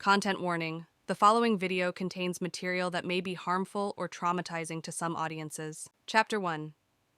Content warning. The following video contains material that may be harmful or traumatizing to some audiences. Chapter 1.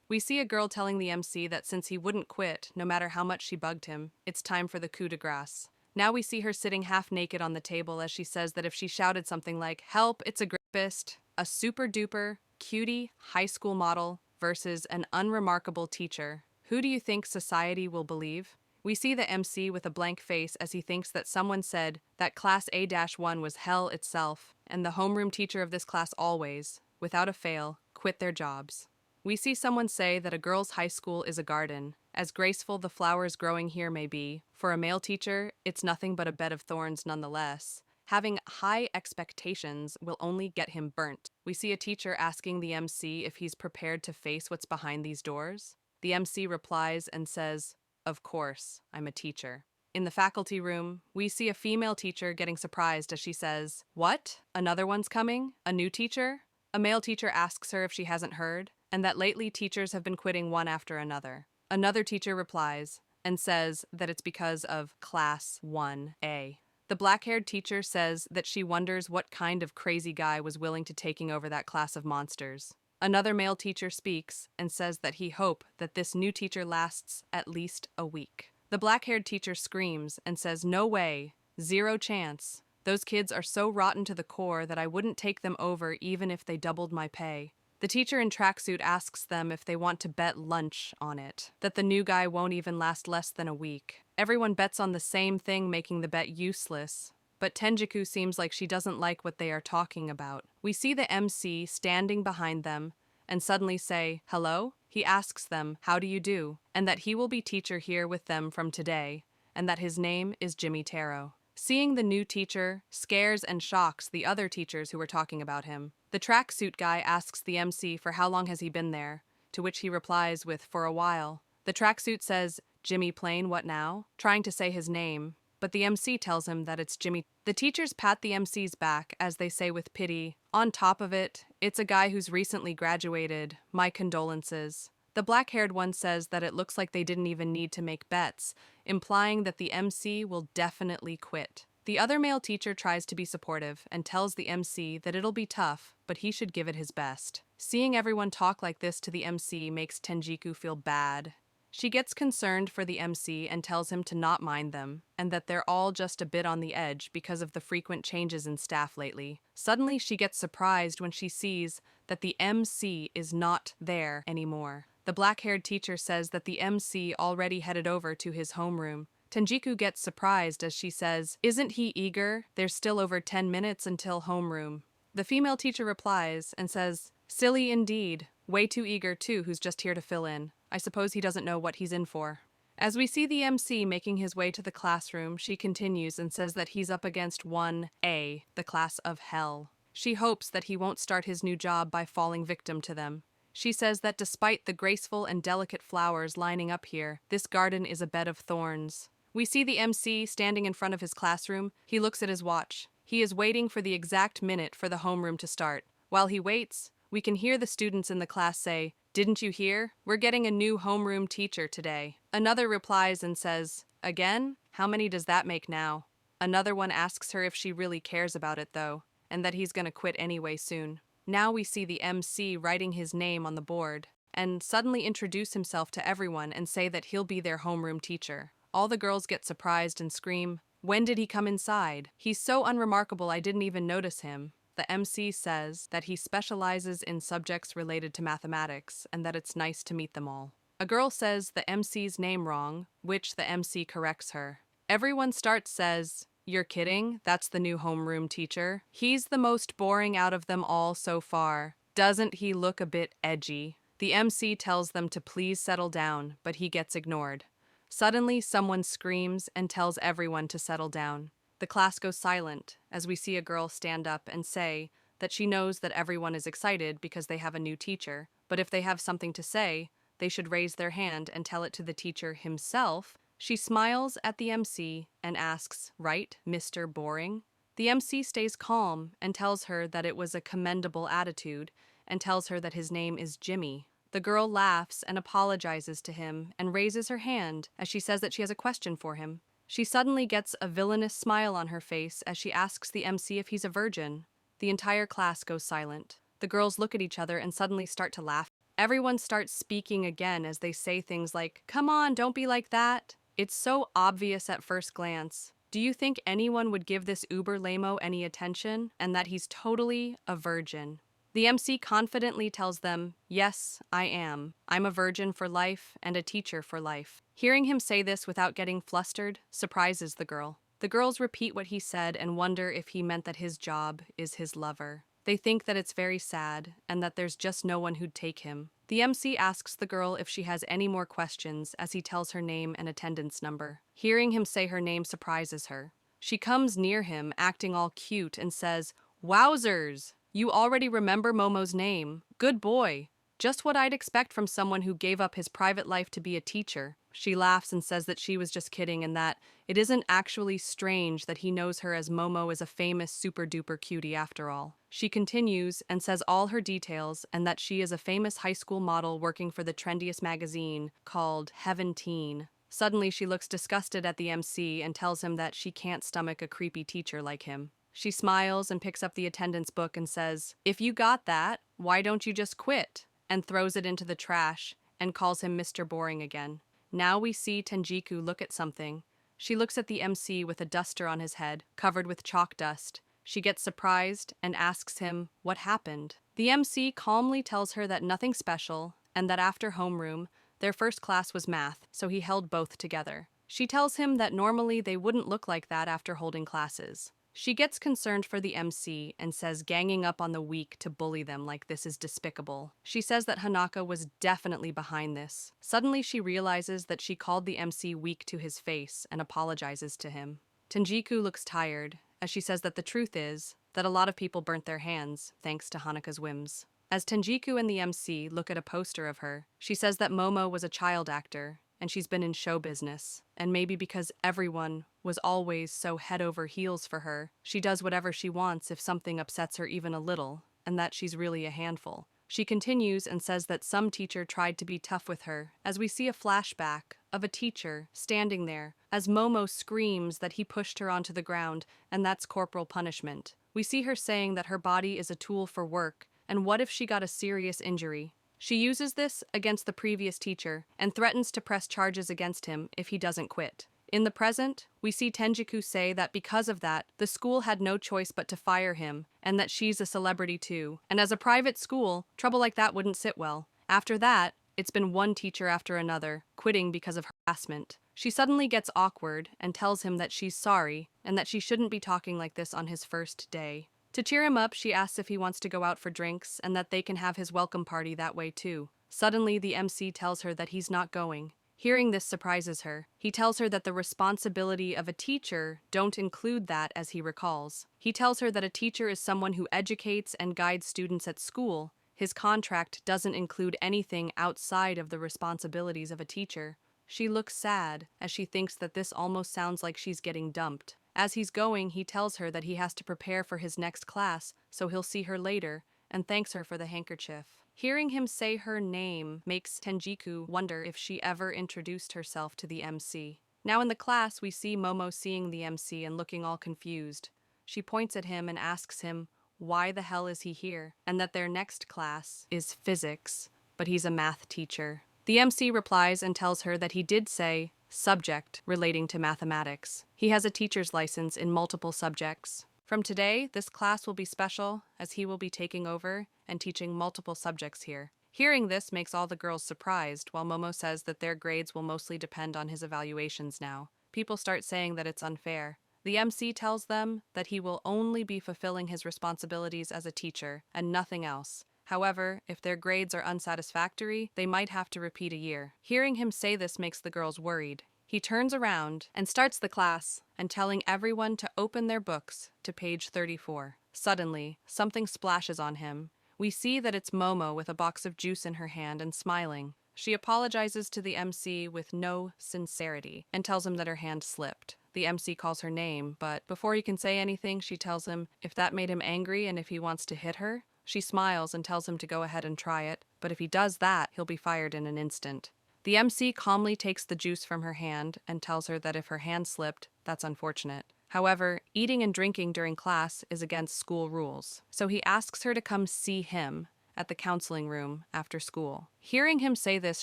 We see a girl telling the MC that since he wouldn't quit, no matter how much she bugged him, it's time for the coup de grace. Now we see her sitting half naked on the table as she says that if she shouted something like, "Help, it's a rapist," a super duper, cutie, high school model versus an unremarkable teacher, who do you think society will believe? We see the MC with a blank face as he thinks that someone said that Class A-1 was hell itself, and the homeroom teacher of this class always, without a fail, quit their jobs. We see someone say that a girl's high school is a garden. As graceful the flowers growing here may be, for a male teacher, it's nothing but a bed of thorns nonetheless. Having high expectations will only get him burnt. We see a teacher asking the MC if he's prepared to face what's behind these doors. The MC replies and says, "Of course, I'm a teacher." In the faculty room, we see a female teacher getting surprised as she says, "What? Another one's coming? A new teacher?" A male teacher asks her if she hasn't heard, and that lately teachers have been quitting one after another. Another teacher replies and says that it's because of Class 1A. The black-haired teacher says that she wonders what kind of crazy guy was willing to taking over that class of monsters. Another male teacher speaks and says that he hopes that this new teacher lasts at least a week. The black-haired teacher screams and says, "No way, zero chance. Those kids are so rotten to the core that I wouldn't take them over even if they doubled my pay." The teacher in tracksuit asks them if they want to bet lunch on it, that the new guy won't even last less than a week. Everyone bets on the same thing, making the bet useless. But Tenjiku seems like she doesn't like what they are talking about. We see the MC standing behind them and suddenly say, "Hello?" He asks them, "How do you do?" and that he will be teacher here with them from today, and that his name is Jimmy Taro. Seeing the new teacher scares and shocks the other teachers who were talking about him. The tracksuit guy asks the MC for how long has he been there, to which he replies with, "For a while." The tracksuit says, "Jimmy Plain, what now?" trying to say his name, but the MC tells him that it's Jimmy. The teachers pat the MC's back as they say with pity, "On top of it, it's a guy who's recently graduated. My condolences." The black-haired one says that it looks like they didn't even need to make bets, implying that the MC will definitely quit. The other male teacher tries to be supportive and tells the MC that it'll be tough, but he should give it his best. Seeing everyone talk like this to the MC makes Tenjiku feel bad. She gets concerned for the MC and tells him to not mind them, and that they're all just a bit on the edge because of the frequent changes in staff lately. Suddenly she gets surprised when she sees that the MC is not there anymore. The black-haired teacher says that the MC already headed over to his homeroom. Tenjiku gets surprised as she says, "Isn't he eager? There's still over 10 minutes until homeroom." The female teacher replies and says, "Silly indeed. Way too eager too, who's just here to fill in. I suppose he doesn't know what he's in for." As we see the MC making his way to the classroom, she continues and says that he's up against 1A, the class of hell. She hopes that he won't start his new job by falling victim to them. She says that despite the graceful and delicate flowers lining up here, this garden is a bed of thorns. We see the MC standing in front of his classroom. He looks at his watch. He is waiting for the exact minute for the homeroom to start. While he waits, we can hear the students in the class say, "Didn't you hear? We're getting a new homeroom teacher today." Another replies and says, "Again? How many does that make now?" Another one asks her if she really cares about it though, and that he's gonna quit anyway soon. Now we see the MC writing his name on the board, and suddenly introduce himself to everyone and say that he'll be their homeroom teacher. All the girls get surprised and scream, "When did he come inside? He's so unremarkable I didn't even notice him." The MC says that he specializes in subjects related to mathematics and that it's nice to meet them all. A girl says the MC's name wrong, which the MC corrects her. Everyone says, "You're kidding? That's the new homeroom teacher. He's the most boring out of them all so far. Doesn't he look a bit edgy?" The MC tells them to please settle down, but he gets ignored. Suddenly, someone screams and tells everyone to settle down. The class goes silent as we see a girl stand up and say that she knows that everyone is excited because they have a new teacher, but if they have something to say, they should raise their hand and tell it to the teacher himself. She smiles at the MC and asks, "Right, Mr. Boring?" The MC stays calm and tells her that it was a commendable attitude and tells her that his name is Jimmy. The girl laughs and apologizes to him and raises her hand as she says that she has a question for him. She suddenly gets a villainous smile on her face as she asks the MC if he's a virgin. The entire class goes silent. The girls look at each other and suddenly start to laugh. Everyone starts speaking again as they say things like, "Come on, don't be like that." It's so obvious at first glance. Do you think anyone would give this uber lame-o any attention, and that he's totally a virgin? The MC confidently tells them, "Yes, I am. I'm a virgin for life and a teacher for life." Hearing him say this without getting flustered surprises the girl. The girls repeat what he said and wonder if he meant that his job is his lover. They think that it's very sad and that there's just no one who'd take him. The MC asks the girl if she has any more questions as he tells her name and attendance number. Hearing him say her name surprises her. She comes near him, acting all cute, and says, "Wowzers! You already remember Momo's name. Good boy. Just what I'd expect from someone who gave up his private life to be a teacher." She laughs and says that she was just kidding and that it isn't actually strange that he knows her, as Momo is a famous super-duper cutie after all. She continues and says all her details and that she is a famous high school model working for the trendiest magazine called Heaven Teen. Suddenly she looks disgusted at the MC and tells him that she can't stomach a creepy teacher like him. She smiles and picks up the attendance book and says, "If you got that, why don't you just quit?" and throws it into the trash and calls him Mr. Boring again. Now we see Tenjiku look at something. She looks at the MC with a duster on his head, covered with chalk dust. She gets surprised and asks him what happened. The MC calmly tells her that nothing special and that after homeroom, their first class was math, so he held both together. She tells him that normally they wouldn't look like that after holding classes. She gets concerned for the MC and says ganging up on the weak to bully them like this is despicable. She says that Hanaka was definitely behind this. Suddenly she realizes that she called the MC weak to his face and apologizes to him. Tenjiku looks tired as she says that the truth is that a lot of people burnt their hands thanks to Hanaka's whims. As Tenjiku and the MC look at a poster of her, she says that Momo was a child actor and she's been in show business, and maybe because everyone was always so head over heels for her, she does whatever she wants if something upsets her even a little, and that she's really a handful. She continues and says that some teacher tried to be tough with her, as we see a flashback of a teacher standing there as Momo screams that he pushed her onto the ground, and that's corporal punishment. We see her saying that her body is a tool for work, and what if she got a serious injury? She uses this against the previous teacher and threatens to press charges against him if he doesn't quit. In the present, we see Tenjiku say that because of that, the school had no choice but to fire him, and that she's a celebrity too. And as a private school, trouble like that wouldn't sit well. After that, it's been one teacher after another, quitting because of harassment. She suddenly gets awkward and tells him that she's sorry and that she shouldn't be talking like this on his first day. To cheer him up, she asks if he wants to go out for drinks and that they can have his welcome party that way too. Suddenly, the MC tells her that he's not going. Hearing this surprises her. He tells her that the responsibility of a teacher don't include that, as he recalls. He tells her that a teacher is someone who educates and guides students at school. His contract doesn't include anything outside of the responsibilities of a teacher. She looks sad as she thinks that this almost sounds like she's getting dumped. As he's going, he tells her that he has to prepare for his next class, so he'll see her later, and thanks her for the handkerchief. Hearing him say her name makes Tenjiku wonder if she ever introduced herself to the MC. Now in the class, we see Momo seeing the MC and looking all confused. She points at him and asks him why the hell is he here, and that their next class is physics, but he's a math teacher. The MC replies and tells her that he did say subject relating to mathematics. He has a teacher's license in multiple subjects. From today, this class will be special as he will be taking over and teaching multiple subjects here. Hearing this makes all the girls surprised, while Momo says that their grades will mostly depend on his evaluations now. People start saying that it's unfair. The MC tells them that he will only be fulfilling his responsibilities as a teacher and nothing else. However, if their grades are unsatisfactory, they might have to repeat a year. Hearing him say this makes the girls worried. He turns around and starts the class and telling everyone to open their books to page 34. Suddenly, something splashes on him. We see that it's Momo with a box of juice in her hand and smiling. She apologizes to the MC with no sincerity and tells him that her hand slipped. The MC calls her name, but before he can say anything, she tells him if that made him angry and if he wants to hit her. She smiles and tells him to go ahead and try it, but if he does that, he'll be fired in an instant. The MC calmly takes the juice from her hand and tells her that if her hand slipped, that's unfortunate. However, eating and drinking during class is against school rules, so he asks her to come see him at the counseling room after school. Hearing him say this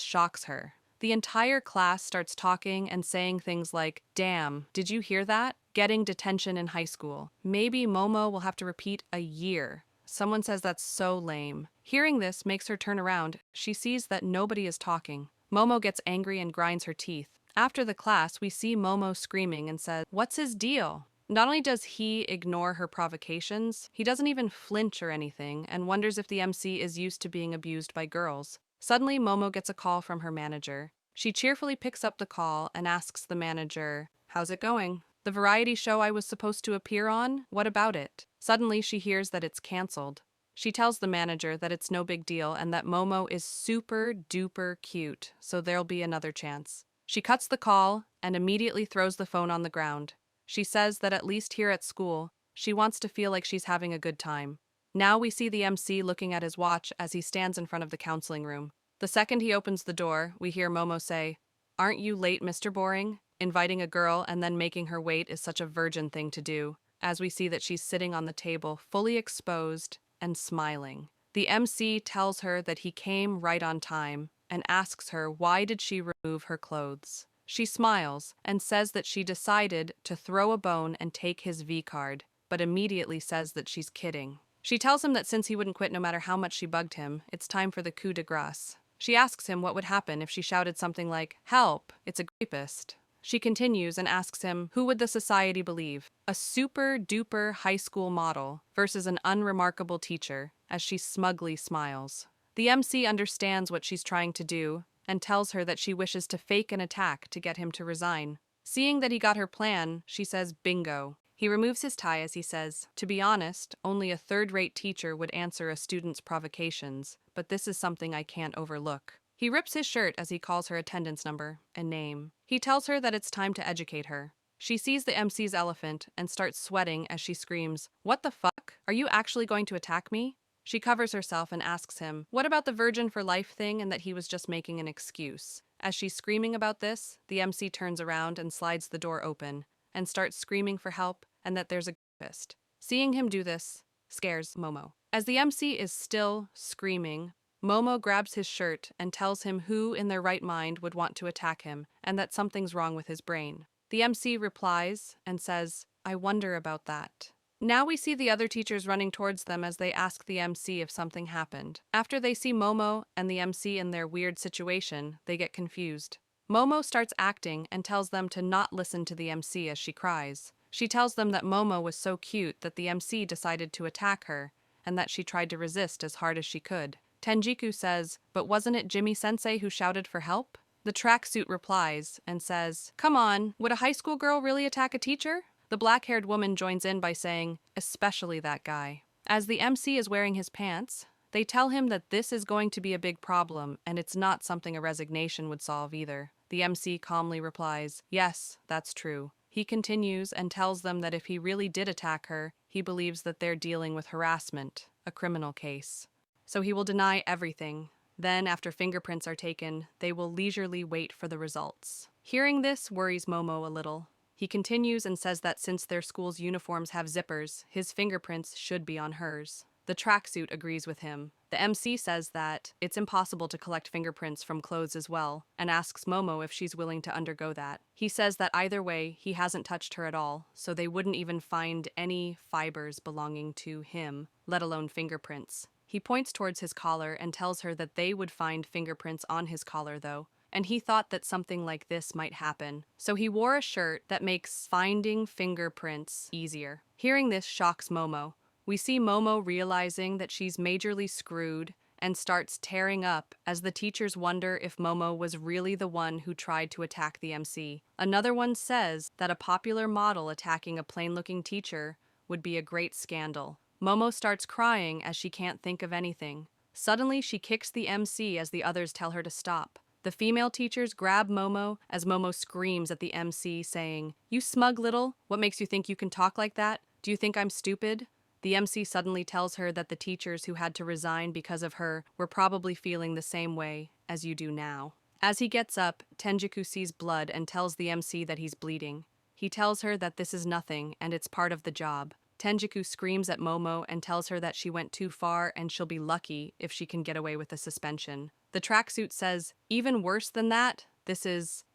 shocks her. The entire class starts talking and saying things like, "Damn, did you hear that? Getting detention in high school. Maybe Momo will have to repeat a year." Someone says that's so lame. Hearing this makes her turn around. She sees that nobody is talking. Momo gets angry and grinds her teeth. After the class, we see Momo screaming and says, "What's his deal?" Not only does he ignore her provocations, he doesn't even flinch or anything and wonders if the MC is used to being abused by girls. Suddenly, Momo gets a call from her manager. She cheerfully picks up the call and asks the manager, "How's it going? The variety show I was supposed to appear on? What about it?" Suddenly, she hears that it's canceled. She tells the manager that it's no big deal and that Momo is super duper cute, so there'll be another chance. She cuts the call and immediately throws the phone on the ground. She says that at least here at school, she wants to feel like she's having a good time. Now we see the MC looking at his watch as he stands in front of the counseling room. The second he opens the door, we hear Momo say, "Aren't you late, Mr. Boring?" Inviting a girl and then making her wait is such a virgin thing to do, as we see that she's sitting on the table, fully exposed and smiling. The MC tells her that he came right on time and asks her why did she remove her clothes. She smiles and says that she decided to throw a bone and take his V-card, but immediately says that she's kidding. She tells him that since he wouldn't quit no matter how much she bugged him, it's time for the coup de grace. She asks him what would happen if she shouted something like, "Help, it's a rapist." She continues and asks him, who would the society believe? A super-duper high school model versus an unremarkable teacher, as she smugly smiles. The MC understands what she's trying to do and tells her that she wishes to fake an attack to get him to resign. Seeing that he got her plan, she says, "Bingo." He removes his tie as he says, "To be honest, only a third-rate teacher would answer a student's provocations, but this is something I can't overlook." He rips his shirt as he calls her attendance number and name. He tells her that it's time to educate her. She sees the MC's elephant and starts sweating as she screams, "What the fuck? Are you actually going to attack me?" She covers herself and asks him, what about the virgin for life thing and that he was just making an excuse? As she's screaming about this, the MC turns around and slides the door open and starts screaming for help and that there's a rapist. Seeing him do this scares Momo. As the MC is still screaming, Momo grabs his shirt and tells him who in their right mind would want to attack him and that something's wrong with his brain. The MC replies and says, "I wonder about that." Now we see the other teachers running towards them as they ask the MC if something happened. After they see Momo and the MC in their weird situation, they get confused. Momo starts acting and tells them to not listen to the MC as she cries. She tells them that Momo was so cute that the MC decided to attack her and that she tried to resist as hard as she could. Tenjiku says, "But wasn't it Jimmy-sensei who shouted for help?" The tracksuit replies and says, "Come on, would a high school girl really attack a teacher?" The black-haired woman joins in by saying, "Especially that guy." As the MC is wearing his pants, they tell him that this is going to be a big problem and it's not something a resignation would solve either. The MC calmly replies, "Yes, that's true." He continues and tells them that if he really did attack her, he believes that they're dealing with harassment, a criminal case. So he will deny everything. Then, after fingerprints are taken, they will leisurely wait for the results. Hearing this worries Momo a little. He continues and says that since their school's uniforms have zippers, his fingerprints should be on hers. The tracksuit agrees with him. The MC says that it's impossible to collect fingerprints from clothes as well, and asks Momo if she's willing to undergo that. He says that either way, he hasn't touched her at all, so they wouldn't even find any fibers belonging to him, let alone fingerprints. He points towards his collar and tells her that they would find fingerprints on his collar, though, and he thought that something like this might happen. So he wore a shirt that makes finding fingerprints easier. Hearing this shocks Momo. We see Momo realizing that she's majorly screwed and starts tearing up as the teachers wonder if Momo was really the one who tried to attack the MC. Another one says that a popular model attacking a plain-looking teacher would be a great scandal. Momo starts crying as she can't think of anything. Suddenly, she kicks the MC as the others tell her to stop. The female teachers grab Momo as Momo screams at the MC, saying, "You smug little, what makes you think you can talk like that? Do you think I'm stupid?" The MC suddenly tells her that the teachers who had to resign because of her were probably feeling the same way as you do now. As he gets up, Tenjiku sees blood and tells the MC that he's bleeding. He tells her that this is nothing and it's part of the job. Tenjiku screams at Momo and tells her that she went too far and she'll be lucky if she can get away with a suspension. The tracksuit says, even worse than that,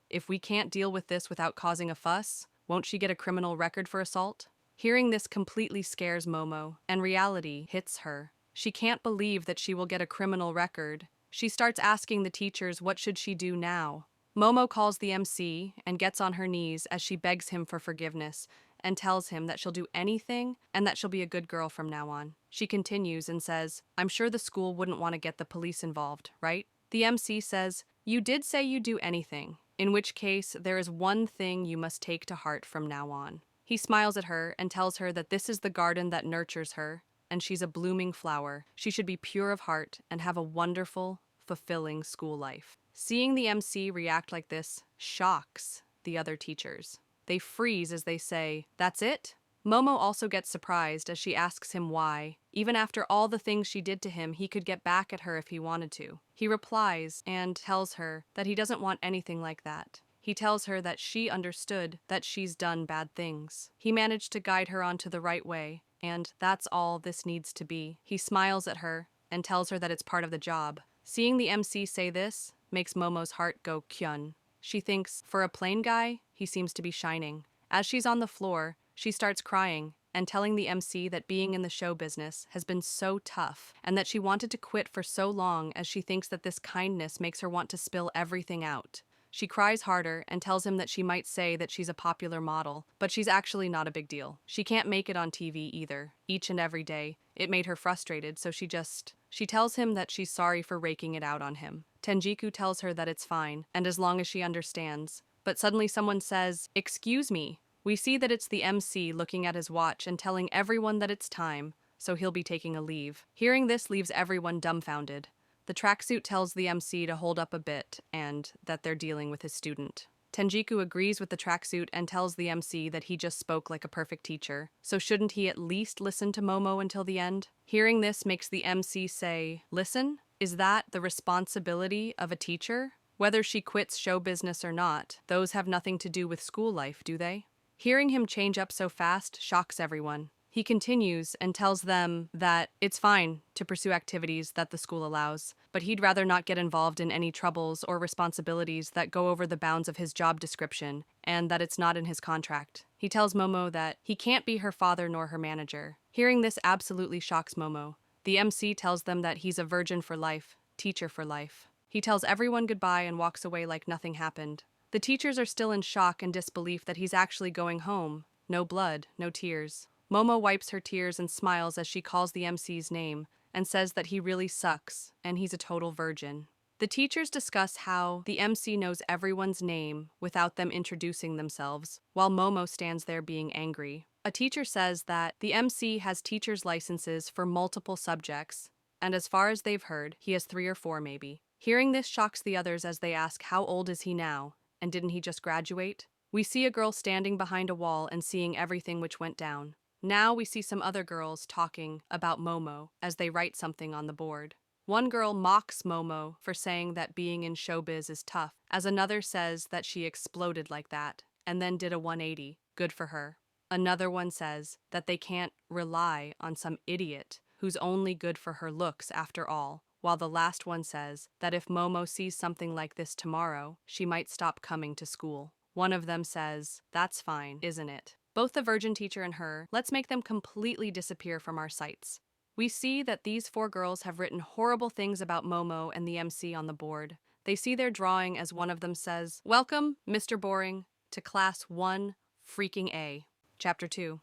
if we can't deal with this without causing a fuss, won't she get a criminal record for assault? Hearing this completely scares Momo, and reality hits her. She can't believe that she will get a criminal record. She starts asking the teachers what should she do now. Momo calls the MC and gets on her knees as she begs him for forgiveness and tells him that she'll do anything and that she'll be a good girl from now on. She continues and says, I'm sure the school wouldn't want to get the police involved, right? The MC says, you did say you'd do anything, in which case there is one thing you must take to heart from now on. He smiles at her and tells her that this is the garden that nurtures her, and she's a blooming flower. She should be pure of heart and have a wonderful, fulfilling school life. Seeing the MC react like this shocks the other teachers. They freeze as they say, that's it? Momo also gets surprised as she asks him why. Even after all the things she did to him, he could get back at her if he wanted to. He replies and tells her that he doesn't want anything like that. He tells her that she understood that she's done bad things. He managed to guide her onto the right way, and that's all this needs to be. He smiles at her and tells her that it's part of the job. Seeing the MC say this makes Momo's heart go kyun. She thinks, for a plain guy, he seems to be shining. As she's on the floor, she starts crying and telling the MC that being in the show business has been so tough and that she wanted to quit for so long as she thinks that this kindness makes her want to spill everything out. She cries harder and tells him that she might say that she's a popular model, but she's actually not a big deal. She can't make it on TV either, each and every day. It made her frustrated, so she tells him that she's sorry for raking it out on him. Tenjiku tells her that it's fine, and as long as she understands. But suddenly someone says, excuse me. We see that it's the MC looking at his watch and telling everyone that it's time, so he'll be taking a leave. Hearing this leaves everyone dumbfounded. The tracksuit tells the MC to hold up a bit and that they're dealing with his student. Tenjiku agrees with the tracksuit and tells the MC that he just spoke like a perfect teacher, so shouldn't he at least listen to Momo until the end? Hearing this makes the MC say, listen? Is that the responsibility of a teacher? Whether she quits show business or not, those have nothing to do with school life, do they? Hearing him change up so fast shocks everyone. He continues and tells them that it's fine to pursue activities that the school allows, but he'd rather not get involved in any troubles or responsibilities that go over the bounds of his job description, and that it's not in his contract. He tells Momo that he can't be her father nor her manager. Hearing this absolutely shocks Momo. The MC tells them that he's a virgin for life, teacher for life. He tells everyone goodbye and walks away like nothing happened. The teachers are still in shock and disbelief that he's actually going home. No blood, no tears. Momo wipes her tears and smiles as she calls the MC's name and says that he really sucks and he's a total virgin. The teachers discuss how the MC knows everyone's name without them introducing themselves, while Momo stands there being angry. A teacher says that the MC has teacher's licenses for multiple subjects, and as far as they've heard, he has 3 or 4 maybe. Hearing this shocks the others as they ask how old is he now, and didn't he just graduate? We see a girl standing behind a wall and seeing everything which went down. Now we see some other girls talking about Momo as they write something on the board. One girl mocks Momo for saying that being in showbiz is tough, as another says that she exploded like that and then did a 180. Good for her. Another one says that they can't rely on some idiot who's only good for her looks after all, while the last one says that if Momo sees something like this tomorrow, she might stop coming to school. One of them says, that's fine, isn't it? Both the virgin teacher and her, let's make them completely disappear from our sights. We see that these 4 girls have written horrible things about Momo and the MC on the board. They see their drawing as one of them says, welcome, Mr. Boring, to class 1 freaking A. Chapter 2.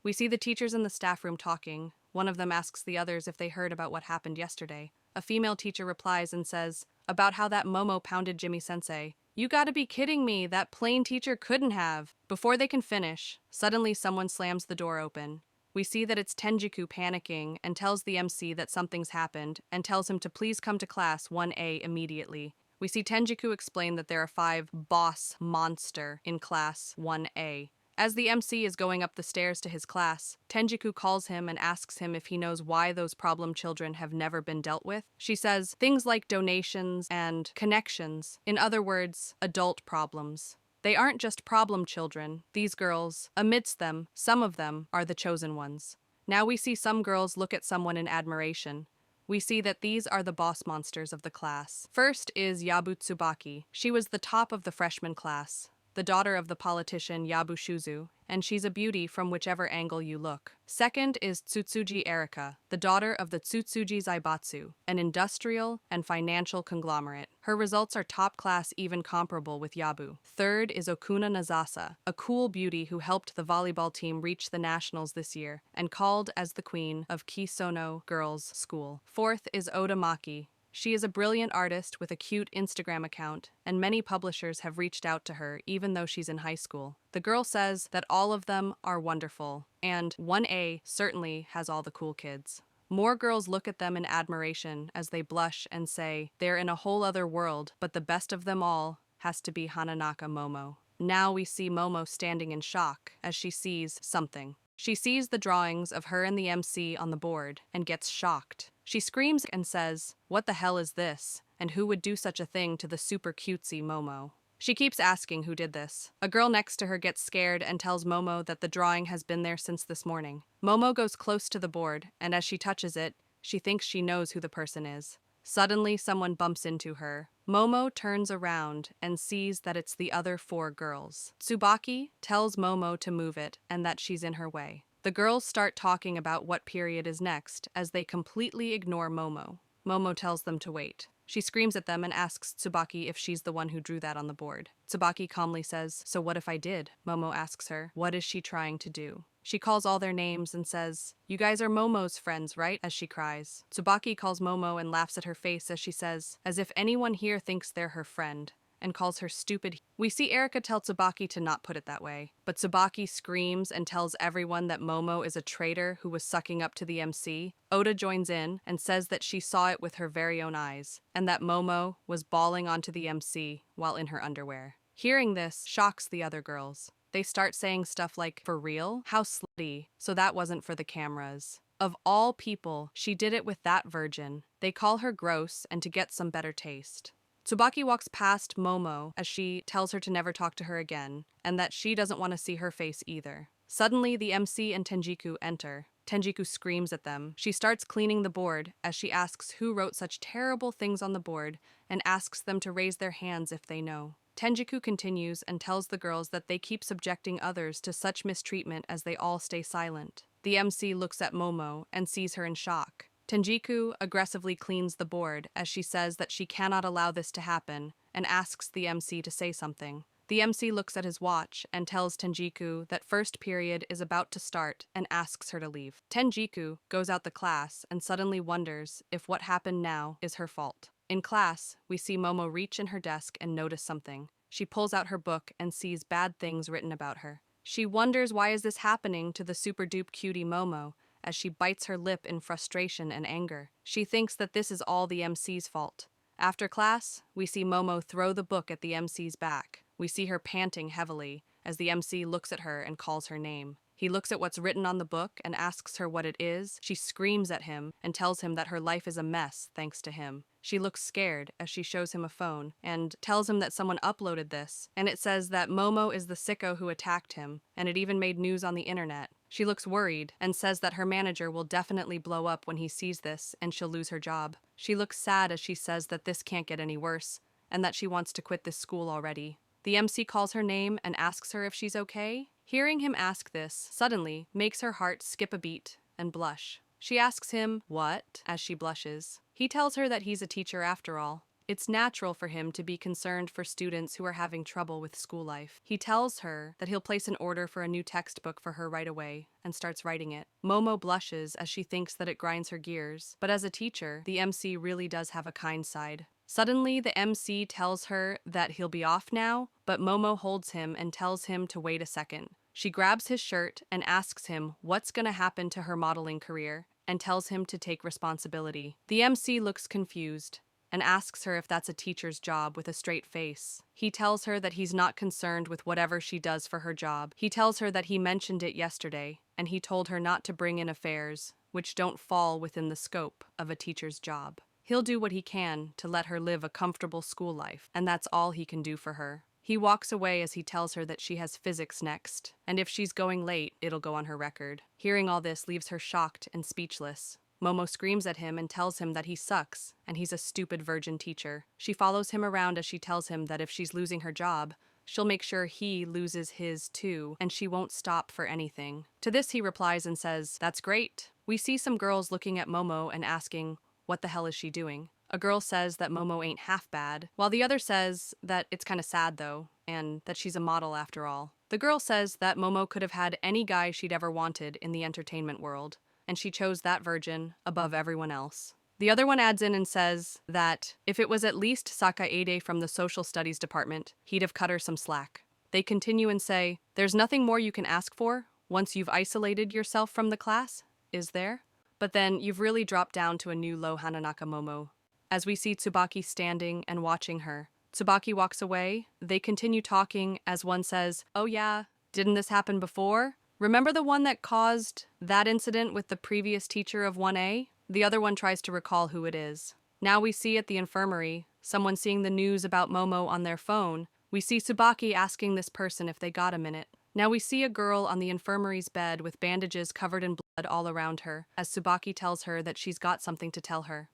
We see the teachers in the staff room talking. One of them asks the others if they heard about what happened yesterday. A female teacher replies and says, about how that Momo pounded Jimmy-sensei. You gotta be kidding me, that plain teacher couldn't have. Before they can finish, suddenly someone slams the door open. We see that it's Tenjiku panicking and tells the MC that something's happened and tells him to please come to class 1A immediately. We see Tenjiku explain that there are 5 boss monster in class 1A As the MC is going up the stairs to his class, Tenjiku calls him and asks him if he knows why those problem children have never been dealt with. She says things like donations and connections, in other words, adult problems. They aren't just problem children, these girls. Amidst them, some of them are the chosen ones. Now we see some girls look at someone in admiration. We see that these are the boss monsters of the class. First is Yabu Tsubaki. She was the top of the freshman class, the daughter of the politician Yabu Shuzu, and she's a beauty from whichever angle you look. Second is Tsutsuji Erika, the daughter of the Tsutsuji Zaibatsu, an industrial and financial conglomerate. Her results are top class, even comparable with Yabu. Third is Okuna Nazasa, a cool beauty who helped the volleyball team reach the nationals this year and called as the queen of Kisono Girls' School. Fourth is Oda Maki. She is a brilliant artist with a cute Instagram account, and many publishers have reached out to her even though she's in high school. The girl says that all of them are wonderful, and 1A certainly has all the cool kids. More girls look at them in admiration as they blush and say they're in a whole other world, but the best of them all has to be Hananaka Momo. Now we see Momo standing in shock as she sees something. She sees the drawings of her and the MC on the board and gets shocked. She screams and says, "What the hell is this? And who would do such a thing to the super cutesy Momo?" She keeps asking who did this. A girl next to her gets scared and tells Momo that the drawing has been there since this morning. Momo goes close to the board, and as she touches it, she thinks she knows who the person is. Suddenly, someone bumps into her. Momo turns around and sees that it's the other 4 girls. Tsubaki tells Momo to move it and that she's in her way. The girls start talking about what period is next as they completely ignore Momo. Momo tells them to wait. She screams at them and asks Tsubaki if she's the one who drew that on the board. Tsubaki calmly says, "So what if I did?" Momo asks her, what is she trying to do? She calls all their names and says, "You guys are Momo's friends, right?" as she cries. Tsubaki calls Momo and laughs at her face as she says, as if anyone here thinks they're her friend, and calls her stupid. We see Erika tell Tsubaki to not put it that way, but Tsubaki screams and tells everyone that Momo is a traitor who was sucking up to the MC. Oda joins in and says that she saw it with her very own eyes, and that Momo was bawling onto the MC while in her underwear. Hearing this shocks the other girls. They start saying stuff like, "For real? How slutty. So that wasn't for the cameras. Of all people, she did it with that virgin." They call her gross and to get some better taste. Tsubaki walks past Momo as she tells her to never talk to her again, and that she doesn't want to see her face either. Suddenly, the MC and Tenjiku enter. Tenjiku screams at them. She starts cleaning the board as she asks who wrote such terrible things on the board and asks them to raise their hands if they know. Tenjiku continues and tells the girls that they keep subjecting others to such mistreatment as they all stay silent. The MC looks at Momo and sees her in shock. Tenjiku aggressively cleans the board as she says that she cannot allow this to happen and asks the MC to say something. The MC looks at his watch and tells Tenjiku that first period is about to start and asks her to leave. Tenjiku goes out the class and suddenly wonders if what happened now is her fault. In class, we see Momo reach in her desk and notice something. She pulls out her book and sees bad things written about her. She wonders why is this happening to the super-dupe cutie Momo as she bites her lip in frustration and anger. She thinks that this is all the MC's fault. After class, we see Momo throw the book at the MC's back. We see her panting heavily as the MC looks at her and calls her name. He looks at what's written on the book and asks her what it is. She screams at him and tells him that her life is a mess thanks to him. She looks scared as she shows him a phone and tells him that someone uploaded this, and it says that Momo is the sicko who attacked him, and it even made news on the internet. She looks worried and says that her manager will definitely blow up when he sees this and she'll lose her job. She looks sad as she says that this can't get any worse and that she wants to quit this school already. The MC calls her name and asks her if she's okay. Hearing him ask this suddenly makes her heart skip a beat and blush. She asks him, "What?" as she blushes. He tells her that he's a teacher after all. It's natural for him to be concerned for students who are having trouble with school life. He tells her that he'll place an order for a new textbook for her right away and starts writing it. Momo blushes as she thinks that it grinds her gears, but as a teacher, the MC really does have a kind side. Suddenly, the MC tells her that he'll be off now, but Momo holds him and tells him to wait a second. She grabs his shirt and asks him what's going to happen to her modeling career and tells him to take responsibility. The MC looks confused and asks her if that's a teacher's job with a straight face. He tells her that he's not concerned with whatever she does for her job. He tells her that he mentioned it yesterday, and he told her not to bring in affairs which don't fall within the scope of a teacher's job. He'll do what he can to let her live a comfortable school life, and that's all he can do for her. He walks away as he tells her that she has physics next, and if she's going late, it'll go on her record. Hearing all this leaves her shocked and speechless. Momo screams at him and tells him that he sucks, and he's a stupid virgin teacher. She follows him around as she tells him that if she's losing her job, she'll make sure he loses his too, and she won't stop for anything. To this he replies and says, "That's great." We see some girls looking at Momo and asking, what the hell is she doing? A girl says that Momo ain't half bad, while the other says that it's kinda sad though, and that she's a model after all. The girl says that Momo could have had any guy she'd ever wanted in the entertainment world, and she chose that virgin above everyone else. The other one adds in and says that if it was at least Sakaede from the social studies department, he'd have cut her some slack. They continue and say, "There's nothing more you can ask for once you've isolated yourself from the class, is there? But then you've really dropped down to a new low Hananaka Momo." As we see Tsubaki standing and watching her, Tsubaki walks away. They continue talking as one says, "Oh yeah, didn't this happen before? Remember the one that caused that incident with the previous teacher of 1A? The other one tries to recall who it is. Now we see at the infirmary, someone seeing the news about Momo on their phone. We see Tsubaki asking this person if they got a minute. Now we see a girl on the infirmary's bed with bandages covered in blood all around her, as Tsubaki tells her that she's got something to tell her.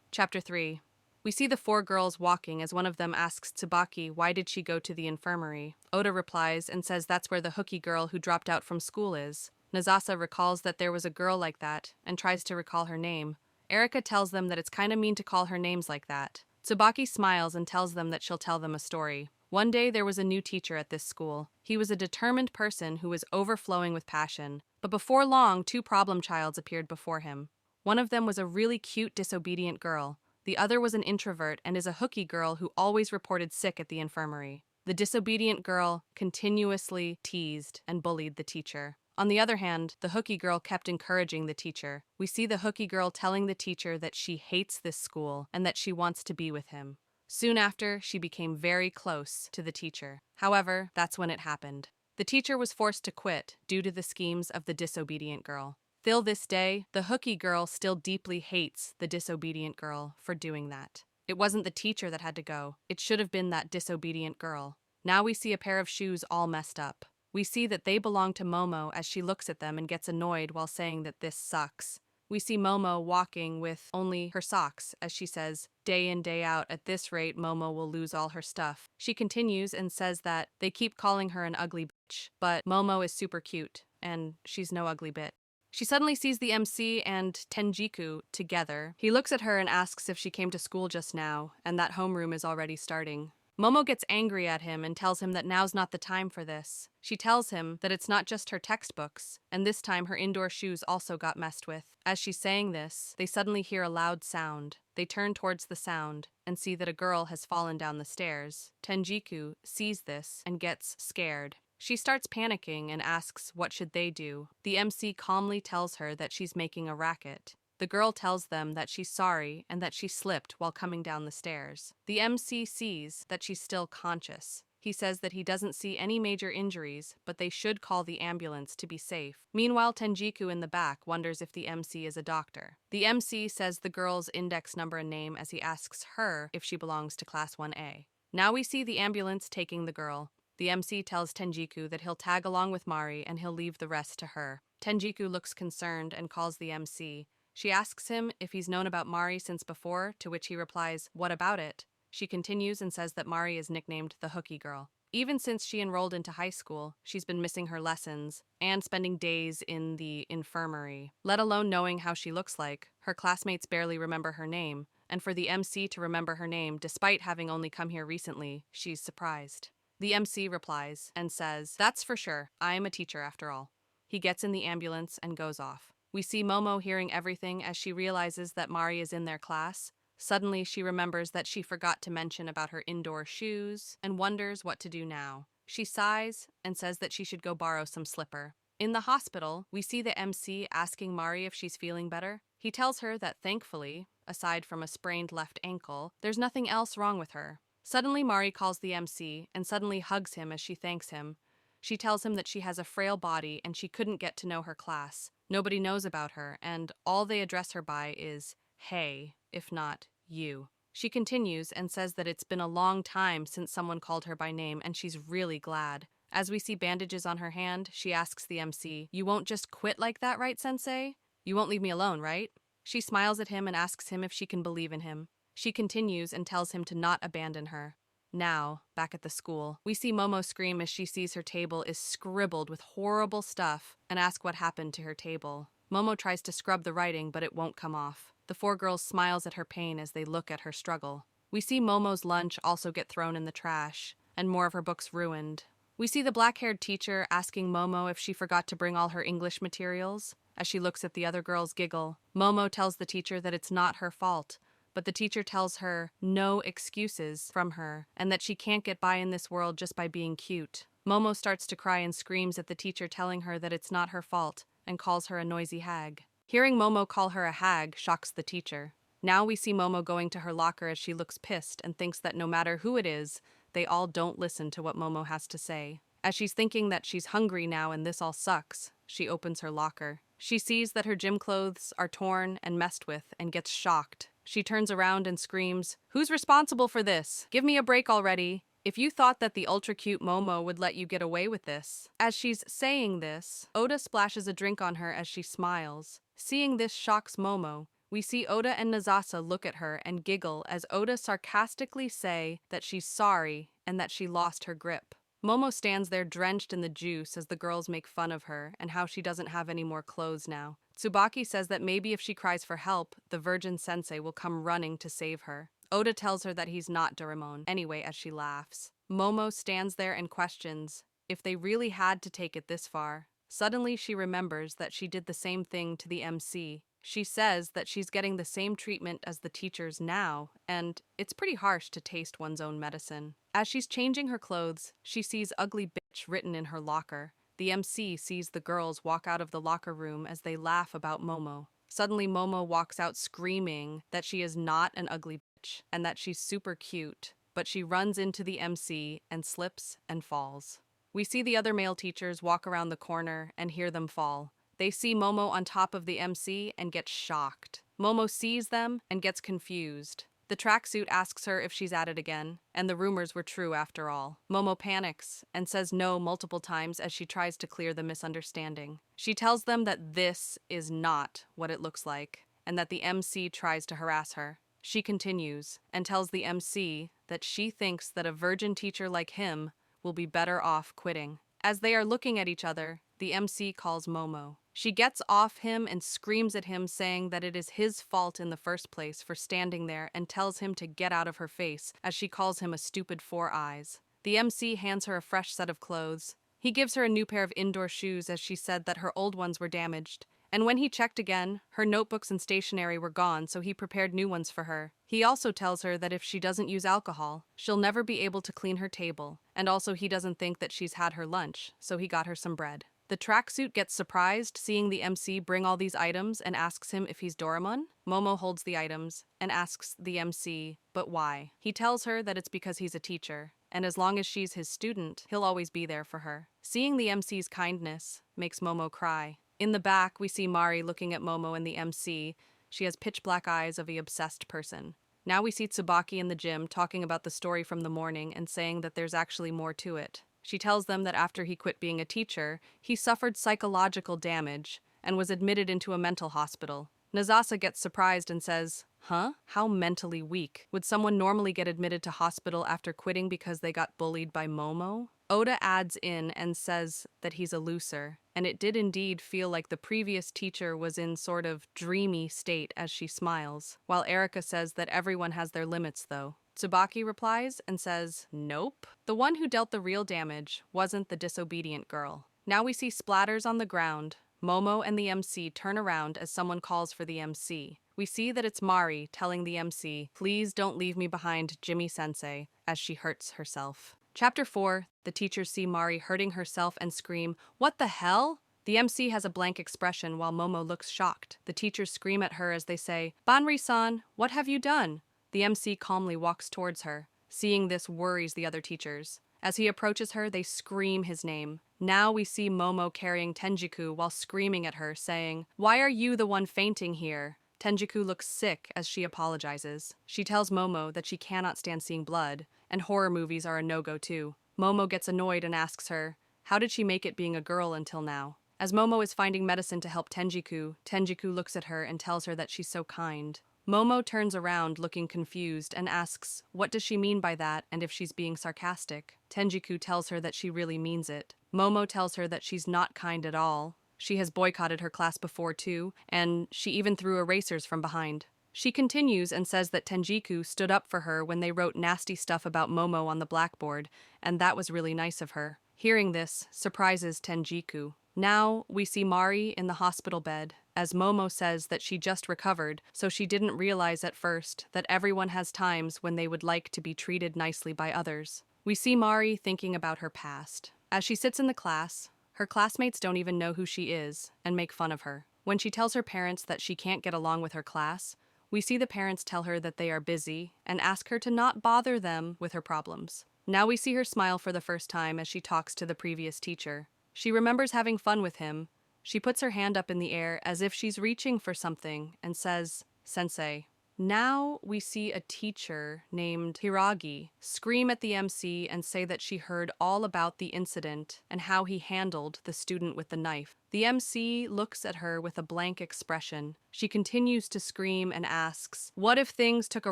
Chapter 3. We see the 4 girls walking as one of them asks Tsubaki why did she go to the infirmary. Oda replies and says that's where the hooky girl who dropped out from school is. Nazasa recalls that there was a girl like that and tries to recall her name. Erika tells them that it's kinda mean to call her names like that. Tsubaki smiles and tells them that she'll tell them a story. One day there was a new teacher at this school. He was a determined person who was overflowing with passion. But before long, 2 problem childs appeared before him. One of them was a really cute, disobedient girl. The other was an introvert and is a hooky girl who always reported sick at the infirmary. The disobedient girl continuously teased and bullied the teacher. On the other hand, the hooky girl kept encouraging the teacher. We see the hooky girl telling the teacher that she hates this school and that she wants to be with him. Soon after, she became very close to the teacher. However, that's when it happened. The teacher was forced to quit due to the schemes of the disobedient girl. Till this day, the hooky girl still deeply hates the disobedient girl for doing that. It wasn't the teacher that had to go. It should have been that disobedient girl. Now we see a pair of shoes all messed up. We see that they belong to Momo as she looks at them and gets annoyed while saying that this sucks. We see Momo walking with only her socks as she says, day in, day out, at this rate, Momo will lose all her stuff. She continues and says that they keep calling her an ugly bitch, but Momo is super cute, and she's no ugly bit. She suddenly sees the MC and Tenjiku together. He looks at her and asks if she came to school just now, and that homeroom is already starting. Momo gets angry at him and tells him that now's not the time for this. She tells him that it's not just her textbooks, and this time her indoor shoes also got messed with. As she's saying this, they suddenly hear a loud sound. They turn towards the sound and see that a girl has fallen down the stairs. Tenjiku sees this and gets scared. She starts panicking and asks what should they do. The MC calmly tells her that she's making a racket. The girl tells them that she's sorry and that she slipped while coming down the stairs. The MC sees that she's still conscious. He says that he doesn't see any major injuries, but they should call the ambulance to be safe. Meanwhile, Tenjiku in the back wonders if the MC is a doctor. The MC says the girl's index number and name as he asks her if she belongs to Class 1A. Now we see the ambulance taking the girl. The MC tells Tenjiku that he'll tag along with Mari and he'll leave the rest to her. Tenjiku looks concerned and calls the MC. She asks him if he's known about Mari since before, to which he replies, "What about it?" She continues and says that Mari is nicknamed the hooky girl. Even since she enrolled into high school, she's been missing her lessons and spending days in the infirmary. Let alone knowing how she looks like, her classmates barely remember her name, and for the MC to remember her name despite having only come here recently, she's surprised. The MC replies and says, "That's for sure, I'm a teacher after all." He gets in the ambulance and goes off. We see Momo hearing everything as she realizes that Mari is in their class. Suddenly, she remembers that she forgot to mention about her indoor shoes and wonders what to do now. She sighs and says that she should go borrow some slipper. In the hospital, we see the MC asking Mari if she's feeling better. He tells her that thankfully, aside from a sprained left ankle, there's nothing else wrong with her. Suddenly, Mari calls the MC and suddenly hugs him as she thanks him. She tells him that she has a frail body and she couldn't get to know her class. Nobody knows about her, and all they address her by is hey, if not you. She continues and says that it's been a long time since someone called her by name and she's really glad. As we see bandages on her hand, she asks the MC, "You won't just quit like that, right, Sensei? You won't leave me alone, right?" She smiles at him and asks him if she can believe in him. She continues and tells him to not abandon her. Now, back at the school, we see Momo scream as she sees her table is scribbled with horrible stuff and ask what happened to her table. Momo tries to scrub the writing, but it won't come off. The four girls smiles at her pain as they look at her struggle. We see Momo's lunch also get thrown in the trash, and more of her books ruined. We see the black-haired teacher asking Momo if she forgot to bring all her English materials. As she looks at the other girls giggle, Momo tells the teacher that it's not her fault, but the teacher tells her no excuses from her and that she can't get by in this world just by being cute. Momo starts to cry and screams at the teacher telling her that it's not her fault and calls her a noisy hag. Hearing Momo call her a hag shocks the teacher. Now we see Momo going to her locker as she looks pissed and thinks that no matter who it is, they all don't listen to what Momo has to say. As she's thinking that she's hungry now and this all sucks, she opens her locker. She sees that her gym clothes are torn and messed with and gets shocked. She turns around and screams, "Who's responsible for this? Give me a break already. If you thought that the ultra-cute Momo would let you get away with this." As she's saying this, Oda splashes a drink on her as she smiles. Seeing this shocks Momo. We see Oda and Nazasa look at her and giggle as Oda sarcastically say that she's sorry and that she lost her grip. Momo stands there drenched in the juice as the girls make fun of her and how she doesn't have any more clothes now. Tsubaki says that maybe if she cries for help, the Virgin Sensei will come running to save her. Oda tells her that he's not Doraemon anyway as she laughs. Momo stands there and questions if they really had to take it this far. Suddenly she remembers that she did the same thing to the MC. She says that she's getting the same treatment as the teachers now, and it's pretty harsh to taste one's own medicine. As she's changing her clothes, she sees "ugly bitch" written in her locker. The MC sees the girls walk out of the locker room as they laugh about Momo. Suddenly Momo walks out screaming that she is not an ugly bitch and that she's super cute, but she runs into the MC and slips and falls. We see the other male teachers walk around the corner and hear them fall. They see Momo on top of the MC and get shocked. Momo sees them and gets confused. The tracksuit asks her if she's at it again, and the rumors were true after all. Momo panics and says no multiple times as she tries to clear the misunderstanding. She tells them that this is not what it looks like, and that the MC tries to harass her. She continues and tells the MC that she thinks that a virgin teacher like him will be better off quitting. As they are looking at each other, the MC calls Momo. She gets off him and screams at him, saying that it is his fault in the first place for standing there, and tells him to get out of her face as she calls him a stupid four eyes. The MC hands her a fresh set of clothes. He gives her a new pair of indoor shoes as she said that her old ones were damaged. And when he checked again, her notebooks and stationery were gone, so he prepared new ones for her. He also tells her that if she doesn't use alcohol, she'll never be able to clean her table. And also he doesn't think that she's had her lunch, so he got her some bread. The tracksuit gets surprised seeing the MC bring all these items and asks him if he's Doraemon. Momo holds the items and asks the MC, but why? He tells her that it's because he's a teacher, and as long as she's his student, he'll always be there for her. Seeing the MC's kindness makes Momo cry. In the back, we see Mari looking at Momo and the MC. She has pitch black eyes of an obsessed person. Now we see Tsubaki in the gym talking about the story from the morning and saying that there's actually more to it. She tells them that after he quit being a teacher, he suffered psychological damage and was admitted into a mental hospital. Nazasa gets surprised and says, "Huh? How mentally weak? Would someone normally get admitted to hospital after quitting because they got bullied by Momo?" Oda adds in and says that he's a loser, and it did indeed feel like the previous teacher was in sort of dreamy state as she smiles, while Erika says that everyone has their limits though. Tsubaki replies and says, "Nope. The one who dealt the real damage wasn't the disobedient girl." Now we see splatters on the ground. Momo and the MC turn around as someone calls for the MC. We see that it's Mari telling the MC, "Please don't leave me behind, Jimmy-sensei," as she hurts herself. Chapter 4, the teachers see Mari hurting herself and scream, "What the hell? The MC has a blank expression while Momo looks shocked. The teachers scream at her as they say, "Banri-san, what have you done?" The MC calmly walks towards her. Seeing this worries the other teachers. As he approaches her, they scream his name. Now we see Momo carrying Tenjiku while screaming at her, saying, "Why are you the one fainting here?" Tenjiku looks sick as she apologizes. She tells Momo that she cannot stand seeing blood, and horror movies are a no-go too. Momo gets annoyed and asks her, how did she make it being a girl until now? As Momo is finding medicine to help Tenjiku, Tenjiku looks at her and tells her that she's so kind. Momo turns around looking confused and asks, what does she mean by that and if she's being sarcastic? Tenjiku tells her that she really means it. Momo tells her that she's not kind at all. She has boycotted her class before too, and she even threw erasers from behind. She continues and says that Tenjiku stood up for her when they wrote nasty stuff about Momo on the blackboard, and that was really nice of her. Hearing this surprises Tenjiku. Now we see Mari in the hospital bed, as Momo says that she just recovered, so she didn't realize at first that everyone has times when they would like to be treated nicely by others. We see Mari thinking about her past. As she sits in the class, her classmates don't even know who she is and make fun of her. When she tells her parents that she can't get along with her class, we see the parents tell her that they are busy and ask her to not bother them with her problems. Now we see her smile for the first time as she talks to the previous teacher. She remembers having fun with him. She puts her hand up in the air as if she's reaching for something and says, "Sensei." Now we see a teacher named Hiragi scream at the MC and say that she heard all about the incident and how he handled the student with the knife. The MC looks at her with a blank expression. She continues to scream and asks, "What if things took a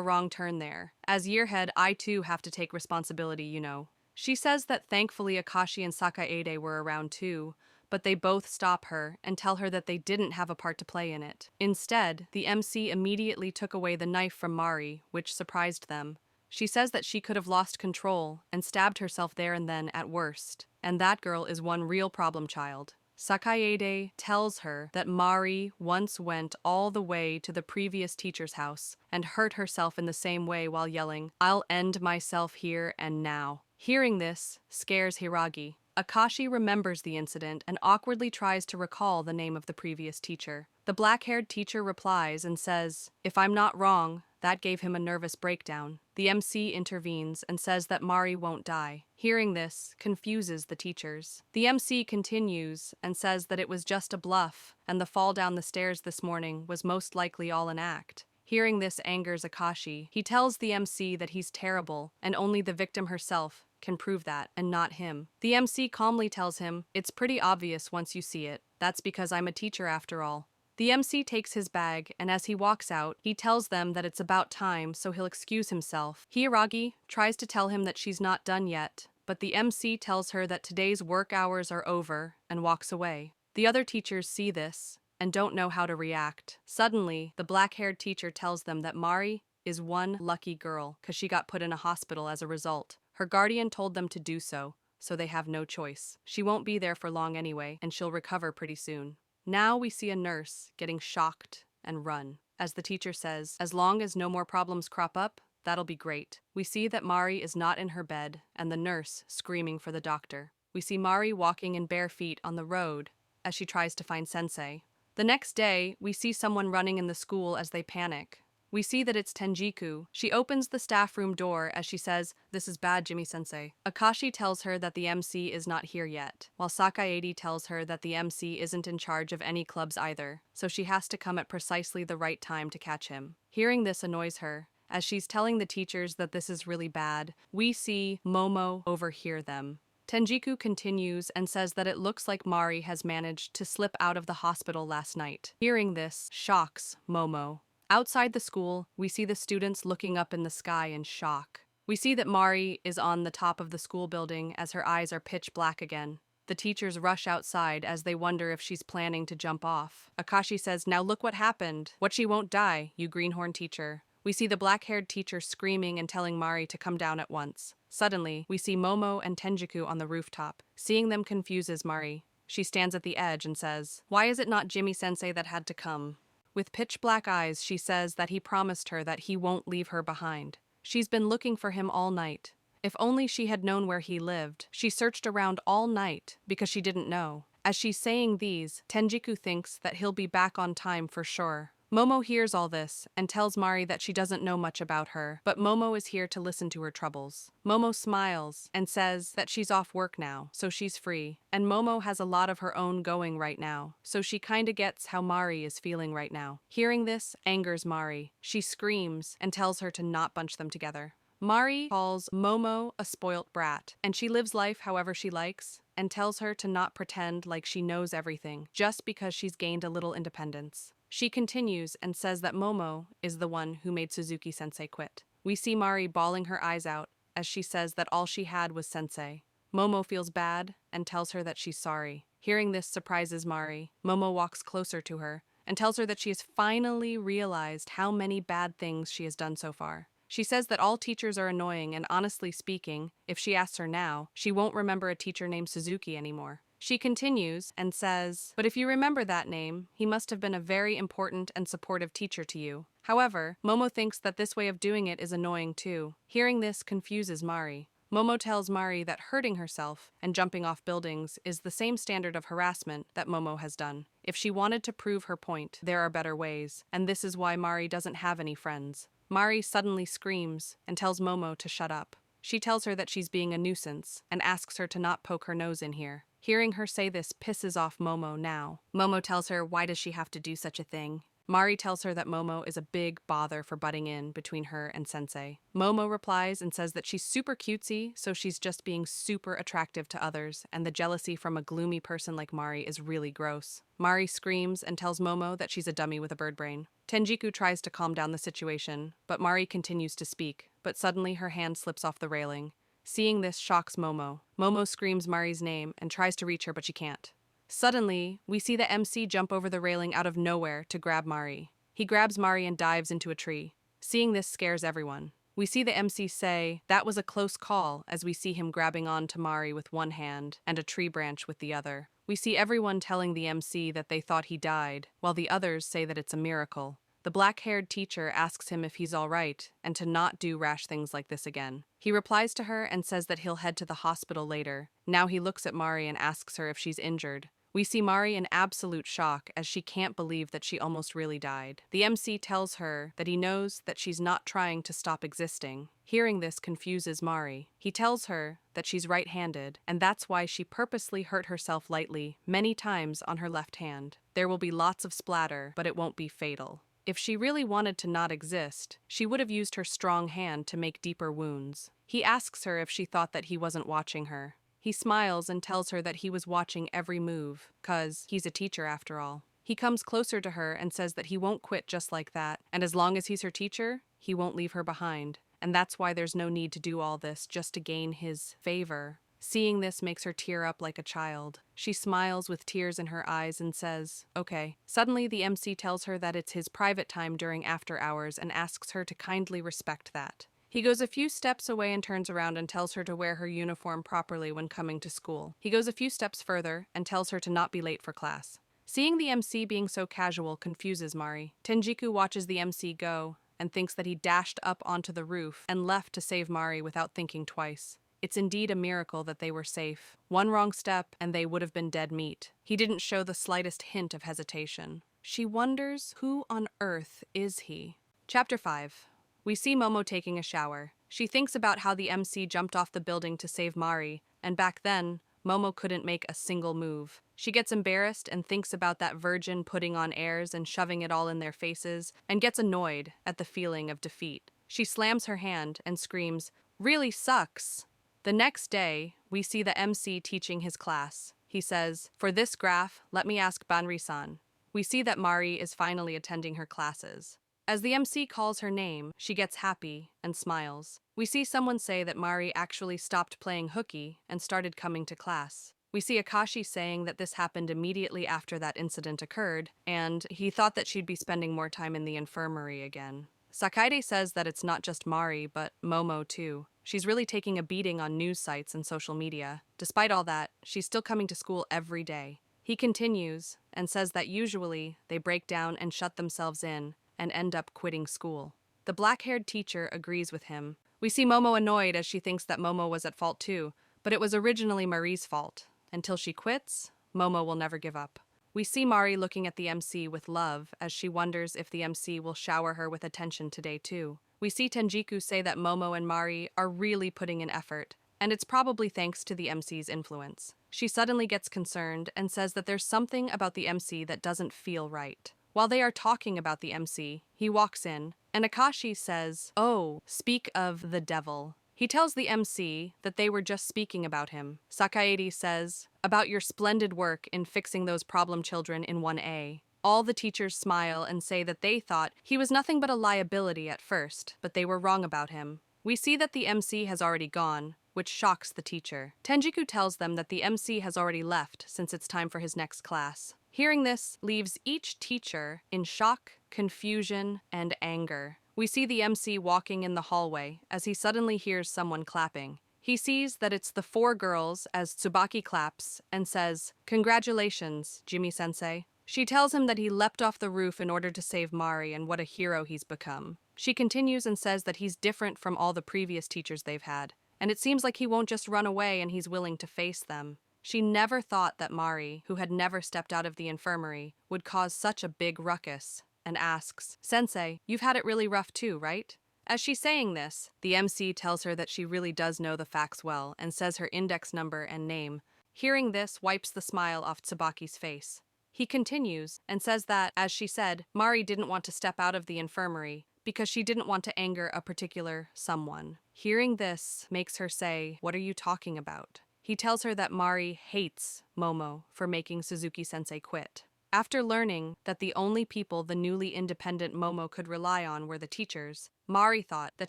wrong turn there? As yearhead, I too have to take responsibility, you know." She says that thankfully Akashi and Sakaede were around too, but they both stop her and tell her that they didn't have a part to play in it. Instead, the MC immediately took away the knife from Mari, which surprised them. She says that she could have lost control and stabbed herself there and then at worst, and that girl is one real problem child. Sakaede tells her that Mari once went all the way to the previous teacher's house and hurt herself in the same way while yelling, "I'll end myself here and now." Hearing this scares Hiragi. Akashi remembers the incident and awkwardly tries to recall the name of the previous teacher. The black-haired teacher replies and says, "If I'm not wrong, that gave him a nervous breakdown." The MC intervenes and says that Mari won't die. Hearing this confuses the teachers. The MC continues and says that it was just a bluff and the fall down the stairs this morning was most likely all an act. Hearing this angers Akashi. He tells the MC that he's terrible and only the victim herself can prove that, and not him. The MC calmly tells him, "It's pretty obvious once you see it. That's because I'm a teacher after all." The MC takes his bag, and as he walks out, he tells them that it's about time, so he'll excuse himself. Hiragi tries to tell him that she's not done yet, but the MC tells her that today's work hours are over and walks away. The other teachers see this and don't know how to react. Suddenly, the black-haired teacher tells them that Mari is one lucky girl because she got put in a hospital as a result. Her guardian told them to do so they have no choice. She won't be there for long anyway, and she'll recover pretty soon. Now we see a nurse getting shocked and run. As the teacher says, as long as no more problems crop up, that'll be great. We see that Mari is not in her bed, and the nurse screaming for the doctor. We see Mari walking in bare feet on the road as she tries to find Sensei. The next day, we see someone running in the school as they panic. We see that it's Tenjiku. She opens the staff room door as she says, "This is bad, Jimmy-sensei." Akashi tells her that the MC is not here yet, while Sakaede tells her that the MC isn't in charge of any clubs either, so she has to come at precisely the right time to catch him. Hearing this annoys her. As she's telling the teachers that this is really bad, we see Momo overhear them. Tenjiku continues and says that it looks like Mari has managed to slip out of the hospital last night. Hearing this shocks Momo. Outside the school, we see the students looking up in the sky in shock. We see that Mari is on the top of the school building as her eyes are pitch black again. The teachers rush outside as they wonder if she's planning to jump off. Akashi says, "Now look what happened. What, she won't die, you greenhorn teacher." We see the black-haired teacher screaming and telling Mari to come down at once. Suddenly, we see Momo and Tenjiku on the rooftop. Seeing them confuses Mari. She stands at the edge and says, "Why is it not Jimmy-sensei that had to come?" With pitch-black eyes, she says that he promised her that he won't leave her behind. She's been looking for him all night. If only she had known where he lived. She searched around all night because she didn't know. As she's saying these, Tenjiku thinks that he'll be back on time for sure. Momo hears all this and tells Mari that she doesn't know much about her, but Momo is here to listen to her troubles. Momo smiles and says that she's off work now, so she's free, and Momo has a lot of her own going right now, so she kinda gets how Mari is feeling right now. Hearing this angers Mari. She screams and tells her to not bunch them together. Mari calls Momo a spoilt brat, and she lives life however she likes, and tells her to not pretend like she knows everything just because she's gained a little independence. She continues and says that Momo is the one who made Suzuki-sensei quit. We see Mari bawling her eyes out as she says that all she had was sensei. Momo feels bad and tells her that she's sorry. Hearing this surprises Mari. Momo walks closer to her and tells her that she has finally realized how many bad things she has done so far. She says that all teachers are annoying, and honestly speaking, if she asks her now, she won't remember a teacher named Suzuki anymore. She continues and says, but if you remember that name, he must have been a very important and supportive teacher to you. However, Momo thinks that this way of doing it is annoying too. Hearing this confuses Mari. Momo tells Mari that hurting herself and jumping off buildings is the same standard of harassment that Momo has done. If she wanted to prove her point, there are better ways, and this is why Mari doesn't have any friends. Mari suddenly screams and tells Momo to shut up. She tells her that she's being a nuisance and asks her to not poke her nose in here. Hearing her say this pisses off Momo now. Momo tells her why does she have to do such a thing. Mari tells her that Momo is a big bother for butting in between her and Sensei. Momo replies and says that she's super cutesy, so she's just being super attractive to others, and the jealousy from a gloomy person like Mari is really gross. Mari screams and tells Momo that she's a dummy with a bird brain. Tenjiku tries to calm down the situation, but Mari continues to speak, but suddenly her hand slips off the railing. Seeing this shocks Momo. Momo screams Mari's name and tries to reach her, but she can't. Suddenly, we see the MC jump over the railing out of nowhere to grab Mari. He grabs Mari and dives into a tree. Seeing this scares everyone. We see the MC say, that was a close call, as we see him grabbing on to Mari with one hand and a tree branch with the other. We see everyone telling the MC that they thought he died, while the others say that it's a miracle. The black-haired teacher asks him if he's all right and to not do rash things like this again. He replies to her and says that he'll head to the hospital later. Now he looks at Mari and asks her if she's injured. We see Mari in absolute shock as she can't believe that she almost really died. The MC tells her that he knows that she's not trying to stop existing. Hearing this confuses Mari. He tells her that she's right-handed, and that's why she purposely hurt herself lightly many times on her left hand. There will be lots of splatter, but it won't be fatal. If she really wanted to not exist, she would have used her strong hand to make deeper wounds. He asks her if she thought that he wasn't watching her. He smiles and tells her that he was watching every move, 'cause he's a teacher after all. He comes closer to her and says that he won't quit just like that, and as long as he's her teacher, he won't leave her behind. And that's why there's no need to do all this just to gain his favor. Seeing this makes her tear up like a child. She smiles with tears in her eyes and says, okay. Suddenly, the MC tells her that it's his private time during after hours and asks her to kindly respect that. He goes a few steps away and turns around and tells her to wear her uniform properly when coming to school. He goes a few steps further and tells her to not be late for class. Seeing the MC being so casual confuses Mari. Tenjiku watches the MC go and thinks that he dashed up onto the roof and left to save Mari without thinking twice. It's indeed a miracle that they were safe. One wrong step and they would have been dead meat. He didn't show the slightest hint of hesitation. She wonders who on earth is he? Chapter 5. We see Momo taking a shower. She thinks about how the MC jumped off the building to save Mari, and back then, Momo couldn't make a single move. She gets embarrassed and thinks about that virgin putting on airs and shoving it all in their faces, and gets annoyed at the feeling of defeat. She slams her hand and screams, "Really sucks." The next day, we see the MC teaching his class. He says, "For this graph, let me ask Banri-san." We see that Mari is finally attending her classes. As the MC calls her name, she gets happy and smiles. We see someone say that Mari actually stopped playing hooky and started coming to class. We see Akashi saying that this happened immediately after that incident occurred, and he thought that she'd be spending more time in the infirmary again. Sakaide says that it's not just Mari, but Momo too. She's really taking a beating on news sites and social media. Despite all that, she's still coming to school every day. He continues and says that usually they break down and shut themselves in and end up quitting school. The black-haired teacher agrees with him. We see Momo annoyed as she thinks that Momo was at fault too, but it was originally Marie's fault. Until she quits, Momo will never give up. We see Mari looking at the MC with love as she wonders if the MC will shower her with attention today too. We see Tenjiku say that Momo and Mari are really putting in effort, and it's probably thanks to the MC's influence. She suddenly gets concerned and says that there's something about the MC that doesn't feel right. While they are talking about the MC, he walks in, and Akashi says, "Oh, speak of the devil." He tells the MC that they were just speaking about him. Sakaede says, "About your splendid work in fixing those problem children in 1A. All the teachers smile and say that they thought he was nothing but a liability at first, but they were wrong about him." We see that the MC has already gone, which shocks the teacher. Tenjiku tells them that the MC has already left since it's time for his next class. Hearing this leaves each teacher in shock, confusion, and anger. We see the MC walking in the hallway as he suddenly hears someone clapping. He sees that it's the 4 girls as Tsubaki claps and says, "Congratulations, Jimmy-sensei." She tells him that he leapt off the roof in order to save Mari and what a hero he's become. She continues and says that he's different from all the previous teachers they've had, and it seems like he won't just run away and he's willing to face them. She never thought that Mari, who had never stepped out of the infirmary, would cause such a big ruckus, and asks, "Sensei, you've had it really rough too, right?" As she's saying this, the MC tells her that she really does know the facts well and says her index number and name. Hearing this wipes the smile off Tsubaki's face. He continues and says that, as she said, Mari didn't want to step out of the infirmary because she didn't want to anger a particular someone. Hearing this makes her say, "What are you talking about?" He tells her that Mari hates Momo for making Suzuki-sensei quit. After learning that the only people the newly independent Momo could rely on were the teachers, Mari thought that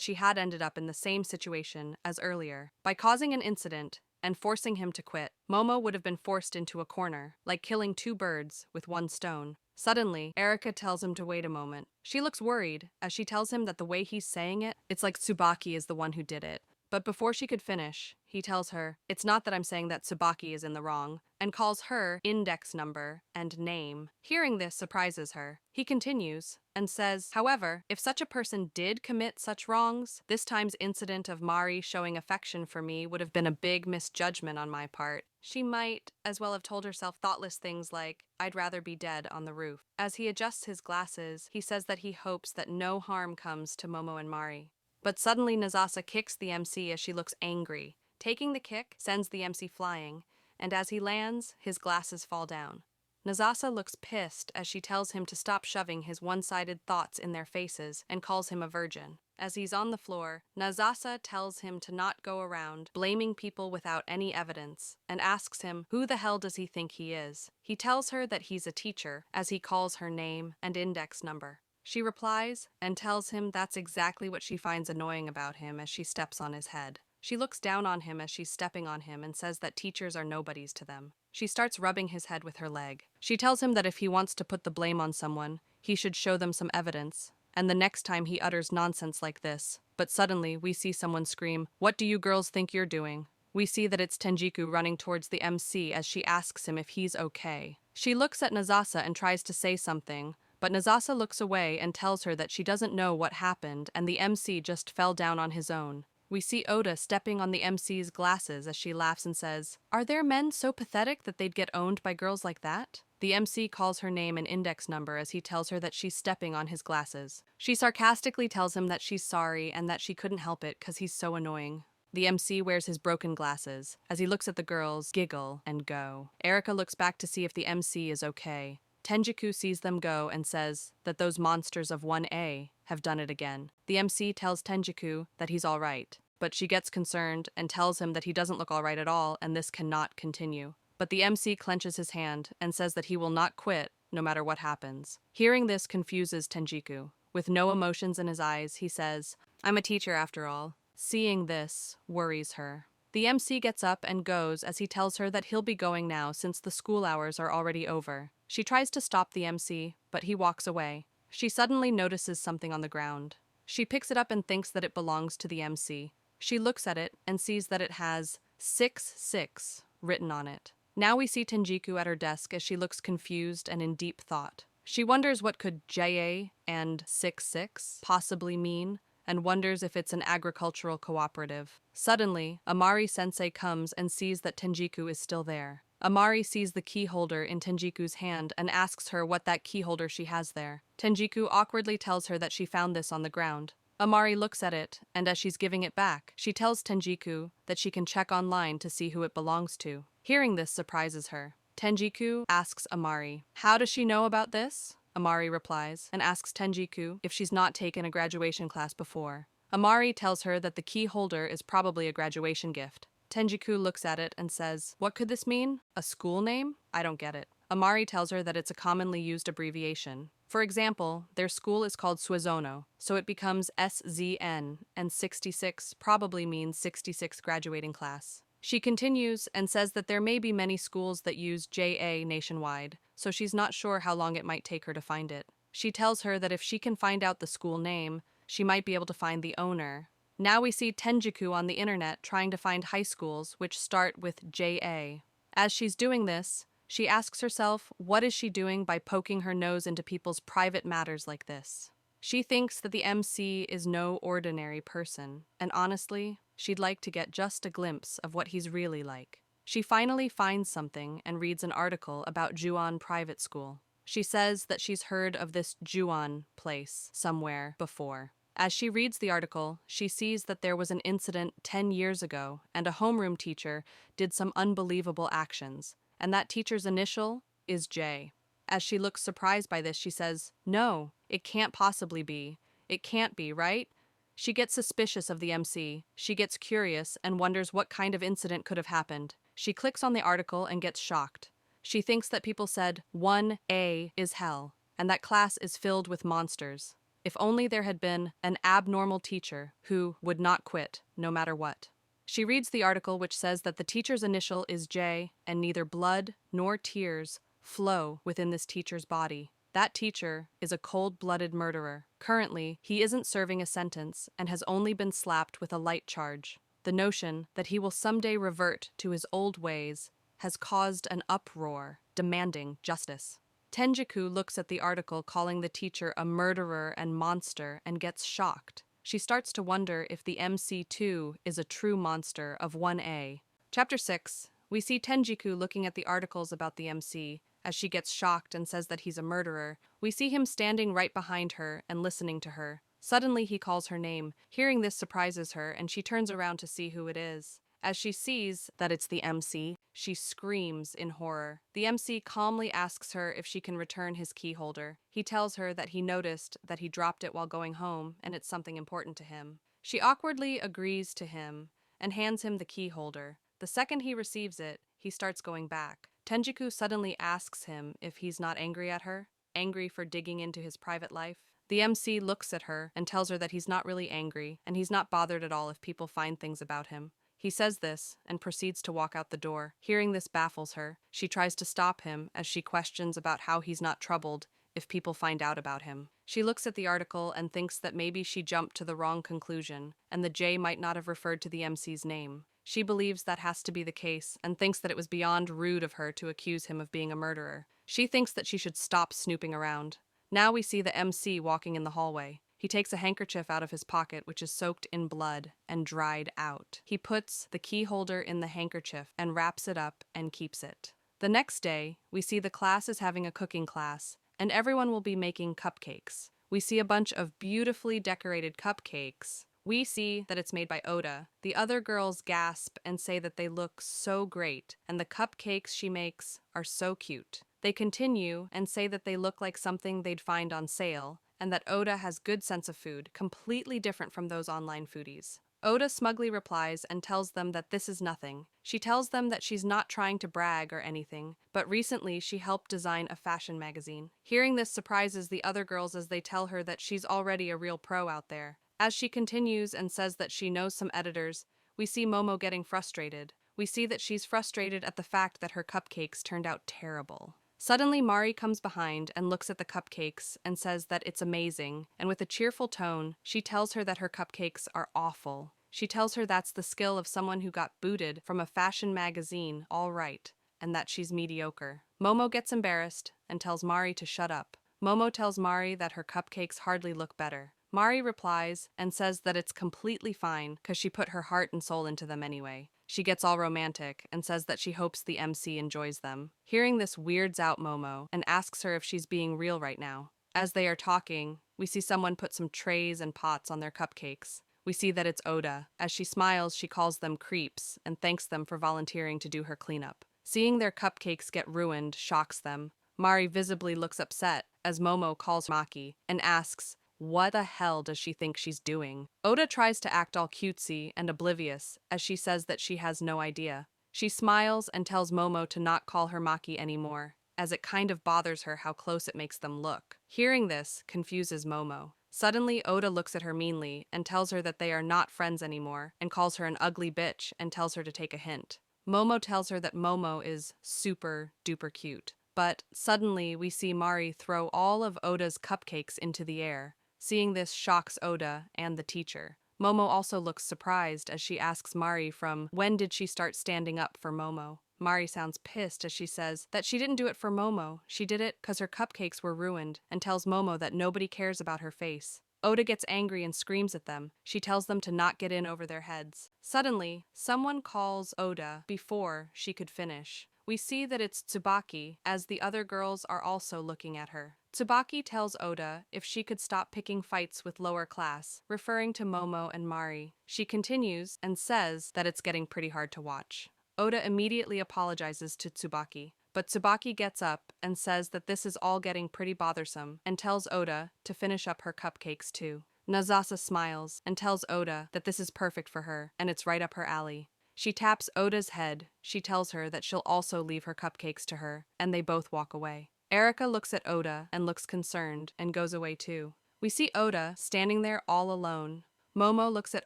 she had ended up in the same situation as earlier. By causing an incident and forcing him to quit, Momo would have been forced into a corner, like killing 2 birds with 1 stone. Suddenly, Erika tells him to wait a moment. She looks worried as she tells him that the way he's saying it, it's like Tsubaki is the one who did it. But before she could finish, he tells her, "It's not that I'm saying that Tsubaki is in the wrong," and calls her index number and name. Hearing this surprises her. He continues and says, "However, if such a person did commit such wrongs, this time's incident of Mari showing affection for me would have been a big misjudgment on my part. She might as well have told herself thoughtless things like, 'I'd rather be dead on the roof.'" As he adjusts his glasses, he says that he hopes that no harm comes to Momo and Mari. But suddenly Nazasa kicks the MC as she looks angry. Taking the kick sends the MC flying, and as he lands, his glasses fall down. Nazasa looks pissed as she tells him to stop shoving his one-sided thoughts in their faces and calls him a virgin. As he's on the floor, Nazasa tells him to not go around blaming people without any evidence and asks him who the hell does he think he is. He tells her that he's a teacher as he calls her name and index number. She replies and tells him that's exactly what she finds annoying about him as she steps on his head. She looks down on him as she's stepping on him and says that teachers are nobodies to them. She starts rubbing his head with her leg. She tells him that if he wants to put the blame on someone, he should show them some evidence, and the next time he utters nonsense like this. But suddenly, we see someone scream, "What do you girls think you're doing?" We see that it's Tenjiku running towards the MC as she asks him if he's okay. She looks at Nazasa and tries to say something, but Nazasa looks away and tells her that she doesn't know what happened and the MC just fell down on his own. We see Oda stepping on the MC's glasses as she laughs and says, "Are there men so pathetic that they'd get owned by girls like that?" The MC calls her name and index number as he tells her that she's stepping on his glasses. She sarcastically tells him that she's sorry and that she couldn't help it because he's so annoying. The MC wears his broken glasses as he looks at the girls, giggle, and go. Erika looks back to see if the MC is okay. Tenjiku sees them go and says that those monsters of 1A have done it again. The MC tells Tenjiku that he's all right, but she gets concerned and tells him that he doesn't look all right at all and this cannot continue. But the MC clenches his hand and says that he will not quit no matter what happens. Hearing this confuses Tenjiku. With no emotions in his eyes, he says, "I'm a teacher after all." Seeing this worries her. The MC gets up and goes as he tells her that he'll be going now since the school hours are already over. She tries to stop the MC, but he walks away. She suddenly notices something on the ground. She picks it up and thinks that it belongs to the MC. She looks at it and sees that it has 6-6 written on it. Now we see Tenjiku at her desk as she looks confused and in deep thought. She wonders what could JA and 6-6 possibly mean, and wonders if it's an agricultural cooperative. Suddenly, Amari-sensei comes and sees that Tenjiku is still there. Amari sees the key holder in Tenjiku's hand and asks her what that key holder she has there. Tenjiku awkwardly tells her that she found this on the ground. Amari looks at it, and as she's giving it back, she tells Tenjiku that she can check online to see who it belongs to. Hearing this surprises her. Tenjiku asks Amari, "How does she know about this?" Amari replies and asks Tenjiku if she's not taken a graduation class before. Amari tells her that the key holder is probably a graduation gift. Tenjiku looks at it and says, "What could this mean? A school name? I don't get it." Amari tells her that it's a commonly used abbreviation. For example, their school is called Suezono, so it becomes SZN, and 66 probably means 66th graduating class. She continues and says that there may be many schools that use JA nationwide, so she's not sure how long it might take her to find it. She tells her that if she can find out the school name, she might be able to find the owner. Now we see Tenjiku on the internet trying to find high schools which start with JA. As she's doing this, she asks herself, what is she doing by poking her nose into people's private matters like this? She thinks that the MC is no ordinary person, and honestly, she'd like to get just a glimpse of what he's really like. She finally finds something and reads an article about Juan Private School. She says that she's heard of this Juan place somewhere before. As she reads the article, she sees that there was an incident 10 years ago, and a homeroom teacher did some unbelievable actions, and that teacher's initial is J. As she looks surprised by this, she says, "No, it can't possibly be. It can't be, right?" She gets suspicious of the MC. She gets curious and wonders what kind of incident could have happened. She clicks on the article and gets shocked. She thinks that people said 1A is hell, and that class is filled with monsters. If only there had been an abnormal teacher who would not quit, no matter what. She reads the article which says that the teacher's initial is J, and neither blood nor tears flow within this teacher's body. That teacher is a cold-blooded murderer. Currently, he isn't serving a sentence and has only been slapped with a light charge. The notion that he will someday revert to his old ways has caused an uproar, demanding justice. Tenjiku looks at the article calling the teacher a murderer and monster and gets shocked. She starts to wonder if the MC2 is a true monster of 1A. Chapter 6, we see Tenjiku looking at the articles about the MC. As she gets shocked and says that he's a murderer, we see him standing right behind her and listening to her. Suddenly he calls her name. Hearing this surprises her, and she turns around to see who it is. As she sees that it's the MC, she screams in horror. The MC calmly asks her if she can return his key holder. He tells her that he noticed that he dropped it while going home and it's something important to him. She awkwardly agrees to him and hands him the key holder. The second he receives it, he starts going back. Tenjiku suddenly asks him if he's not angry at her, angry for digging into his private life. The MC looks at her and tells her that he's not really angry and he's not bothered at all if people find things about him. He says this and proceeds to walk out the door. Hearing this baffles her. She tries to stop him as she questions about how he's not troubled if people find out about him. She looks at the article and thinks that maybe she jumped to the wrong conclusion and the J might not have referred to the MC's name. She believes that has to be the case and thinks that it was beyond rude of her to accuse him of being a murderer. She thinks that she should stop snooping around. Now we see the MC walking in the hallway. He takes a handkerchief out of his pocket, which is soaked in blood and dried out. He puts the key holder in the handkerchief and wraps it up and keeps it. The next day, we see the class is having a cooking class, and everyone will be making cupcakes. We see a bunch of beautifully decorated cupcakes. We see that it's made by Oda. The other girls gasp and say that they look so great, and the cupcakes she makes are so cute. They continue and say that they look like something they'd find on sale, and that Oda has good sense of food, completely different from those online foodies. Oda smugly replies and tells them that this is nothing. She tells them that she's not trying to brag or anything, but recently she helped design a fashion magazine. Hearing this surprises the other girls as they tell her that she's already a real pro out there. As she continues and says that she knows some editors, we see Momo getting frustrated. We see that she's frustrated at the fact that her cupcakes turned out terrible. Suddenly, Mari comes behind and looks at the cupcakes and says that it's amazing, and with a cheerful tone, she tells her that her cupcakes are awful. She tells her that's the skill of someone who got booted from a fashion magazine, all right, and that she's mediocre. Momo gets embarrassed and tells Mari to shut up. Momo tells Mari that her cupcakes hardly look better. Mari replies and says that it's completely fine because she put her heart and soul into them anyway. She gets all romantic and says that she hopes the MC enjoys them. Hearing this weirds out Momo and asks her if she's being real right now. As they are talking, we see someone put some trays and pots on their cupcakes. We see that it's Oda. As she smiles, she calls them creeps and thanks them for volunteering to do her cleanup. Seeing their cupcakes get ruined shocks them. Mari visibly looks upset as Momo calls Maki and asks, what the hell does she think she's doing? Oda tries to act all cutesy and oblivious as she says that she has no idea. She smiles and tells Momo to not call her Maki anymore, as it kind of bothers her how close it makes them look. Hearing this confuses Momo. Suddenly, Oda looks at her meanly and tells her that they are not friends anymore and calls her an ugly bitch and tells her to take a hint. Momo tells her that Momo is super duper cute. But suddenly, we see Mari throw all of Oda's cupcakes into the air. Seeing this shocks Oda and the teacher. Momo also looks surprised as she asks Mari from when did she start standing up for Momo. Mari sounds pissed as she says that she didn't do it for Momo, she did it because her cupcakes were ruined, and tells Momo that nobody cares about her face. Oda gets angry and screams at them. She tells them to not get in over their heads. Suddenly, someone calls Oda before she could finish. We see that it's Tsubaki, as the other girls are also looking at her. Tsubaki tells Oda if she could stop picking fights with lower class, referring to Momo and Mari. She continues and says that it's getting pretty hard to watch. Oda immediately apologizes to Tsubaki, but Tsubaki gets up and says that this is all getting pretty bothersome and tells Oda to finish up her cupcakes too. Nazasa smiles and tells Oda that this is perfect for her and it's right up her alley. She taps Oda's head. She tells her that she'll also leave her cupcakes to her, and they both walk away. Erika looks at Oda and looks concerned and goes away too. We see Oda standing there all alone. Momo looks at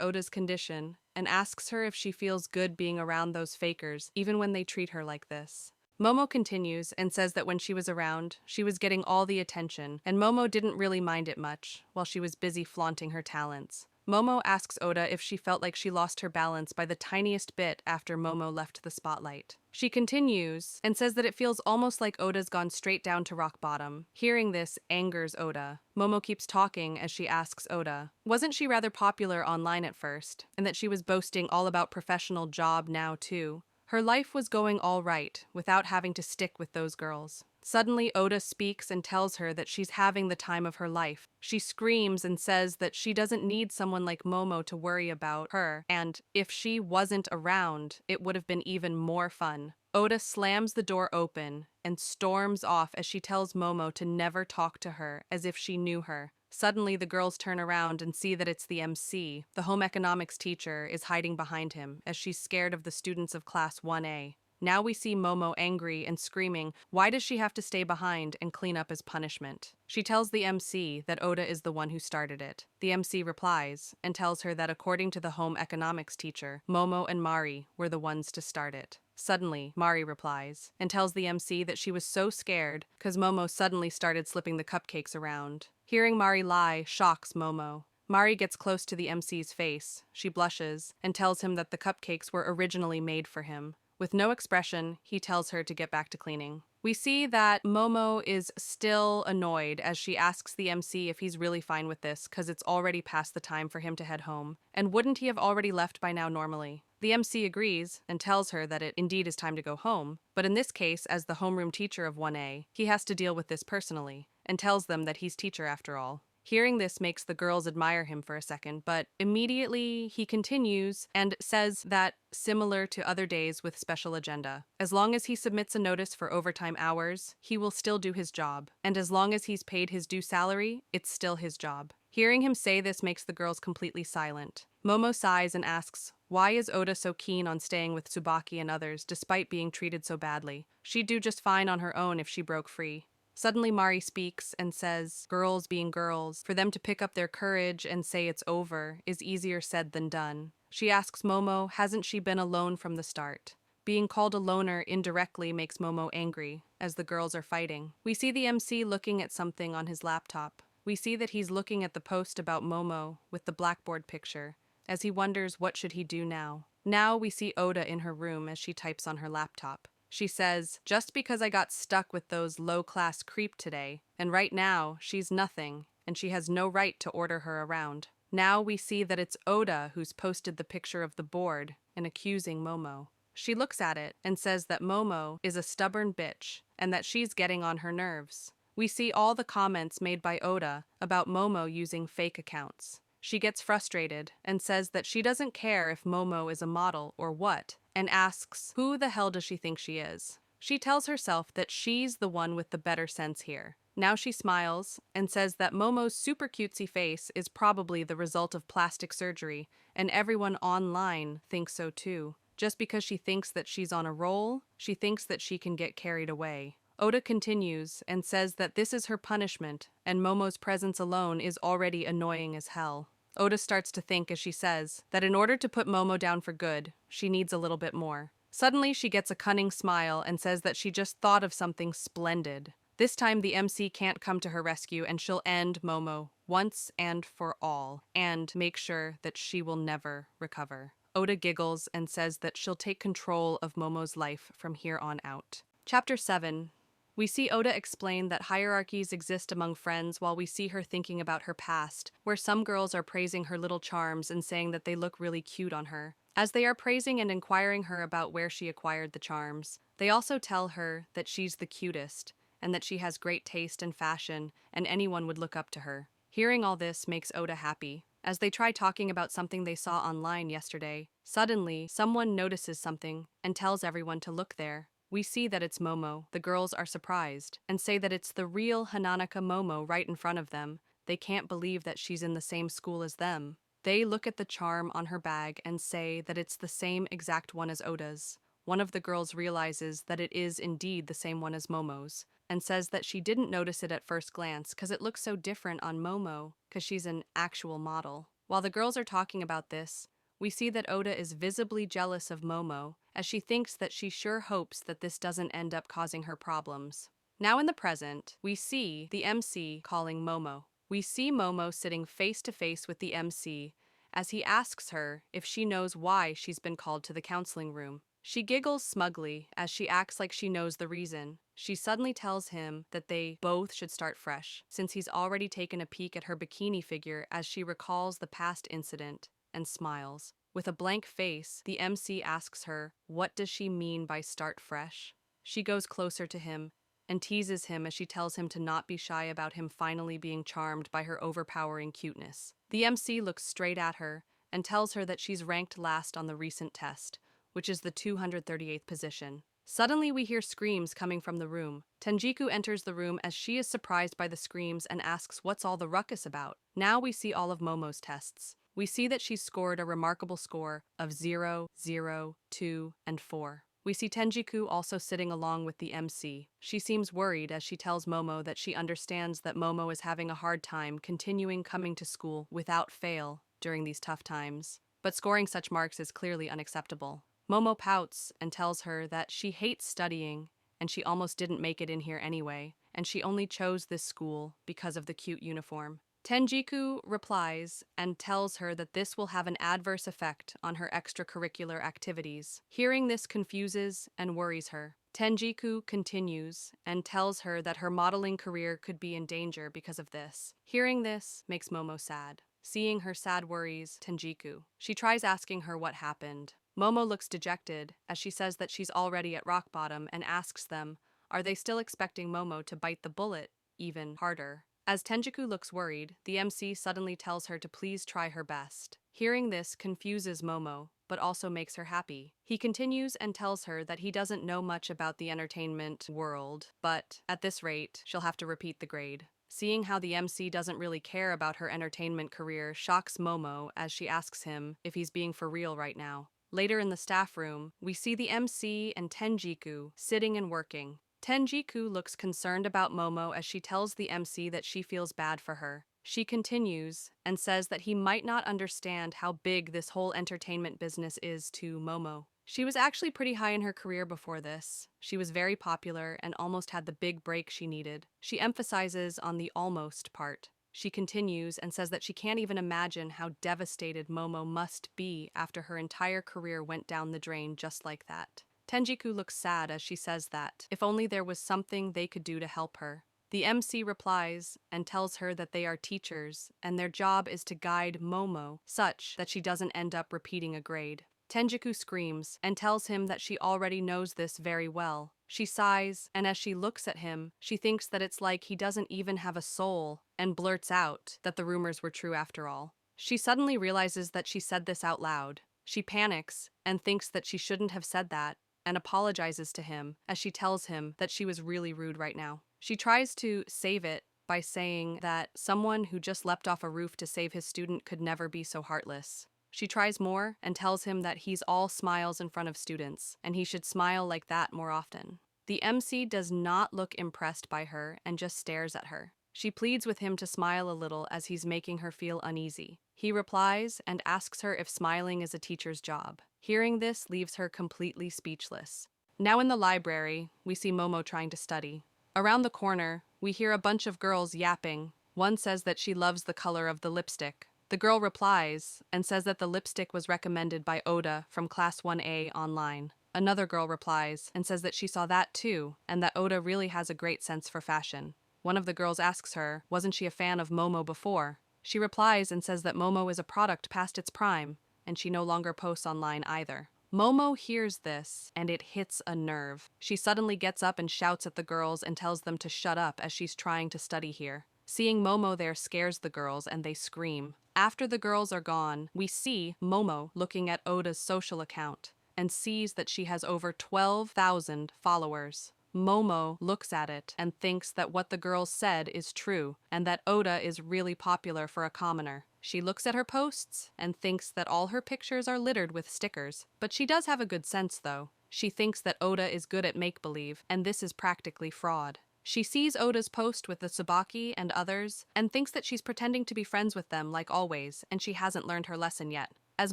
Oda's condition and asks her if she feels good being around those fakers, even when they treat her like this. Momo continues and says that when she was around, she was getting all the attention, and Momo didn't really mind it much while she was busy flaunting her talents. Momo asks Oda if she felt like she lost her balance by the tiniest bit after Momo left the spotlight. She continues and says that it feels almost like Oda's gone straight down to rock bottom. Hearing this angers Oda. Momo keeps talking as she asks Oda, wasn't she rather popular online at first, and that she was boasting all about professional job now too? Her life was going all right without having to stick with those girls. Suddenly, Oda speaks and tells her that she's having the time of her life. She screams and says that she doesn't need someone like Momo to worry about her, and if she wasn't around, it would have been even more fun. Oda slams the door open and storms off as she tells Momo to never talk to her as if she knew her. Suddenly, the girls turn around and see that it's the MC. The home economics teacher is hiding behind him as she's scared of the students of class 1A. Now we see Momo angry and screaming, why does she have to stay behind and clean up as punishment? She tells the MC that Oda is the one who started it. The MC replies and tells her that according to the home economics teacher, Momo and Mari were the ones to start it. Suddenly, Mari replies and tells the MC that she was so scared because Momo suddenly started slipping the cupcakes around. Hearing Mari lie shocks Momo. Mari gets close to the MC's face. She blushes and tells him that the cupcakes were originally made for him. With no expression, he tells her to get back to cleaning. We see that Momo is still annoyed as she asks the MC if he's really fine with this because it's already past the time for him to head home. And wouldn't he have already left by now normally? The MC agrees and tells her that it indeed is time to go home, but in this case, as the homeroom teacher of 1A, he has to deal with this personally, and tells them that he's teacher after all. Hearing this makes the girls admire him for a second, but immediately he continues and says that, similar to other days with special agenda, as long as he submits a notice for overtime hours, he will still do his job, and as long as he's paid his due salary, it's still his job. Hearing him say this makes the girls completely silent. Momo sighs and asks, why is Oda so keen on staying with Tsubaki and others despite being treated so badly? She'd do just fine on her own if she broke free. Suddenly Mari speaks and says, girls being girls, for them to pick up their courage and say it's over is easier said than done. She asks Momo, hasn't she been alone from the start? Being called a loner indirectly makes Momo angry, as the girls are fighting. We see the MC looking at something on his laptop. We see that he's looking at the post about Momo with the blackboard picture, as he wonders what should he do now. Now we see Oda in her room as she types on her laptop. She says, just because I got stuck with those low-class creep today, and right now she's nothing, and she has no right to order her around. Now we see that it's Oda who's posted the picture of the board and accusing Momo. She looks at it and says that Momo is a stubborn bitch and that she's getting on her nerves. We see all the comments made by Oda about Momo using fake accounts. She gets frustrated and says that she doesn't care if Momo is a model or what, and asks who the hell does she think she is. She tells herself that she's the one with the better sense here. Now she smiles and says that Momo's super cutesy face is probably the result of plastic surgery, and everyone online thinks so too. Just because she thinks that she's on a roll, she thinks that she can get carried away. Oda continues and says that this is her punishment, and Momo's presence alone is already annoying as hell. Oda starts to think, as she says, that in order to put Momo down for good, she needs a little bit more. Suddenly, she gets a cunning smile and says that she just thought of something splendid. This time, the MC can't come to her rescue, and she'll end Momo once and for all, and make sure that she will never recover. Oda giggles and says that she'll take control of Momo's life from here on out. Chapter 7. We see Oda explain that hierarchies exist among friends while we see her thinking about her past, where some girls are praising her little charms and saying that they look really cute on her. As they are praising and inquiring her about where she acquired the charms, they also tell her that she's the cutest, and that she has great taste and fashion, and anyone would look up to her. Hearing all this makes Oda happy. As they try talking about something they saw online yesterday, suddenly someone notices something and tells everyone to look there. We see that it's Momo. The girls are surprised and say that it's the real Hananaka Momo right in front of them. They can't believe that she's in the same school as them. They look at the charm on her bag and say that it's the same exact one as Oda's. One of the girls realizes that it is indeed the same one as Momo's, and says that she didn't notice it at first glance because it looks so different on Momo because she's an actual model. While the girls are talking about this, we see that Oda is visibly jealous of Momo, as she thinks that she sure hopes that this doesn't end up causing her problems. Now in the present, we see the MC calling Momo. We see Momo sitting face to face with the MC as he asks her if she knows why she's been called to the counseling room. She giggles smugly as she acts like she knows the reason. She suddenly tells him that they both should start fresh, since he's already taken a peek at her bikini figure as she recalls the past incident and smiles. With a blank face, the MC asks her, what does she mean by start fresh? She goes closer to him and teases him as she tells him to not be shy about him finally being charmed by her overpowering cuteness. The MC looks straight at her and tells her that she's ranked last on the recent test, which is the 238th position. Suddenly we hear screams coming from the room. Tenjiku enters the room as she is surprised by the screams and asks what's all the ruckus about. Now we see all of Momo's tests. We see that she's scored a remarkable score of 0, 0, 2, and 4. We see Tenjiku also sitting along with the MC. She seems worried as she tells Momo that she understands that Momo is having a hard time continuing coming to school without fail during these tough times. But scoring such marks is clearly unacceptable. Momo pouts and tells her that she hates studying and she almost didn't make it in here anyway, and she only chose this school because of the cute uniform. Tenjiku replies and tells her that this will have an adverse effect on her extracurricular activities. Hearing this confuses and worries her. Tenjiku continues and tells her that her modeling career could be in danger because of this. Hearing this makes Momo sad. Seeing her sad worries Tenjiku. She tries asking her what happened. Momo looks dejected as she says that she's already at rock bottom and asks them, are they still expecting Momo to bite the bullet even harder? As Tenjiku looks worried, the MC suddenly tells her to please try her best. Hearing this confuses Momo, but also makes her happy. He continues and tells her that he doesn't know much about the entertainment world, but at this rate, she'll have to repeat the grade. Seeing how the MC doesn't really care about her entertainment career shocks Momo as she asks him if he's being for real right now. Later in the staff room, we see the MC and Tenjiku sitting and working. Tenjiku looks concerned about Momo as she tells the MC that she feels bad for her. She continues and says that he might not understand how big this whole entertainment business is to Momo. She was actually pretty high in her career before this. She was very popular and almost had the big break she needed. She emphasizes on the almost part. She continues and says that she can't even imagine how devastated Momo must be after her entire career went down the drain just like that. Tenjiku looks sad as she says that, if only there was something they could do to help her. The MC replies and tells her that they are teachers and their job is to guide Momo such that she doesn't end up repeating a grade. Tenjiku screams and tells him that she already knows this very well. She sighs, and as she looks at him, she thinks that it's like he doesn't even have a soul, and blurts out that the rumors were true after all. She suddenly realizes that she said this out loud. She panics and thinks that she shouldn't have said that, and apologizes to him as she tells him that she was really rude right now. She tries to save it by saying that someone who just leapt off a roof to save his student could never be so heartless. She tries more and tells him that he's all smiles in front of students, and he should smile like that more often. The MC does not look impressed by her and just stares at her. She pleads with him to smile a little as he's making her feel uneasy. He replies and asks her if smiling is a teacher's job. Hearing this leaves her completely speechless. Now in the library, we see Momo trying to study. Around the corner, we hear a bunch of girls yapping. One says that she loves the color of the lipstick. The girl replies and says that the lipstick was recommended by Oda from Class 1A online. Another girl replies and says that she saw that too, and that Oda really has a great sense for fashion. One of the girls asks her, wasn't she a fan of Momo before? She replies and says that Momo is a product past its prime, and she no longer posts online either. Momo hears this, and it hits a nerve. She suddenly gets up and shouts at the girls and tells them to shut up as she's trying to study here. Seeing Momo there scares the girls, and they scream. After the girls are gone, we see Momo looking at Oda's social account, and sees that she has over 12,000 followers. Momo looks at it and thinks that what the girls said is true, and that Oda is really popular for a commoner. She looks at her posts and thinks that all her pictures are littered with stickers. But she does have a good sense, though. She thinks that Oda is good at make-believe, and this is practically fraud. She sees Oda's post with the Tsubaki and others, and thinks that she's pretending to be friends with them like always, and she hasn't learned her lesson yet. As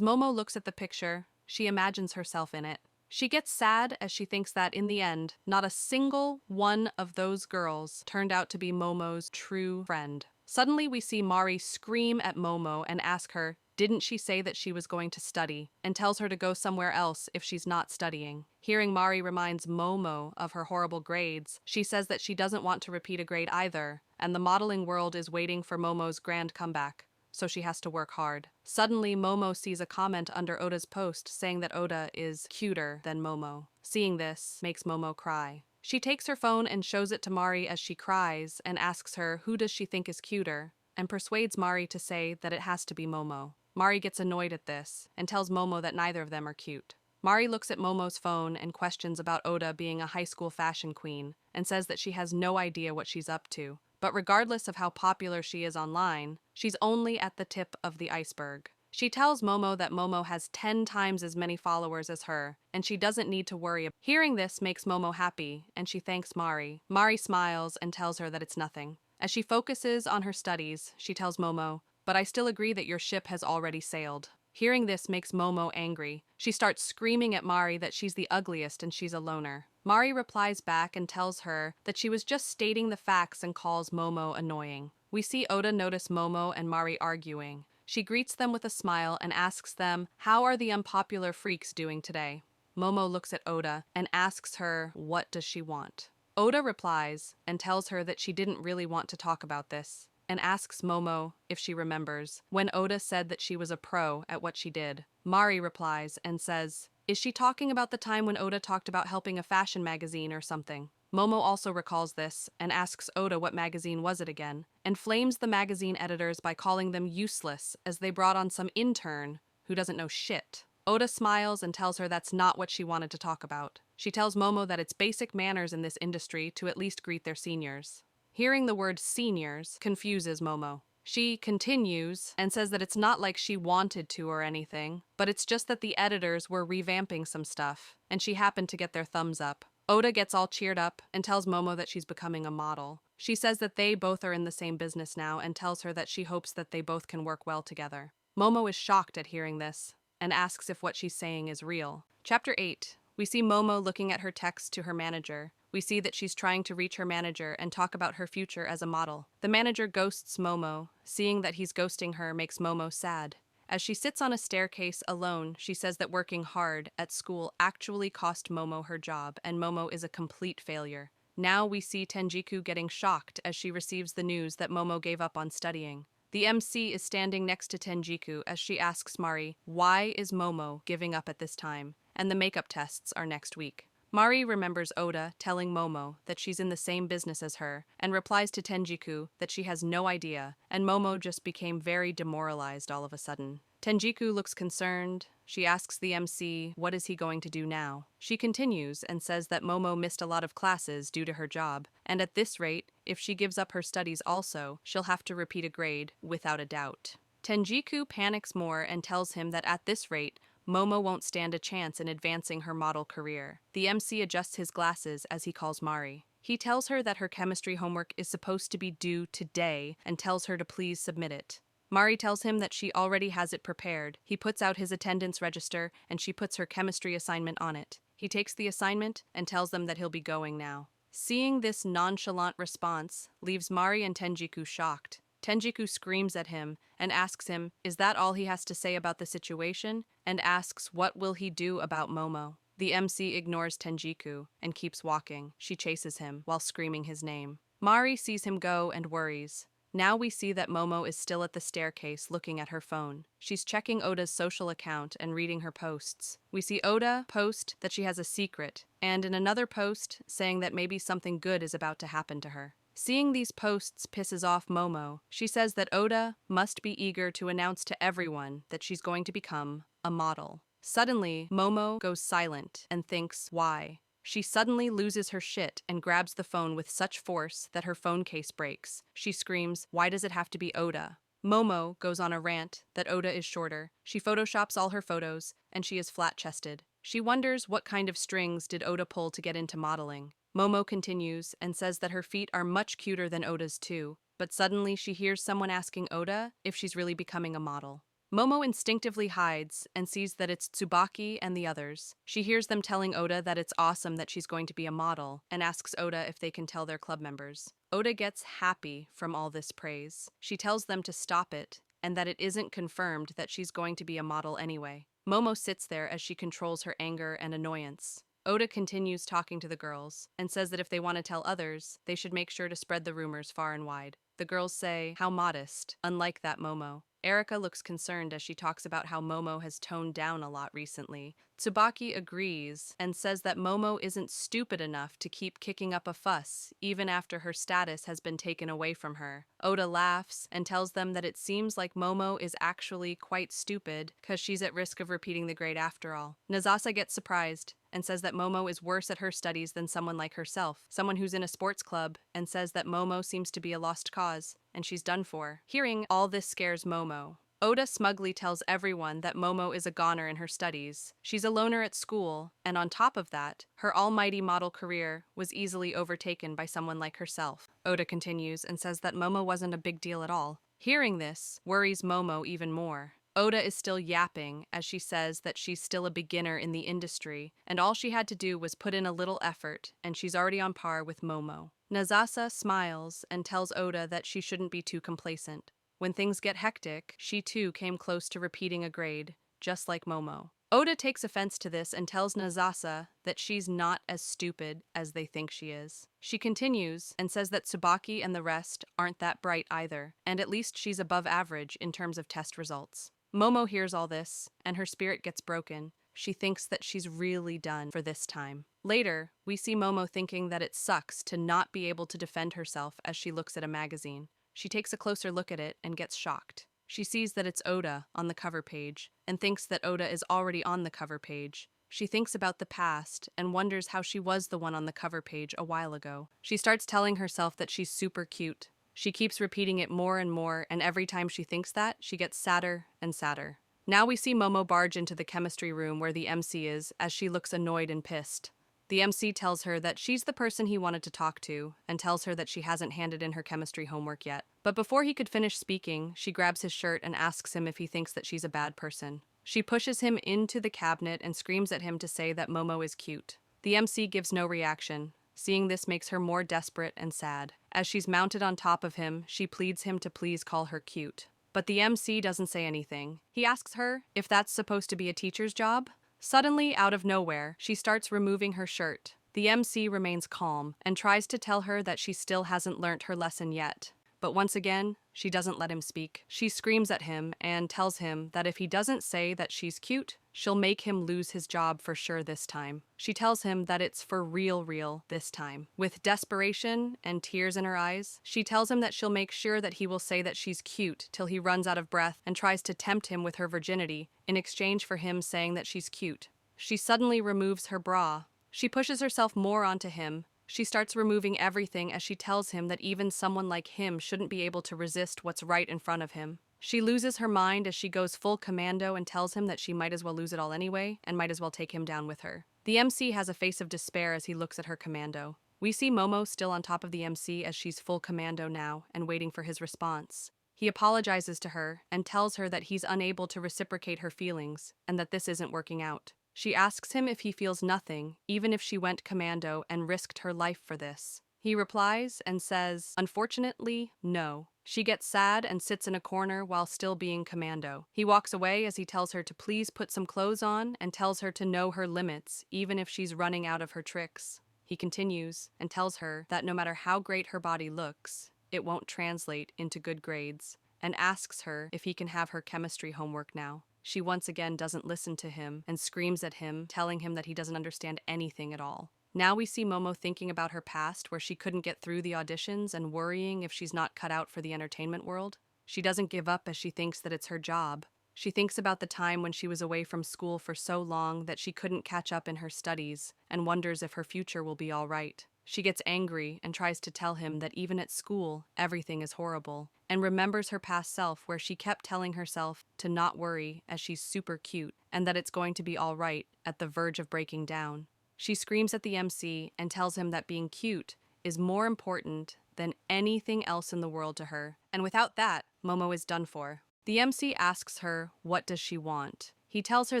Momo looks at the picture, she imagines herself in it. She gets sad as she thinks that, in the end, not a single one of those girls turned out to be Momo's true friend. Suddenly, we see Mari scream at Momo and ask her, didn't she say that she was going to study, and tells her to go somewhere else if she's not studying. Hearing Mari reminds Momo of her horrible grades, she says that she doesn't want to repeat a grade either, and the modeling world is waiting for Momo's grand comeback, so she has to work hard. Suddenly, Momo sees a comment under Oda's post saying that Oda is cuter than Momo. Seeing this makes Momo cry. She takes her phone and shows it to Mari as she cries and asks her who does she think is cuter, and persuades Mari to say that it has to be Momo. Mari gets annoyed at this and tells Momo that neither of them are cute. Mari looks at Momo's phone and questions about Oda being a high school fashion queen and says that she has no idea what she's up to. But regardless of how popular she is online, she's only at the tip of the iceberg. She tells Momo that Momo has 10 times as many followers as her, and she doesn't need to worry. Hearing this makes Momo happy, and she thanks Mari. Mari smiles and tells her that it's nothing. As she focuses on her studies, she tells Momo, but I still agree that your ship has already sailed. Hearing this makes Momo angry. She starts screaming at Mari that she's the ugliest and she's a loner. Mari replies back and tells her that she was just stating the facts and calls Momo annoying. We see Oda notice Momo and Mari arguing. She greets them with a smile and asks them, how are the unpopular freaks doing today? Momo looks at Oda and asks her, what does she want? Oda replies and tells her that she didn't really want to talk about this, and asks Momo if she remembers when Oda said that she was a pro at what she did. Mari replies and says, is she talking about the time when Oda talked about helping a fashion magazine or something? Momo also recalls this and asks Oda what magazine was it again, and flames the magazine editors by calling them useless as they brought on some intern who doesn't know shit. Oda smiles and tells her that's not what she wanted to talk about. She tells Momo that it's basic manners in this industry to at least greet their seniors. Hearing the word seniors confuses Momo. She continues and says that it's not like she wanted to or anything, but it's just that the editors were revamping some stuff, and she happened to get their thumbs up. Oda gets all cheered up and tells Momo that she's becoming a model. She says that they both are in the same business now and tells her that she hopes that they both can work well together. Momo is shocked at hearing this and asks if what she's saying is real. Chapter 8. We see Momo looking at her text to her manager. We see that she's trying to reach her manager and talk about her future as a model. The manager ghosts Momo. Seeing that he's ghosting her makes Momo sad. As she sits on a staircase alone, she says that working hard at school actually cost Momo her job, and Momo is a complete failure. Now we see Tenjiku getting shocked as she receives the news that Momo gave up on studying. The MC is standing next to Tenjiku as she asks Mari, why is Momo giving up at this time? And the makeup tests are next week. Mari remembers Oda telling Momo that she's in the same business as her and replies to Tenjiku that she has no idea, and Momo just became very demoralized all of a sudden. Tenjiku looks concerned. She asks the MC what is he going to do now. She continues and says that Momo missed a lot of classes due to her job, and at this rate, if she gives up her studies also, she'll have to repeat a grade without a doubt. Tenjiku panics more and tells him that at this rate, Momo won't stand a chance in advancing her model career. The MC adjusts his glasses as he calls Mari. He tells her that her chemistry homework is supposed to be due today and tells her to please submit it. Mari tells him that she already has it prepared. He puts out his attendance register and she puts her chemistry assignment on it. He takes the assignment and tells them that he'll be going now. Seeing this nonchalant response leaves Mari and Tenjiku shocked. Tenjiku screams at him and asks him, is that all he has to say about the situation? And asks what will he do about Momo. The MC ignores Tenjiku and keeps walking. She chases him while screaming his name. Mari sees him go and worries. Now we see that Momo is still at the staircase looking at her phone. She's checking Oda's social account and reading her posts. We see Oda post that she has a secret, and in another post saying that maybe something good is about to happen to her. Seeing these posts pisses off Momo. She says that Oda must be eager to announce to everyone that she's going to become a model. Suddenly, Momo goes silent and thinks, why? She suddenly loses her shit and grabs the phone with such force that her phone case breaks. She screams, why does it have to be Oda? Momo goes on a rant that Oda is shorter. She photoshops all her photos, and she is flat-chested. She wonders what kind of strings did Oda pull to get into modeling. Momo continues and says that her feet are much cuter than Oda's too, but suddenly she hears someone asking Oda if she's really becoming a model. Momo instinctively hides and sees that it's Tsubaki and the others. She hears them telling Oda that it's awesome that she's going to be a model and asks Oda if they can tell their club members. Oda gets happy from all this praise. She tells them to stop it and that it isn't confirmed that she's going to be a model anyway. Momo sits there as she controls her anger and annoyance. Oda continues talking to the girls and says that if they want to tell others, they should make sure to spread the rumors far and wide. The girls say, how modest, unlike that Momo. Erika looks concerned as she talks about how Momo has toned down a lot recently. Tsubaki agrees and says that Momo isn't stupid enough to keep kicking up a fuss, even after her status has been taken away from her. Oda laughs and tells them that it seems like Momo is actually quite stupid because she's at risk of repeating the grade after all. Nazasa gets surprised and says that Momo is worse at her studies than someone like herself, someone who's in a sports club, and says that Momo seems to be a lost cause, and she's done for. Hearing all this scares Momo. Oda smugly tells everyone that Momo is a goner in her studies. She's a loner at school, and on top of that, her almighty model career was easily overtaken by someone like herself. Oda continues and says that Momo wasn't a big deal at all. Hearing this worries Momo even more. Oda is still yapping as she says that she's still a beginner in the industry, and all she had to do was put in a little effort, and she's already on par with Momo. Nazasa smiles and tells Oda that she shouldn't be too complacent. When things get hectic, she too came close to repeating a grade, just like Momo. Oda takes offense to this and tells Nazasa that she's not as stupid as they think she is. She continues and says that Tsubaki and the rest aren't that bright either, and at least she's above average in terms of test results. Momo hears all this, and her spirit gets broken. She thinks that she's really done for this time. Later, we see Momo thinking that it sucks to not be able to defend herself as she looks at a magazine. She takes a closer look at it and gets shocked. She sees that it's Oda on the cover page, and thinks that Oda is already on the cover page. She thinks about the past and wonders how she was the one on the cover page a while ago. She starts telling herself that she's super cute. She keeps repeating it more and more, and every time she thinks that, she gets sadder and sadder. Now we see Momo barge into the chemistry room where the MC is, as she looks annoyed and pissed. The MC tells her that she's the person he wanted to talk to, and tells her that she hasn't handed in her chemistry homework yet. But before he could finish speaking, she grabs his shirt and asks him if he thinks that she's a bad person. She pushes him into the cabinet and screams at him to say that Momo is cute. The MC gives no reaction. Seeing this makes her more desperate and sad. As she's mounted on top of him, she pleads him to please call her cute. But the MC doesn't say anything. He asks her if that's supposed to be a teacher's job. Suddenly, out of nowhere, she starts removing her shirt. The MC remains calm and tries to tell her that she still hasn't learnt her lesson yet. But once again, she doesn't let him speak. She screams at him and tells him that if he doesn't say that she's cute, she'll make him lose his job for sure this time. She tells him that it's for real this time. With desperation and tears in her eyes, she tells him that she'll make sure that he will say that she's cute till he runs out of breath and tries to tempt him with her virginity in exchange for him saying that she's cute. She suddenly removes her bra. She pushes herself more onto him. She starts removing everything as she tells him that even someone like him shouldn't be able to resist what's right in front of him. She loses her mind as she goes full commando and tells him that she might as well lose it all anyway and might as well take him down with her. The MC has a face of despair as he looks at her commando. We see Momo still on top of the MC as she's full commando now and waiting for his response. He apologizes to her and tells her that he's unable to reciprocate her feelings and that this isn't working out. She asks him if he feels nothing, even if she went commando and risked her life for this. He replies and says, unfortunately, no. She gets sad and sits in a corner while still being commando. He walks away as he tells her to please put some clothes on and tells her to know her limits, even if she's running out of her tricks. He continues and tells her that no matter how great her body looks, it won't translate into good grades, and asks her if he can have her chemistry homework now. She once again doesn't listen to him and screams at him, telling him that he doesn't understand anything at all. Now we see Momo thinking about her past where she couldn't get through the auditions and worrying if she's not cut out for the entertainment world. She doesn't give up as she thinks that it's her job. She thinks about the time when she was away from school for so long that she couldn't catch up in her studies and wonders if her future will be all right. She gets angry and tries to tell him that even at school, everything is horrible, and remembers her past self where she kept telling herself to not worry as she's super cute and that it's going to be all right at the verge of breaking down. She screams at the MC and tells him that being cute is more important than anything else in the world to her, and without that, Momo is done for. The MC asks her what does she want. He tells her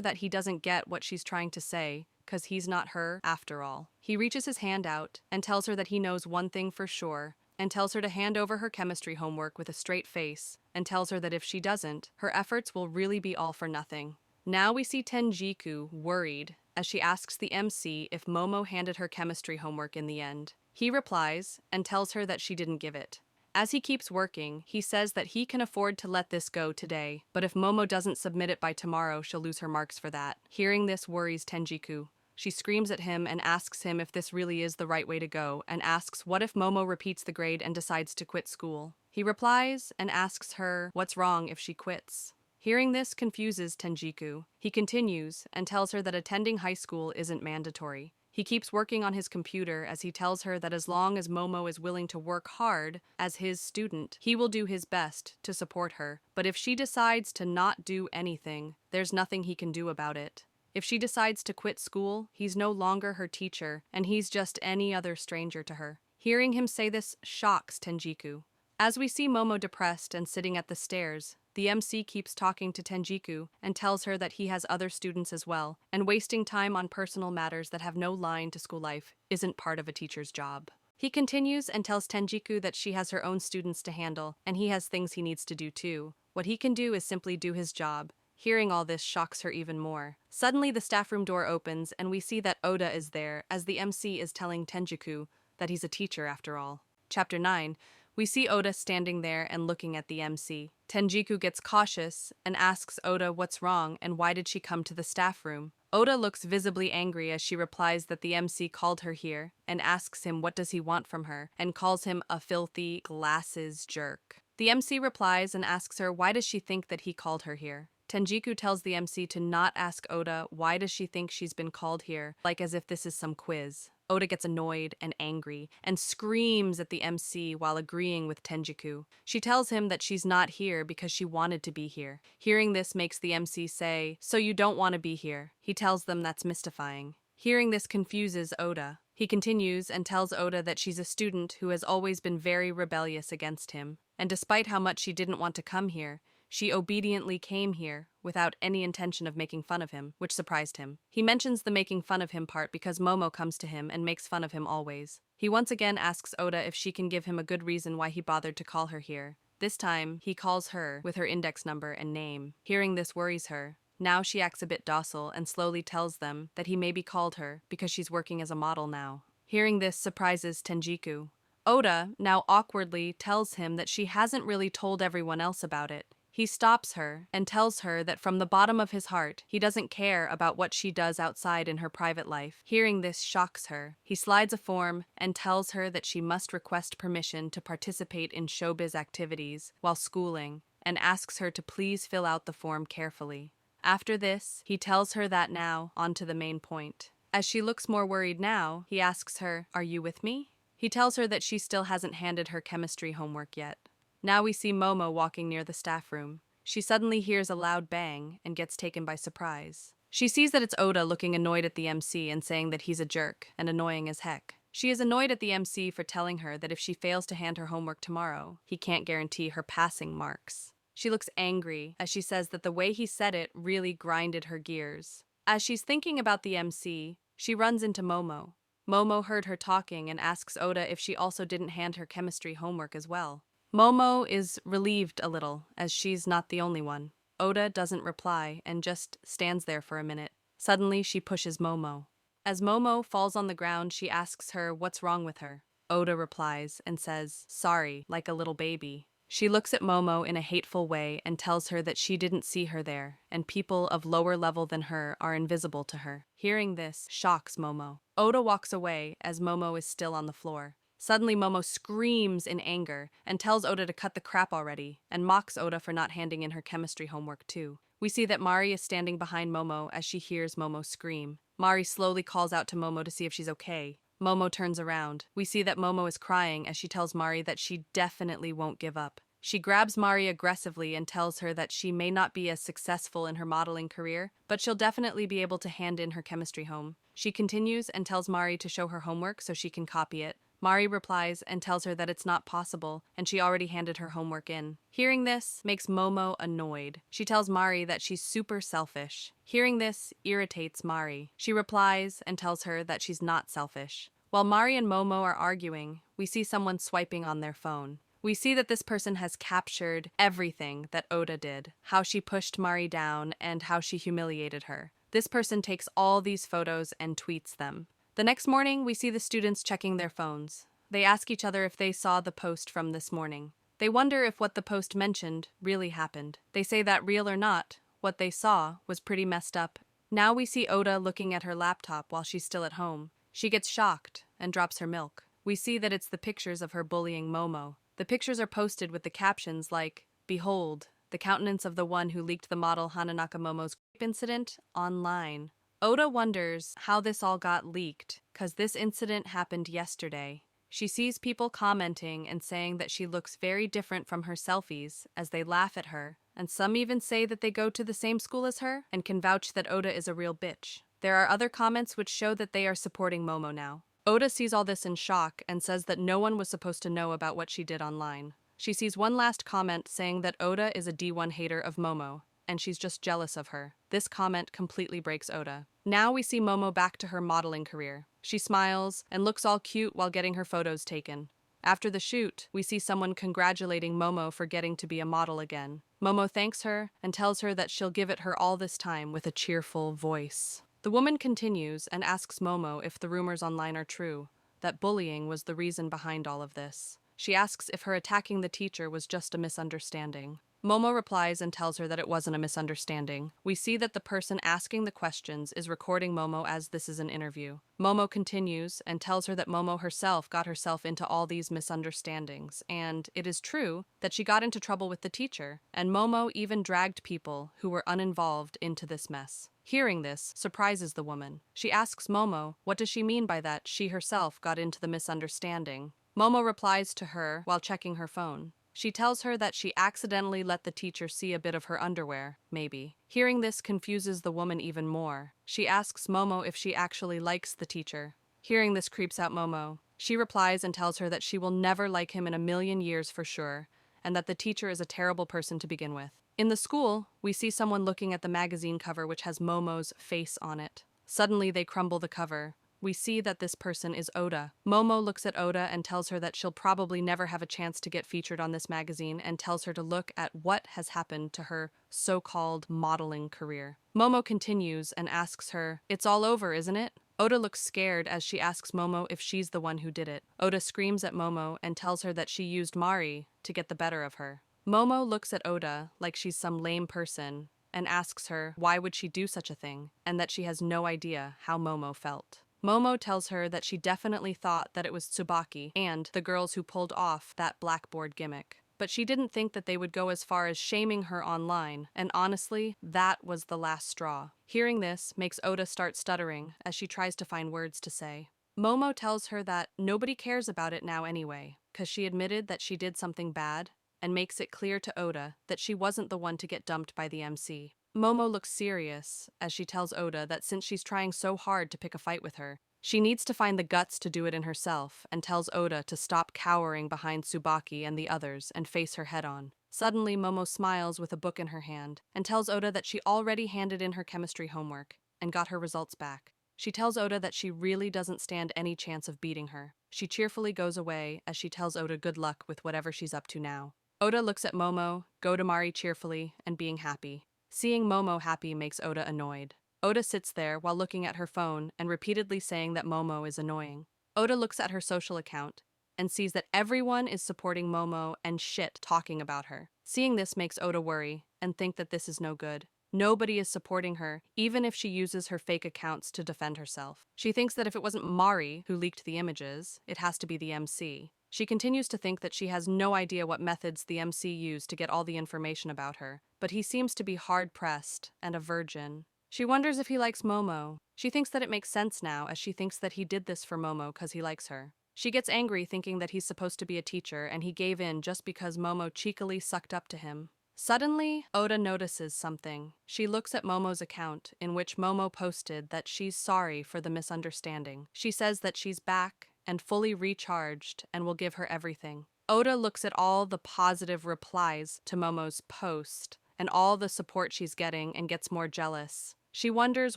that he doesn't get what she's trying to say, because he's not her after all. He reaches his hand out and tells her that he knows one thing for sure, and tells her to hand over her chemistry homework with a straight face, and tells her that if she doesn't, her efforts will really be all for nothing. Now we see Tenjiku worried as she asks the MC if Momo handed her chemistry homework in the end. He replies and tells her that she didn't give it. As he keeps working, he says that he can afford to let this go today, but if Momo doesn't submit it by tomorrow, she'll lose her marks for that. Hearing this worries Tenjiku. She screams at him and asks him if this really is the right way to go, and asks what if Momo repeats the grade and decides to quit school. He replies and asks her what's wrong if she quits. Hearing this confuses Tenjiku. He continues and tells her that attending high school isn't mandatory. He keeps working on his computer as he tells her that as long as Momo is willing to work hard as his student, he will do his best to support her. But if she decides to not do anything, there's nothing he can do about it. If she decides to quit school, he's no longer her teacher, and he's just any other stranger to her. Hearing him say this shocks Tenjiku. As we see Momo depressed and sitting at the stairs, the MC keeps talking to Tenjiku and tells her that he has other students as well, and wasting time on personal matters that have no line to school life isn't part of a teacher's job. He continues and tells Tenjiku that she has her own students to handle, and he has things he needs to do too. What he can do is simply do his job. Hearing all this shocks her even more. Suddenly the staff room door opens and we see that Oda is there as the MC is telling Tenjiku that he's a teacher after all. Chapter 9. We see Oda standing there and looking at the MC. Tenjiku gets cautious and asks Oda what's wrong and why did she come to the staff room. Oda looks visibly angry as she replies that the MC called her here and asks him what does he want from her and calls him a filthy glasses jerk. The MC replies and asks her why does she think that he called her here. Tenjiku tells the MC to not ask Oda why does she think she's been called here, like as if this is some quiz. Oda gets annoyed and angry and screams at the MC while agreeing with Tenjiku. She tells him that she's not here because she wanted to be here. Hearing this makes the MC say, "So you don't want to be here." He tells them that's mystifying. Hearing this confuses Oda. He continues and tells Oda that she's a student who has always been very rebellious against him, and despite how much she didn't want to come here, she obediently came here without any intention of making fun of him, which surprised him. He mentions the making fun of him part because Momo comes to him and makes fun of him always. He once again asks Oda if she can give him a good reason why he bothered to call her here. This time, he calls her with her index number and name. Hearing this worries her. Now she acts a bit docile and slowly tells them that he maybe called her because she's working as a model now. Hearing this surprises Tenjiku. Oda now awkwardly tells him that she hasn't really told everyone else about it. He stops her and tells her that from the bottom of his heart, he doesn't care about what she does outside in her private life. Hearing this shocks her. He slides a form and tells her that she must request permission to participate in showbiz activities while schooling, and asks her to please fill out the form carefully. After this, he tells her that now, on to the main point. As she looks more worried now, he asks her, "Are you with me?" He tells her that she still hasn't handed her chemistry homework yet. Now we see Momo walking near the staff room. She suddenly hears a loud bang and gets taken by surprise. She sees that it's Oda looking annoyed at the MC and saying that he's a jerk and annoying as heck. She is annoyed at the MC for telling her that if she fails to hand her homework tomorrow, he can't guarantee her passing marks. She looks angry as she says that the way he said it really grinded her gears. As she's thinking about the MC, she runs into Momo. Momo heard her talking and asks Oda if she also didn't hand her chemistry homework as well. Momo is relieved a little, as she's not the only one. Oda doesn't reply and just stands there for a minute. Suddenly, she pushes Momo. As Momo falls on the ground, she asks her what's wrong with her. Oda replies and says, "Sorry," like a little baby. She looks at Momo in a hateful way and tells her that she didn't see her there, and people of lower level than her are invisible to her. Hearing this shocks Momo. Oda walks away as Momo is still on the floor. Suddenly, Momo screams in anger and tells Oda to cut the crap already, and mocks Oda for not handing in her chemistry homework too. We see that Mari is standing behind Momo as she hears Momo scream. Mari slowly calls out to Momo to see if she's okay. Momo turns around. We see that Momo is crying as she tells Mari that she definitely won't give up. She grabs Mari aggressively and tells her that she may not be as successful in her modeling career, but she'll definitely be able to hand in her chemistry home. She continues and tells Mari to show her homework so she can copy it. Mari replies and tells her that it's not possible, and she already handed her homework in. Hearing this makes Momo annoyed. She tells Mari that she's super selfish. Hearing this irritates Mari. She replies and tells her that she's not selfish. While Mari and Momo are arguing, we see someone swiping on their phone. We see that this person has captured everything that Oda did, how she pushed Mari down and how she humiliated her. This person takes all these photos and tweets them. The next morning, we see the students checking their phones. They ask each other if they saw the post from this morning. They wonder if what the post mentioned really happened. They say that real or not, what they saw was pretty messed up. Now we see Oda looking at her laptop while she's still at home. She gets shocked and drops her milk. We see that it's the pictures of her bullying Momo. The pictures are posted with the captions like, "Behold, the countenance of the one who leaked the model Hananaka Momo's incident online." Oda wonders how this all got leaked, cause this incident happened yesterday. She sees people commenting and saying that she looks very different from her selfies as they laugh at her, and some even say that they go to the same school as her and can vouch that Oda is a real bitch. There are other comments which show that they are supporting Momo now. Oda sees all this in shock and says that no one was supposed to know about what she did online. She sees one last comment saying that Oda is a D1 hater of Momo, and she's just jealous of her. This comment completely breaks Oda. Now we see Momo back to her modeling career. She smiles and looks all cute while getting her photos taken. After the shoot, we see someone congratulating Momo for getting to be a model again. Momo thanks her and tells her that she'll give it her all this time with a cheerful voice. The woman continues and asks Momo if the rumors online are true, that bullying was the reason behind all of this. She asks if her attacking the teacher was just a misunderstanding. Momo replies and tells her that it wasn't a misunderstanding. We see that the person asking the questions is recording Momo as this is an interview. Momo continues and tells her that Momo herself got herself into all these misunderstandings, and it is true that she got into trouble with the teacher, and Momo even dragged people who were uninvolved into this mess. Hearing this surprises the woman. She asks Momo, what does she mean by that she herself got into the misunderstanding? Momo replies to her while checking her phone. She tells her that she accidentally let the teacher see a bit of her underwear, maybe. Hearing this confuses the woman even more. She asks Momo if she actually likes the teacher. Hearing this creeps out Momo. She replies and tells her that she will never like him in a million years for sure, and that the teacher is a terrible person to begin with. In the school, we see someone looking at the magazine cover which has Momo's face on it. Suddenly they crumble the cover. we see that this person is Oda. Momo looks at Oda and tells her that she'll probably never have a chance to get featured on this magazine and tells her to look at what has happened to her so-called modeling career. Momo continues and asks her, "It's all over, isn't it?" Oda looks scared as she asks Momo if she's the one who did it. Oda screams at Momo and tells her that she used Mari to get the better of her. Momo looks at Oda like she's some lame person and asks her why would she do such a thing, and that she has no idea how Momo felt. Momo tells her that she definitely thought that it was Tsubaki and the girls who pulled off that blackboard gimmick. But she didn't think that they would go as far as shaming her online, and honestly, that was the last straw. Hearing this makes Oda start stuttering as she tries to find words to say. Momo tells her that nobody cares about it now anyway, because she admitted that she did something bad, and makes it clear to Oda that she wasn't the one to get dumped by the MC. Momo looks serious as she tells Oda that since she's trying so hard to pick a fight with her, she needs to find the guts to do it in herself, and tells Oda to stop cowering behind Tsubaki and the others and face her head-on. Suddenly, Momo smiles with a book in her hand and tells Oda that she already handed in her chemistry homework and got her results back. She tells Oda that she really doesn't stand any chance of beating her. She cheerfully goes away as she tells Oda good luck with whatever she's up to now. Oda looks at Momo, go to Mari cheerfully, and being happy. Seeing Momo happy makes Oda annoyed. Oda sits there while looking at her phone and repeatedly saying that Momo is annoying. Oda looks at her social account and sees that everyone is supporting Momo and shit talking about her. Seeing this makes Oda worry and think that this is no good. Nobody is supporting her, even if she uses her fake accounts to defend herself. She thinks that if it wasn't Mari who leaked the images, it has to be the MC. She continues to think that she has no idea what methods the MC used to get all the information about her, but he seems to be hard-pressed and a virgin. She wonders if he likes Momo. She thinks that it makes sense now, as she thinks that he did this for Momo because he likes her. She gets angry thinking that he's supposed to be a teacher and he gave in just because Momo cheekily sucked up to him. Suddenly, Oda notices something. She looks at Momo's account, in which Momo posted that she's sorry for the misunderstanding. She says that she's back and fully recharged and will give her everything. Oda looks at all the positive replies to Momo's post and all the support she's getting and gets more jealous. She wonders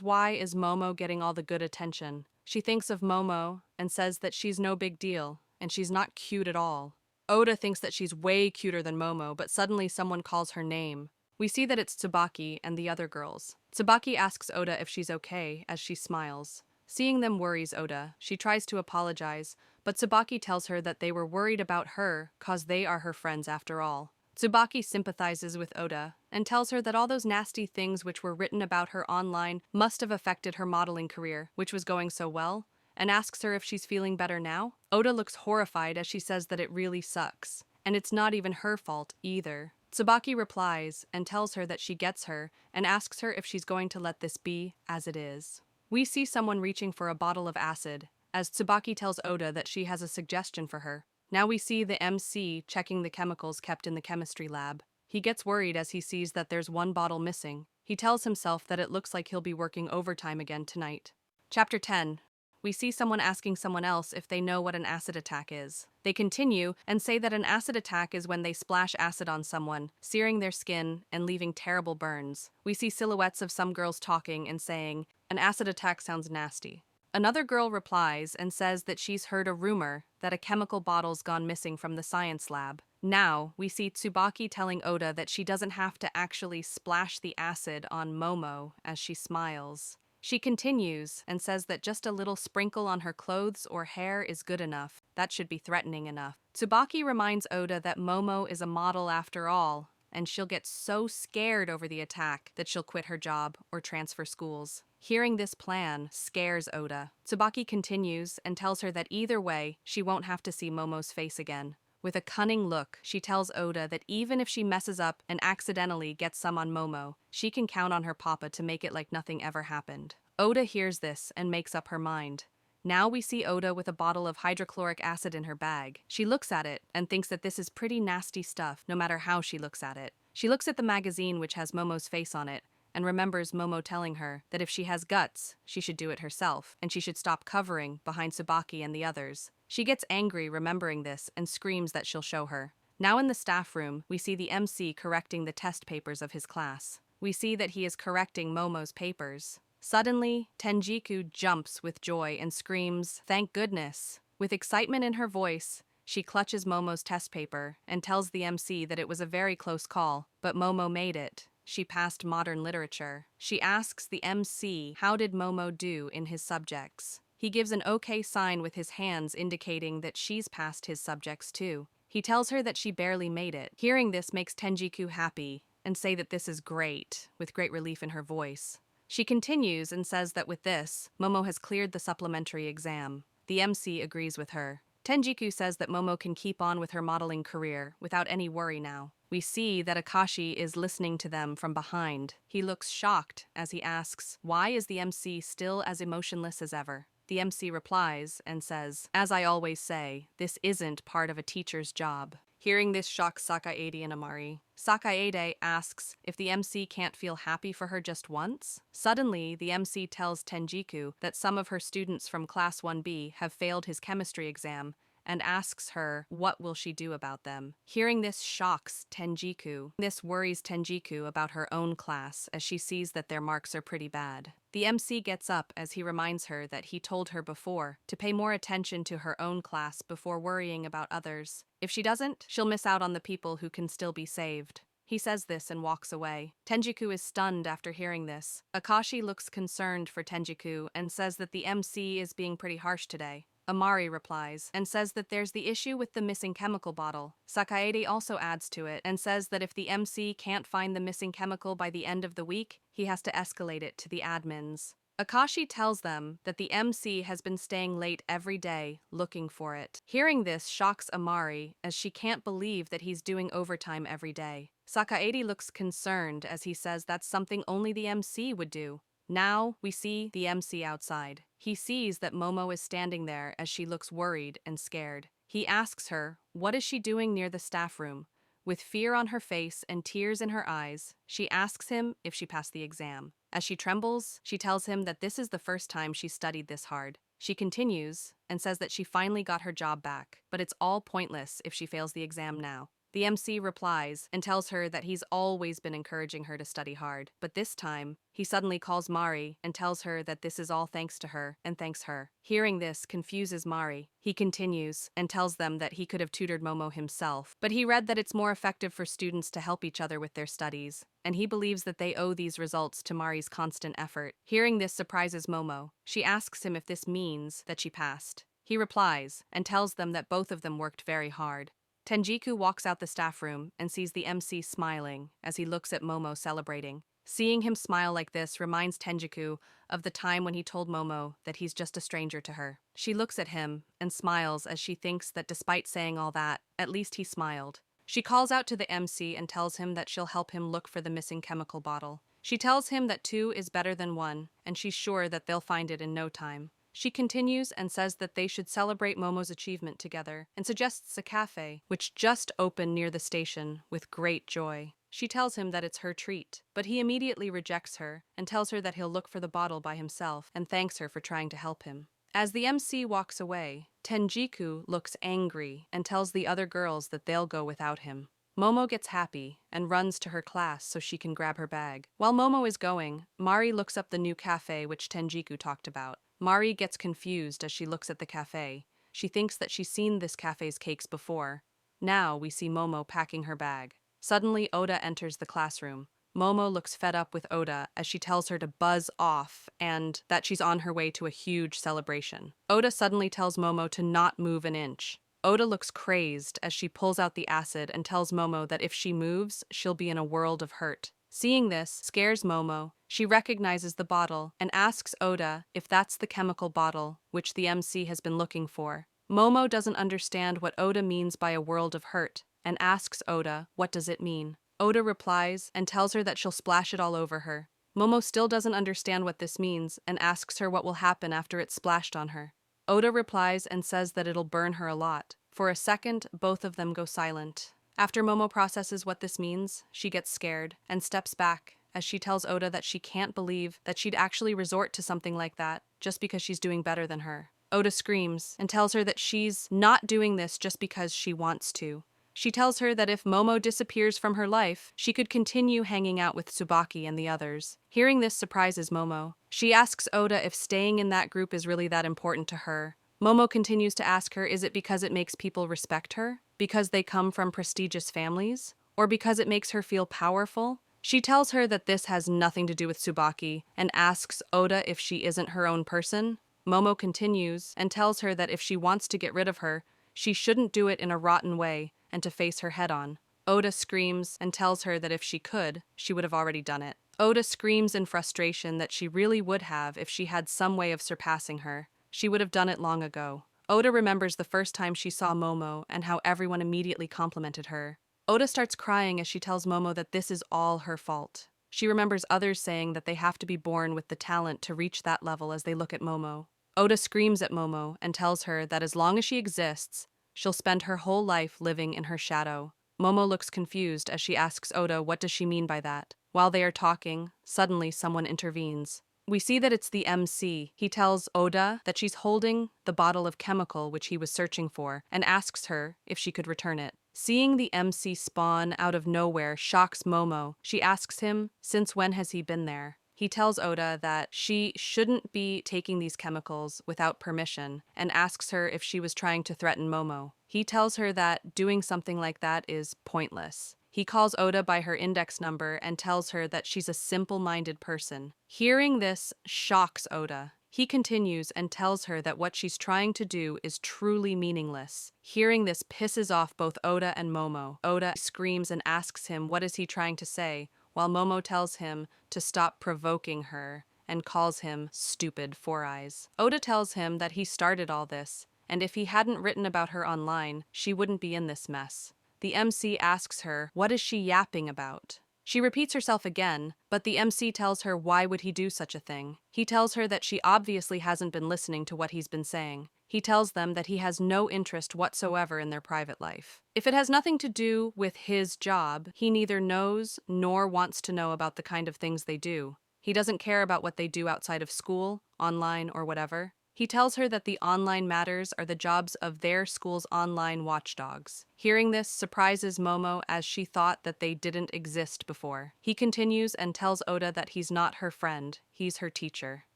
why is Momo getting all the good attention. She thinks of Momo and says that she's no big deal and she's not cute at all. Oda thinks that she's way cuter than Momo, but suddenly someone calls her name. We see that it's Tsubaki and the other girls. Tsubaki asks Oda if she's okay as she smiles. Seeing them worries Oda. She tries to apologize, but Tsubaki tells her that they were worried about her cause they are her friends after all. Tsubaki sympathizes with Oda and tells her that all those nasty things which were written about her online must have affected her modeling career, which was going so well, and asks her if she's feeling better now. Oda looks horrified as she says that it really sucks, and it's not even her fault either. Tsubaki replies and tells her that she gets her and asks her if she's going to let this be as it is. We see someone reaching for a bottle of acid, as Tsubaki tells Oda that she has a suggestion for her. Now we see the MC checking the chemicals kept in the chemistry lab. He gets worried as he sees that there's one bottle missing. He tells himself that it looks like he'll be working overtime again tonight. Chapter 10. We see someone asking someone else if they know what an acid attack is. They continue and say that an acid attack is when they splash acid on someone, searing their skin and leaving terrible burns. We see silhouettes of some girls talking and saying, "An acid attack sounds nasty." Another girl replies and says that she's heard a rumor that a chemical bottle's gone missing from the science lab. Now, we see Tsubaki telling Oda that she doesn't have to actually splash the acid on Momo as she smiles. She continues and says that just a little sprinkle on her clothes or hair is good enough. That should be threatening enough. Tsubaki reminds Oda that Momo is a model after all, and she'll get so scared over the attack that she'll quit her job or transfer schools. Hearing this plan scares Oda. Tsubaki continues and tells her that either way, she won't have to see Momo's face again. With a cunning look, she tells Oda that even if she messes up and accidentally gets some on Momo, she can count on her papa to make it like nothing ever happened. Oda hears this and makes up her mind. Now we see Oda with a bottle of hydrochloric acid in her bag. She looks at it and thinks that this is pretty nasty stuff, no matter how she looks at it. She looks at the magazine which has Momo's face on it, and remembers Momo telling her that if she has guts, she should do it herself, and she should stop covering behind Tsubaki and the others. She gets angry remembering this and screams that she'll show her. Now in the staff room, we see the MC correcting the test papers of his class. We see that he is correcting Momo's papers. Suddenly, Tenjiku jumps with joy and screams, "Thank goodness!" With excitement in her voice, she clutches Momo's test paper and tells the MC that it was a very close call, but Momo made it. She passed modern literature. She asks the MC how did Momo do in his subjects. He gives an okay sign with his hands indicating that she's passed his subjects too. He tells her that she barely made it. Hearing this makes Tenjiku happy and say that this is great, with great relief in her voice. She continues and says that with this, Momo has cleared the supplementary exam. The MC agrees with her. Tenjiku says that Momo can keep on with her modeling career without any worry now. We see that Akashi is listening to them from behind. He looks shocked as he asks, "Why is the MC still as emotionless as ever?" The MC replies and says, "As I always say, this isn't part of a teacher's job." Hearing this shocks Sakaede and Amari. Sakaede asks if the MC can't feel happy for her just once. Suddenly, the MC tells Tenjiku that some of her students from Class 1B have failed his chemistry exam and asks her what will she do about them. Hearing this shocks Tenjiku. This worries Tenjiku about her own class as she sees that their marks are pretty bad. The MC gets up as he reminds her that he told her before to pay more attention to her own class before worrying about others. If she doesn't, she'll miss out on the people who can still be saved. He says this and walks away. Tenjiku is stunned after hearing this. Akashi looks concerned for Tenjiku and says that the MC is being pretty harsh today. Amari replies and says that there's the issue with the missing chemical bottle. Sakaede also adds to it and says that if the MC can't find the missing chemical by the end of the week, he has to escalate it to the admins. Akashi tells them that the MC has been staying late every day looking for it. Hearing this shocks Amari as she can't believe that he's doing overtime every day. Sakaede looks concerned as he says that's something only the MC would do. Now, we see the MC outside. He sees that Momo is standing there as she looks worried and scared. He asks her, what is she doing near the staff room? With fear on her face and tears in her eyes, she asks him if she passed the exam. As she trembles, she tells him that this is the first time she studied this hard. She continues and says that she finally got her job back, but it's all pointless if she fails the exam now. The MC replies and tells her that he's always been encouraging her to study hard, but this time, he suddenly calls Mari and tells her that this is all thanks to her and thanks her. Hearing this confuses Mari. He continues and tells them that he could have tutored Momo himself, but he read that it's more effective for students to help each other with their studies, and he believes that they owe these results to Mari's constant effort. Hearing this surprises Momo. She asks him if this means that she passed. He replies and tells them that both of them worked very hard. Tenjiku walks out the staff room and sees the MC smiling as he looks at Momo celebrating. Seeing him smile like this reminds Tenjiku of the time when he told Momo that he's just a stranger to her. She looks at him and smiles as she thinks that despite saying all that, at least he smiled. She calls out to the MC and tells him that she'll help him look for the missing chemical bottle. She tells him that 2 is better than 1, and she's sure that they'll find it in no time. She continues and says that they should celebrate Momo's achievement together and suggests a cafe, which just opened near the station, with great joy. She tells him that it's her treat, but he immediately rejects her and tells her that he'll look for the bottle by himself and thanks her for trying to help him. As the MC walks away, Tenjiku looks angry and tells the other girls that they'll go without him. Momo gets happy and runs to her class so she can grab her bag. While Momo is going, Mari looks up the new cafe which Tenjiku talked about. Mari gets confused as she looks at the cafe. She thinks that she's seen this cafe's cakes before. Now we see Momo packing her bag. Suddenly, Oda enters the classroom. Momo looks fed up with Oda as she tells her to buzz off and that she's on her way to a huge celebration. Oda suddenly tells Momo to not move an inch. Oda looks crazed as she pulls out the acid and tells Momo that if she moves, she'll be in a world of hurt. Seeing this scares Momo. She recognizes the bottle and asks Oda if that's the chemical bottle which the MC has been looking for. Momo doesn't understand what Oda means by a world of hurt and asks Oda what does it mean. Oda replies and tells her that she'll splash it all over her. Momo still doesn't understand what this means and asks her what will happen after it's splashed on her. Oda replies and says that it'll burn her a lot. For a second, both of them go silent. After Momo processes what this means, she gets scared and steps back as she tells Oda that she can't believe that she'd actually resort to something like that just because she's doing better than her. Oda screams and tells her that she's not doing this just because she wants to. She tells her that if Momo disappears from her life, she could continue hanging out with Tsubaki and the others. Hearing this surprises Momo. She asks Oda if staying in that group is really that important to her. Momo continues to ask her, is it because it makes people respect her? Because they come from prestigious families? Or because it makes her feel powerful? She tells her that this has nothing to do with Tsubaki and asks Oda if she isn't her own person. Momo continues and tells her that if she wants to get rid of her, she shouldn't do it in a rotten way and to face her head on. Oda screams and tells her that if she could, she would have already done it. Oda screams in frustration that she really would have if she had some way of surpassing her. She would have done it long ago. Oda remembers the first time she saw Momo and how everyone immediately complimented her. Oda starts crying as she tells Momo that this is all her fault. She remembers others saying that they have to be born with the talent to reach that level as they look at Momo. Oda screams at Momo and tells her that as long as she exists, she'll spend her whole life living in her shadow. Momo looks confused as she asks Oda what does she mean by that. While they are talking, suddenly someone intervenes. We see that it's the MC. He tells Oda that she's holding the bottle of chemical which he was searching for and asks her if she could return it. Seeing the MC spawn out of nowhere shocks Momo. She asks him, since when has he been there? He tells Oda that she shouldn't be taking these chemicals without permission and asks her if she was trying to threaten Momo. He tells her that doing something like that is pointless. He calls Oda by her index number and tells her that she's a simple-minded person. Hearing this shocks Oda. He continues and tells her that what she's trying to do is truly meaningless. Hearing this pisses off both Oda and Momo. Oda screams and asks him what is he trying to say, while Momo tells him to stop provoking her and calls him stupid Four Eyes. Oda tells him that he started all this, and if he hadn't written about her online, she wouldn't be in this mess. The MC asks her, what is she yapping about? She repeats herself again, but the MC tells her why would he do such a thing. He tells her that she obviously hasn't been listening to what he's been saying. He tells them that he has no interest whatsoever in their private life. If it has nothing to do with his job, he neither knows nor wants to know about the kind of things they do. He doesn't care about what they do outside of school, online, or whatever. He tells her that the online matters are the jobs of their school's online watchdogs. Hearing this surprises Momo as she thought that they didn't exist before. He continues and tells Oda that he's not her friend, he's her teacher.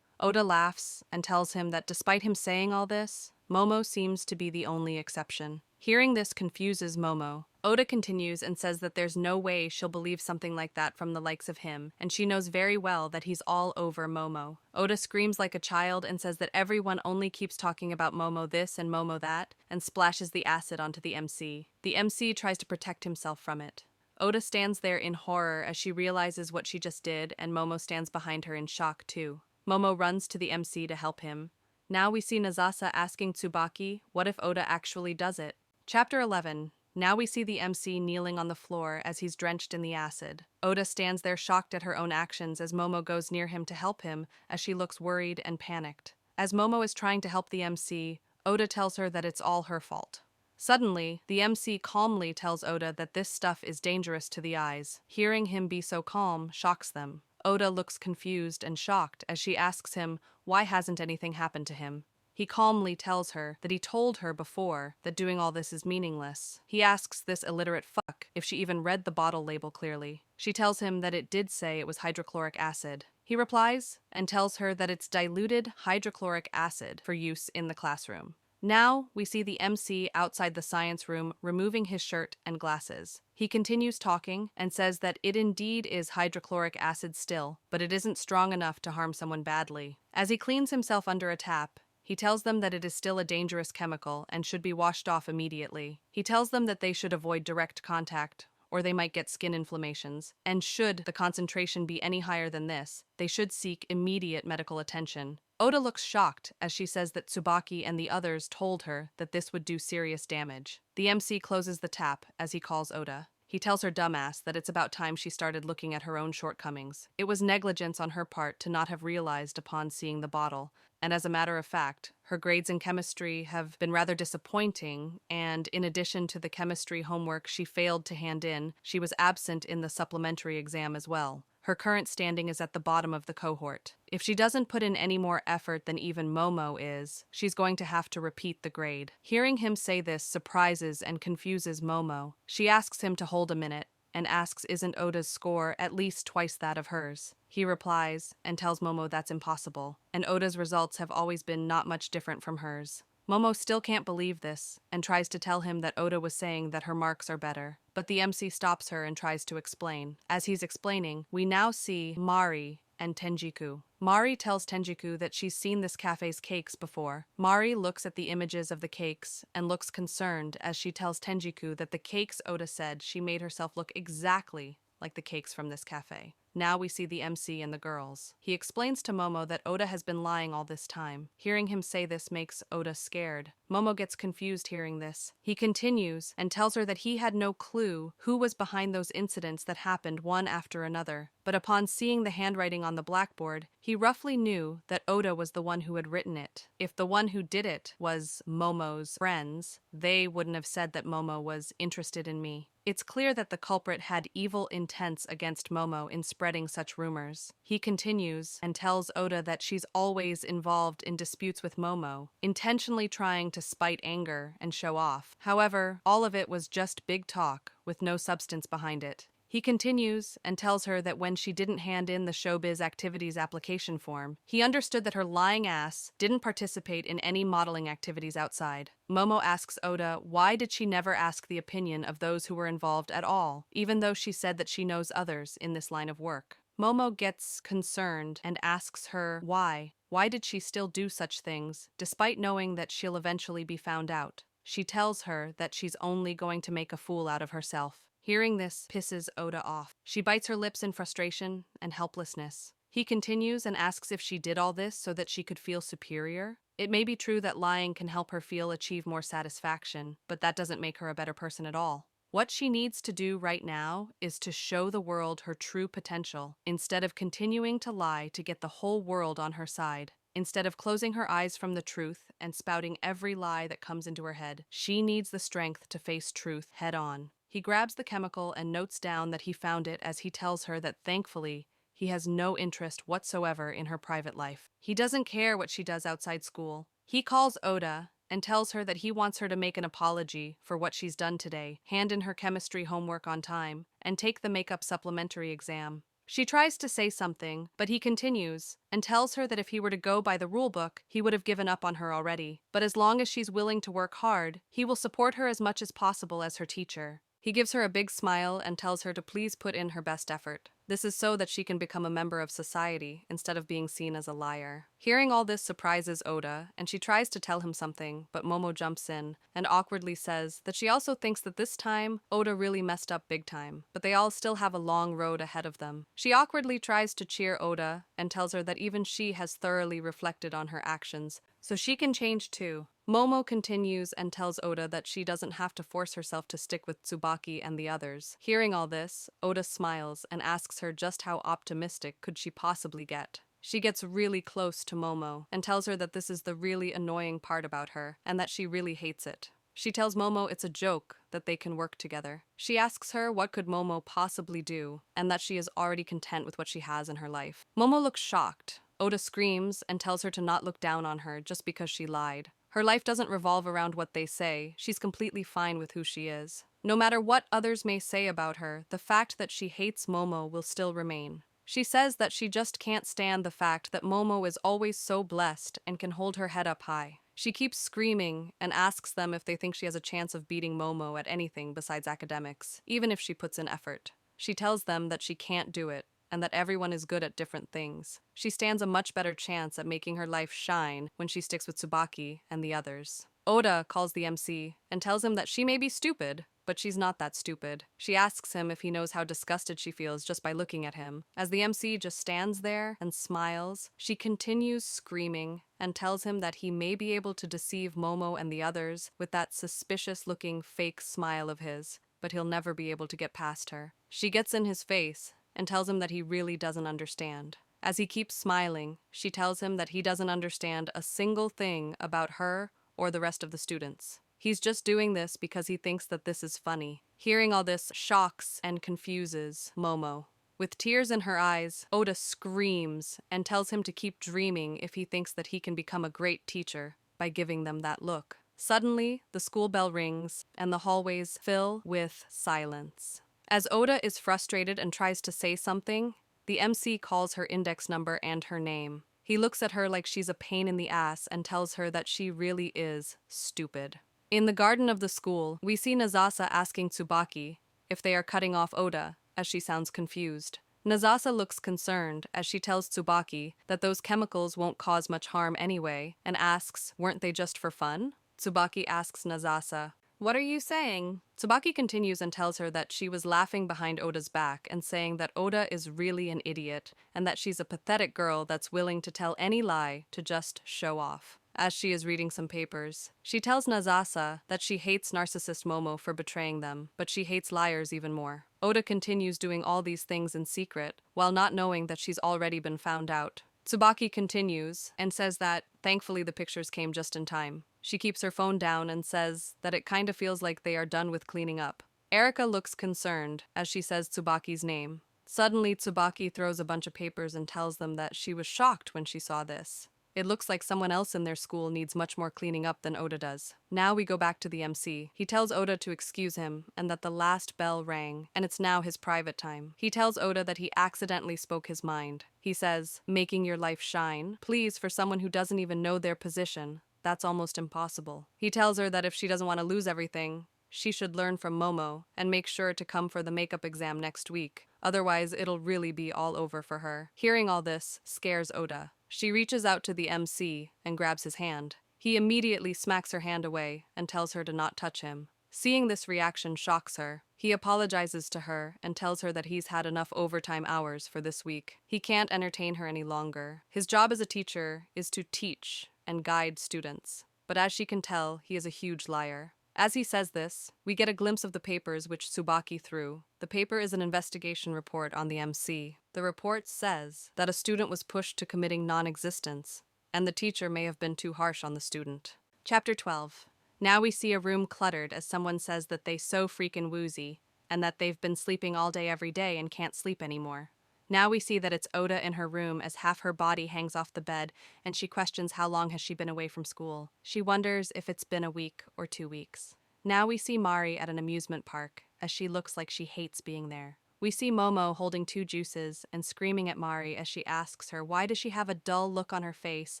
Oda laughs and tells him that despite him saying all this, Momo seems to be the only exception. Hearing this confuses Momo. Oda continues and says that there's no way she'll believe something like that from the likes of him, and she knows very well that he's all over Momo. Oda screams like a child and says that everyone only keeps talking about Momo this and Momo that, and splashes the acid onto the MC. The MC tries to protect himself from it. Oda stands there in horror as she realizes what she just did, and Momo stands behind her in shock too. Momo runs to the MC to help him. Now we see Nazasa asking Tsubaki, what if Oda actually does it? Chapter 11. Now we see the MC kneeling on the floor as he's drenched in the acid. Oda stands there shocked at her own actions as Momo goes near him to help him as she looks worried and panicked. As Momo is trying to help the MC, Oda tells her that it's all her fault. Suddenly, the MC calmly tells Oda that this stuff is dangerous to the eyes. Hearing him be so calm shocks them. Oda looks confused and shocked as she asks him why hasn't anything happened to him. He calmly tells her that he told her before that doing all this is meaningless. He asks this illiterate fuck if she even read the bottle label clearly. She tells him that it did say it was hydrochloric acid. He replies and tells her that it's diluted hydrochloric acid for use in the classroom. Now we see the MC outside the science room removing his shirt and glasses. He continues talking and says that it indeed is hydrochloric acid still, but it isn't strong enough to harm someone badly. As he cleans himself under a tap, he tells them that it is still a dangerous chemical and should be washed off immediately. He tells them that they should avoid direct contact, or they might get skin inflammations, and should the concentration be any higher than this, they should seek immediate medical attention. Oda looks shocked as she says that Tsubaki and the others told her that this would do serious damage. The MC closes the tap as he calls Oda. He tells her dumbass that it's about time she started looking at her own shortcomings. It was negligence on her part to not have realized upon seeing the bottle, and as a matter of fact, her grades in chemistry have been rather disappointing, and in addition to the chemistry homework she failed to hand in, she was absent in the supplementary exam as well. Her current standing is at the bottom of the cohort. If she doesn't put in any more effort than even Momo is, she's going to have to repeat the grade. Hearing him say this surprises and confuses Momo. She asks him to hold a minute, and asks isn't Oda's score at least twice that of hers. He replies and tells Momo that's impossible, and Oda's results have always been not much different from hers. Momo still can't believe this and tries to tell him that Oda was saying that her marks are better, but the MC stops her and tries to explain. As he's explaining, we now see Mari and Tenjiku. Mari tells Tenjiku that she's seen this cafe's cakes before. Mari looks at the images of the cakes and looks concerned as she tells Tenjiku that the cakes Oda said she made herself look exactly like the cakes from this cafe. Now we see the MC and the girls. He explains to Momo that Oda has been lying all this time. Hearing him say this makes Oda scared. Momo gets confused hearing this. He continues and tells her that he had no clue who was behind those incidents that happened one after another. But upon seeing the handwriting on the blackboard, he roughly knew that Oda was the one who had written it. If the one who did it was Momo's friends, they wouldn't have said that Momo was interested in me. It's clear that the culprit had evil intents against Momo in spreading such rumors. He continues and tells Oda that she's always involved in disputes with Momo, intentionally trying to spite anger and show off. However, all of it was just big talk with no substance behind it. He continues and tells her that when she didn't hand in the showbiz activities application form, he understood that her lying ass didn't participate in any modeling activities outside. Momo asks Oda why did she never ask the opinion of those who were involved at all, even though she said that she knows others in this line of work. Momo gets concerned and asks her why. Why did she still do such things, despite knowing that she'll eventually be found out? She tells her that she's only going to make a fool out of herself. Hearing this pisses Oda off. She bites her lips in frustration and helplessness. He continues and asks if she did all this so that she could feel superior. It may be true that lying can help her achieve more satisfaction, but that doesn't make her a better person at all. What she needs to do right now is to show the world her true potential, instead of continuing to lie to get the whole world on her side. Instead of closing her eyes from the truth and spouting every lie that comes into her head, she needs the strength to face truth head on. He grabs the chemical and notes down that he found it as he tells her that thankfully, he has no interest whatsoever in her private life. He doesn't care what she does outside school. He calls Oda and tells her that he wants her to make an apology for what she's done today, hand in her chemistry homework on time, and take the makeup supplementary exam. She tries to say something, but he continues and tells her that if he were to go by the rulebook, he would have given up on her already. But as long as she's willing to work hard, he will support her as much as possible as her teacher. He gives her a big smile and tells her to please put in her best effort. This is so that she can become a member of society instead of being seen as a liar. Hearing all this surprises Oda, and she tries to tell him something, but Momo jumps in and awkwardly says that she also thinks that this time Oda really messed up big time, but they all still have a long road ahead of them. She awkwardly tries to cheer Oda and tells her that even she has thoroughly reflected on her actions, so she can change too. Momo continues and tells Oda that she doesn't have to force herself to stick with Tsubaki and the others. Hearing all this, Oda smiles and asks her just how optimistic could she possibly get. She gets really close to Momo and tells her that this is the really annoying part about her and that she really hates it. She tells Momo it's a joke that they can work together. She asks her what could Momo possibly do and that she is already content with what she has in her life. Momo looks shocked. Oda screams and tells her to not look down on her just because she lied. Her life doesn't revolve around what they say. She's completely fine with who she is. No matter what others may say about her, the fact that she hates Momo will still remain. She says that she just can't stand the fact that Momo is always so blessed and can hold her head up high. She keeps screaming and asks them if they think she has a chance of beating Momo at anything besides academics, even if she puts in effort. She tells them that she can't do it, and that everyone is good at different things. She stands a much better chance at making her life shine when she sticks with Tsubaki and the others. Oda calls the MC and tells him that she may be stupid, but she's not that stupid. She asks him if he knows how disgusted she feels just by looking at him. As the MC just stands there and smiles, she continues screaming and tells him that he may be able to deceive Momo and the others with that suspicious-looking fake smile of his, but he'll never be able to get past her. She gets in his face and tells him that he really doesn't understand. As he keeps smiling, she tells him that he doesn't understand a single thing about her or the rest of the students. He's just doing this because he thinks that this is funny. Hearing all this shocks and confuses Momo. With tears in her eyes, Oda screams and tells him to keep dreaming if he thinks that he can become a great teacher by giving them that look. Suddenly, the school bell rings and the hallways fill with silence. As Oda is frustrated and tries to say something, the MC calls her index number and her name. He looks at her like she's a pain in the ass and tells her that she really is stupid. In the garden of the school, we see Nazasa asking Tsubaki if they are cutting off Oda, as she sounds confused. Nazasa looks concerned as she tells Tsubaki that those chemicals won't cause much harm anyway and asks, weren't they just for fun? Tsubaki asks Nazasa, what are you saying? Tsubaki continues and tells her that she was laughing behind Oda's back and saying that Oda is really an idiot and that she's a pathetic girl that's willing to tell any lie to just show off. As she is reading some papers, she tells Nazasa that she hates narcissist Momo for betraying them, but she hates liars even more. Oda continues doing all these things in secret, while not knowing that she's already been found out. Tsubaki continues and says that, thankfully the pictures came just in time. She keeps her phone down and says that it kinda feels like they are done with cleaning up. Erika looks concerned as she says Tsubaki's name. Suddenly, Tsubaki throws a bunch of papers and tells them that she was shocked when she saw this. It looks like someone else in their school needs much more cleaning up than Oda does. Now we go back to the MC. He tells Oda to excuse him and that the last bell rang, and it's now his private time. He tells Oda that he accidentally spoke his mind. He says, making your life shine. Please, for someone who doesn't even know their position, that's almost impossible. He tells her that if she doesn't want to lose everything, she should learn from Momo and make sure to come for the makeup exam next week. Otherwise, it'll really be all over for her. Hearing all this scares Oda. She reaches out to the MC and grabs his hand. He immediately smacks her hand away and tells her to not touch him. Seeing this reaction shocks her. He apologizes to her and tells her that he's had enough overtime hours for this week. He can't entertain her any longer. His job as a teacher is to teach and guide students. But as she can tell, he is a huge liar. As he says this, we get a glimpse of the papers which Tsubaki threw. The paper is an investigation report on the MC. The report says that a student was pushed to committing non-existence, and the teacher may have been too harsh on the student. Chapter 12. Now we see a room cluttered as someone says that they so freaking woozy, and that they've been sleeping all day every day and can't sleep anymore. Now we see that it's Oda in her room as half her body hangs off the bed, and she questions how long has she been away from school. She wonders if it's been a week or 2 weeks. Now we see Mari at an amusement park, as she looks like she hates being there. We see Momo holding 2 juices and screaming at Mari as she asks her why does she have a dull look on her face,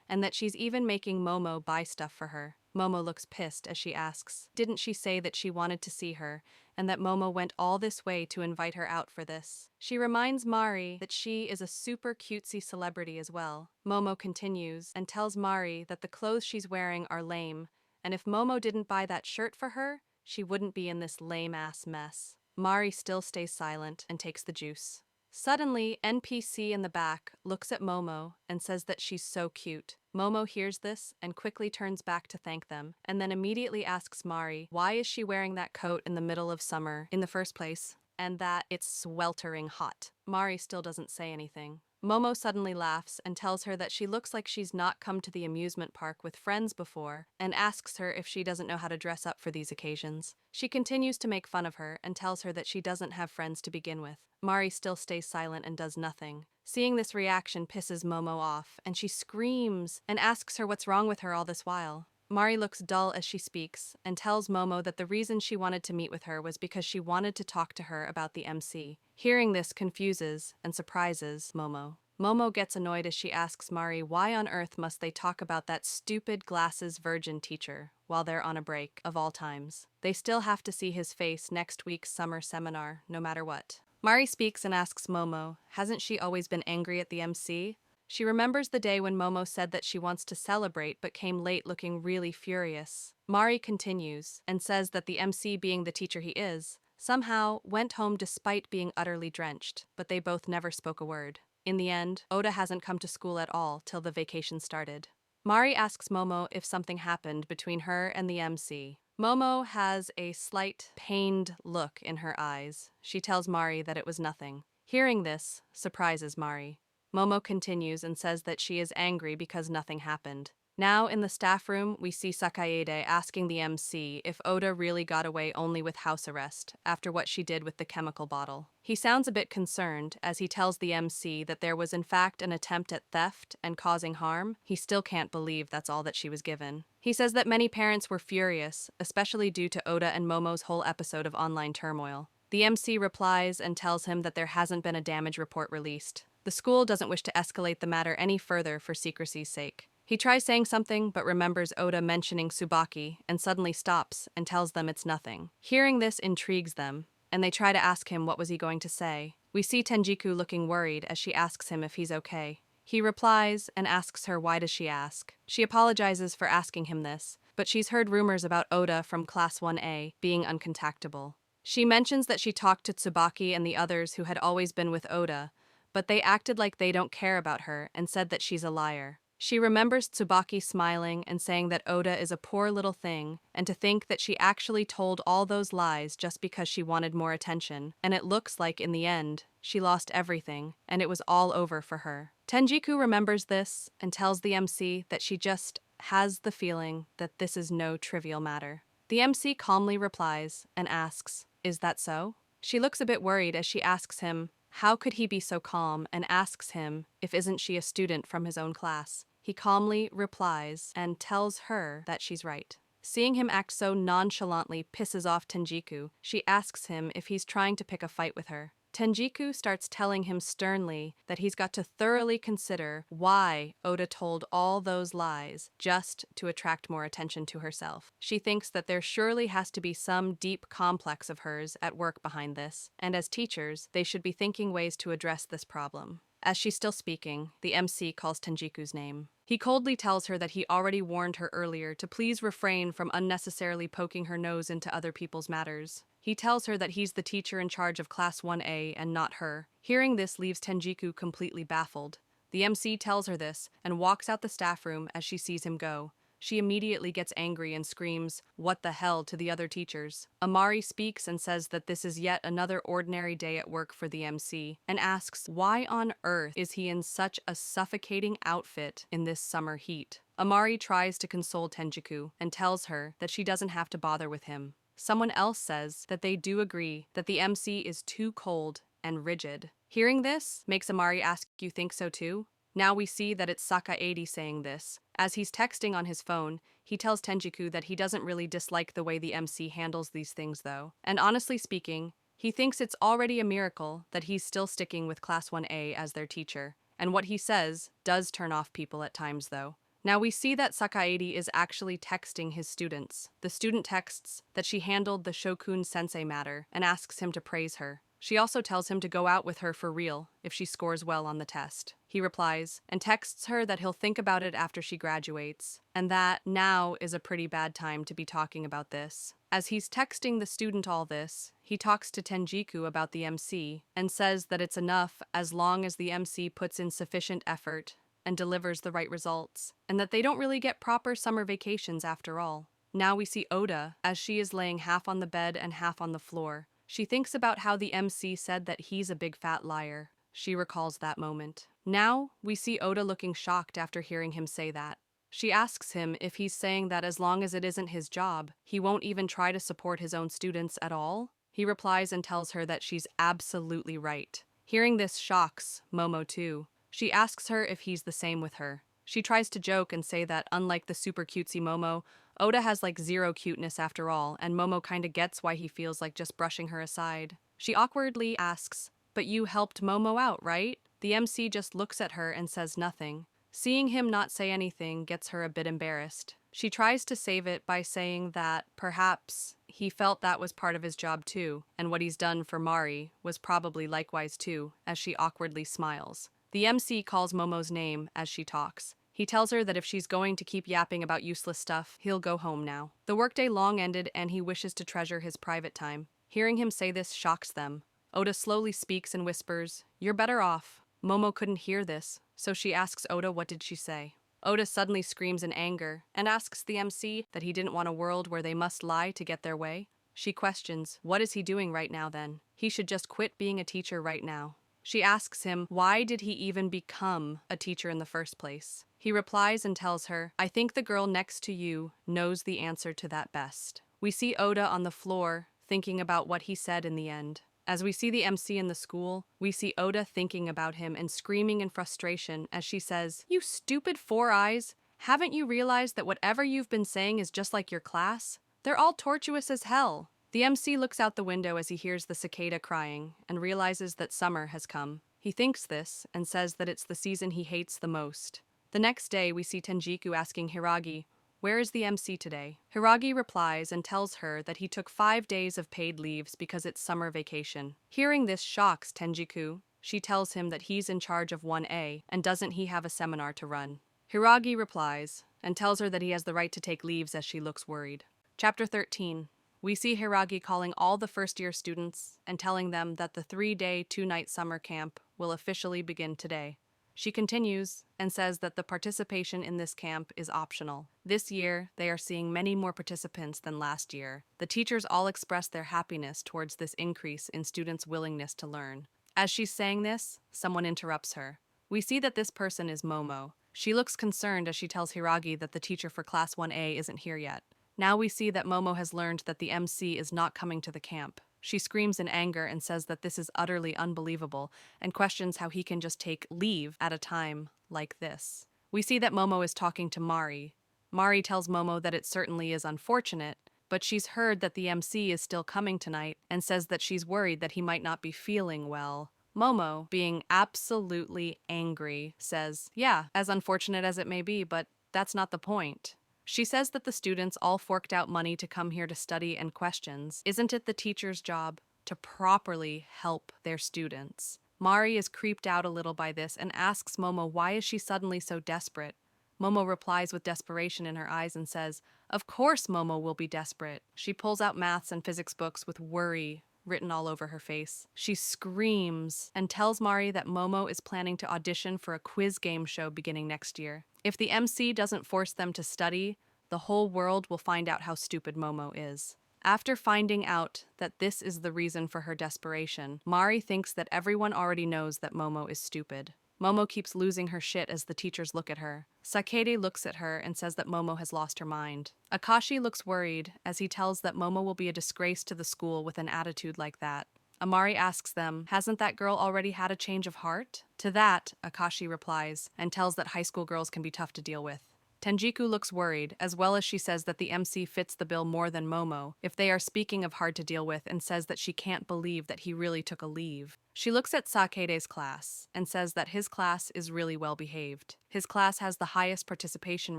and that she's even making Momo buy stuff for her. Momo looks pissed as she asks, didn't she say that she wanted to see her, and that Momo went all this way to invite her out for this? She reminds Mari that she is a super cutesy celebrity as well. Momo continues and tells Mari that the clothes she's wearing are lame, and if Momo didn't buy that shirt for her, she wouldn't be in this lame-ass mess. Mari still stays silent and takes the juice. Suddenly, NPC in the back looks at Momo and says that she's so cute. Momo hears this and quickly turns back to thank them, and then immediately asks Mari why is she wearing that coat in the middle of summer in the first place, and that it's sweltering hot. Mari still doesn't say anything. Momo suddenly laughs and tells her that she looks like she's not come to the amusement park with friends before, and asks her if she doesn't know how to dress up for these occasions. She continues to make fun of her and tells her that she doesn't have friends to begin with. Mari still stays silent and does nothing. Seeing this reaction pisses Momo off, and she screams and asks her what's wrong with her all this while. Mari looks dull as she speaks and tells Momo that the reason she wanted to meet with her was because she wanted to talk to her about the MC. Hearing this confuses and surprises Momo. Momo gets annoyed as she asks Mari why on earth must they talk about that stupid glasses virgin teacher while they're on a break of all times. They still have to see his face next week's summer seminar, no matter what. Mari speaks and asks Momo, hasn't she always been angry at the MC? She remembers the day when Momo said that she wants to celebrate but came late looking really furious. Mari continues and says that the MC, being the teacher he is, somehow went home despite being utterly drenched, but they both never spoke a word. In the end, Oda hasn't come to school at all till the vacation started. Mari asks Momo if something happened between her and the MC. Momo has a slight, pained look in her eyes. She tells Mari that it was nothing. Hearing this surprises Mari. Momo continues and says that she is angry because nothing happened. Now, in the staff room, we see Sakaede asking the MC if Oda really got away only with house arrest after what she did with the chemical bottle. He sounds a bit concerned as he tells the MC that there was in fact an attempt at theft and causing harm. He still can't believe that's all that she was given. He says that many parents were furious, especially due to Oda and Momo's whole episode of online turmoil. The MC replies and tells him that there hasn't been a damage report released. The school doesn't wish to escalate the matter any further for secrecy's sake. He tries saying something but remembers Oda mentioning Tsubaki and suddenly stops and tells them it's nothing. Hearing this intrigues them, and they try to ask him what was he going to say. We see Tenjiku looking worried as she asks him if he's okay. He replies and asks her why does she ask. She apologizes for asking him this, but she's heard rumors about Oda from Class 1A being uncontactable. She mentions that she talked to Tsubaki and the others who had always been with Oda, but they acted like they don't care about her and said that she's a liar. She remembers Tsubaki smiling and saying that Oda is a poor little thing, and to think that she actually told all those lies just because she wanted more attention, and it looks like in the end, she lost everything, and it was all over for her. Tenjiku remembers this and tells the MC that she just has the feeling that this is no trivial matter. The MC calmly replies and asks, "Is that so?" She looks a bit worried as she asks him, how could he be so calm, and asks him if isn't she a student from his own class. He calmly replies and tells her that she's right. Seeing him act so nonchalantly pisses off Tenjiku. She asks him if he's trying to pick a fight with her. Tenjiku starts telling him sternly that he's got to thoroughly consider why Oda told all those lies just to attract more attention to herself. She thinks that there surely has to be some deep complex of hers at work behind this, and as teachers, they should be thinking ways to address this problem. As she's still speaking, the MC calls Tenjiku's name. He coldly tells her that he already warned her earlier to please refrain from unnecessarily poking her nose into other people's matters. He tells her that he's the teacher in charge of Class 1A and not her. Hearing this leaves Tenjiku completely baffled. The MC tells her this and walks out the staff room as she sees him go. She immediately gets angry and screams, "What the hell," to the other teachers. Amari speaks and says that this is yet another ordinary day at work for the MC, and asks why on earth is he in such a suffocating outfit in this summer heat. Amari tries to console Tenjiku and tells her that she doesn't have to bother with him. Someone else says that they do agree that the MC is too cold and rigid. Hearing this makes Amari ask, "You think so too?" Now we see that it's Sakaedi saying this. As he's texting on his phone, he tells Tenjiku that he doesn't really dislike the way the MC handles these things though. And honestly speaking, he thinks it's already a miracle that he's still sticking with Class 1A as their teacher. And what he says does turn off people at times though. Now we see that Sakaedi is actually texting his students. The student texts that she handled the Shokun Sensei matter and asks him to praise her. She also tells him to go out with her for real if she scores well on the test. He replies and texts her that he'll think about it after she graduates, and that now is a pretty bad time to be talking about this. As he's texting the student all this, he talks to Tenjiku about the MC and says that it's enough as long as the MC puts in sufficient effort and delivers the right results, and that they don't really get proper summer vacations after all. Now we see Oda as she is laying half on the bed and half on the floor. She thinks about how the MC said that he's a big fat liar. She recalls that moment. Now we see Oda looking shocked after hearing him say that. She asks him if he's saying that as long as it isn't his job, he won't even try to support his own students at all. He replies and tells her that she's absolutely right. Hearing this shocks Momo too. She asks her if he's the same with her. She tries to joke and say that unlike the super cutesy Momo, Oda has like zero cuteness after all, and Momo kinda gets why he feels like just brushing her aside. She awkwardly asks, "But you helped Momo out, right?" The MC just looks at her and says nothing. Seeing him not say anything gets her a bit embarrassed. She tries to save it by saying that perhaps he felt that was part of his job too, and what he's done for Mari was probably likewise too, as she awkwardly smiles. The MC calls Momo's name as she talks. He tells her that if she's going to keep yapping about useless stuff, he'll go home now. The workday long ended and he wishes to treasure his private time. Hearing him say this shocks them. Oda slowly speaks and whispers, "You're better off." Momo couldn't hear this, so she asks Oda what did she say. Oda suddenly screams in anger and asks the MC that he didn't want a world where they must lie to get their way. She questions, what is he doing right now then? He should just quit being a teacher right now. She asks him, why did he even become a teacher in the first place? He replies and tells her, "I think the girl next to you knows the answer to that best." We see Oda on the floor, thinking about what he said in the end. As we see the MC in the school, we see Oda thinking about him and screaming in frustration as she says, "You stupid four eyes, haven't you realized that whatever you've been saying is just like your class? They're all tortuous as hell." The MC looks out the window as he hears the cicada crying and realizes that summer has come. He thinks this and says that it's the season he hates the most. The next day, we see Tenjiku asking Hiragi, "Where is the MC today?" Hiragi replies and tells her that he took 5 days of paid leaves because it's summer vacation. Hearing this shocks Tenjiku. She tells him that he's in charge of 1A and doesn't he have a seminar to run. Hiragi replies and tells her that he has the right to take leaves as she looks worried. Chapter 13. We see Hiragi calling all the first-year students and telling them that the 3-day, 2-night summer camp will officially begin today. She continues and says that the participation in this camp is optional. This year, they are seeing many more participants than last year. The teachers all express their happiness towards this increase in students' willingness to learn. As she's saying this, someone interrupts her. We see that this person is Momo. She looks concerned as she tells Hiragi that the teacher for Class 1A isn't here yet. Now we see that Momo has learned that the MC is not coming to the camp. She screams in anger and says that this is utterly unbelievable and questions how he can just take leave at a time like this. We see that Momo is talking to Mari. Mari tells Momo that it certainly is unfortunate, but she's heard that the MC is still coming tonight and says that she's worried that he might not be feeling well. Momo, being absolutely angry, says, "Yeah, as unfortunate as it may be, but that's not the point." She says that the students all forked out money to come here to study and questions. Isn't it the teacher's job to properly help their students? Mari is creeped out a little by this and asks Momo why is she suddenly so desperate. Momo replies with desperation in her eyes and says, "Of course Momo will be desperate." She pulls out maths and physics books with worry written all over her face. She screams and tells Mari that Momo is planning to audition for a quiz game show beginning next year. If the MC doesn't force them to study, the whole world will find out how stupid Momo is. After finding out that this is the reason for her desperation, Mari thinks that everyone already knows that Momo is stupid. Momo keeps losing her shit as the teachers look at her. Sakede looks at her and says that Momo has lost her mind. Akashi looks worried as he tells that Momo will be a disgrace to the school with an attitude like that. Amari asks them, "Hasn't that girl already had a change of heart?" To that, Akashi replies and tells that high school girls can be tough to deal with. Tenjiku looks worried, as well as she says that the MC fits the bill more than Momo, if they are speaking of hard to deal with, and says that she can't believe that he really took a leave. She looks at Sakede's class and says that his class is really well behaved. His class has the highest participation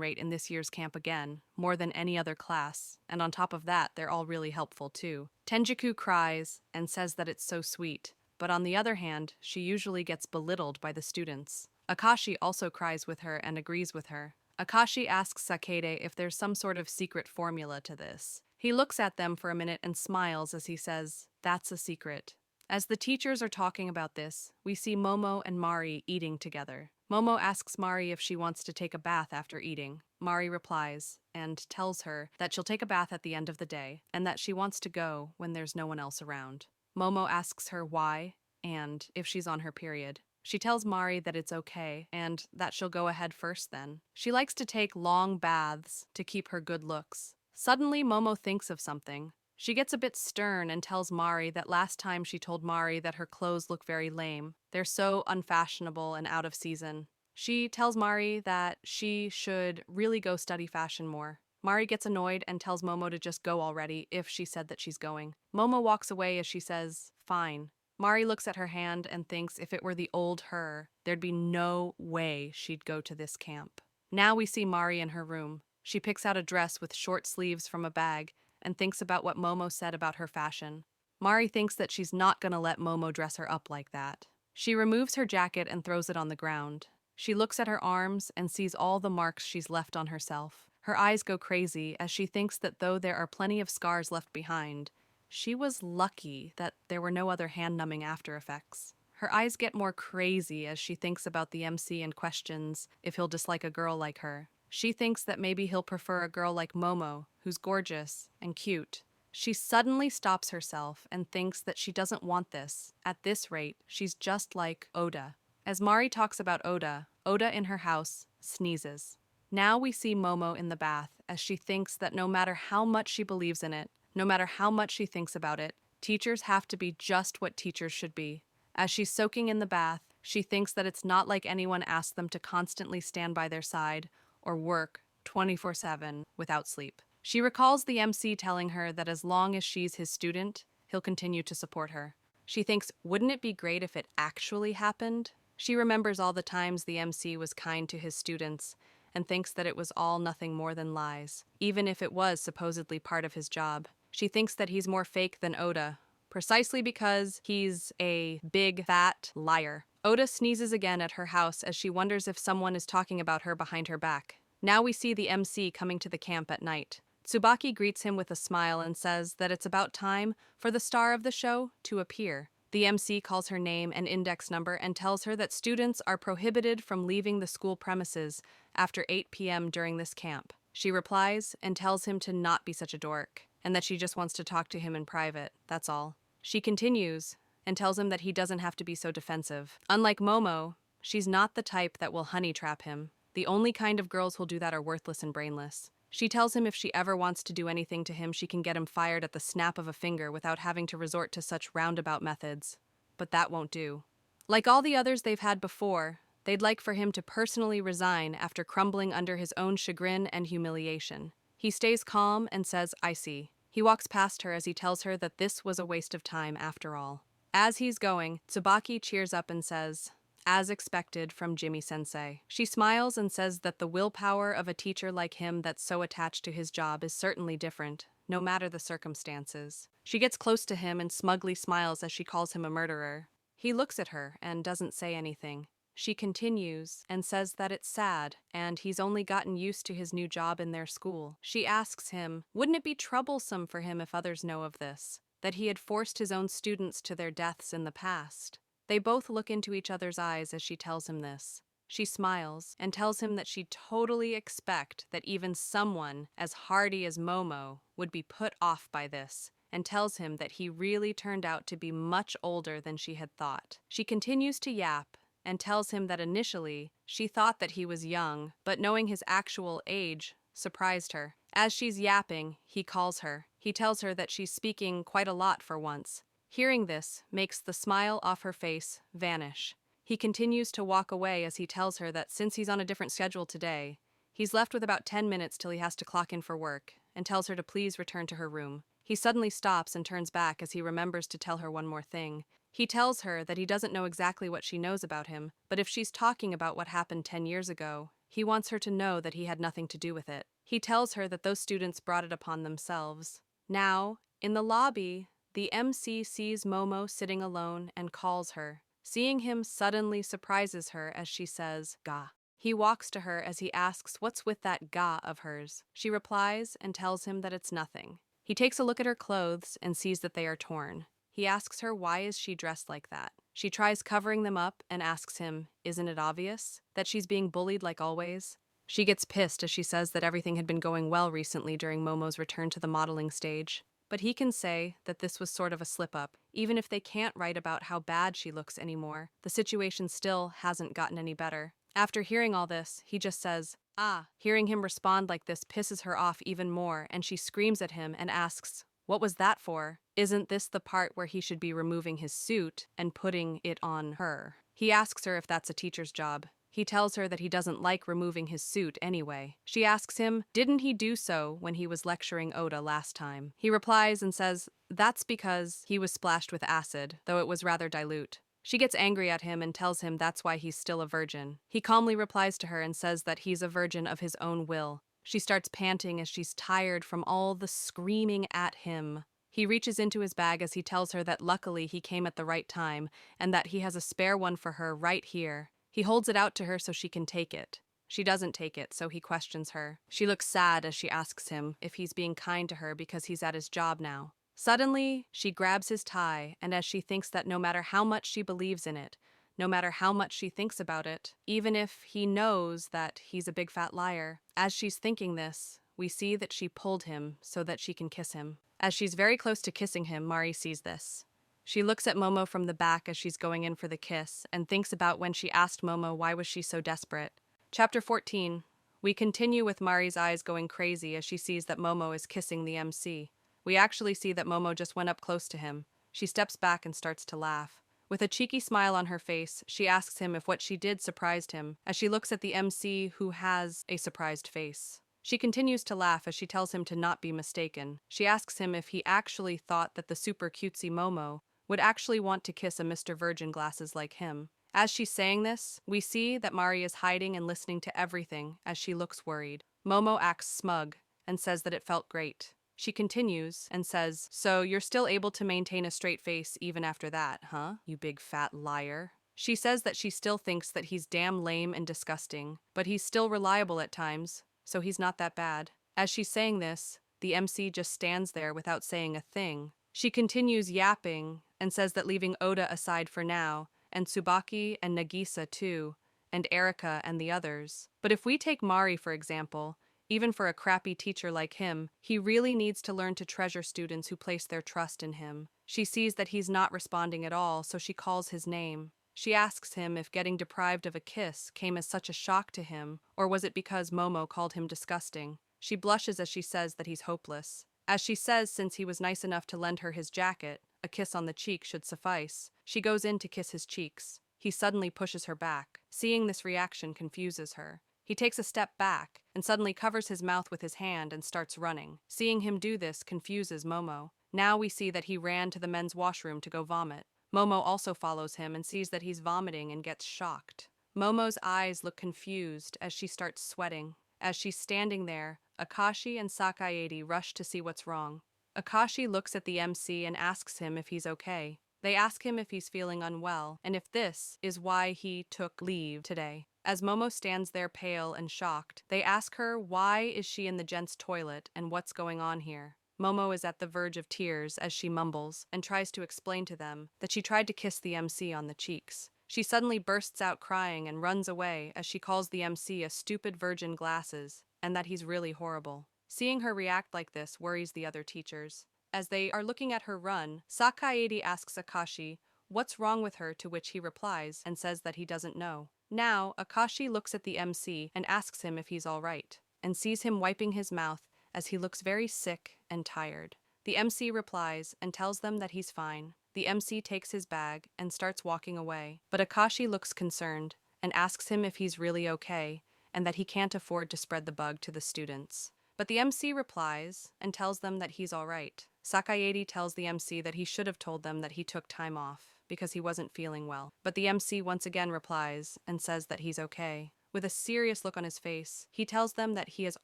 rate in this year's camp again, more than any other class, and on top of that, they're all really helpful too. Tenjiku cries and says that it's so sweet, but on the other hand, she usually gets belittled by the students. Akashi also cries with her and agrees with her. Akashi asks Sakede if there's some sort of secret formula to this. He looks at them for a minute and smiles as he says, "That's a secret." As the teachers are talking about this, we see Momo and Mari eating together. Momo asks Mari if she wants to take a bath after eating. Mari replies and tells her that she'll take a bath at the end of the day and that she wants to go when there's no one else around. Momo asks her why and if she's on her period. She tells Mari that it's okay and that she'll go ahead first then. She likes to take long baths to keep her good looks. Suddenly, Momo thinks of something. She gets a bit stern and tells Mari that last time she told Mari that her clothes look very lame. They're so unfashionable and out of season. She tells Mari that she should really go study fashion more. Mari gets annoyed and tells Momo to just go already if she said that she's going. Momo walks away as she says, "Fine." Mari looks at her hand and thinks if it were the old her, there'd be no way she'd go to this camp. Now we see Mari in her room. She picks out a dress with short sleeves from a bag and thinks about what Momo said about her fashion. Mari thinks that she's not gonna let Momo dress her up like that. She removes her jacket and throws it on the ground. She looks at her arms and sees all the marks she's left on herself. Her eyes go crazy as she thinks that though there are plenty of scars left behind, she was lucky that there were no other hand-numbing after effects. Her eyes get more crazy as she thinks about the MC and questions if he'll dislike a girl like her. She thinks that maybe he'll prefer a girl like Momo, who's gorgeous and cute. She suddenly stops herself and thinks that she doesn't want this. At this rate, she's just like Oda. As Mari talks about Oda, Oda in her house sneezes. Now we see Momo in the bath as she thinks that no matter how much she believes in it, no matter how much she thinks about it, teachers have to be just what teachers should be. As she's soaking in the bath, she thinks that it's not like anyone asked them to constantly stand by their side or work 24/7 without sleep. She recalls the MC telling her that as long as she's his student, he'll continue to support her. She thinks, wouldn't it be great if it actually happened? She remembers all the times the MC was kind to his students and thinks that it was all nothing more than lies, even if it was supposedly part of his job. She thinks that he's more fake than Oda, precisely because he's a big, fat liar. Oda sneezes again at her house as she wonders if someone is talking about her behind her back. Now we see the MC coming to the camp at night. Tsubaki greets him with a smile and says that it's about time for the star of the show to appear. The MC calls her name and index number and tells her that students are prohibited from leaving the school premises after 8 p.m. during this camp. She replies and tells him to not be such a dork, and that she just wants to talk to him in private, that's all. She continues and tells him that he doesn't have to be so defensive. Unlike Momo, she's not the type that will honey trap him. The only kind of girls who'll do that are worthless and brainless. She tells him if she ever wants to do anything to him, she can get him fired at the snap of a finger without having to resort to such roundabout methods. But that won't do. Like all the others they've had before, they'd like for him to personally resign after crumbling under his own chagrin and humiliation. He stays calm and says, I see. He walks past her as he tells her that this was a waste of time after all. As he's going, Tsubaki cheers up and says, as expected from Jimmy-sensei. She smiles and says that the willpower of a teacher like him that's so attached to his job is certainly different, no matter the circumstances. She gets close to him and smugly smiles as she calls him a murderer. He looks at her and doesn't say anything. She continues and says that it's sad, and he's only gotten used to his new job in their school. She asks him, wouldn't it be troublesome for him if others know of this? That he had forced his own students to their deaths in the past? They both look into each other's eyes as she tells him this. She smiles and tells him that she'd totally expect that even someone as hardy as Momo would be put off by this, and tells him that he really turned out to be much older than she had thought. She continues to yap and tells him that initially she thought that he was young, but knowing his actual age surprised her. As she's yapping, he calls her. He tells her that she's speaking quite a lot for once. Hearing this makes the smile off her face vanish. He continues to walk away as he tells her that since he's on a different schedule today, he's left with about 10 minutes till he has to clock in for work, and tells her to please return to her room. He suddenly stops and turns back as he remembers to tell her one more thing. He tells her that he doesn't know exactly what she knows about him, but if she's talking about what happened 10 years ago, he wants her to know that he had nothing to do with it. He tells her that those students brought it upon themselves. Now, in the lobby, the MC sees Momo sitting alone and calls her. Seeing him suddenly surprises her as she says, "Ga." He walks to her as he asks what's with that "ga" of hers. She replies and tells him that it's nothing. He takes a look at her clothes and sees that they are torn. He asks her why is she dressed like that. She tries covering them up and asks him, isn't it obvious that she's being bullied like always? She gets pissed as she says that everything had been going well recently during Momo's return to the modeling stage. But he can say that this was sort of a slip-up. Even if they can't write about how bad she looks anymore, the situation still hasn't gotten any better. After hearing all this, he just says, "Ah." Hearing him respond like this pisses her off even more, and she screams at him and asks, "What was that for? Isn't this the part where he should be removing his suit and putting it on her?" He asks her if that's a teacher's job. He tells her that he doesn't like removing his suit anyway. She asks him, didn't he do so when he was lecturing Oda last time? He replies and says, that's because he was splashed with acid, though it was rather dilute. She gets angry at him and tells him that's why he's still a virgin. He calmly replies to her and says that he's a virgin of his own will. She starts panting as she's tired from all the screaming at him. He reaches into his bag as he tells her that luckily he came at the right time and that he has a spare one for her right here. He holds it out to her so she can take it. She doesn't take it, so he questions her. She looks sad as she asks him if he's being kind to her because he's at his job now. Suddenly, she grabs his tie, and as she thinks that no matter how much she believes in it, no matter how much she thinks about it, even if he knows that he's a big fat liar, as she's thinking this, we see that she pulled him so that she can kiss him. As she's very close to kissing him, Mari sees this. She looks at Momo from the back as she's going in for the kiss and thinks about when she asked Momo why was she so desperate. Chapter 14. We continue with Mari's eyes going crazy as she sees that Momo is kissing the MC. We actually see that Momo just went up close to him. She steps back and starts to laugh. With a cheeky smile on her face, she asks him if what she did surprised him, as she looks at the MC who has a surprised face. She continues to laugh as she tells him to not be mistaken. She asks him if he actually thought that the super cutesy Momo would actually want to kiss a Mr. Virgin Glasses like him. As she's saying this, we see that Mari is hiding and listening to everything as she looks worried. Momo acts smug and says that it felt great. She continues and says, "So you're still able to maintain a straight face even after that, huh? You big fat liar." She says that she still thinks that he's damn lame and disgusting, but he's still reliable at times, so he's not that bad. As she's saying this, the MC just stands there without saying a thing. She continues yapping and says that leaving Oda aside for now, and Tsubaki and Nagisa too, and Erika and the others. But if we take Mari for example, even for a crappy teacher like him, he really needs to learn to treasure students who place their trust in him. She sees that he's not responding at all, so she calls his name. She asks him if getting deprived of a kiss came as such a shock to him, or was it because Momo called him disgusting. She blushes as she says that he's hopeless. As she says since he was nice enough to lend her his jacket, a kiss on the cheek should suffice. She goes in to kiss his cheeks. He suddenly pushes her back. Seeing this reaction confuses her. He takes a step back and suddenly covers his mouth with his hand and starts running. Seeing him do this confuses Momo. Now we see that he ran to the men's washroom to go vomit. Momo also follows him and sees that he's vomiting and gets shocked. Momo's eyes look confused as she starts sweating. As she's standing there, Akashi and Sakaede rush to see what's wrong. Akashi looks at the MC and asks him if he's okay. They ask him if he's feeling unwell and if this is why he took leave today. As Momo stands there pale and shocked, they ask her why is she in the gents' toilet and what's going on here. Momo is at the verge of tears as she mumbles and tries to explain to them that she tried to kiss the MC on the cheeks. She suddenly bursts out crying and runs away as she calls the MC a stupid virgin glasses and that he's really horrible. Seeing her react like this worries the other teachers. As they are looking at her run, Sakaede asks Akashi what's wrong with her, to which he replies and says that he doesn't know. Now, Akashi looks at the MC and asks him if he's all right, and sees him wiping his mouth as he looks very sick and tired. The MC replies and tells them that he's fine. The MC takes his bag and starts walking away, but Akashi looks concerned and asks him if he's really okay and that he can't afford to spread the bug to the students. But the MC replies and tells them that he's all right. Sakaede tells the MC that he should have told them that he took time off because he wasn't feeling well. But the MC once again replies and says that he's okay. With a serious look on his face, he tells them that he has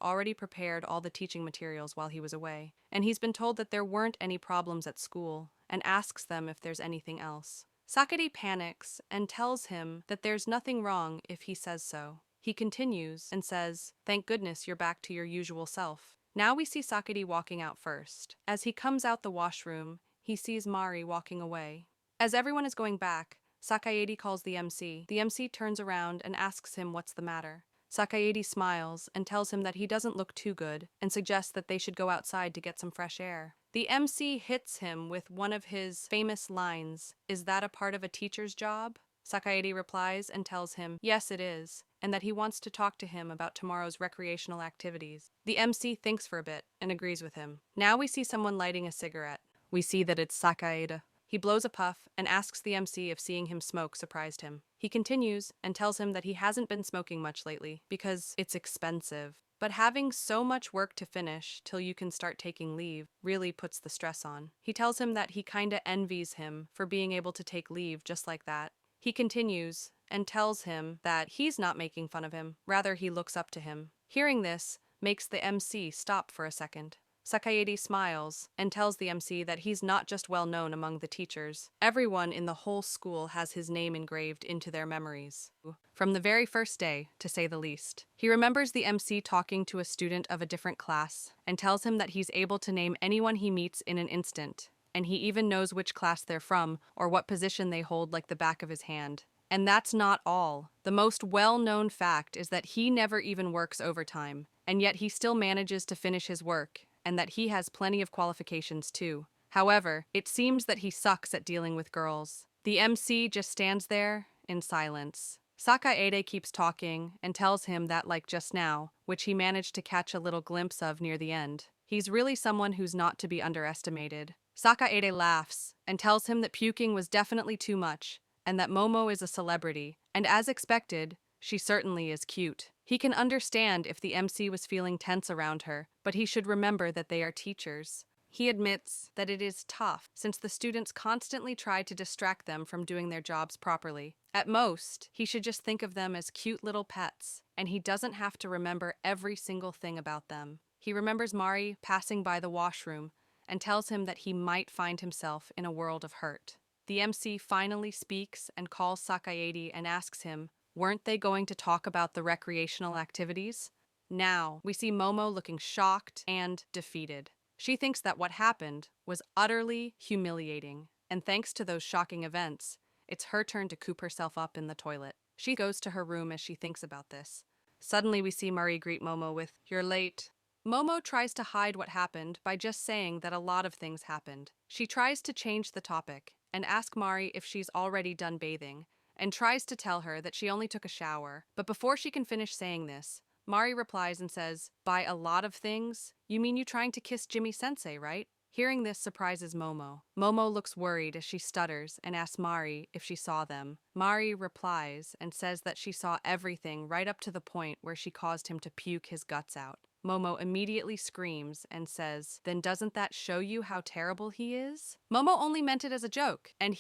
already prepared all the teaching materials while he was away, and he's been told that there weren't any problems at school, and asks them if there's anything else. Sakaede panics and tells him that there's nothing wrong if he says so. He continues and says, "Thank goodness you're back to your usual self." Now we see Sakaede walking out first. As he comes out the washroom, he sees Mari walking away. As everyone is going back, Sakaede calls the MC. The MC turns around and asks him what's the matter. Sakaede smiles and tells him that he doesn't look too good and suggests that they should go outside to get some fresh air. The MC hits him with one of his famous lines, "Is that a part of a teacher's job?" Sakaede replies and tells him, yes it is, and that he wants to talk to him about tomorrow's recreational activities. The MC thinks for a bit and agrees with him. Now we see someone lighting a cigarette. We see that it's Sakaede. He blows a puff and asks the MC if seeing him smoke surprised him. He continues and tells him that he hasn't been smoking much lately because it's expensive. But having so much work to finish till you can start taking leave really puts the stress on. He tells him that he kinda envies him for being able to take leave just like that. He continues and tells him that he's not making fun of him, rather he looks up to him. Hearing this makes the MC stop for a second. Sakaede smiles and tells the MC that he's not just well known among the teachers. Everyone in the whole school has his name engraved into their memories. From the very first day, to say the least. He remembers the MC talking to a student of a different class and tells him that he's able to name anyone he meets in an instant, and he even knows which class they're from or what position they hold like the back of his hand. And that's not all. The most well-known fact is that he never even works overtime, and yet he still manages to finish his work, and that he has plenty of qualifications too. However, it seems that he sucks at dealing with girls. The MC just stands there in silence. Sakaede keeps talking and tells him that, like just now, which he managed to catch a little glimpse of near the end, he's really someone who's not to be underestimated. Sakaede laughs and tells him that puking was definitely too much, and that Momo is a celebrity, and as expected, She certainly is cute. He can understand if the MC was feeling tense around her, but he should remember that they are teachers. He admits that it is tough since the students constantly try to distract them from doing their jobs properly. At most, he should just think of them as cute little pets, and he doesn't have to remember every single thing about them. He remembers Mari passing by the washroom and tells him that he might find himself in a world of hurt. The MC finally speaks and calls Sakaede and asks him, weren't they going to talk about the recreational activities? Now, we see Momo looking shocked and defeated. She thinks that what happened was utterly humiliating, and thanks to those shocking events, it's her turn to coop herself up in the toilet. She goes to her room as she thinks about this. Suddenly we see Mari greet Momo with, "You're late." Momo tries to hide what happened by just saying that a lot of things happened. She tries to change the topic and ask Mari if she's already done bathing, and tries to tell her that she only took a shower. But before she can finish saying this, Mari replies and says, "By a lot of things? You mean you trying to kiss Jimmy-sensei, right?" Hearing this surprises Momo. Momo looks worried as she stutters and asks Mari if she saw them. Mari replies and says that she saw everything right up to the point where she caused him to puke his guts out. Momo immediately screams and says, "Then doesn't that show you how terrible he is?" Momo only meant it as a joke, and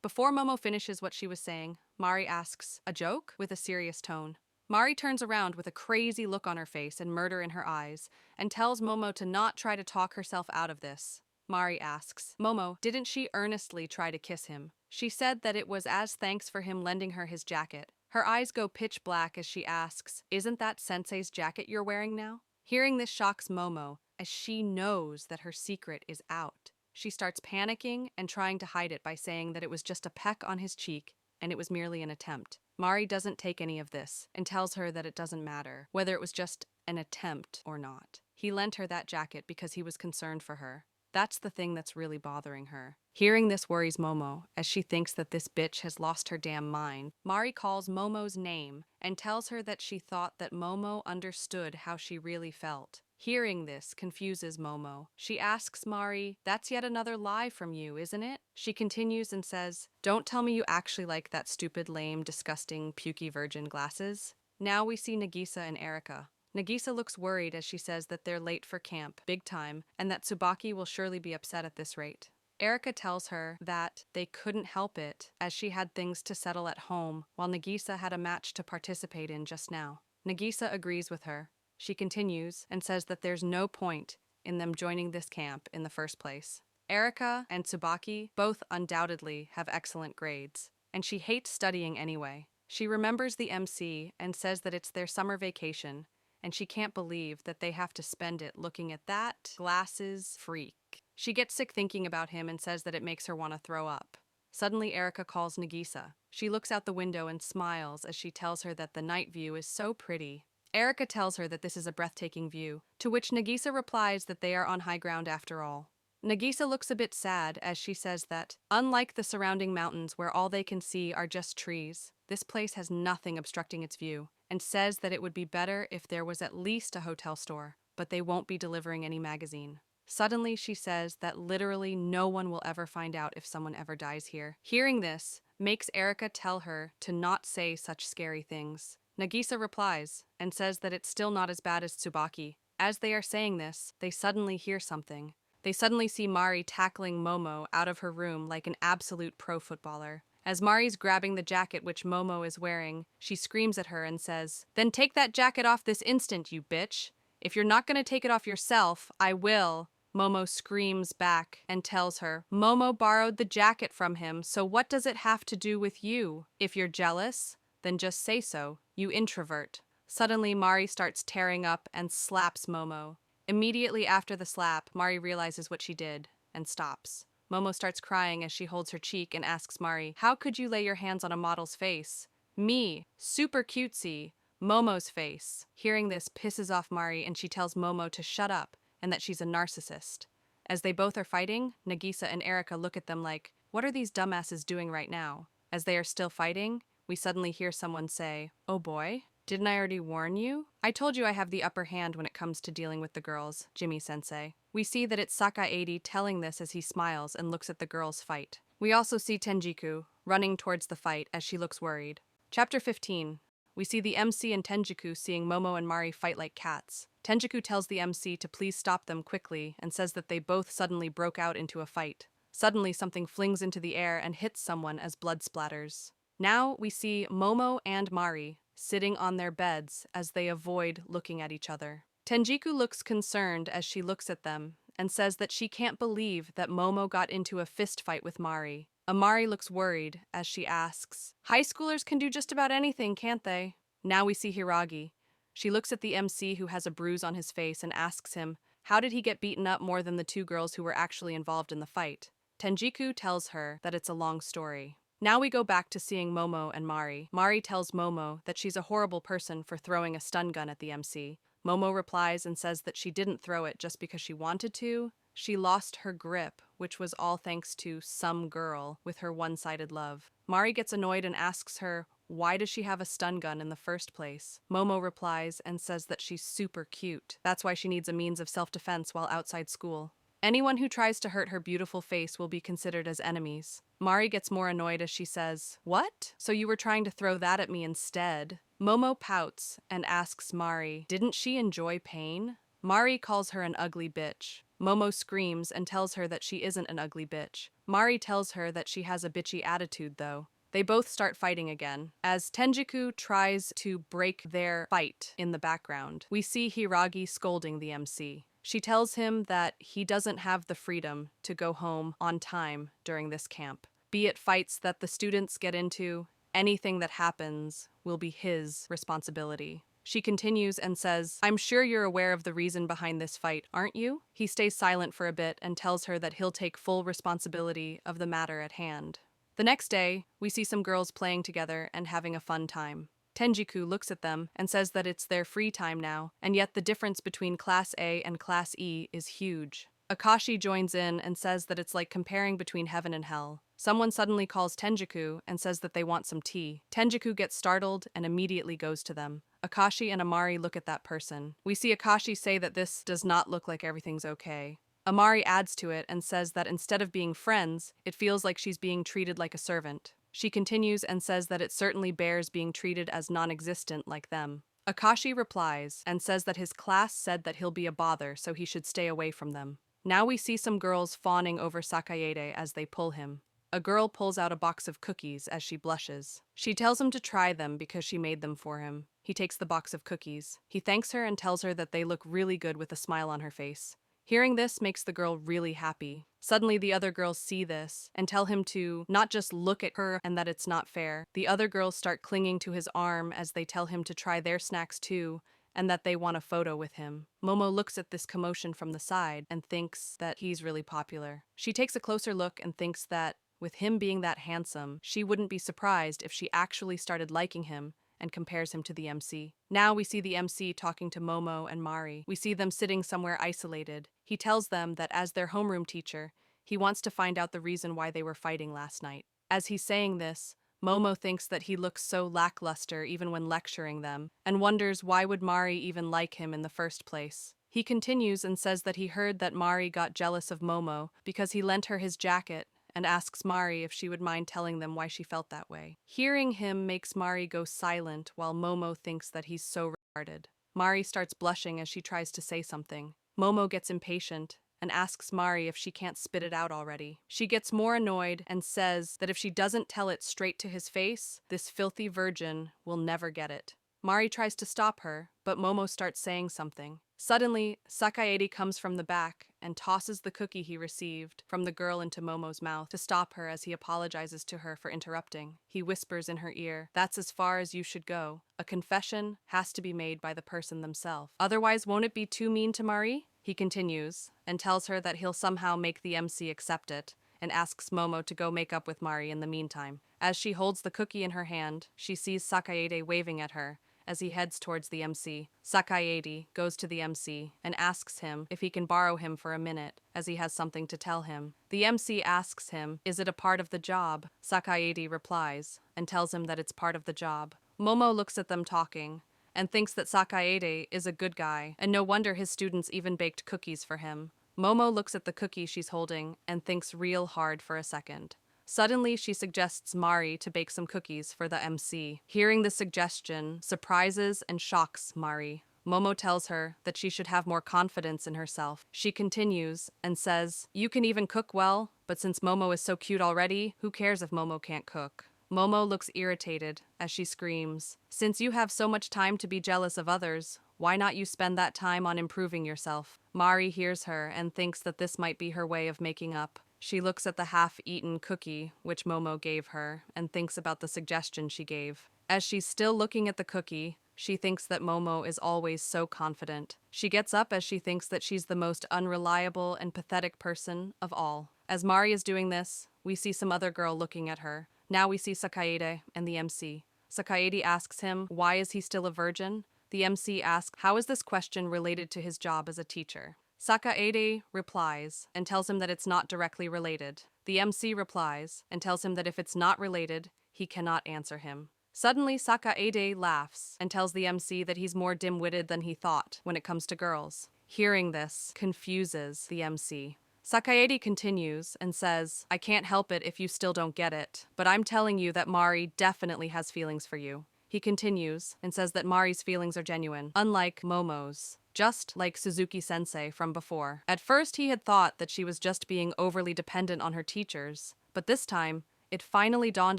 before Momo finishes what she was saying, Mari asks, "A joke?" with a serious tone. Mari turns around with a crazy look on her face and murder in her eyes, and tells Momo to not try to talk herself out of this. Mari asks, "Momo, didn't she earnestly try to kiss him? She said that it was as thanks for him lending her his jacket." Her eyes go pitch black as she asks, "Isn't that sensei's jacket you're wearing now?" Hearing this shocks Momo, as she knows that her secret is out. She starts panicking and trying to hide it by saying that it was just a peck on his cheek, and it was merely an attempt. Mari doesn't take any of this and tells her that it doesn't matter whether it was just an attempt or not. He lent her that jacket because he was concerned for her. That's the thing that's really bothering her. Hearing this worries Momo, as she thinks that this bitch has lost her damn mind. Mari calls Momo's name and tells her that she thought that Momo understood how she really felt. Hearing this confuses Momo. She asks Mari, "That's yet another lie from you, isn't it?" She continues and says, "Don't tell me you actually like that stupid, lame, disgusting, pukey virgin glasses." Now we see Nagisa and Erika. Nagisa looks worried as she says that they're late for camp, big time, and that Tsubaki will surely be upset at this rate. Erika tells her that they couldn't help it, as she had things to settle at home, while Nagisa had a match to participate in just now. Nagisa agrees with her. She continues and says that there's no point in them joining this camp in the first place. Erika and Tsubaki both undoubtedly have excellent grades, and she hates studying anyway. She remembers the MC and says that it's their summer vacation, and she can't believe that they have to spend it looking at that glasses freak. She gets sick thinking about him and says that it makes her want to throw up. Suddenly, Erika calls Nagisa. She looks out the window and smiles as she tells her that the night view is so pretty. Erika tells her that this is a breathtaking view, to which Nagisa replies that they are on high ground after all. Nagisa looks a bit sad as she says that, unlike the surrounding mountains where all they can see are just trees, this place has nothing obstructing its view, and says that it would be better if there was at least a hotel store, but they won't be delivering any magazine. Suddenly, she says that literally no one will ever find out if someone ever dies here. Hearing this makes Erika tell her to not say such scary things. Nagisa replies and says that it's still not as bad as Tsubaki. As they are saying this, they suddenly hear something. They suddenly see Mari tackling Momo out of her room like an absolute pro footballer. As Mari's grabbing the jacket which Momo is wearing, she screams at her and says, "Then take that jacket off this instant, you bitch. If you're not going to take it off yourself, I will." Momo screams back and tells her, "Momo borrowed the jacket from him, so what does it have to do with you? If you're jealous, then just say so, you introvert." Suddenly, Mari starts tearing up and slaps Momo. Immediately after the slap, Mari realizes what she did and stops. Momo starts crying as she holds her cheek and asks Mari, "How could you lay your hands on a model's face? Me, super cutesy, Momo's face." Hearing this pisses off Mari and she tells Momo to shut up and that she's a narcissist. As they both are fighting, Nagisa and Erika look at them like, "What are these dumbasses doing right now?" As they are still fighting, we suddenly hear someone say, "Oh boy, didn't I already warn you? I told you I have the upper hand when it comes to dealing with the girls, Jimmy-sensei." We see that it's Sakaede telling this as he smiles and looks at the girls fight. We also see Tenjiku running towards the fight as she looks worried. Chapter 15. we see the MC and Tenjiku seeing Momo and Mari fight like cats. Tenjiku tells the MC to please stop them quickly and says that they both suddenly broke out into a fight. Suddenly, something flings into the air and hits someone as blood splatters. Now we see Momo and Mari sitting on their beds as they avoid looking at each other. Tenjiku looks concerned as she looks at them and says that she can't believe that Momo got into a fist fight with Mari. Amari looks worried as she asks, "High schoolers can do just about anything, can't they?" Now we see Hiragi. She looks at the MC who has a bruise on his face and asks him, how did he get beaten up more than the two girls who were actually involved in the fight? Tenjiku tells her that it's a long story. Now we go back to seeing Momo and Mari. Mari tells Momo that she's a horrible person for throwing a stun gun at the MC. Momo replies and says that she didn't throw it just because she wanted to. She lost her grip, which was all thanks to some girl with her one-sided love. Mari gets annoyed and asks her, why does she have a stun gun in the first place? Momo replies and says that she's super cute. That's why she needs a means of self-defense while outside school. Anyone who tries to hurt her beautiful face will be considered as enemies. Mari gets more annoyed as she says, "What? So you were trying to throw that at me instead?" Momo pouts and asks Mari, didn't she enjoy pain? Mari calls her an ugly bitch. Momo screams and tells her that she isn't an ugly bitch. Mari tells her that she has a bitchy attitude though. They both start fighting again. As Tenjiku tries to break their fight in the background, we see Hiragi scolding the MC. She tells him that he doesn't have the freedom to go home on time during this camp. Be it fights that the students get into, anything that happens will be his responsibility. She continues and says, I'm sure you're aware of the reason behind this fight, aren't you? He stays silent for a bit and tells her that he'll take full responsibility of the matter at hand. The next day, we see some girls playing together and having a fun time. Tenjiku looks at them and says that it's their free time now, and yet the difference between Class A and Class E is huge. Akashi joins in and says that it's like comparing between heaven and hell. Someone suddenly calls Tenjiku and says that they want some tea. Tenjiku gets startled and immediately goes to them. Akashi and Amari look at that person. We see Akashi say that this does not look like everything's okay. Amari adds to it and says that instead of being friends, it feels like she's being treated like a servant. She continues and says that it certainly bears being treated as non-existent like them. Akashi replies and says that his class said that he'll be a bother, so he should stay away from them. Now we see some girls fawning over Sakayede as they pull him. A girl pulls out a box of cookies as she blushes. She tells him to try them because she made them for him. He takes the box of cookies. He thanks her and tells her that they look really good with a smile on her face. Hearing this makes the girl really happy. Suddenly the other girls see this and tell him to not just look at her and that it's not fair. The other girls start clinging to his arm as they tell him to try their snacks too and that they want a photo with him. Momo looks at this commotion from the side and thinks that he's really popular. She takes a closer look and thinks that with him being that handsome, she wouldn't be surprised if she actually started liking him and compares him to the MC. Now we see the MC talking to Momo and Mari. We see them sitting somewhere isolated. He tells them that as their homeroom teacher, he wants to find out the reason why they were fighting last night. As he's saying this, Momo thinks that he looks so lackluster even when lecturing them, and wonders why would Mari even like him in the first place. He continues and says that he heard that Mari got jealous of Momo because he lent her his jacket and asks Mari if she would mind telling them why she felt that way. Hearing him makes Mari go silent while Momo thinks that he's so retarded. Mari starts blushing as she tries to say something. Momo gets impatient and asks Mari if she can't spit it out already. She gets more annoyed and says that if she doesn't tell it straight to his face, this filthy virgin will never get it. Mari tries to stop her, but Momo starts saying something. Suddenly, Sakayede comes from the back and tosses the cookie he received from the girl into Momo's mouth to stop her as he apologizes to her for interrupting. He whispers in her ear, "That's as far as you should go. A confession has to be made by the person themselves. Otherwise, won't it be too mean to Mari?" He continues and tells her that he'll somehow make the MC accept it and asks Momo to go make up with Mari in the meantime. As she holds the cookie in her hand, she sees Sakayede waving at her as he heads towards the MC. Sakayede goes to the MC and asks him if he can borrow him for a minute, as he has something to tell him. The MC asks him, is it a part of the job? Sakayede replies and tells him that it's part of the job. Momo looks at them talking and thinks that Sakayede is a good guy, and no wonder his students even baked cookies for him. Momo looks at the cookie she's holding and thinks real hard for a second. Suddenly, she suggests Mari to bake some cookies for the MC. Hearing the suggestion surprises and shocks Mari. Momo tells her that she should have more confidence in herself. She continues and says, "You can even cook well, but since Momo is so cute already, who cares if Momo can't cook?" Momo looks irritated as she screams, "Since you have so much time to be jealous of others, why not you spend that time on improving yourself?" Mari hears her and thinks that this might be her way of making up. She looks at the half-eaten cookie which Momo gave her and thinks about the suggestion she gave. As she's still looking at the cookie, she thinks that Momo is always so confident. She gets up as she thinks that she's the most unreliable and pathetic person of all. As Mari is doing this, we see some other girl looking at her. Now we see Sakaede and the MC. Sakaede asks him, why is he still a virgin? The MC asks, how is this question related to his job as a teacher? Sakaede replies and tells him that it's not directly related. The MC replies and tells him that if it's not related, he cannot answer him. Suddenly, Sakaede laughs and tells the MC that he's more dim-witted than he thought when it comes to girls. Hearing this confuses the MC. Sakaede continues and says, I can't help it if you still don't get it, but I'm telling you that Mari definitely has feelings for you. He continues and says that Mari's feelings are genuine, unlike Momo's, just like Suzuki-sensei from before. At first, he had thought that she was just being overly dependent on her teachers, but this time, it finally dawned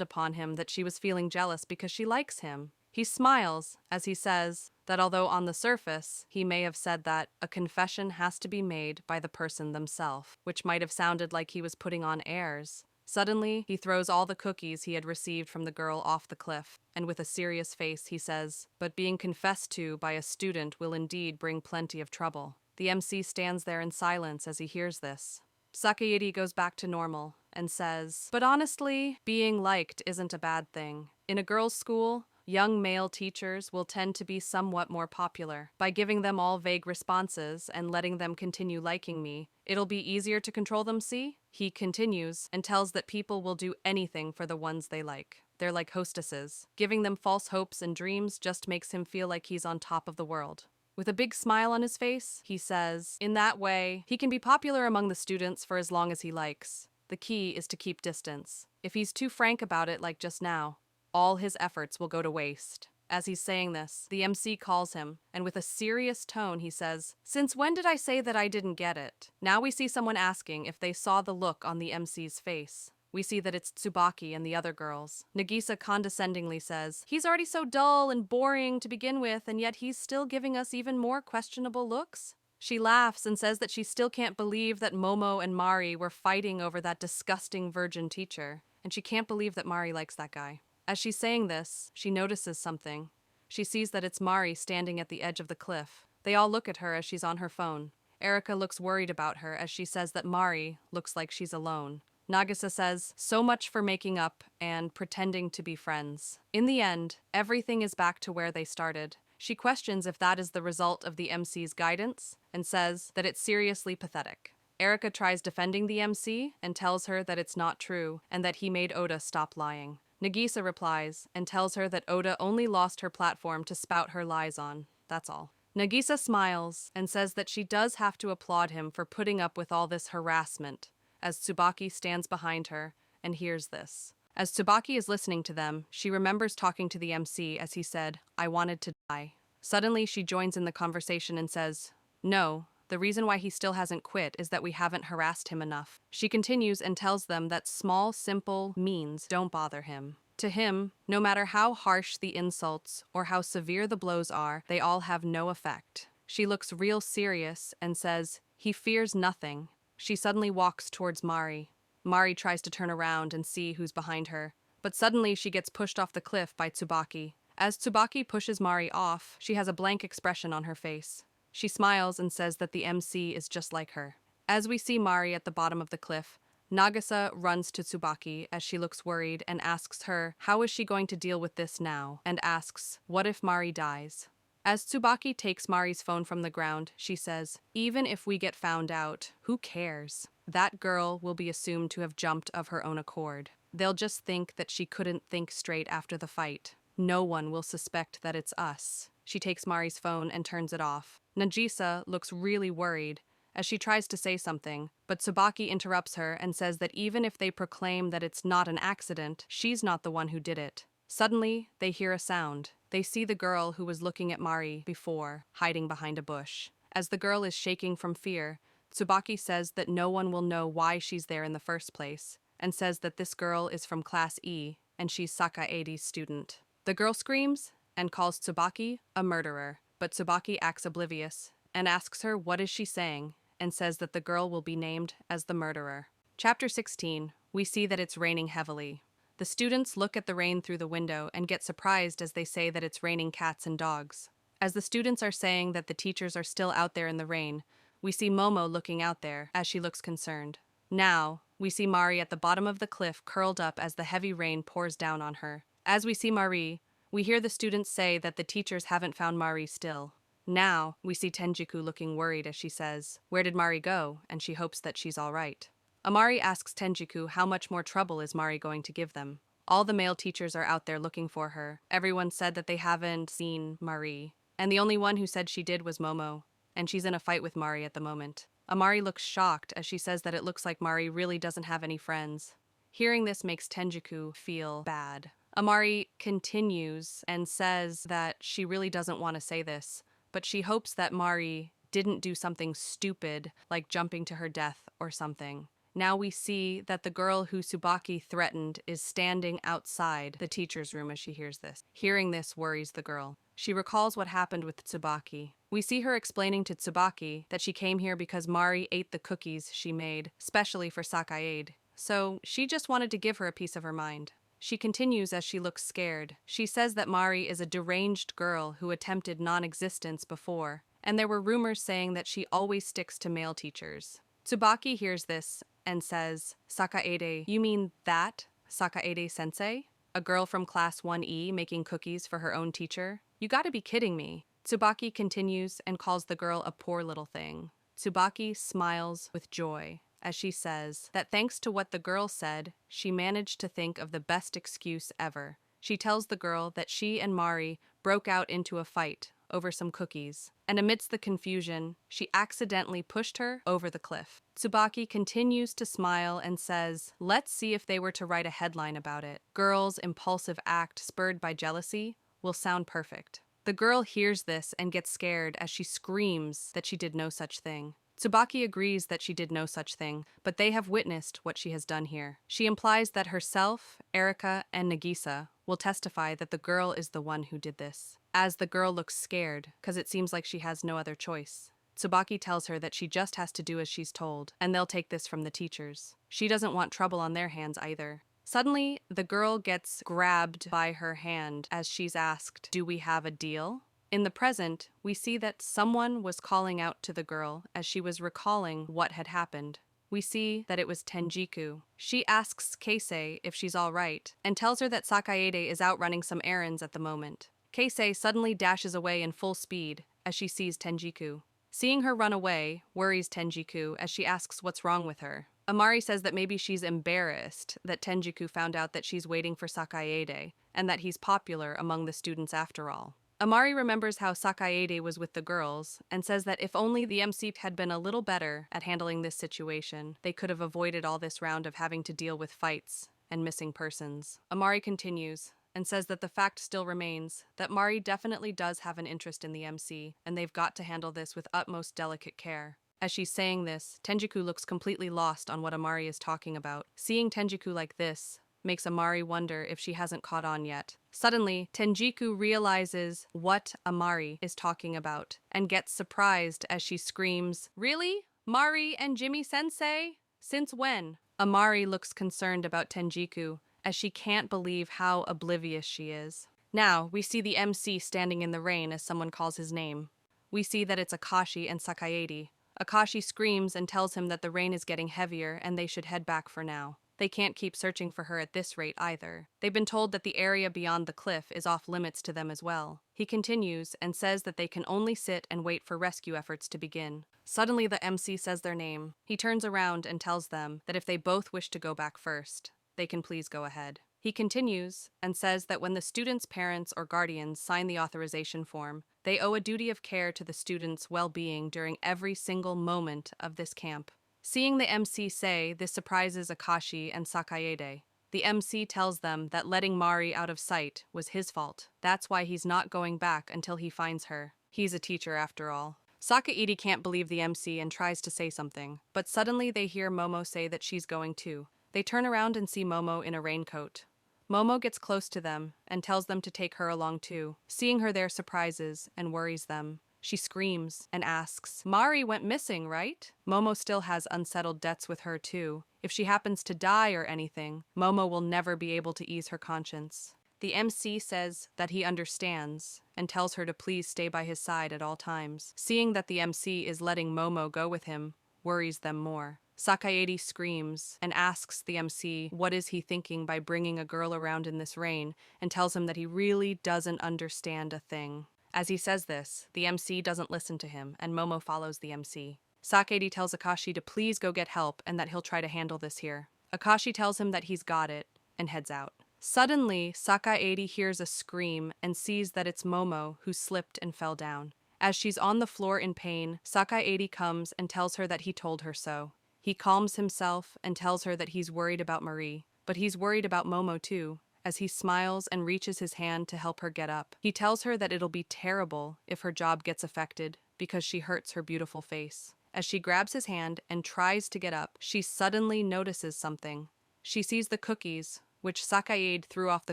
upon him that she was feeling jealous because she likes him. He smiles as he says that although on the surface, he may have said that a confession has to be made by the person themselves, which might have sounded like he was putting on airs. Suddenly, he throws all the cookies he had received from the girl off the cliff, and with a serious face he says, but being confessed to by a student will indeed bring plenty of trouble. The MC stands there in silence as he hears this. Sakaede goes back to normal and says, but honestly, being liked isn't a bad thing. In a girls' school, young male teachers will tend to be somewhat more popular. By giving them all vague responses and letting them continue liking me, it'll be easier to control them, see? He continues and tells that people will do anything for the ones they like. They're like hostesses. Giving them false hopes and dreams just makes him feel like he's on top of the world. With a big smile on his face, he says, in that way, he can be popular among the students for as long as he likes. The key is to keep distance. If he's too frank about it like just now, all his efforts will go to waste. As he's saying this, the MC calls him, and with a serious tone he says, since when did I say that I didn't get it? Now we see someone asking if they saw the look on the MC's face. We see that it's Tsubaki and the other girls. Nagisa condescendingly says, he's already so dull and boring to begin with, and yet he's still giving us even more questionable looks? She laughs and says that she still can't believe that Momo and Mari were fighting over that disgusting virgin teacher, and she can't believe that Mari likes that guy. As she's saying this, she notices something. She sees that it's Mari standing at the edge of the cliff. They all look at her as she's on her phone. Erika looks worried about her as she says that Mari looks like she's alone. Nagisa says, so much for making up and pretending to be friends. In the end, everything is back to where they started. She questions if that is the result of the MC's guidance and says that it's seriously pathetic. Erika tries defending the MC and tells her that it's not true and that he made Oda stop lying. Nagisa replies and tells her that Oda only lost her platform to spout her lies on. That's all. Nagisa smiles and says that she does have to applaud him for putting up with all this harassment, as Tsubaki stands behind her and hears this. As Tsubaki is listening to them, she remembers talking to the MC as he said, I wanted to die. Suddenly, she joins in the conversation and says, no, the reason why he still hasn't quit is that we haven't harassed him enough. She continues and tells them that small, simple means don't bother him. To him, no matter how harsh the insults or how severe the blows are, they all have no effect. She looks real serious and says, he fears nothing. She suddenly walks towards Mari. Mari tries to turn around and see who's behind her, but suddenly she gets pushed off the cliff by Tsubaki. As Tsubaki pushes Mari off, she has a blank expression on her face. She smiles and says that the MC is just like her. As we see Mari at the bottom of the cliff, Nagisa runs to Tsubaki as she looks worried and asks her how is she going to deal with this now, and asks, what if Mari dies? As Tsubaki takes Mari's phone from the ground, she says, even if we get found out, who cares? That girl will be assumed to have jumped of her own accord. They'll just think that she couldn't think straight after the fight. No one will suspect that it's us. She takes Mari's phone and turns it off. Nagisa looks really worried as she tries to say something, but Tsubaki interrupts her and says that even if they proclaim that it's not an accident, she's not the one who did it. Suddenly, they hear a sound. They see the girl who was looking at Mari before, hiding behind a bush. As the girl is shaking from fear, Tsubaki says that no one will know why she's there in the first place, and says that this girl is from Class E, and she's Sakaede's student. The girl screams and calls Tsubaki a murderer, but Tsubaki acts oblivious and asks her what is she saying, and says that the girl will be named as the murderer. Chapter 16, we see that it's raining heavily. The students look at the rain through the window and get surprised as they say that it's raining cats and dogs. As the students are saying that the teachers are still out there in the rain, we see Momo looking out there as she looks concerned. Now, we see Mari at the bottom of the cliff curled up as the heavy rain pours down on her. As we see Mari, we hear the students say that the teachers haven't found Mari still. Now, we see Tenjiku looking worried as she says, "Where did Mari go?" and she hopes that she's all right. Amari asks Tenjiku how much more trouble is Mari going to give them. All the male teachers are out there looking for her. Everyone said that they haven't seen Mari, and the only one who said she did was Momo, and she's in a fight with Mari at the moment. Amari looks shocked as she says that it looks like Mari really doesn't have any friends. Hearing this makes Tenjiku feel bad. Amari continues and says that she really doesn't want to say this, but she hopes that Mari didn't do something stupid like jumping to her death or something. Now we see that the girl who Tsubaki threatened is standing outside the teacher's room as she hears this. Hearing this worries the girl. She recalls what happened with Tsubaki. We see her explaining to Tsubaki that she came here because Mari ate the cookies she made, specially for Sakaede. So she just wanted to give her a piece of her mind. She continues as she looks scared. She says that Mari is a deranged girl who attempted non-existence before, and there were rumors saying that she always sticks to male teachers. Tsubaki hears this and says, "Sakaede, you mean that Sakaede-sensei? A girl from Class 1E making cookies for her own teacher? You gotta be kidding me." Tsubaki continues and calls the girl a poor little thing. Tsubaki smiles with joy as she says that thanks to what the girl said, she managed to think of the best excuse ever. She tells the girl that she and Mari broke out into a fight over some cookies, and amidst the confusion, she accidentally pushed her over the cliff. Tsubaki continues to smile and says, "Let's see if they were to write a headline about it. Girl's impulsive act spurred by jealousy will sound perfect." The girl hears this and gets scared as she screams that she did no such thing. Tsubaki agrees that she did no such thing, but they have witnessed what she has done here. She implies that herself, Erika, and Nagisa will testify that the girl is the one who did this. As the girl looks scared, because it seems like she has no other choice, Tsubaki tells her that she just has to do as she's told, and they'll take this from the teachers. She doesn't want trouble on their hands either. Suddenly, the girl gets grabbed by her hand as she's asked, "Do we have a deal?" In the present, we see that someone was calling out to the girl as she was recalling what had happened. We see that it was Tenjiku. She asks Keisei if she's all right and tells her that Sakaede is out running some errands at the moment. Keisei suddenly dashes away in full speed as she sees Tenjiku. Seeing her run away worries Tenjiku as she asks what's wrong with her. Amari says that maybe she's embarrassed that Tenjiku found out that she's waiting for Sakaede and that he's popular among the students after all. Amari remembers how Sakaede was with the girls and says that if only the MC had been a little better at handling this situation, they could have avoided all this round of having to deal with fights and missing persons. Amari continues and says that the fact still remains that Mari definitely does have an interest in the MC, and they've got to handle this with utmost delicate care. As she's saying this, Tenjiku looks completely lost on what Amari is talking about. Seeing Tenjiku like this makes Amari wonder if she hasn't caught on yet. Suddenly, Tenjiku realizes what Amari is talking about and gets surprised as she screams, "Really? Mari and Jimmy-sensei? Since when?" Amari looks concerned about Tenjiku as she can't believe how oblivious she is. Now, we see the MC standing in the rain as someone calls his name. We see that it's Akashi and Sakaede. Akashi screams and tells him that the rain is getting heavier and they should head back for now. They can't keep searching for her at this rate either. They've been told that the area beyond the cliff is off limits to them as well. He continues and says that they can only sit and wait for rescue efforts to begin. Suddenly the MC says their name. He turns around and tells them that if they both wish to go back first, they can please go ahead. He continues and says that when the students' parents or guardians sign the authorization form, They owe a duty of care to the students' well-being during every single moment of this camp. Seeing the MC say this surprises Akashi and Sakaede. The MC tells them that letting Mari out of sight was his fault. That's why he's not going back until he finds her. He's a teacher after all. Sakaede can't believe the MC and tries to say something, but suddenly they hear Momo say that she's going too. They turn around and see Momo in a raincoat. Momo gets close to them and tells them to take her along too. Seeing her there surprises and worries them. She screams and asks, "Mari went missing, right?" Momo still has unsettled debts with her too. If she happens to die or anything, Momo will never be able to ease her conscience. The MC says that he understands and tells her to please stay by his side at all times. Seeing that the MC is letting Momo go with him worries them more. Sakaede screams and asks the MC what is he thinking by bringing a girl around in this rain, and tells him that he really doesn't understand a thing. As he says this, the MC doesn't listen to him, and Momo follows the MC. Sakaede tells Akashi to please go get help and that he'll try to handle this here. Akashi tells him that he's got it and heads out. Suddenly, Sakaede hears a scream and sees that it's Momo who slipped and fell down. As she's on the floor in pain, Sakaede comes and tells her that he told her so. He calms himself and tells her that he's worried about Marie, but he's worried about Momo too, as he smiles and reaches his hand to help her get up. He tells her that it'll be terrible if her job gets affected because she hurts her beautiful face. As she grabs his hand and tries to get up, she suddenly notices something. She sees the cookies, which Sakaede threw off the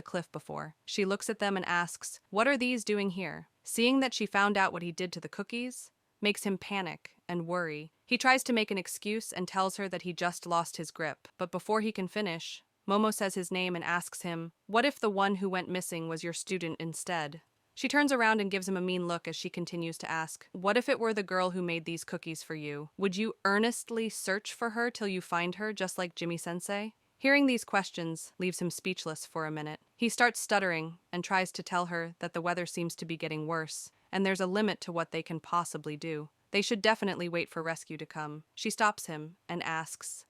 cliff before. She looks at them and asks, "What are these doing here?" Seeing that she found out what he did to the cookies makes him panic and worry. He tries to make an excuse and tells her that he just lost his grip, but before he can finish, Momo says his name and asks him, "What if the one who went missing was your student instead?" She turns around and gives him a mean look as she continues to ask, "What if it were the girl who made these cookies for you? Would you earnestly search for her till you find her, just like Jimmy-sensei?" Hearing these questions leaves him speechless for a minute. He starts stuttering and tries to tell her that the weather seems to be getting worse, and there's a limit to what they can possibly do. They should definitely wait for rescue to come. She stops him and asks,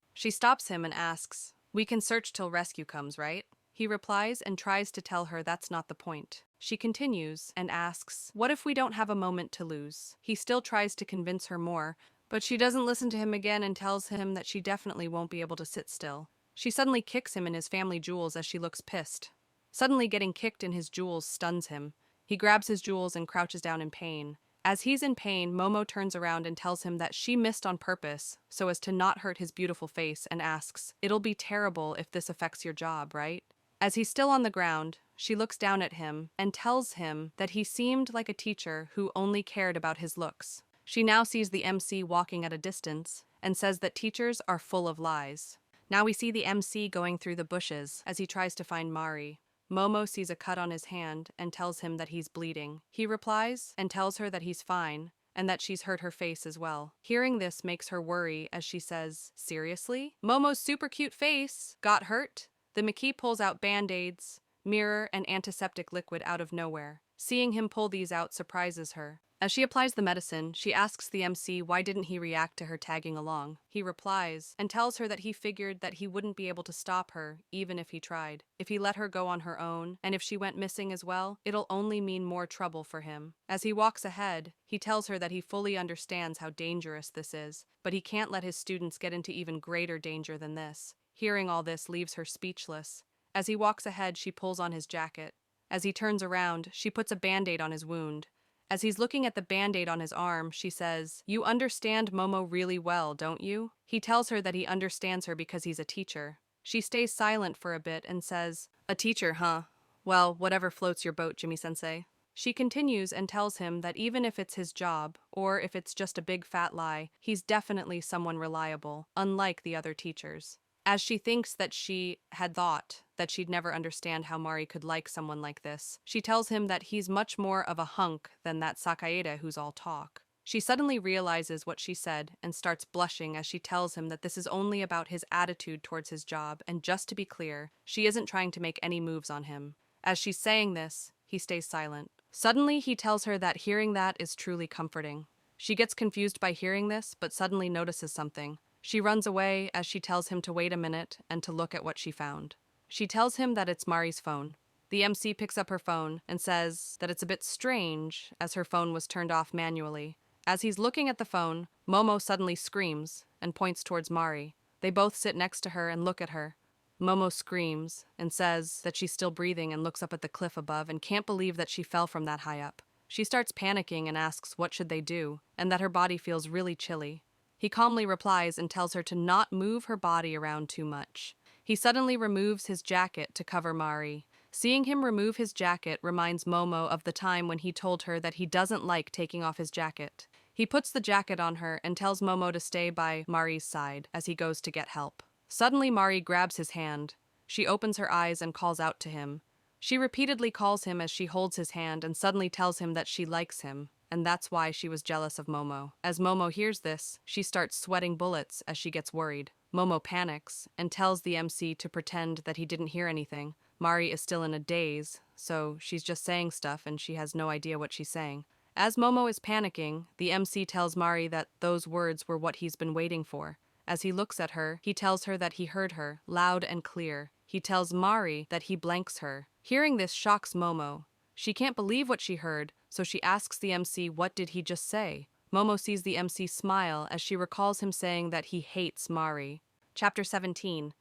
"We can search till rescue comes, right?" He replies and tries to tell her that's not the point. She continues and asks, "What if we don't have a moment to lose?" He still tries to convince her more, but she doesn't listen to him again and tells him that she definitely won't be able to sit still. She suddenly kicks him in his family jewels as she looks pissed. Suddenly getting kicked in his jewels stuns him. He grabs his jewels and crouches down in pain. As he's in pain, Momo turns around and tells him that she missed on purpose so as to not hurt his beautiful face and asks, "It'll be terrible if this affects your job, right?" As he's still on the ground, she looks down at him and tells him that he seemed like a teacher who only cared about his looks. She now sees the MC walking at a distance and says that teachers are full of lies. Now we see the MC going through the bushes as he tries to find Mari. Momo sees a cut on his hand and tells him that he's bleeding. He replies and tells her that he's fine and that she's hurt her face as well. Hearing this makes her worry as she says, "Seriously? Momo's super cute face got hurt?" The Maki pulls out band-aids, mirror, and antiseptic liquid out of nowhere. Seeing him pull these out surprises her. As she applies the medicine, she asks the MC why didn't he react to her tagging along. He replies and tells her that he figured that he wouldn't be able to stop her even if he tried. If he let her go on her own, and if she went missing as well, it'll only mean more trouble for him. As he walks ahead, he tells her that he fully understands how dangerous this is, but he can't let his students get into even greater danger than this. Hearing all this leaves her speechless. As he walks ahead, she pulls on his jacket. As he turns around, she puts a band-aid on his wound. As he's looking at the band-aid on his arm, she says, "You understand Momo really well, don't you?" He tells her that he understands her because he's a teacher. She stays silent for a bit and says, "A teacher, huh? Well, whatever floats your boat, Jimmy-sensei." She continues and tells him that even if it's his job, or if it's just a big fat lie, he's definitely someone reliable, unlike the other teachers. As she thinks that she had thought that she'd never understand how Mari could like someone like this, she tells him that he's much more of a hunk than that Sakaeda who's all talk. She suddenly realizes what she said and starts blushing as she tells him that this is only about his attitude towards his job, and just to be clear, she isn't trying to make any moves on him. As she's saying this, he stays silent. Suddenly, he tells her that hearing that is truly comforting. She gets confused by hearing this, but suddenly notices something. She runs away as she tells him to wait a minute and to look at what she found. She tells him that it's Mari's phone. The MC picks up her phone and says that it's a bit strange as her phone was turned off manually. As he's looking at the phone, Momo suddenly screams and points towards Mari. They both sit next to her and look at her. Momo screams and says that she's still breathing and looks up at the cliff above and can't believe that she fell from that high up. She starts panicking and asks what should they do, and that her body feels really chilly. He calmly replies and tells her to not move her body around too much. He suddenly removes his jacket to cover Mari. Seeing him remove his jacket reminds Momo of the time when he told her that he doesn't like taking off his jacket. He puts the jacket on her and tells Momo to stay by Mari's side as he goes to get help. Suddenly Mari grabs his hand. She opens her eyes and calls out to him. She repeatedly calls him as she holds his hand and suddenly tells him that she likes him, and that's why she was jealous of Momo. As Momo hears this, she starts sweating bullets as she gets worried. Momo panics and tells the MC to pretend that he didn't hear anything. Mari is still in a daze, so she's just saying stuff and she has no idea what she's saying. As Momo is panicking, the MC tells Mari that those words were what he's been waiting for. As he looks at her, he tells her that he heard her, loud and clear. He tells Mari that he blanks her. Hearing this shocks Momo. She can't believe what she heard, so she asks the MC what did he just say. Momo sees the MC smile as she recalls him saying that he hates Mari. Chapter 17.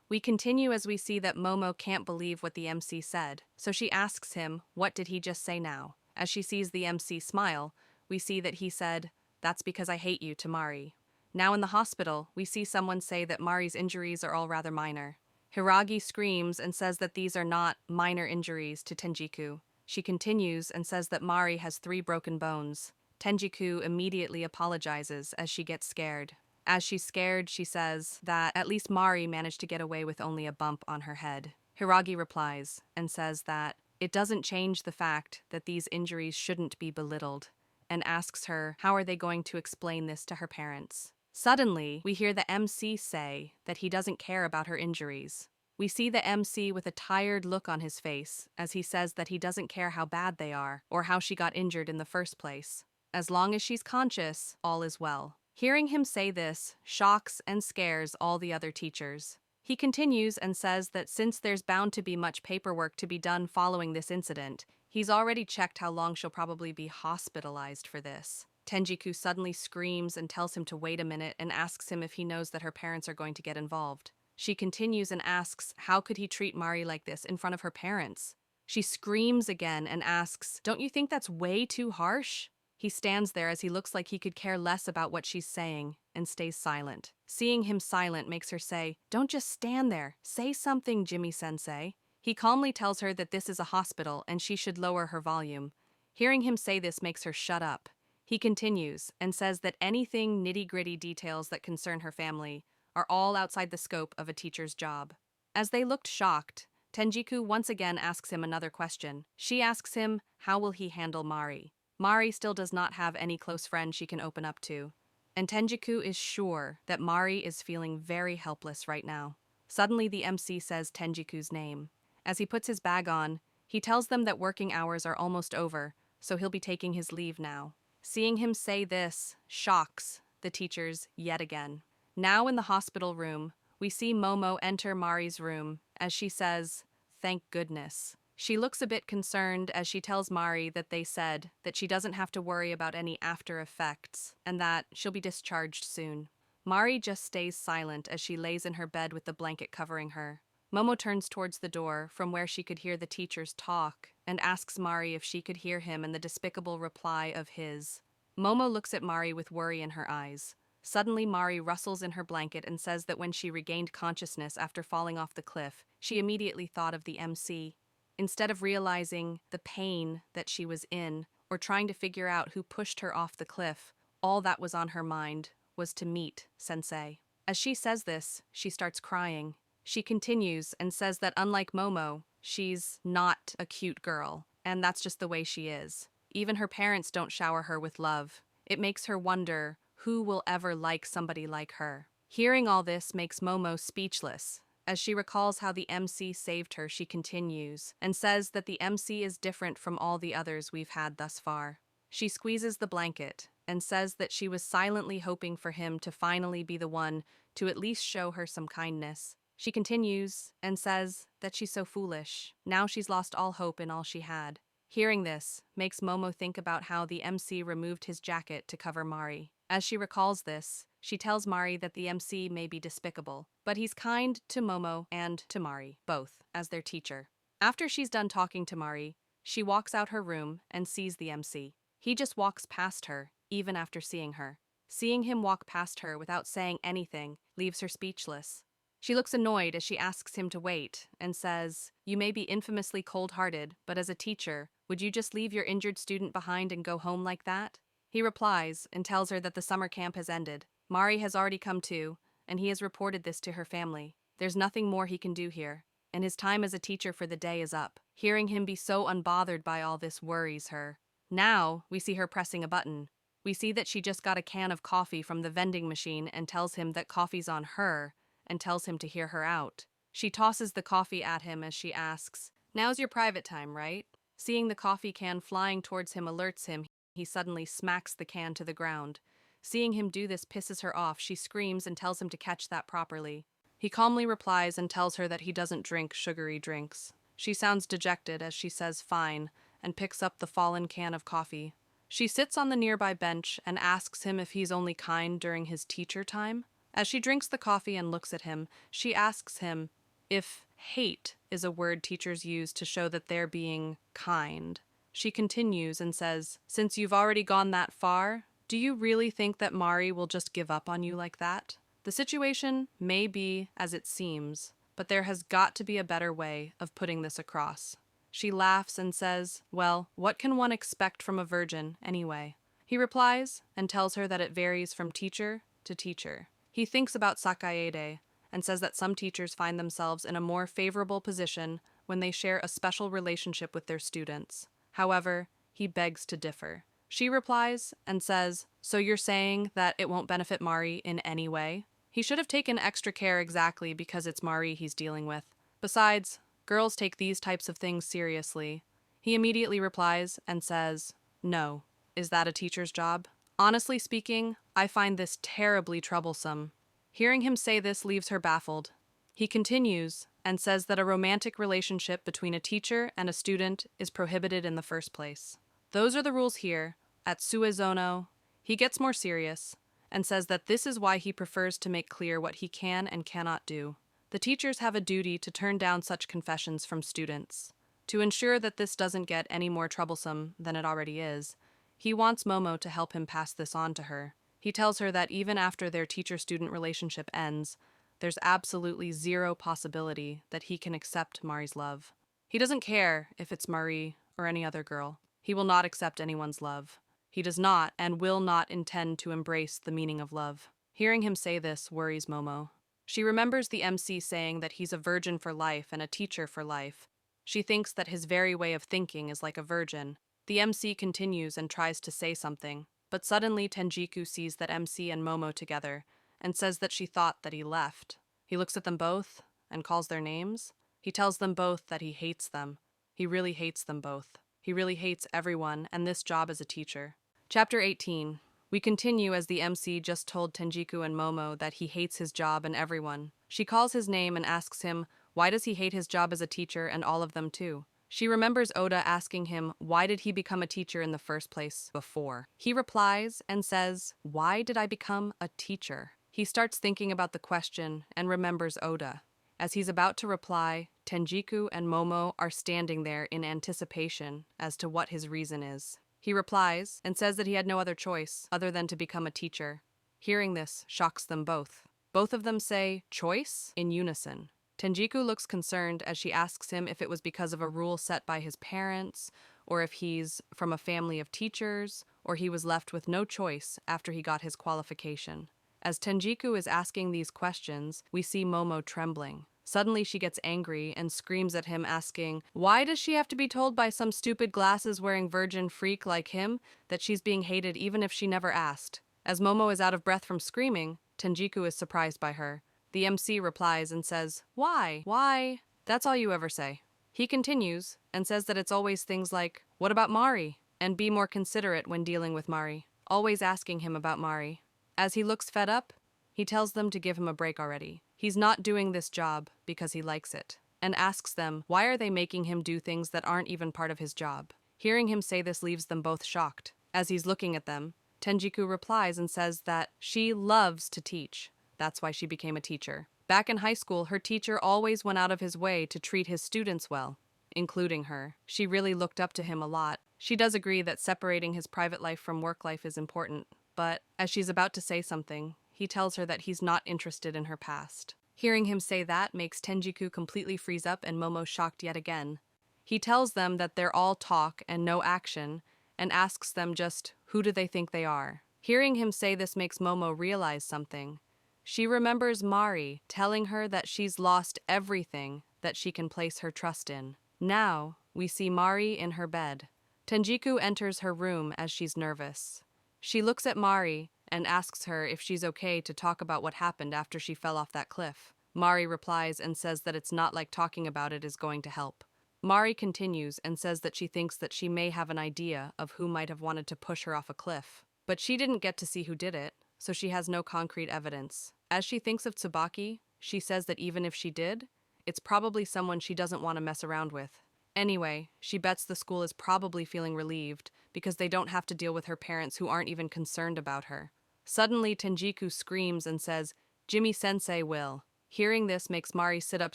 We continue as we see that Momo can't believe what the MC said, so she asks him, what did he just say now? As she sees the MC smile, we see that he said, that's because I hate you to Mari. Now in the hospital, we see someone say that Mari's injuries are all rather minor. Hiragi screams and says that these are not minor injuries to Tenjiku. She continues and says that Mari has 3 broken bones. Tenjiku immediately apologizes as she gets scared. As she's scared, she says that at least Mari managed to get away with only a bump on her head. Hiragi replies and says that it doesn't change the fact that these injuries shouldn't be belittled, and asks her how are they going to explain this to her parents. Suddenly, we hear the MC say that he doesn't care about her injuries. We see the MC with a tired look on his face as he says that he doesn't care how bad they are or how she got injured in the first place. As long as she's conscious, all is well. Hearing him say this shocks and scares all the other teachers. He continues and says that since there's bound to be much paperwork to be done following this incident, he's already checked how long she'll probably be hospitalized for this. Tenjiku suddenly screams and tells him to wait a minute and asks him if he knows that her parents are going to get involved. She continues and asks how could he treat Mari like this in front of her parents. She screams again and asks, don't you think that's way too harsh? He stands there as he looks like he could care less about what she's saying and stays silent. Seeing him silent makes her say, don't just stand there, say something, Jimmy-sensei. He calmly tells her that this is a hospital and she should lower her volume. Hearing him say this makes her shut up. He continues and says that anything nitty-gritty details that concern her family are all outside the scope of a teacher's job. As they looked shocked, Tenjiku once again asks him another question. She asks him, how will he handle Mari? Mari still does not have any close friend she can open up to, and Tenjiku is sure that Mari is feeling very helpless right now. Suddenly the MC says Tenjiku's name. As he puts his bag on, he tells them that working hours are almost over, so he'll be taking his leave now. Seeing him say this shocks the teachers yet again. Now in the hospital room, we see Momo enter Mari's room as she says, thank goodness. She looks a bit concerned as she tells Mari that they said that she doesn't have to worry about any after effects and that she'll be discharged soon. Mari just stays silent as she lays in her bed with the blanket covering her. Momo turns towards the door from where she could hear the teachers talk and asks Mari if she could hear him and the despicable reply of his. Momo looks at Mari with worry in her eyes. Suddenly Mari rustles in her blanket and says that when she regained consciousness after falling off the cliff, she immediately thought of the MC. Instead of realizing the pain that she was in or trying to figure out who pushed her off the cliff, all that was on her mind was to meet Sensei. As she says this, she starts crying. She continues and says that unlike Momo, she's not a cute girl, and that's just the way she is. Even her parents don't shower her with love. It makes her wonder who will ever like somebody like her. Hearing all this makes Momo speechless. As she recalls how the MC saved her, she continues and says that the MC is different from all the others we've had thus far. She squeezes the blanket and says that she was silently hoping for him to finally be the one to at least show her some kindness. She continues and says that she's so foolish. Now she's lost all hope in all she had. Hearing this makes Momo think about how the MC removed his jacket to cover Mari. As she recalls this, she tells Mari that the MC may be despicable, but he's kind to Momo and to Mari, both, as their teacher. After she's done talking to Mari, she walks out her room and sees the MC. He just walks past her, even after seeing her. Seeing him walk past her without saying anything leaves her speechless. She looks annoyed as she asks him to wait and says, "You may be infamously cold-hearted, but as a teacher, would you just leave your injured student behind and go home like that?" He replies and tells her that the summer camp has ended. Mari has already come too, and he has reported this to her family. There's nothing more he can do here, and his time as a teacher for the day is up. Hearing him be so unbothered by all this worries her. Now, we see her pressing a button. We see that she just got a can of coffee from the vending machine and tells him that coffee's on her, and tells him to hear her out. She tosses the coffee at him as she asks, "Now's your private time, right?" Seeing the coffee can flying towards him alerts him. He suddenly smacks the can to the ground. Seeing him do this pisses her off. She screams and tells him to catch that properly. He calmly replies and tells her that he doesn't drink sugary drinks. She sounds dejected as she says fine and picks up the fallen can of coffee. She sits on the nearby bench and asks him if he's only kind during his teacher time. As she drinks the coffee and looks at him, she asks him if hate is a word teachers use to show that they're being kind. She continues and says, "Since you've already gone that far, do you really think that Mari will just give up on you like that? The situation may be as it seems, but there has got to be a better way of putting this across." She laughs and says, "Well, what can one expect from a virgin, anyway?" He replies and tells her that it varies from teacher to teacher. He thinks about Sakaede and says that some teachers find themselves in a more favorable position when they share a special relationship with their students. However, he begs to differ. She replies and says, "So you're saying that it won't benefit Mari in any way?" He should have taken extra care exactly because it's Mari he's dealing with. Besides, girls take these types of things seriously. He immediately replies and says, "No. Is that a teacher's job?" Honestly speaking, I find this terribly troublesome. Hearing him say this leaves her baffled. He continues and says that a romantic relationship between a teacher and a student is prohibited in the first place. Those are the rules here, at Suezono. He gets more serious and says that this is why he prefers to make clear what he can and cannot do. The teachers have a duty to turn down such confessions from students. To ensure that this doesn't get any more troublesome than it already is, he wants Momo to help him pass this on to her. He tells her that even after their teacher-student relationship ends, there's absolutely zero possibility that he can accept Mari's love. He doesn't care if it's Marie or any other girl. He will not accept anyone's love. He does not and will not intend to embrace the meaning of love. Hearing him say this worries Momo. She remembers the MC saying that he's a virgin for life and a teacher for life. She thinks that his very way of thinking is like a virgin. The MC continues and tries to say something, but suddenly Tenjiku sees that MC and Momo together and says that she thought that he left. He looks at them both and calls their names. He tells them both that he hates them. He really hates them both. He really hates everyone and this job as a teacher. Chapter 18. We continue as the MC just told Tenjiku and Momo that he hates his job and everyone. She calls his name and asks him, why does he hate his job as a teacher and all of them too? She remembers Oda asking him, why did he become a teacher in the first place before? He replies and says, why did I become a teacher? He starts thinking about the question and remembers Oda. As he's about to reply, Tenjiku and Momo are standing there in anticipation as to what his reason is. He replies and says that he had no other choice other than to become a teacher. Hearing this shocks them both. Both of them say, choice? In unison. Tenjiku looks concerned as she asks him if it was because of a rule set by his parents, or if he's from a family of teachers, or he was left with no choice after he got his qualification. As Tenjiku is asking these questions, we see Momo trembling. Suddenly she gets angry and screams at him asking, why does she have to be told by some stupid glasses-wearing virgin freak like him that she's being hated even if she never asked? As Momo is out of breath from screaming, Tenjiku is surprised by her. The MC replies and says, why? Why? That's all you ever say. He continues and says that it's always things like, what about Mari? And be more considerate when dealing with Mari. Always asking him about Mari. As he looks fed up, he tells them to give him a break already. he's not doing this job because he likes it, and asks them why are they making him do things that aren't even part of his job. Hearing him say this leaves them both shocked. As he's looking at them, Tenjiku replies and says that she loves to teach. That's why she became a teacher. Back in high school, her teacher always went out of his way to treat his students well, including her. She really looked up to him a lot. She does agree that separating his private life from work life is important, but as she's about to say something, he tells her that he's not interested in her past. Hearing him say that makes Tenjiku completely freeze up and Momo shocked yet again. He tells them that they're all talk and no action, and asks them just who do they think they are. Hearing him say this makes Momo realize something. She remembers Mari telling her that she's lost everything that she can place her trust in. Now, we see Mari in her bed. Tenjiku enters her room as she's nervous. She looks at Mari and asks her if she's okay to talk about what happened after she fell off that cliff. Mari replies and says that it's not like talking about it is going to help. Mari continues and says that she thinks that she may have an idea of who might have wanted to push her off a cliff. But she didn't get to see who did it, so she has no concrete evidence. As she thinks of Tsubaki, she says that even if she did, it's probably someone she doesn't want to mess around with. Anyway, she bets the school is probably feeling relieved because they don't have to deal with her parents who aren't even concerned about her. Suddenly, Tenjiku screams and says, "Jimmy-sensei will." Hearing this makes Mari sit up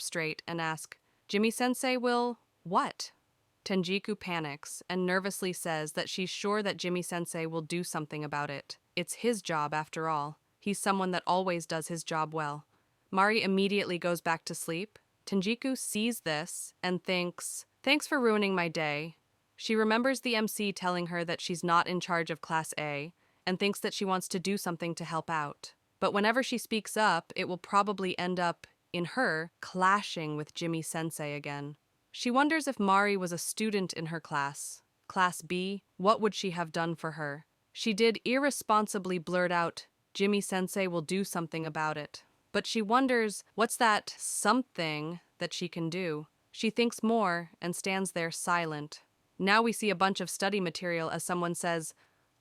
straight and ask, "Jimmy-sensei will what?" Tenjiku panics and nervously says that she's sure that Jimmy-sensei will do something about it. It's his job after all. He's someone that always does his job well. Mari immediately goes back to sleep. Tenjiku sees this and thinks, "Thanks for ruining my day." She remembers the MC telling her that she's not in charge of Class A and thinks that she wants to do something to help out. But whenever she speaks up, it will probably end up in her clashing with Jimmy-sensei again. She wonders if Mari was a student in her class, Class B, what would she have done for her? She did irresponsibly blurt out, "Jimmy-sensei will do something about it." But she wonders what's that something that she can do. She thinks more and stands there silent. Now we see a bunch of study material as someone says,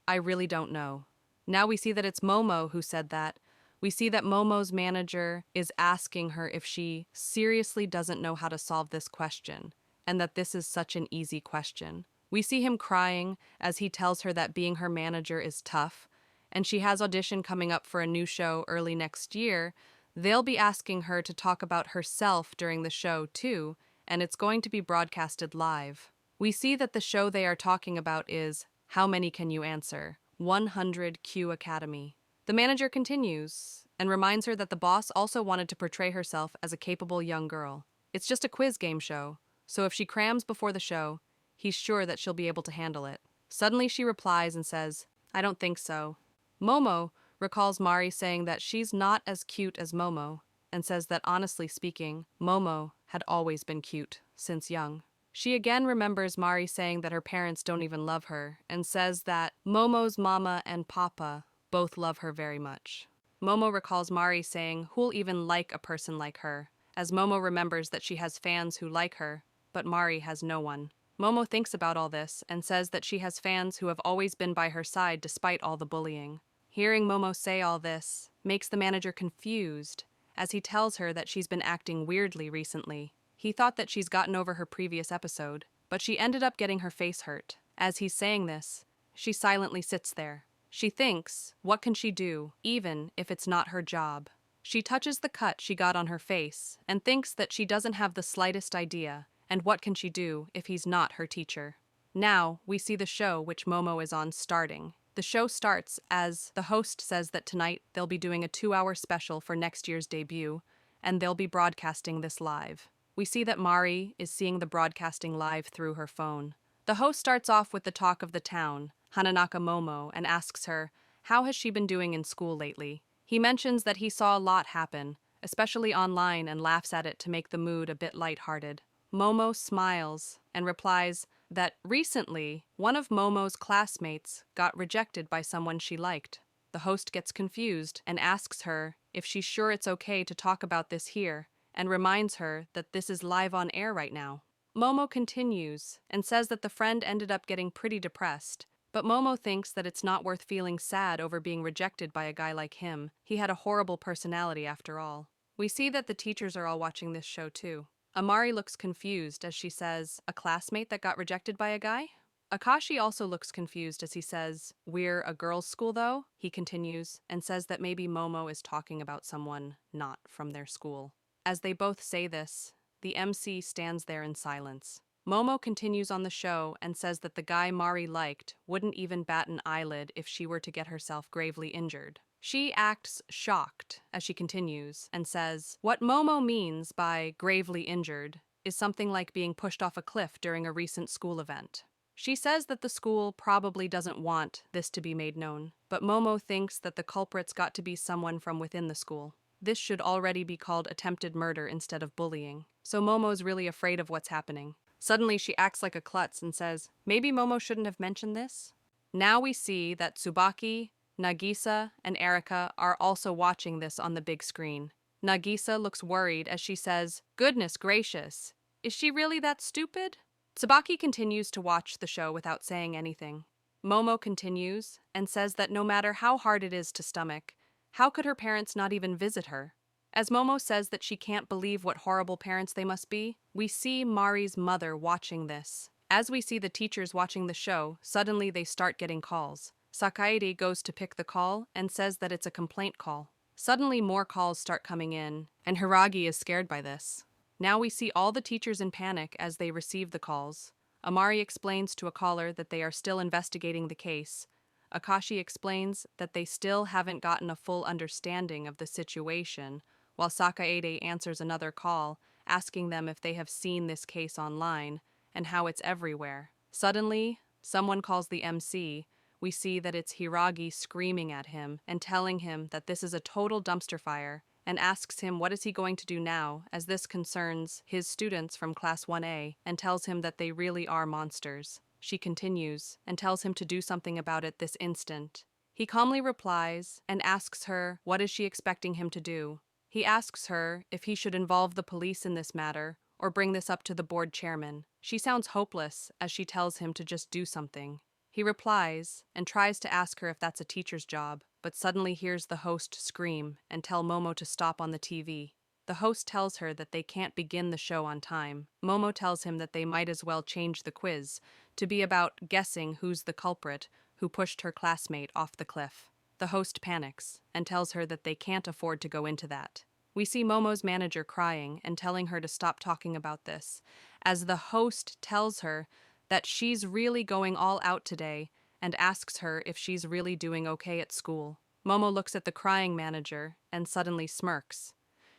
"I really don't know." Now we see that it's Momo who said that. We see that Momo's manager is asking her if she seriously doesn't know how to solve this question, and that this is such an easy question. We see him crying as he tells her that being her manager is tough, and she has audition coming up for a new show early next year. They'll be asking her to talk about herself during the show too, and it's going to be broadcasted live. We see that the show they are talking about is How Many Can You Answer? 100 Q Academy. The manager continues and reminds her that the boss also wanted to portray herself as a capable young girl. It's just a quiz game show, so if she crams before the show, he's sure that she'll be able to handle it. Suddenly she replies and says, "I don't think so." Momo recalls Mari saying that she's not as cute as Momo, and says that honestly speaking, Momo had always been cute since young. She again remembers Mari saying that her parents don't even love her, and says that Momo's mama and papa both love her very much. Momo recalls Mari saying who'll even like a person like her, as Momo remembers that she has fans who like her, but Mari has no one. Momo thinks about all this and says that she has fans who have always been by her side despite all the bullying. Hearing Momo say all this makes the manager confused, as he tells her that she's been acting weirdly recently. He thought that she's gotten over her previous episode, but she ended up getting her face hurt. As he's saying this, she silently sits there. She thinks, what can she do, even if it's not her job? She touches the cut she got on her face and thinks that she doesn't have the slightest idea, and what can she do if he's not her teacher? Now, we see the show which Momo is on starting. The show starts as the host says that tonight they'll be doing a 2-hour special for next year's debut, and they'll be broadcasting this live. We see that Mari is seeing the broadcasting live through her phone. The host starts off with the talk of the town, Hananaka Momo, and asks her, how has she been doing in school lately? He mentions that he saw a lot happen, especially online, and laughs at it to make the mood a bit lighthearted. Momo smiles and replies that recently one of Momo's classmates got rejected by someone she liked. The host gets confused and asks her if she's sure it's okay to talk about this here, and reminds her that this is live on air right now. Momo continues and says that the friend ended up getting pretty depressed, but Momo thinks that it's not worth feeling sad over being rejected by a guy like him. He had a horrible personality after all. We see that the teachers are all watching this show too. Amari looks confused as she says, "A classmate that got rejected by a guy?" Akashi also looks confused as he says, "We're a girls' school though?" He continues and says that maybe Momo is talking about someone not from their school. As they both say this, the MC stands there in silence. Momo continues on the show and says that the guy Mari liked wouldn't even bat an eyelid if she were to get herself gravely injured. She acts shocked as she continues and says, "What Momo means by gravely injured is something like being pushed off a cliff during a recent school event." She says that the school probably doesn't want this to be made known, but Momo thinks that the culprit's got to be someone from within the school. This should already be called attempted murder instead of bullying, so Momo's really afraid of what's happening. Suddenly she acts like a klutz and says, "Maybe Momo shouldn't have mentioned this?" Now we see that Tsubaki, Nagisa, and Erika are also watching this on the big screen. Nagisa looks worried as she says, "Goodness gracious, is she really that stupid?" Tsubaki continues to watch the show without saying anything. Momo continues and says that no matter how hard it is to stomach, how could her parents not even visit her? As Momo says that she can't believe what horrible parents they must be, we see Mari's mother watching this. As we see the teachers watching the show, suddenly they start getting calls. Sakaede goes to pick the call and says that it's a complaint call. Suddenly more calls start coming in, and Hiragi is scared by this. Now we see all the teachers in panic as they receive the calls. Amari explains to a caller that they are still investigating the case. Akashi explains that they still haven't gotten a full understanding of the situation, while Sakaede answers another call, asking them if they have seen this case online and how it's everywhere. Suddenly, someone calls the MC. We see that it's Hiragi screaming at him and telling him that this is a total dumpster fire, and asks him what is he going to do now, as this concerns his students from Class 1A, and tells him that they really are monsters. She continues and tells him to do something about it this instant. He calmly replies and asks her what is she expecting him to do. He asks her if he should involve the police in this matter or bring this up to the board chairman. She sounds hopeless as she tells him to just do something. He replies and tries to ask her if that's a teacher's job, but suddenly hears the host scream and tell Momo to stop on the TV. The host tells her that they can't begin the show on time. Momo tells him that they might as well change the quiz to be about guessing who's the culprit who pushed her classmate off the cliff. The host panics and tells her that they can't afford to go into that. We see Momo's manager crying and telling her to stop talking about this, as the host tells her that she's really going all out today and asks her if she's really doing okay at school. Momo looks at the crying manager and suddenly smirks.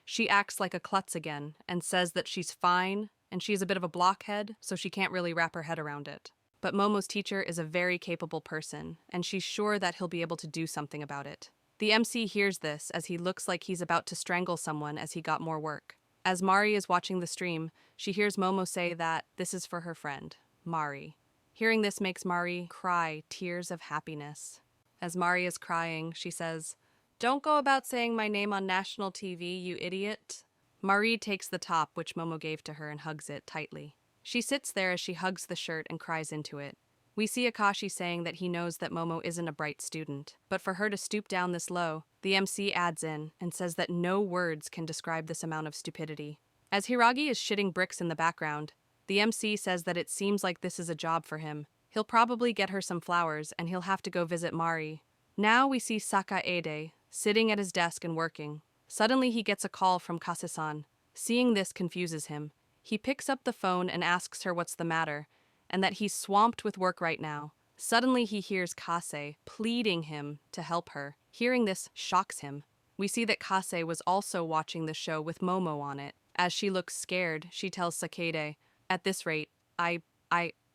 She acts like a klutz again and says that she's fine and she's a bit of a blockhead, so she can't really wrap her head around it. But Momo's teacher is a very capable person, and she's sure that he'll be able to do something about it. The MC hears this as he looks like he's about to strangle someone as he got more work. As Mari is watching the stream, she hears Momo say that this is for her friend, Mari. Hearing this makes Mari cry tears of happiness. As Mari is crying, she says, "Don't go about saying my name on national TV, you idiot." Mari takes the top which Momo gave to her and hugs it tightly. She sits there as she hugs the shirt and cries into it. We see Akashi saying that he knows that Momo isn't a bright student, but for her to stoop down this low, the MC adds in and says that no words can describe this amount of stupidity. As Hiragi is shitting bricks in the background, the MC says that it seems like this is a job for him. He'll probably get her some flowers and he'll have to go visit Mari. Now we see Sakaede sitting at his desk and working. Suddenly he gets a call from Kase-san. Seeing this confuses him. He picks up the phone and asks her what's the matter, and that he's swamped with work right now. Suddenly he hears Kase pleading him to help her. Hearing this shocks him. We see that Kase was also watching the show with Momo on it. As she looks scared, she tells Sakaede, "At this rate, I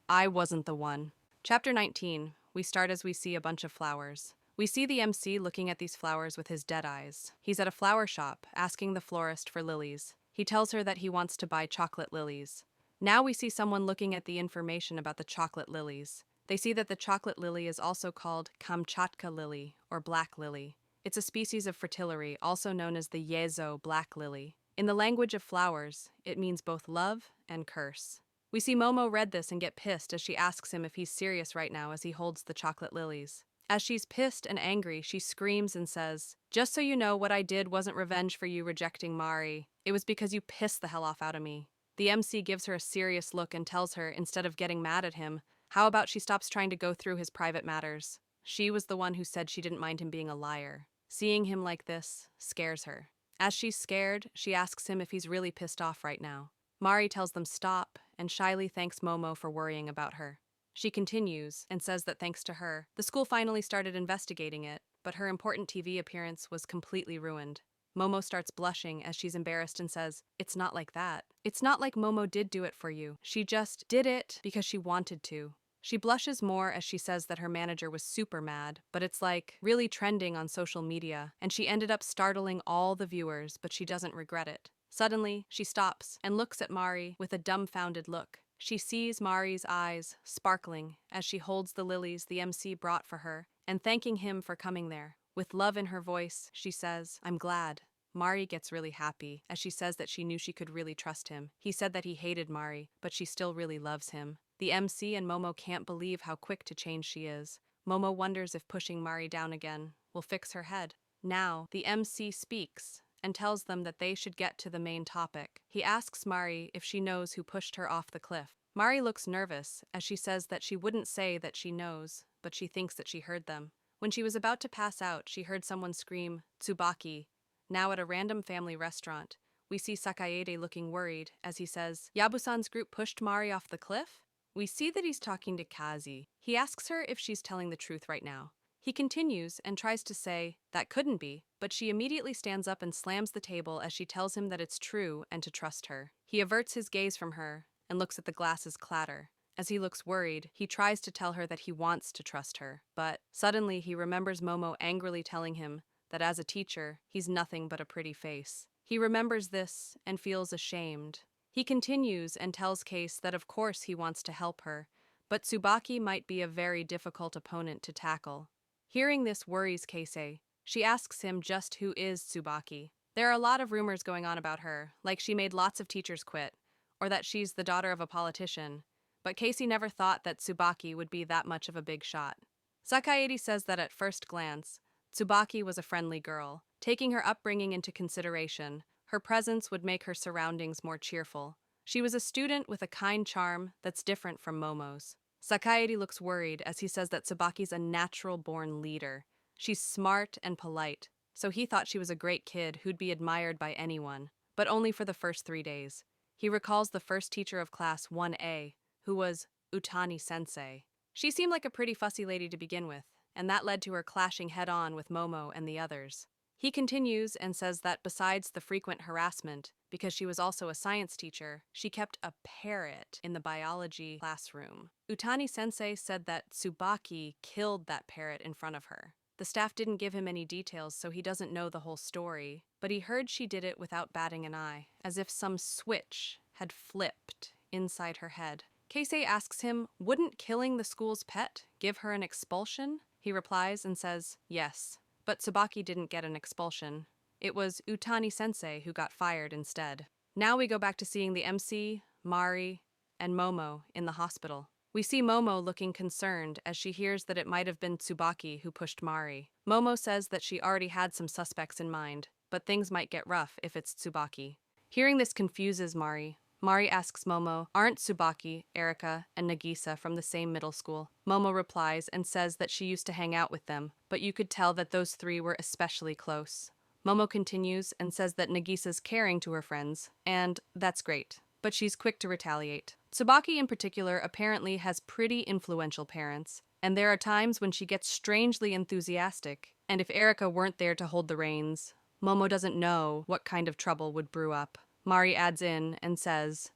wasn't the one." Chapter 19. We start as we see a bunch of flowers. We see the MC looking at these flowers with his dead eyes. He's at a flower shop, asking the florist for lilies. He tells her that he wants to buy chocolate lilies. Now we see someone looking at the information about the chocolate lilies. They see that the chocolate lily is also called Kamchatka lily, or black lily. It's a species of fritillary, also known as the Yezo black lily. In the language of flowers, it means both love and curse. We see Momo read this and get pissed as she asks him if he's serious right now as he holds the chocolate lilies. As she's pissed and angry, she screams and says, "Just so you know, what I did wasn't revenge for you rejecting Mari. It was because you pissed the hell off out of me." The MC gives her a serious look and tells her, instead of getting mad at him, how about she stops trying to go through his private matters? She was the one who said she didn't mind him being a liar. Seeing him like this scares her. As she's scared, she asks him if he's really pissed off right now. Mari tells them stop and shyly thanks Momo for worrying about her. She continues and says that thanks to her, the school finally started investigating it, but her important TV appearance was completely ruined. Momo starts blushing as she's embarrassed and says, "It's not like that. It's not like Momo did do it for you. She just did it because she wanted to." She blushes more as she says that her manager was super mad, but it's like really trending on social media, and she ended up startling all the viewers, but she doesn't regret it. Suddenly, she stops and looks at Mari with a dumbfounded look. She sees Mari's eyes sparkling as she holds the lilies the MC brought for her and thanking him for coming there. With love in her voice, she says, "I'm glad." Mari gets really happy as she says that she knew she could really trust him. He said that he hated Mari, but she still really loves him. The MC and Momo can't believe how quick to change she is. Momo wonders if pushing Mari down again will fix her head. Now, the MC speaks and tells them that they should get to the main topic. He asks Mari if she knows who pushed her off the cliff. Mari looks nervous as she says that she wouldn't say that she knows, but she thinks that she heard them. When she was about to pass out, she heard someone scream, "Tsubaki." Now at a random family restaurant, we see Sakaede looking worried as he says, "Yabusan's group pushed Mari off the cliff?" We see that he's talking to Kazi. He asks her if she's telling the truth right now. He continues and tries to say, "That couldn't be," but she immediately stands up and slams the table as she tells him that it's true and to trust her. He averts his gaze from her and looks at the glasses clatter. As he looks worried, he tries to tell her that he wants to trust her, but suddenly he remembers Momo angrily telling him that as a teacher, he's nothing but a pretty face. He remembers this and feels ashamed. He continues and tells Case that of course he wants to help her, but Tsubaki might be a very difficult opponent to tackle. Hearing this worries Casey. She asks him just who is Tsubaki. There are a lot of rumors going on about her, like she made lots of teachers quit, or that she's the daughter of a politician, but Casey never thought that Tsubaki would be that much of a big shot. Sakaede says that at first glance, Tsubaki was a friendly girl. Taking her upbringing into consideration, her presence would make her surroundings more cheerful. She was a student with a kind charm that's different from Momo's. Sakaede looks worried as he says that Tsubaki's a natural-born leader. She's smart and polite, so he thought she was a great kid who'd be admired by anyone, but only for the first 3 days. He recalls the first teacher of class 1A, who was Utani-sensei. She seemed like a pretty fussy lady to begin with, and that led to her clashing head-on with Momo and the others. He continues and says that besides the frequent harassment, because she was also a science teacher, she kept a parrot in the biology classroom. Utani-sensei said that Tsubaki killed that parrot in front of her. The staff didn't give him any details, so he doesn't know the whole story, but he heard she did it without batting an eye, as if some switch had flipped inside her head. Keisei asks him, wouldn't killing the school's pet give her an expulsion? He replies and says, yes. But Tsubaki didn't get an expulsion. It was Utani-sensei who got fired instead. Now we go back to seeing the MC, Mari, and Momo in the hospital. We see Momo looking concerned as she hears that it might have been Tsubaki who pushed Mari. Momo says that she already had some suspects in mind, but things might get rough if it's Tsubaki. Hearing this confuses Mari. Mari asks Momo, aren't Tsubaki, Erika, and Nagisa from the same middle school? Momo replies and says that she used to hang out with them, but you could tell that those three were especially close. Momo continues and says that Nagisa's caring to her friends, and that's great, but she's quick to retaliate. Tsubaki in particular apparently has pretty influential parents, and there are times when she gets strangely enthusiastic, and if Erika weren't there to hold the reins, Momo doesn't know what kind of trouble would brew up. Mari adds in and says,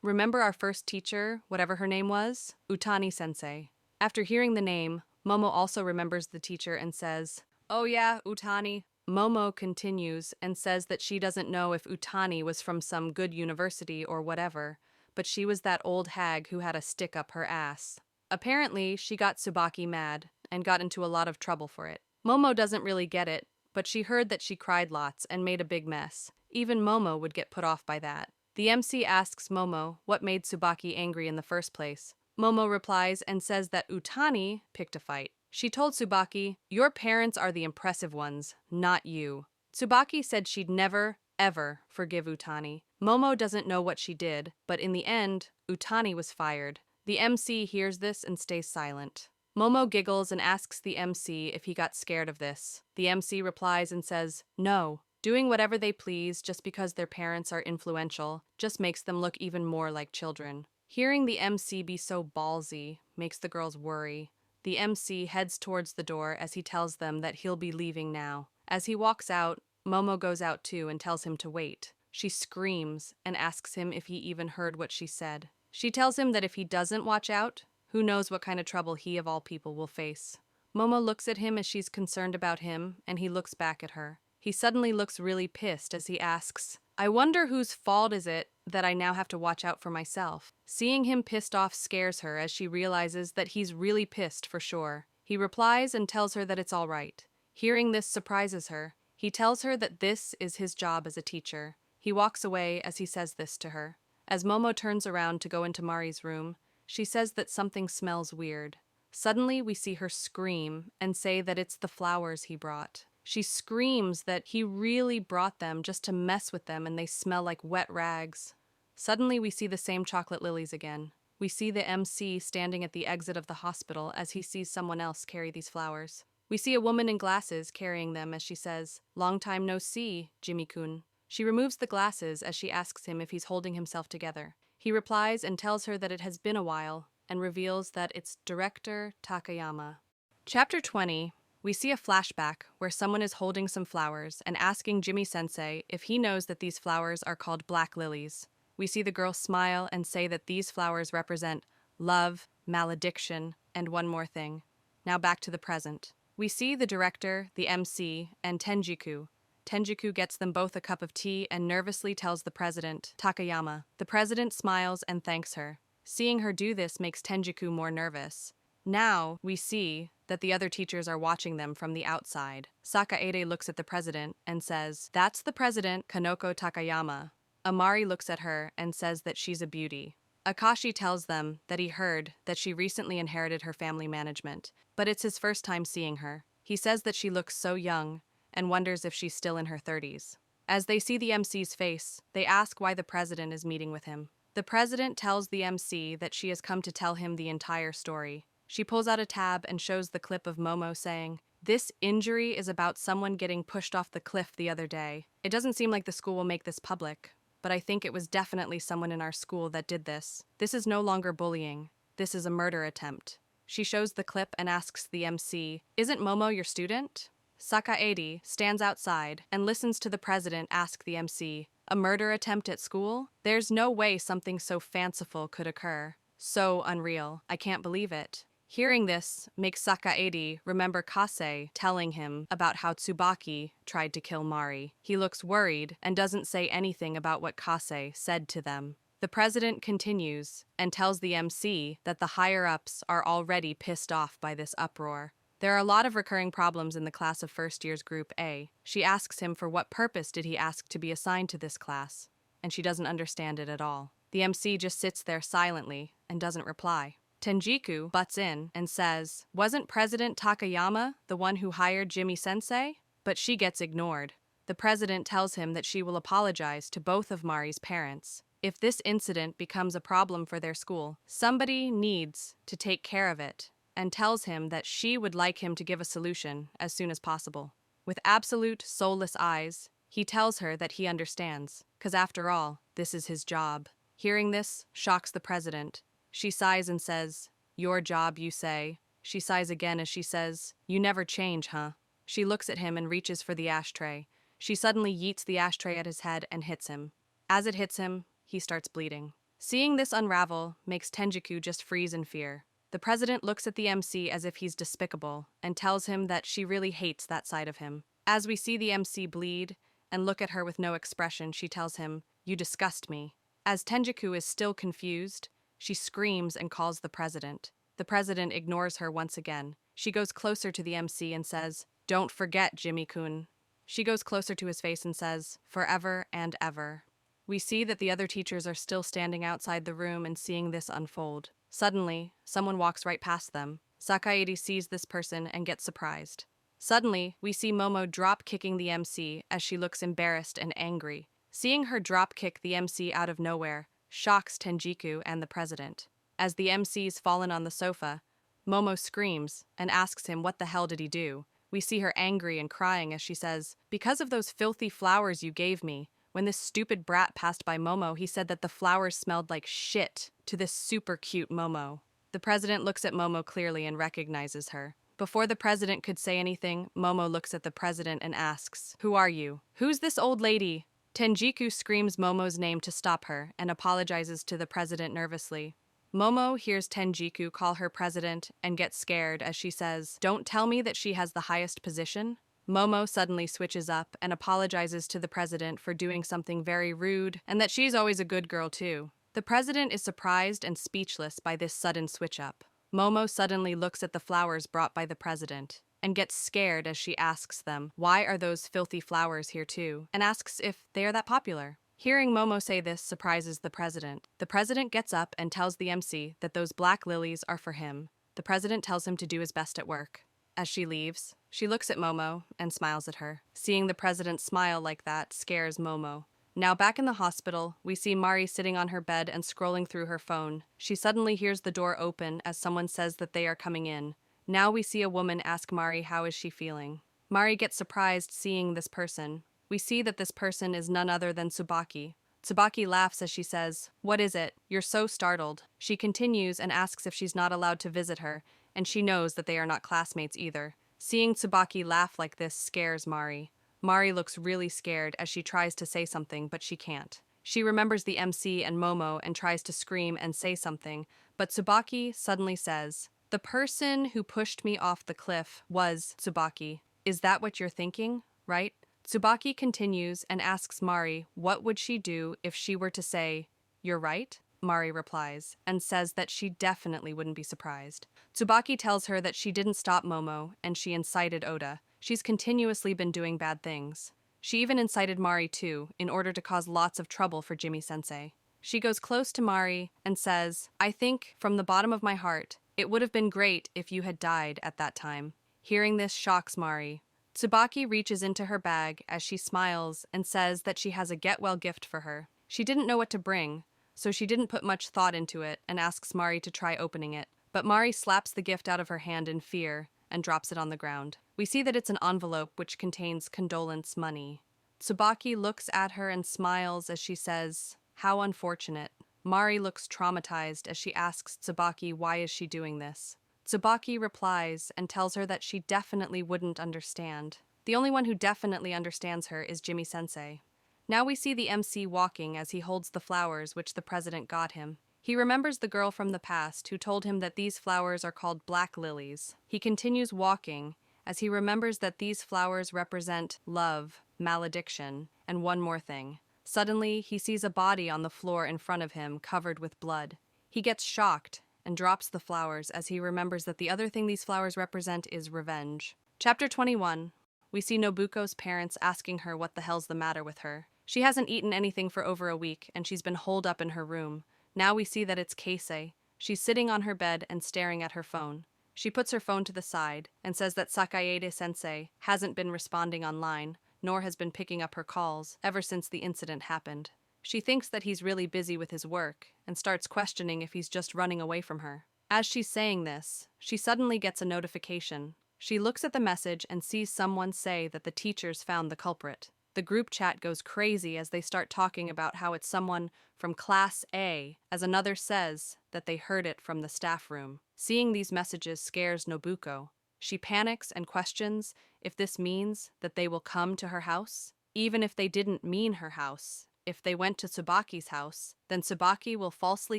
remember our first teacher, whatever her name was? Utani-sensei. After hearing the name, Momo also remembers the teacher and says, oh yeah, Utani. Momo continues and says that she doesn't know if Utani was from some good university or whatever, but she was that old hag who had a stick up her ass. Apparently, she got Tsubaki mad and got into a lot of trouble for it. Momo doesn't really get it, but she heard that she cried lots and made a big mess. Even Momo would get put off by that. The MC asks Momo what made Tsubaki angry in the first place. Momo replies and says that Utani picked a fight. She told Tsubaki, "Your parents are the impressive ones, not you." Tsubaki said she'd never, ever forgive Utani. Momo doesn't know what she did, but in the end, Utani was fired. The MC hears this and stays silent. Momo giggles and asks the MC if he got scared of this. The MC replies and says, "No. Doing whatever they please just because their parents are influential just makes them look even more like children." Hearing the MC be so ballsy makes the girls worry. The MC heads towards the door as he tells them that he'll be leaving now. As he walks out, Momo goes out too and tells him to wait. She screams and asks him if he even heard what she said. She tells him that if he doesn't watch out, who knows what kind of trouble he of all people will face. Momo looks at him as she's concerned about him, and he looks back at her. He suddenly looks really pissed as he asks, "I wonder whose fault is it that I now have to watch out for myself?" Seeing him pissed off scares her as she realizes that he's really pissed for sure. He replies and tells her that it's all right. Hearing this surprises her. He tells her that this is his job as a teacher. He walks away as he says this to her. As Momo turns around to go into Mari's room, she says that something smells weird. Suddenly, we see her scream and say that it's the flowers he brought. She screams that he really brought them just to mess with them and they smell like wet rags. Suddenly, we see the same chocolate lilies again. We see the MC standing at the exit of the hospital as he sees someone else carry these flowers. We see a woman in glasses carrying them as she says, "Long time no see, Jimmy-kun." She removes the glasses as she asks him if he's holding himself together. He replies and tells her that it has been a while and reveals that it's Director Takayama. Chapter 20, we see a flashback where someone is holding some flowers and asking Jimmy-sensei if he knows that these flowers are called black lilies. We see the girl smile and say that these flowers represent love, malediction, and one more thing. Now back to the present. We see the director, the MC, and Tenjiku. Tenjiku gets them both a cup of tea and nervously tells the president, Takayama. The president smiles and thanks her. Seeing her do this makes Tenjiku more nervous. Now, we see that the other teachers are watching them from the outside. Sakaede looks at the president and says, "That's the president, Kanoko Takayama." Amari looks at her and says that she's a beauty. Akashi tells them that he heard that she recently inherited her family management, but it's his first time seeing her. He says that she looks so young and wonders if she's still in her 30s. As they see the MC's face, they ask why the president is meeting with him. The president tells the MC that she has come to tell him the entire story. She pulls out a tab and shows the clip of Momo saying, "This injury is about someone getting pushed off the cliff the other day. It doesn't seem like the school will make this public, but I think it was definitely someone in our school that did this. This is no longer bullying. This is a murder attempt." She shows the clip and asks the MC, "Isn't Momo your student?" Sakaede stands outside and listens to the president ask the MC, "A murder attempt at school? There's no way something so fanciful could occur. So unreal. I can't believe it." Hearing this makes Sakaede remember Kase telling him about how Tsubaki tried to kill Mari. He looks worried and doesn't say anything about what Kase said to them. The president continues and tells the MC that the higher-ups are already pissed off by this uproar. There are a lot of recurring problems in the class of first year's Group A. She asks him for what purpose did he ask to be assigned to this class, and she doesn't understand it at all. The MC just sits there silently and doesn't reply. Tenjiku butts in and says, "Wasn't President Takayama the one who hired Jimmy-sensei?" But she gets ignored. The president tells him that she will apologize to both of Mari's parents. If this incident becomes a problem for their school, somebody needs to take care of it, and tells him that she would like him to give a solution as soon as possible. With absolute, soulless eyes, he tells her that he understands, because after all, this is his job. Hearing this shocks the president. She sighs and says, "Your job, you say?" She sighs again as she says, "You never change, huh?" She looks at him and reaches for the ashtray. She suddenly yeets the ashtray at his head and hits him. As it hits him, he starts bleeding. Seeing this unravel makes Tenjiku just freeze in fear. The president looks at the MC as if he's despicable and tells him that she really hates that side of him. As we see the MC bleed and look at her with no expression, she tells him, "You disgust me." As Tenjiku is still confused, she screams and calls the president. The president ignores her once again. She goes closer to the MC and says, "Don't forget, Jimmy-kun." She goes closer to his face and says, "Forever and ever." We see that the other teachers are still standing outside the room and seeing this unfold. Suddenly, someone walks right past them. Sakaede sees this person and gets surprised. Suddenly, we see Momo drop-kicking the MC as she looks embarrassed and angry. Seeing her drop-kick the MC out of nowhere shocks Tenjiku and the president. As the MC's fallen on the sofa, Momo screams and asks him what the hell did he do. We see her angry and crying as she says, "Because of those filthy flowers you gave me. When this stupid brat passed by Momo, he said that the flowers smelled like shit to this super cute Momo." The president looks at Momo clearly and recognizes her. Before the president could say anything, Momo looks at the president and asks, "Who are you? Who's this old lady?" Tenjiku screams Momo's name to stop her and apologizes to the president nervously. Momo hears Tenjiku call her president and gets scared as she says, "Don't tell me that she has the highest position." Momo suddenly switches up and apologizes to the president for doing something very rude and that she's always a good girl too. The president is surprised and speechless by this sudden switch-up. Momo suddenly looks at the flowers brought by the president and gets scared as she asks them, "Why are those filthy flowers here too?" and asks if they are that popular. Hearing Momo say this surprises the president. The president gets up and tells the MC that those black lilies are for him. The president tells him to do his best at work. As she leaves, she looks at Momo and smiles at her. Seeing the president smile like that scares Momo. Now back in the hospital, we see Mari sitting on her bed and scrolling through her phone. She suddenly hears the door open as someone says that they are coming in. Now we see a woman ask Mari how is she feeling. Mari gets surprised seeing this person. We see that this person is none other than Tsubaki. Tsubaki laughs as she says, "What is it? You're so startled." She continues and asks if she's not allowed to visit her, and she knows that they are not classmates either. Seeing Tsubaki laugh like this scares Mari. Mari looks really scared as she tries to say something, but she can't. She remembers the MC and Momo and tries to scream and say something, but Tsubaki suddenly says, "The person who pushed me off the cliff was Tsubaki. Is that what you're thinking, right?" Tsubaki continues and asks Mari what would she do if she were to say, "You're right?" Mari replies and says that she definitely wouldn't be surprised. Tsubaki tells her that she didn't stop Momo and she incited Oda. She's continuously been doing bad things. She even incited Mari too, in order to cause lots of trouble for Jimmy-sensei. She goes close to Mari and says, "I think, from the bottom of my heart, it would have been great if you had died at that time." Hearing this shocks Mari. Tsubaki reaches into her bag as she smiles and says that she has a get-well gift for her. She didn't know what to bring, so she didn't put much thought into it and asks Mari to try opening it. But Mari slaps the gift out of her hand in fear and drops it on the ground. We see that it's an envelope which contains condolence money. Tsubaki looks at her and smiles as she says, "How unfortunate." Mari looks traumatized as she asks Tsubaki why is she doing this. Tsubaki replies and tells her that she definitely wouldn't understand. The only one who definitely understands her is Jimmy-sensei. Now we see the MC walking as he holds the flowers which the president got him. He remembers the girl from the past who told him that these flowers are called black lilies. He continues walking as he remembers that these flowers represent love, malediction, and one more thing. Suddenly, he sees a body on the floor in front of him covered with blood. He gets shocked and drops the flowers as he remembers that the other thing these flowers represent is revenge. Chapter 21. We see Nobuko's parents asking her what the hell's the matter with her. She hasn't eaten anything for over a week and she's been holed up in her room. Now we see that it's Keisei. She's sitting on her bed and staring at her phone. She puts her phone to the side and says that Sakaede-sensei hasn't been responding online, nor has been picking up her calls ever since the incident happened. She thinks that he's really busy with his work and starts questioning if he's just running away from her. As she's saying this, she suddenly gets a notification. She looks at the message and sees someone say that the teachers found the culprit. The group chat goes crazy as they start talking about how it's someone from Class A, as another says that they heard it from the staff room. Seeing these messages scares Nobuko. She panics and questions if this means that they will come to her house. Even if they didn't mean her house, if they went to Tsubaki's house, then Tsubaki will falsely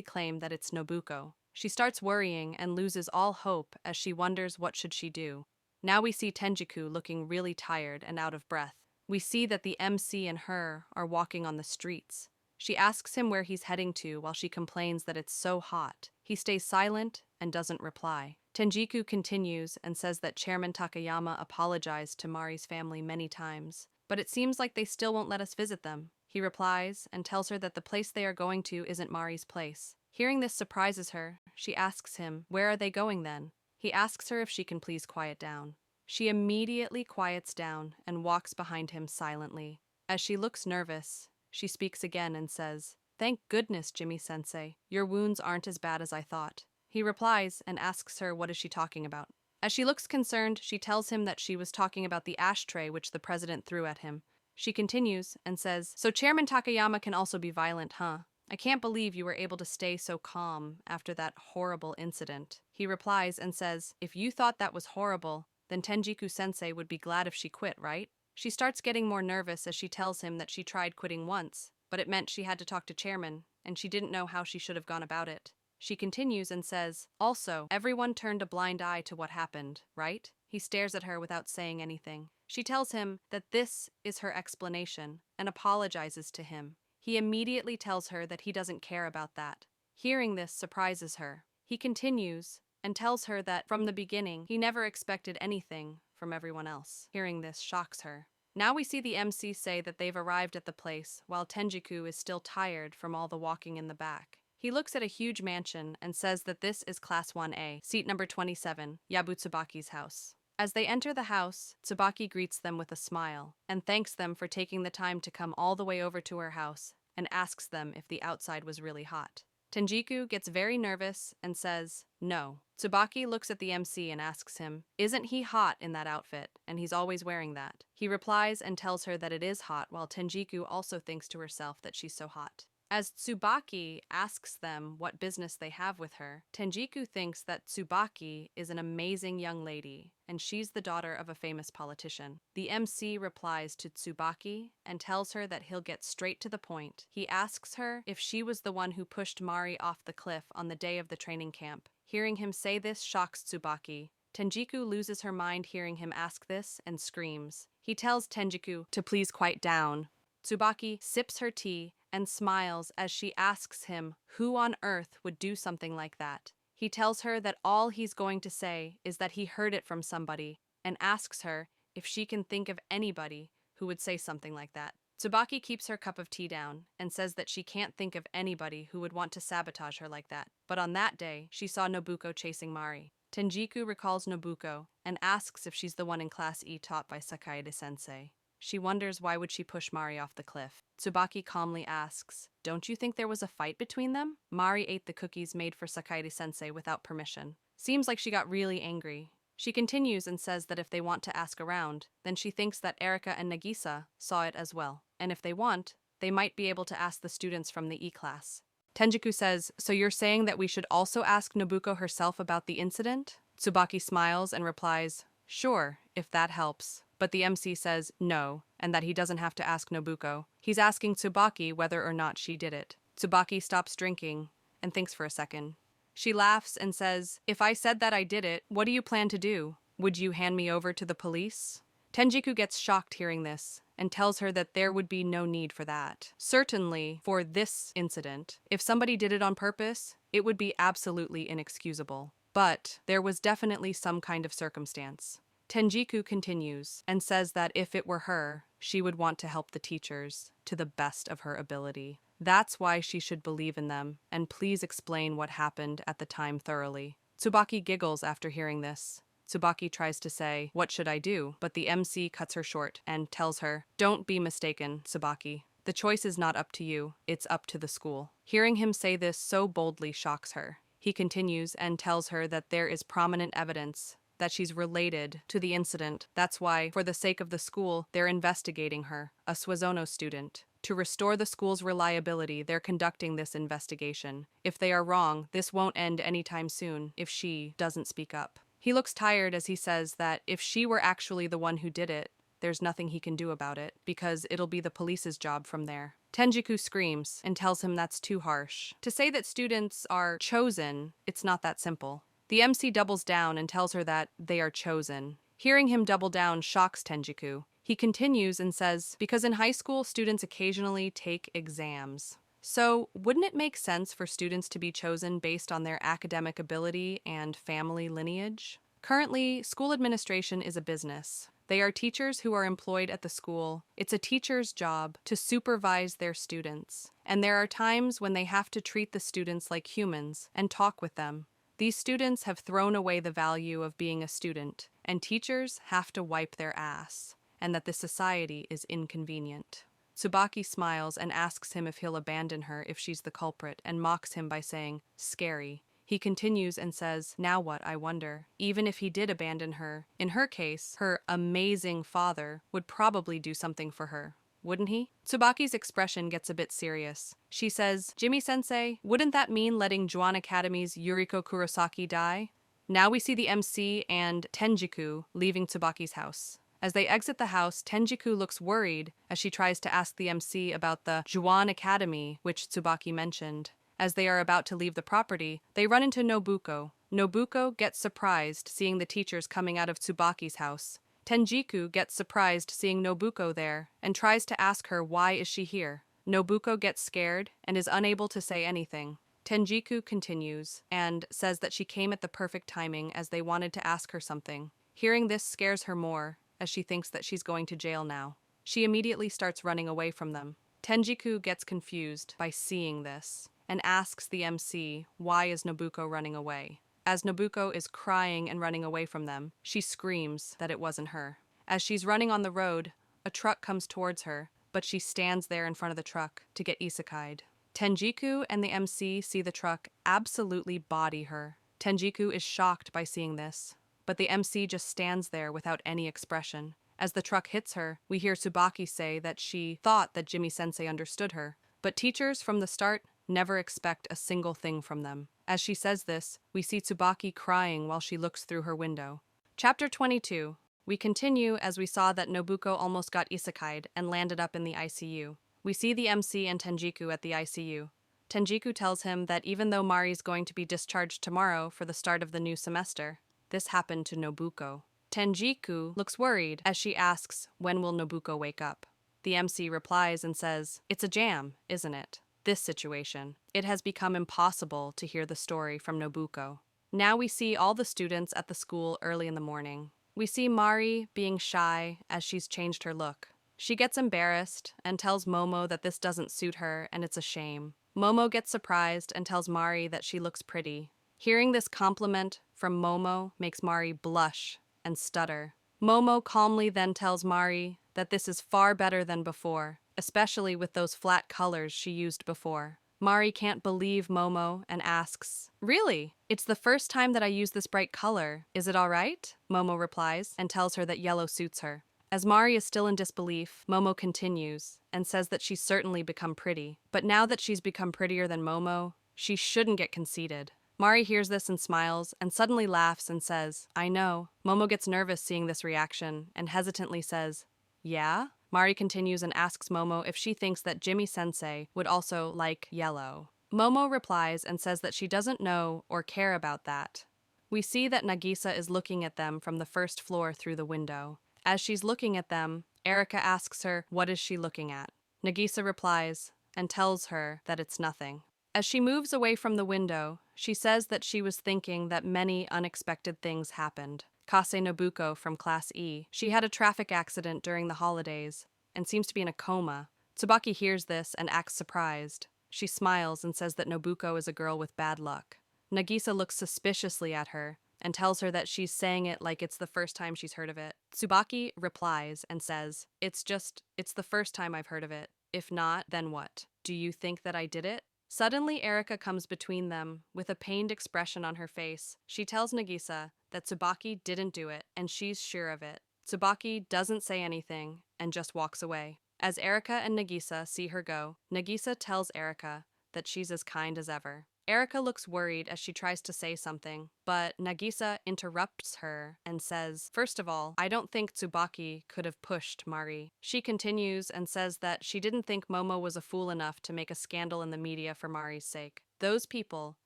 claim that it's Nobuko. She starts worrying and loses all hope as she wonders what should she do. Now we see Tenjiku looking really tired and out of breath. We see that the MC and her are walking on the streets. She asks him where he's heading to while she complains that it's so hot. He stays silent and doesn't reply. Tenjiku continues and says that Chairman Takayama apologized to Mari's family many times, but it seems like they still won't let us visit them. He replies and tells her that the place they are going to isn't Mari's place. Hearing this surprises her. She asks him, "Where are they going then?" He asks her if she can please quiet down. She immediately quiets down and walks behind him silently. As she looks nervous, she speaks again and says, "Thank goodness, Jimmy-sensei. Your wounds aren't as bad as I thought." He replies and asks her what is she talking about. As she looks concerned, she tells him that she was talking about the ashtray which the president threw at him. She continues and says, "So Chairman Takayama can also be violent, huh? I can't believe you were able to stay so calm after that horrible incident." He replies and says, "If you thought that was horrible, then Tenjiku-sensei would be glad if she quit, right?" She starts getting more nervous as she tells him that she tried quitting once, but it meant she had to talk to Chairman, and she didn't know how she should have gone about it. She continues and says, "Also, everyone turned a blind eye to what happened, right?" He stares at her without saying anything. She tells him that this is her explanation and apologizes to him. He immediately tells her that he doesn't care about that. Hearing this surprises her. He continues and tells her that from the beginning, he never expected anything from everyone else. Hearing this shocks her. Now we see the MC say that they've arrived at the place while Tenjiku is still tired from all the walking in the back. He looks at a huge mansion and says that this is Class 1A, seat number 27, Yabutsubaki's house. As they enter the house, Tsubaki greets them with a smile and thanks them for taking the time to come all the way over to her house and asks them if the outside was really hot. Tenjiku gets very nervous and says, "No." Tsubaki looks at the MC and asks him, "Isn't he hot in that outfit? And he's always wearing that." He replies and tells her that it is hot, while Tenjiku also thinks to herself that she's so hot. As Tsubaki asks them what business they have with her, Tenjiku thinks that Tsubaki is an amazing young lady, and she's the daughter of a famous politician. The MC replies to Tsubaki and tells her that he'll get straight to the point. He asks her if she was the one who pushed Mari off the cliff on the day of the training camp. Hearing him say this shocks Tsubaki. Tenjiku loses her mind hearing him ask this and screams. He tells Tenjiku to please quiet down. Tsubaki sips her tea and smiles as she asks him who on earth would do something like that. He tells her that all he's going to say is that he heard it from somebody and asks her if she can think of anybody who would say something like that. Tsubaki keeps her cup of tea down and says that she can't think of anybody who would want to sabotage her like that. But on that day, she saw Nobuko chasing Mari. Tenjiku recalls Nobuko and asks if she's the one in Class E taught by Sakaide-sensei. She wonders why would she push Mari off the cliff. Tsubaki calmly asks, "Don't you think there was a fight between them?" Mari ate the cookies made for Sakaide-sensei without permission. Seems like she got really angry. She continues and says that if they want to ask around, then she thinks that Erika and Nagisa saw it as well. And if they want, they might be able to ask the students from the E-class. Tenjiku says, "So you're saying that we should also ask Nobuko herself about the incident?" Tsubaki smiles and replies, "Sure, if that helps." But the MC says no, and that he doesn't have to ask Nobuko. He's asking Tsubaki whether or not she did it. Tsubaki stops drinking and thinks for a second. She laughs and says, "If I said that I did it, what do you plan to do? Would you hand me over to the police?" Tenjiku gets shocked hearing this and tells her that there would be no need for that. Certainly, for this incident, if somebody did it on purpose, it would be absolutely inexcusable. But there was definitely some kind of circumstance. Tenjiku continues and says that if it were her, she would want to help the teachers to the best of her ability. That's why she should believe in them, and please explain what happened at the time thoroughly. Tsubaki giggles after hearing this. Tsubaki tries to say, "What should I do?" But the MC cuts her short and tells her, "Don't be mistaken, Tsubaki. The choice is not up to you, it's up to the school." Hearing him say this so boldly shocks her. He continues and tells her that there is prominent evidence that she's related to the incident. That's why, for the sake of the school, they're investigating her, a Suizono student. To restore the school's reliability, they're conducting this investigation. If they are wrong, this won't end anytime soon if she doesn't speak up. He looks tired as he says that if she were actually the one who did it, there's nothing he can do about it, because it'll be the police's job from there. Tenjiku screams and tells him that's too harsh. To say that students are chosen, it's not that simple. The MC doubles down and tells her that they are chosen. Hearing him double down shocks Tenjiku. He continues and says, because in high school, students occasionally take exams. So, wouldn't it make sense for students to be chosen based on their academic ability and family lineage? Currently, school administration is a business. They are teachers who are employed at the school. It's a teacher's job to supervise their students. And there are times when they have to treat the students like humans and talk with them. These students have thrown away the value of being a student, and teachers have to wipe their ass, and that this society is inconvenient. Tsubaki smiles and asks him if he'll abandon her if she's the culprit, and mocks him by saying, "Scary." He continues and says, "Now what, I wonder?" Even if he did abandon her, in her case, her amazing father would probably do something for her, wouldn't he? Tsubaki's expression gets a bit serious. She says, "Jimmy-sensei, wouldn't that mean letting Juan Academy's Yuriko Kurosaki die?" Now we see the MC and Tenjiku leaving Tsubaki's house. As they exit the house, Tenjiku looks worried as she tries to ask the MC about the Juan Academy, which Tsubaki mentioned. As they are about to leave the property, they run into Nobuko. Nobuko gets surprised seeing the teachers coming out of Tsubaki's house. Tenjiku gets surprised seeing Nobuko there and tries to ask her why is she here. Nobuko gets scared and is unable to say anything. Tenjiku continues and says that she came at the perfect timing as they wanted to ask her something. Hearing this scares her more, as she thinks that she's going to jail now. She immediately starts running away from them. Tenjiku gets confused by seeing this and asks the MC why is Nobuko running away. As Nobuko is crying and running away from them, she screams that it wasn't her. As she's running on the road, a truck comes towards her, but she stands there in front of the truck to get isekai'd. Tenjiku and the MC see the truck absolutely body her. Tenjiku is shocked by seeing this, but the MC just stands there without any expression. As the truck hits her, we hear Tsubaki say that she thought that Jimmy-sensei understood her, but teachers from the start never expect a single thing from them. As she says this, we see Tsubaki crying while she looks through her window. Chapter 22. We continue as we saw that Nobuko almost got isekai'd and landed up in the ICU. We see the MC and Tenjiku at the ICU. Tenjiku tells him that even though Mari's going to be discharged tomorrow for the start of the new semester, this happened to Nobuko. Tenjiku looks worried as she asks, when will Nobuko wake up? The MC replies and says, "It's a jam, isn't it? This situation. It has become impossible to hear the story from Nobuko." Now we see all the students at the school early in the morning. We see Mari being shy as she's changed her look. She gets embarrassed and tells Momo that this doesn't suit her and it's a shame. Momo gets surprised and tells Mari that she looks pretty. Hearing this compliment from Momo makes Mari blush and stutter. Momo calmly then tells Mari that this is far better than before, especially with those flat colors she used before. Mari can't believe Momo and asks, "Really? It's the first time that I use this bright color. Is it all right?" Momo replies and tells her that yellow suits her. As Mari is still in disbelief, Momo continues and says that she's certainly become pretty. But now that she's become prettier than Momo, she shouldn't get conceited. Mari hears this and smiles and suddenly laughs and says, "I know." Momo gets nervous seeing this reaction and hesitantly says, "Yeah?" Mari continues and asks Momo if she thinks that Jimmy-sensei would also like yellow. Momo replies and says that she doesn't know or care about that. We see that Nagisa is looking at them from the first floor through the window. As she's looking at them, Erika asks her what is she looking at. Nagisa replies and tells her that it's nothing. As she moves away from the window, she says that she was thinking that many unexpected things happened. Kase Nobuko from Class E. She had a traffic accident during the holidays and seems to be in a coma. Tsubaki hears this and acts surprised. She smiles and says that Nobuko is a girl with bad luck. Nagisa looks suspiciously at her and tells her that she's saying it like it's the first time she's heard of it. Tsubaki replies and says, it's the first time I've heard of it. If not, then what? Do you think that I did it?" Suddenly, Erika comes between them with a pained expression on her face. She tells Nagisa that Tsubaki didn't do it, and she's sure of it. Tsubaki doesn't say anything and just walks away. As Erika and Nagisa see her go, Nagisa tells Erika that she's as kind as ever. Erika looks worried as she tries to say something, but Nagisa interrupts her and says, "First of all, I don't think Tsubaki could have pushed Mari." She continues and says that she didn't think Momo was a fool enough to make a scandal in the media for Mari's sake. Those people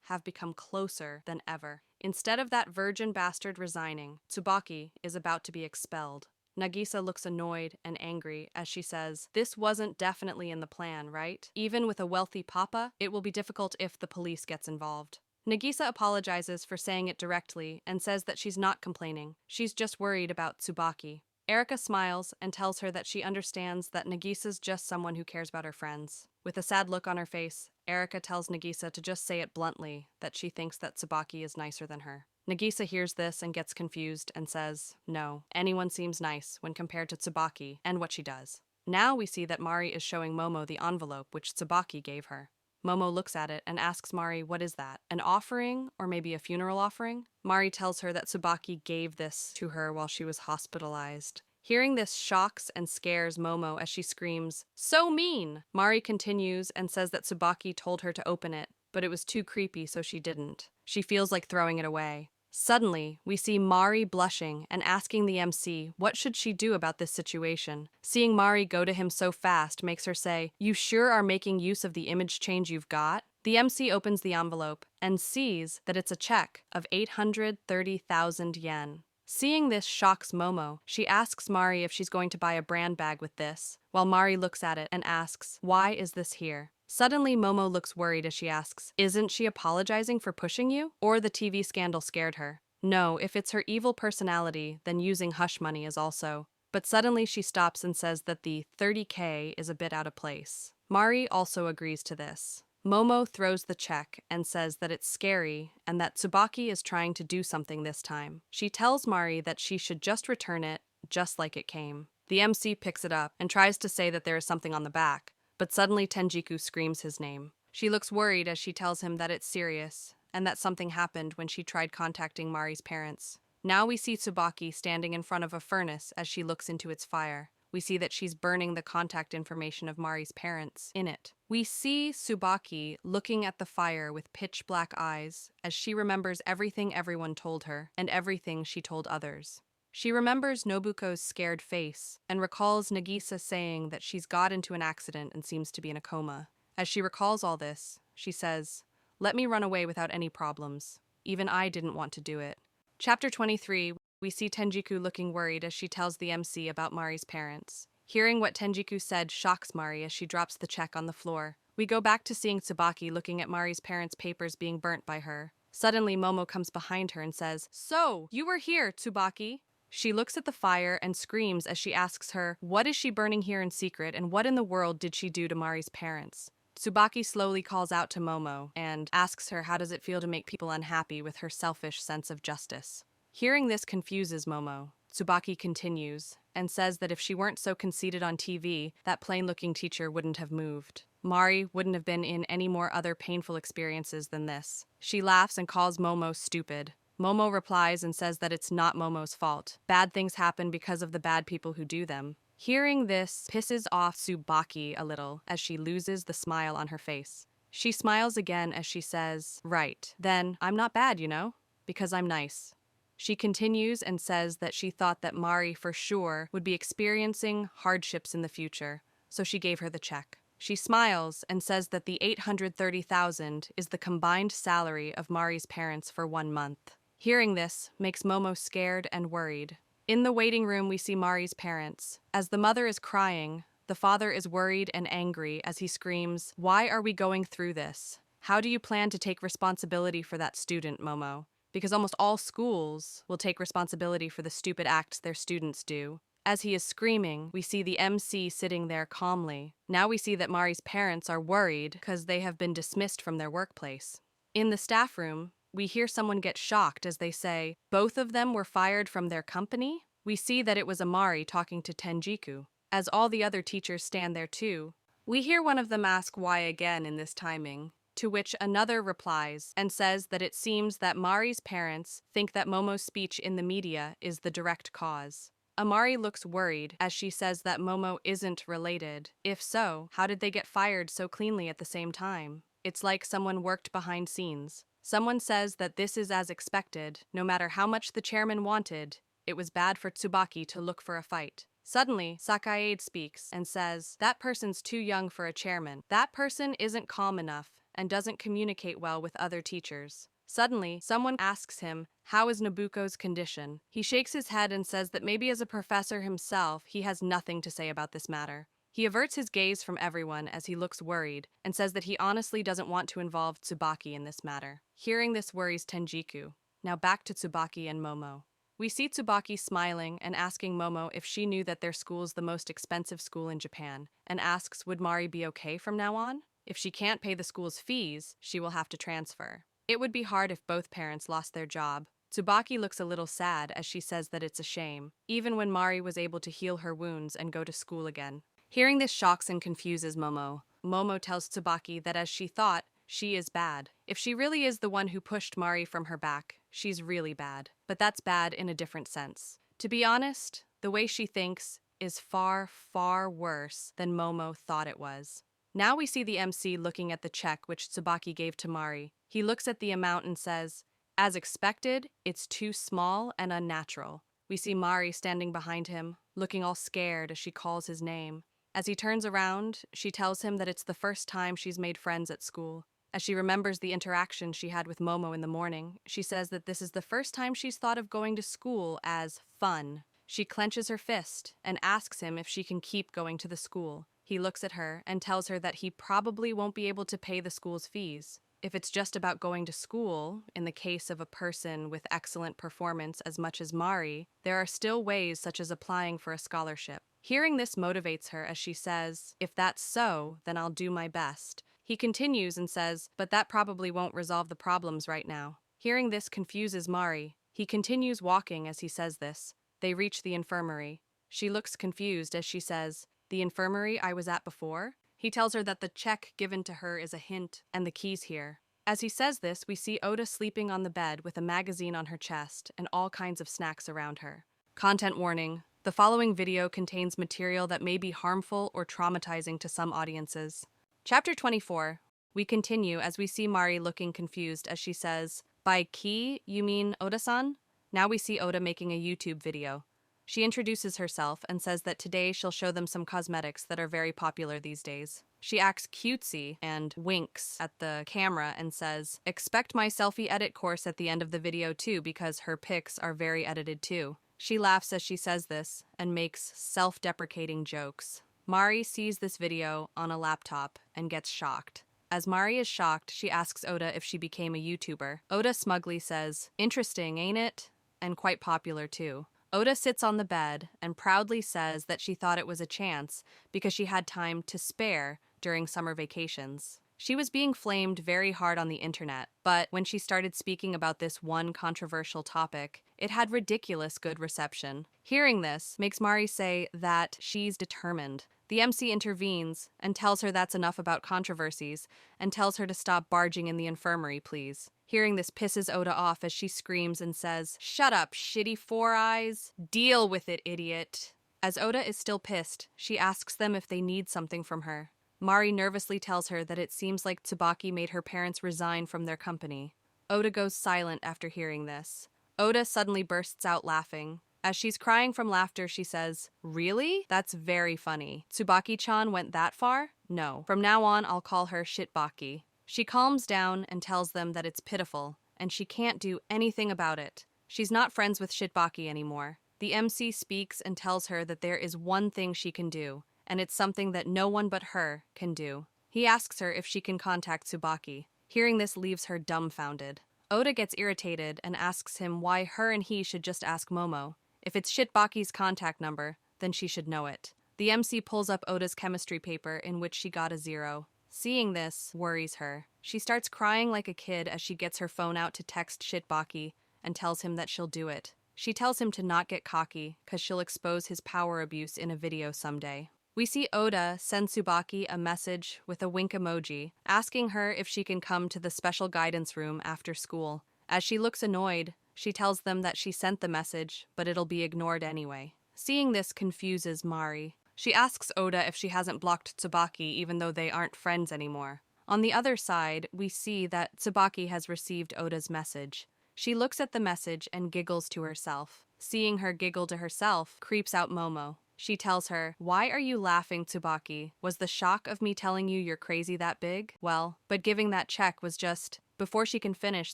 have become closer than ever. Instead of that virgin bastard resigning, Tsubaki is about to be expelled. Nagisa looks annoyed and angry as she says, "This wasn't definitely in the plan, right? Even with a wealthy papa, it will be difficult if the police gets involved." Nagisa apologizes for saying it directly and says that she's not complaining. She's just worried about Tsubaki. Erika smiles and tells her that she understands that Nagisa's just someone who cares about her friends. With a sad look on her face, Erika tells Nagisa to just say it bluntly, that she thinks that Tsubaki is nicer than her. Nagisa hears this and gets confused and says, no, anyone seems nice when compared to Tsubaki and what she does. Now we see that Mari is showing Momo the envelope which Tsubaki gave her. Momo looks at it and asks Mari, what is that? An offering or maybe a funeral offering? Mari tells her that Tsubaki gave this to her while she was hospitalized. Hearing this shocks and scares Momo as she screams, so mean! Mari continues and says that Tsubaki told her to open it, but it was too creepy so she didn't. She feels like throwing it away. Suddenly, we see Mari blushing and asking the MC what should she do about this situation. Seeing Mari go to him so fast makes her say, you sure are making use of the image change you've got? The MC opens the envelope and sees that it's a check of 830,000 yen. Seeing this shocks Momo. She asks Mari if she's going to buy a brand bag with this, while Mari looks at it and asks, why is this here? Suddenly, Momo looks worried as she asks, isn't she apologizing for pushing you? Or the TV scandal scared her? No, if it's her evil personality, then using hush money is also. But suddenly she stops and says that the 30K is a bit out of place. Mari also agrees to this. Momo throws the check and says that it's scary and that Tsubaki is trying to do something this time. She tells Mari that she should just return it just like it came. The MC picks it up and tries to say that there is something on the back. But suddenly Tenjiku screams his name. She looks worried as she tells him that it's serious and that something happened when she tried contacting Mari's parents. Now we see Tsubaki standing in front of a furnace as she looks into its fire. We see that she's burning the contact information of Mari's parents in it. We see Tsubaki looking at the fire with pitch black eyes as she remembers everything everyone told her and everything she told others. She remembers Nobuko's scared face and recalls Nagisa saying that she's got into an accident and seems to be in a coma. As she recalls all this, she says, let me run away without any problems. Even I didn't want to do it. Chapter 23, we see Tenjiku looking worried as she tells the MC about Mari's parents. Hearing what Tenjiku said shocks Mari as she drops the check on the floor. We go back to seeing Tsubaki looking at Mari's parents' papers being burnt by her. Suddenly, Momo comes behind her and says, so, you were here, Tsubaki. She looks at the fire and screams as she asks her, what is she burning here in secret and what in the world did she do to Mari's parents? Tsubaki slowly calls out to Momo and asks her how does it feel to make people unhappy with her selfish sense of justice. Hearing this confuses Momo. Tsubaki continues and says that if she weren't so conceited on TV, that plain-looking teacher wouldn't have moved. Mari wouldn't have been in any more other painful experiences than this. She laughs and calls Momo stupid. Momo replies and says that it's not Momo's fault. Bad things happen because of the bad people who do them. Hearing this pisses off Tsubaki a little as she loses the smile on her face. She smiles again as she says, right, then I'm not bad, you know, because I'm nice. She continues and says that she thought that Mari for sure would be experiencing hardships in the future, so she gave her the check. She smiles and says that the 830,000 is the combined salary of Mari's parents for 1 month. Hearing this makes Momo scared and worried. In the waiting room, we see Mari's parents. As the mother is crying, the father is worried and angry as he screams, why are we going through this? How do you plan to take responsibility for that student, Momo? Because almost all schools will take responsibility for the stupid acts their students do. As he is screaming, we see the MC sitting there calmly. Now we see that Mari's parents are worried because they have been dismissed from their workplace. In the staff room, we hear someone get shocked as they say, both of them were fired from their company? We see that it was Amari talking to Tenjiku. As all the other teachers stand there too, we hear one of them ask why again in this timing, to which another replies and says that it seems that Mari's parents think that Momo's speech in the media is the direct cause. Amari looks worried as she says that Momo isn't related. If so, how did they get fired so cleanly at the same time? It's like someone worked behind scenes. Someone says that this is as expected. No matter how much the chairman wanted, it was bad for Tsubaki to look for a fight. Suddenly, Sakaide speaks and says, that person's too young for a chairman. That person isn't calm enough and doesn't communicate well with other teachers. Suddenly, someone asks him, how is Nobuko's condition? He shakes his head and says that maybe as a professor himself, he has nothing to say about this matter. He averts his gaze from everyone as he looks worried and says that he honestly doesn't want to involve Tsubaki in this matter. Hearing this worries Tenjiku. Now back to Tsubaki and Momo. We see Tsubaki smiling and asking Momo if she knew that their school's the most expensive school in Japan, and asks would Mari be okay from now on? If she can't pay the school's fees, she will have to transfer. It would be hard if both parents lost their job. Tsubaki looks a little sad as she says that it's a shame, even when Mari was able to heal her wounds and go to school again. Hearing this shocks and confuses Momo. Momo tells Tsubaki that as she thought, she is bad. If she really is the one who pushed Mari from her back, she's really bad. But that's bad in a different sense. To be honest, the way she thinks is far, far worse than Momo thought it was. Now we see the MC looking at the check which Tsubaki gave to Mari. He looks at the amount and says, "As expected, it's too small and unnatural." We see Mari standing behind him, looking all scared as she calls his name. As he turns around, she tells him that it's the first time she's made friends at school. As she remembers the interaction she had with Momo in the morning, she says that this is the first time she's thought of going to school as fun. She clenches her fist and asks him if she can keep going to the school. He looks at her and tells her that he probably won't be able to pay the school's fees. If it's just about going to school, in the case of a person with excellent performance as much as Mari, there are still ways such as applying for a scholarship. Hearing this motivates her as she says, "If that's so, then I'll do my best." He continues and says, "But that probably won't resolve the problems right now." Hearing this confuses Mari. He continues walking as he says this. They reach the infirmary. She looks confused as she says, "The infirmary I was at before?" He tells her that the check given to her is a hint and the key's here. As he says this, we see Oda sleeping on the bed with a magazine on her chest and all kinds of snacks around her. Content warning. The following video contains material that may be harmful or traumatizing to some audiences. Chapter 24. We continue as we see Mari looking confused as she says, "By key, you mean Oda-san?" Now we see Oda making a YouTube video. She introduces herself and says that today she'll show them some cosmetics that are very popular these days. She acts cutesy and winks at the camera and says, "Expect my selfie edit course at the end of the video too because her pics are very edited too." She laughs as she says this and makes self-deprecating jokes. Mari sees this video on a laptop and gets shocked. As Mari is shocked, she asks Oda if she became a YouTuber. Oda smugly says, "Interesting, ain't it? And quite popular too." Oda sits on the bed and proudly says that she thought it was a chance because she had time to spare during summer vacations. She was being flamed very hard on the internet, but when she started speaking about this one controversial topic, it had ridiculous good reception. Hearing this makes Mari say that she's determined. The MC intervenes and tells her that's enough about controversies and tells her to stop barging in the infirmary, please. Hearing this pisses Oda off as she screams and says, "Shut up, shitty four eyes. Deal with it, idiot." As Oda is still pissed, she asks them if they need something from her. Mari nervously tells her that it seems like Tsubaki made her parents resign from their company. Oda goes silent after hearing this. Oda suddenly bursts out laughing. As she's crying from laughter, she says, "Really? That's very funny. Tsubaki-chan went that far? No. From now on, I'll call her Shitbaki." She calms down and tells them that it's pitiful, and she can't do anything about it. She's not friends with Shitbaki anymore. The MC speaks and tells her that there is one thing she can do, and it's something that no one but her can do. He asks her if she can contact Tsubaki. Hearing this leaves her dumbfounded. Oda gets irritated and asks him why her and he should just ask Momo. If it's Shitbaki's contact number, then she should know it. The MC pulls up Oda's chemistry paper in which she got a 0. Seeing this worries her. She starts crying like a kid as she gets her phone out to text Shitbaki and tells him that she'll do it. She tells him to not get cocky because she'll expose his power abuse in a video someday. We see Oda send Tsubaki a message with a wink emoji, asking her if she can come to the special guidance room after school. As she looks annoyed, she tells them that she sent the message, but it'll be ignored anyway. Seeing this confuses Mari. She asks Oda if she hasn't blocked Tsubaki even though they aren't friends anymore. On the other side, we see that Tsubaki has received Oda's message. She looks at the message and giggles to herself. Seeing her giggle to herself creeps out Momo. She tells her, "Why are you laughing, Tsubaki? Was the shock of me telling you you're crazy that big? Well, but giving that check was just..." Before she can finish,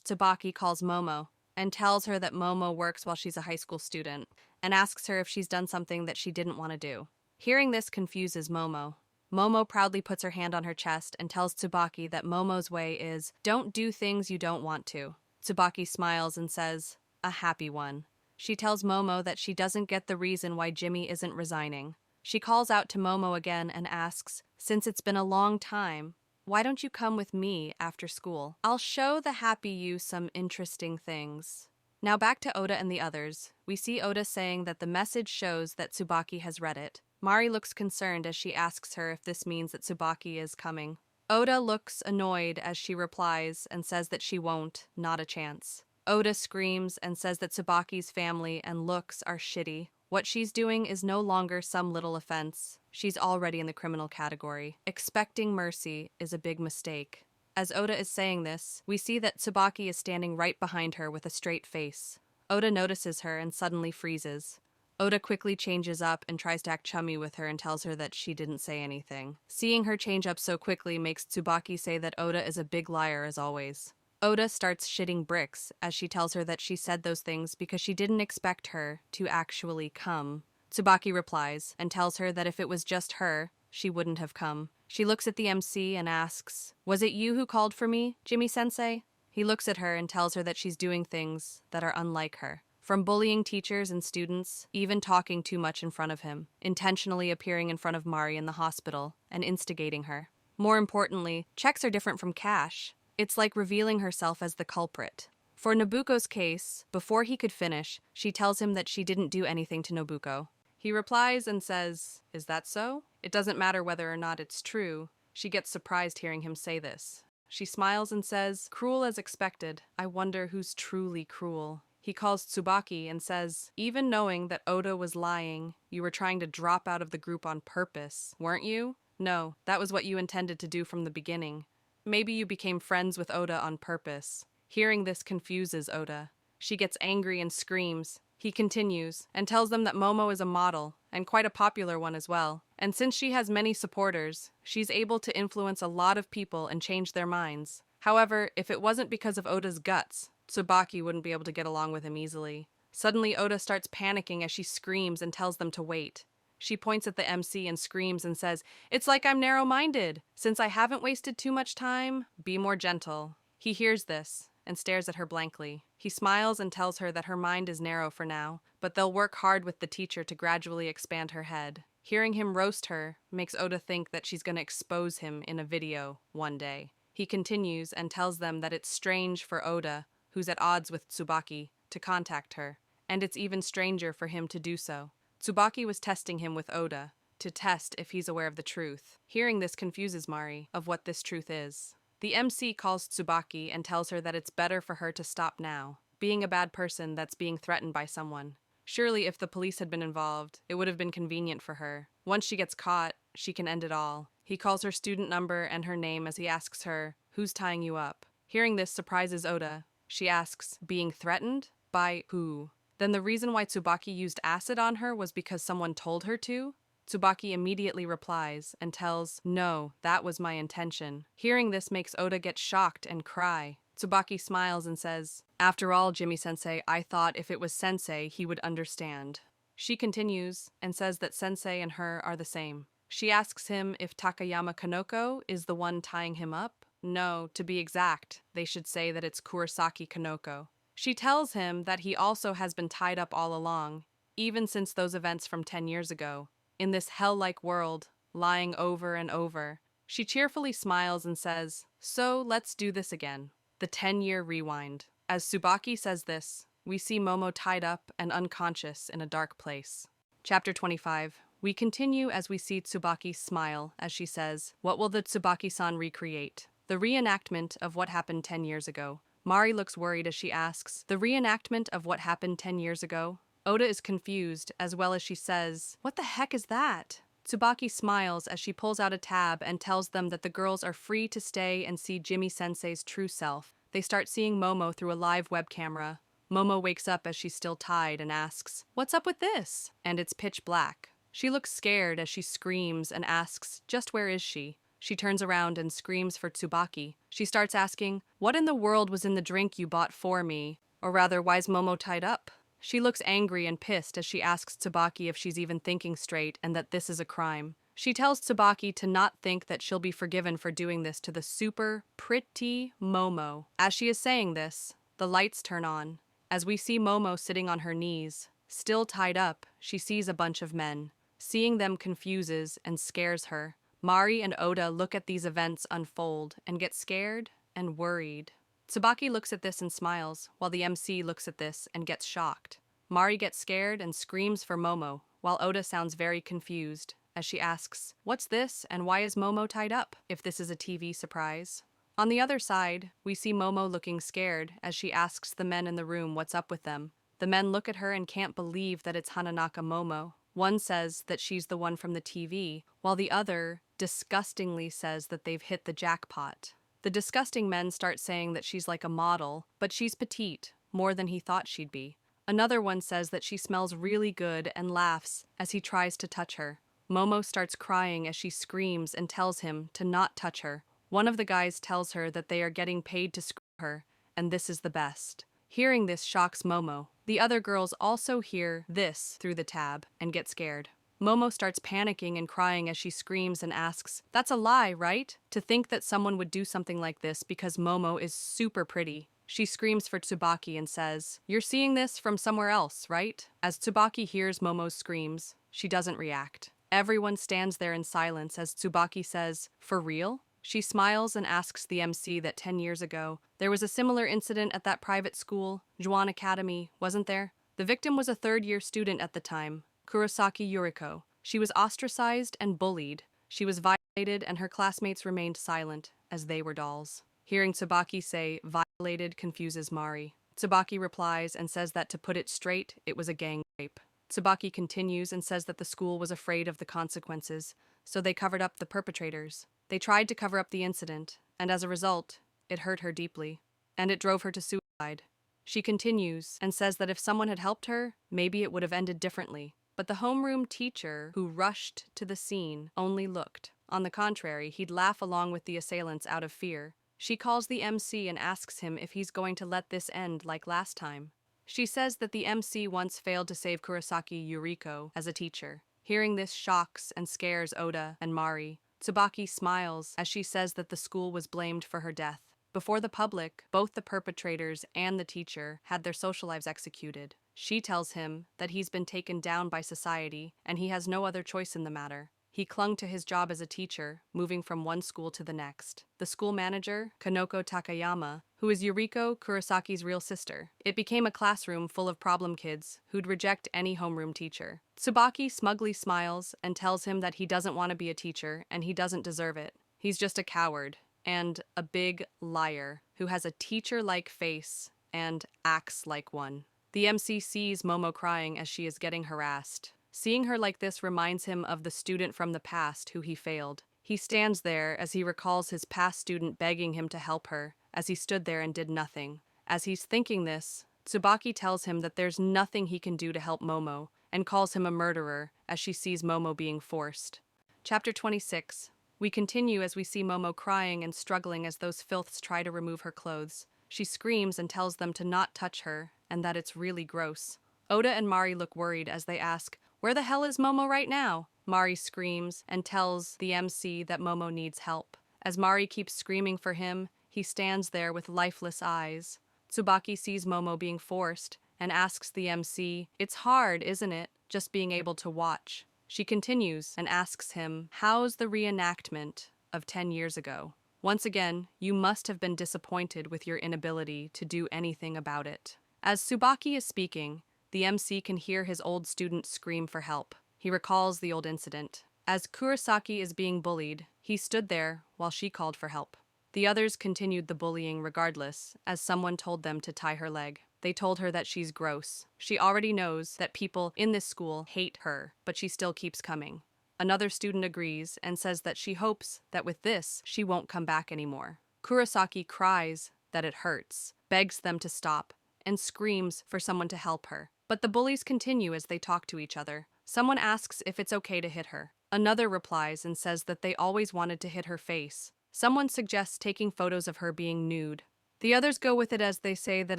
Tsubaki calls Momo and tells her that Momo works while she's a high school student and asks her if she's done something that she didn't want to do. Hearing this confuses Momo. Momo proudly puts her hand on her chest and tells Tsubaki that Momo's way is, "Don't do things you don't want to." Tsubaki smiles and says, "A happy one." She tells Momo that she doesn't get the reason why Jimmy isn't resigning. She calls out to Momo again and asks, "Since it's been a long time, why don't you come with me after school? I'll show the happy you some interesting things." Now back to Oda and the others. We see Oda saying that the message shows that Tsubaki has read it. Mari looks concerned as she asks her if this means that Tsubaki is coming. Oda looks annoyed as she replies and says that she won't, not a chance. Oda screams and says that Tsubaki's family and looks are shitty. What she's doing is no longer some little offense. She's already in the criminal category. Expecting mercy is a big mistake. As Oda is saying this, we see that Tsubaki is standing right behind her with a straight face. Oda notices her and suddenly freezes. Oda quickly changes up and tries to act chummy with her and tells her that she didn't say anything. Seeing her change up so quickly makes Tsubaki say that Oda is a big liar as always. Oda starts shitting bricks as she tells her that she said those things because she didn't expect her to actually come. Tsubaki replies and tells her that if it was just her, she wouldn't have come. She looks at the MC and asks, "Was it you who called for me, Jimmy-sensei?" He looks at her and tells her that she's doing things that are unlike her. From bullying teachers and students, even talking too much in front of him, intentionally appearing in front of Mari in the hospital, and instigating her. More importantly, checks are different from cash. It's like revealing herself as the culprit. For Nobuko's case, before he could finish, she tells him that she didn't do anything to Nobuko. He replies and says, "Is that so?" It doesn't matter whether or not it's true. She gets surprised hearing him say this. She smiles and says, "Cruel as expected. I wonder who's truly cruel." He calls Tsubaki and says, "Even knowing that Oda was lying, you were trying to drop out of the group on purpose, weren't you? No, that was what you intended to do from the beginning. Maybe you became friends with Oda on purpose." Hearing this confuses Oda. She gets angry and screams. He continues and tells them that Momo is a model, and quite a popular one as well. And since she has many supporters, she's able to influence a lot of people and change their minds. However, if it wasn't because of Oda's guts, Tsubaki wouldn't be able to get along with him easily. Suddenly, Oda starts panicking as she screams and tells them to wait. She points at the MC and screams and says, "It's like I'm narrow-minded. Since I haven't wasted too much time, be more gentle." He hears this and stares at her blankly. He smiles and tells her that her mind is narrow for now, but they'll work hard with the teacher to gradually expand her head. Hearing him roast her makes Oda think that she's going to expose him in a video one day. He continues and tells them that it's strange for Oda, who's at odds with Tsubaki, to contact her, and it's even stranger for him to do so. Tsubaki was testing him with Oda, to test if he's aware of the truth. Hearing this confuses Mari of what this truth is. The MC calls Tsubaki and tells her that it's better for her to stop now, being a bad person that's being threatened by someone. Surely if the police had been involved, it would have been convenient for her. Once she gets caught, she can end it all. He calls her student number and her name as he asks her, "Who's tying you up?" Hearing this surprises Oda. She asks, "Being threatened? By who?" Then the reason why Tsubaki used acid on her was because someone told her to? Tsubaki immediately replies and tells, "No, that was my intention." Hearing this makes Oda get shocked and cry. Tsubaki smiles and says, "After all, Jimmy-sensei, I thought if it was sensei, he would understand." She continues and says that sensei and her are the same. She asks him if Takayama Kanoko is the one tying him up. No, to be exact, they should say that it's Kurosaki Kanoko. She tells him that he also has been tied up all along, even since those events from 10 years ago. In this hell-like world, lying over and over. She cheerfully smiles and says, "So let's do this again." The 10-year rewind. As Tsubaki says this, we see Momo tied up and unconscious in a dark place. Chapter 25. We continue as we see Tsubaki smile as she says, "What will the Tsubaki-san recreate?" The reenactment of what happened 10 years ago. Mari looks worried as she asks, "The reenactment of what happened 10 years ago?" Oda is confused, as well as she says, "What the heck is that?" Tsubaki smiles as she pulls out a tab and tells them that the girls are free to stay and see Jimmy-sensei's true self. They start seeing Momo through a live web camera. Momo wakes up as she's still tied and asks, "What's up with this?" And it's pitch black. She looks scared as she screams and asks, "Just where is she?" She turns around and screams for Tsubaki. She starts asking, "What in the world was in the drink you bought for me? Or rather, why's Momo tied up?" She looks angry and pissed as she asks Tsubaki if she's even thinking straight and that this is a crime. She tells Tsubaki to not think that she'll be forgiven for doing this to the super pretty Momo. As she is saying this, the lights turn on. As we see Momo sitting on her knees, still tied up, she sees a bunch of men. Seeing them confuses and scares her. Mari and Oda look at these events unfold and get scared and worried. Tsubaki looks at this and smiles, while the MC looks at this and gets shocked. Mari gets scared and screams for Momo, while Oda sounds very confused, as she asks, "What's this and why is Momo tied up, if this is a TV surprise?" On the other side, we see Momo looking scared as she asks the men in the room what's up with them. The men look at her and can't believe that it's Hananaka Momo. One says that she's the one from the TV, while the other disgustingly says that they've hit the jackpot. The disgusting men start saying that she's like a model, but she's petite, more than he thought she'd be. Another one says that she smells really good and laughs as he tries to touch her. Momo starts crying as she screams and tells him to not touch her. One of the guys tells her that they are getting paid to screw her, and this is the best. Hearing this shocks Momo. The other girls also hear this through the tab and get scared. Momo starts panicking and crying as she screams and asks, "That's a lie, right? To think that someone would do something like this because Momo is super pretty." She screams for Tsubaki and says, "You're seeing this from somewhere else, right?" As Tsubaki hears Momo's screams, she doesn't react. Everyone stands there in silence as Tsubaki says, "For real?" She smiles and asks the MC that 10 years ago, there was a similar incident at that private school, Juan Academy, wasn't there? The victim was a third-year student at the time, Kurosaki Yuriko. She was ostracized and bullied. She was violated and her classmates remained silent, as they were dolls. Hearing Tsubaki say violated confuses Mari. Tsubaki replies and says that to put it straight, it was a gang rape. Tsubaki continues and says that the school was afraid of the consequences, so they covered up the perpetrators. They tried to cover up the incident, and as a result, it hurt her deeply, and it drove her to suicide. She continues and says that if someone had helped her, maybe it would have ended differently. But the homeroom teacher who rushed to the scene only looked. On the contrary, he'd laugh along with the assailants out of fear. She calls the MC and asks him if he's going to let this end like last time. She says that the MC once failed to save Kurosaki Yuriko as a teacher. Hearing this shocks and scares Oda and Mari. Tsubaki smiles as she says that the school was blamed for her death. Before the public, both the perpetrators and the teacher had their social lives executed. She tells him that he's been taken down by society and he has no other choice in the matter. He clung to his job as a teacher, moving from one school to the next. The school manager, Kanoko Takayama, who is Yuriko Kurosaki's real sister. It became a classroom full of problem kids who'd reject any homeroom teacher. Tsubaki smugly smiles and tells him that he doesn't want to be a teacher and he doesn't deserve it. He's just a coward and a big liar who has a teacher-like face and acts like one. The MC sees Momo crying as she is getting harassed. Seeing her like this reminds him of the student from the past who he failed. He stands there as he recalls his past student begging him to help her, as he stood there and did nothing. As he's thinking this, Tsubaki tells him that there's nothing he can do to help Momo, and calls him a murderer as she sees Momo being forced. Chapter 26. We continue as we see Momo crying and struggling as those filths try to remove her clothes. She screams and tells them to not touch her, and that it's really gross. Oda and Mari look worried as they ask, "Where the hell is Momo right now?" Mari screams and tells the MC that Momo needs help. As Mari keeps screaming for him, he stands there with lifeless eyes. Tsubaki sees Momo being forced and asks the MC, "It's hard, isn't it, just being able to watch?" She continues and asks him, "How's the reenactment of 10 years ago?" Once again, you must have been disappointed with your inability to do anything about it. As Tsubaki is speaking, the MC can hear his old student scream for help. He recalls the old incident. As Kurosaki is being bullied, he stood there while she called for help. The others continued the bullying regardless, as someone told them to tie her leg. They told her that she's gross. She already knows that people in this school hate her, but she still keeps coming. Another student agrees and says that she hopes that with this, she won't come back anymore. Kurosaki cries that it hurts, begs them to stop, and screams for someone to help her. But the bullies continue as they talk to each other. Someone asks if it's okay to hit her. Another replies and says that they always wanted to hit her face. Someone suggests taking photos of her being nude. The others go with it as they say that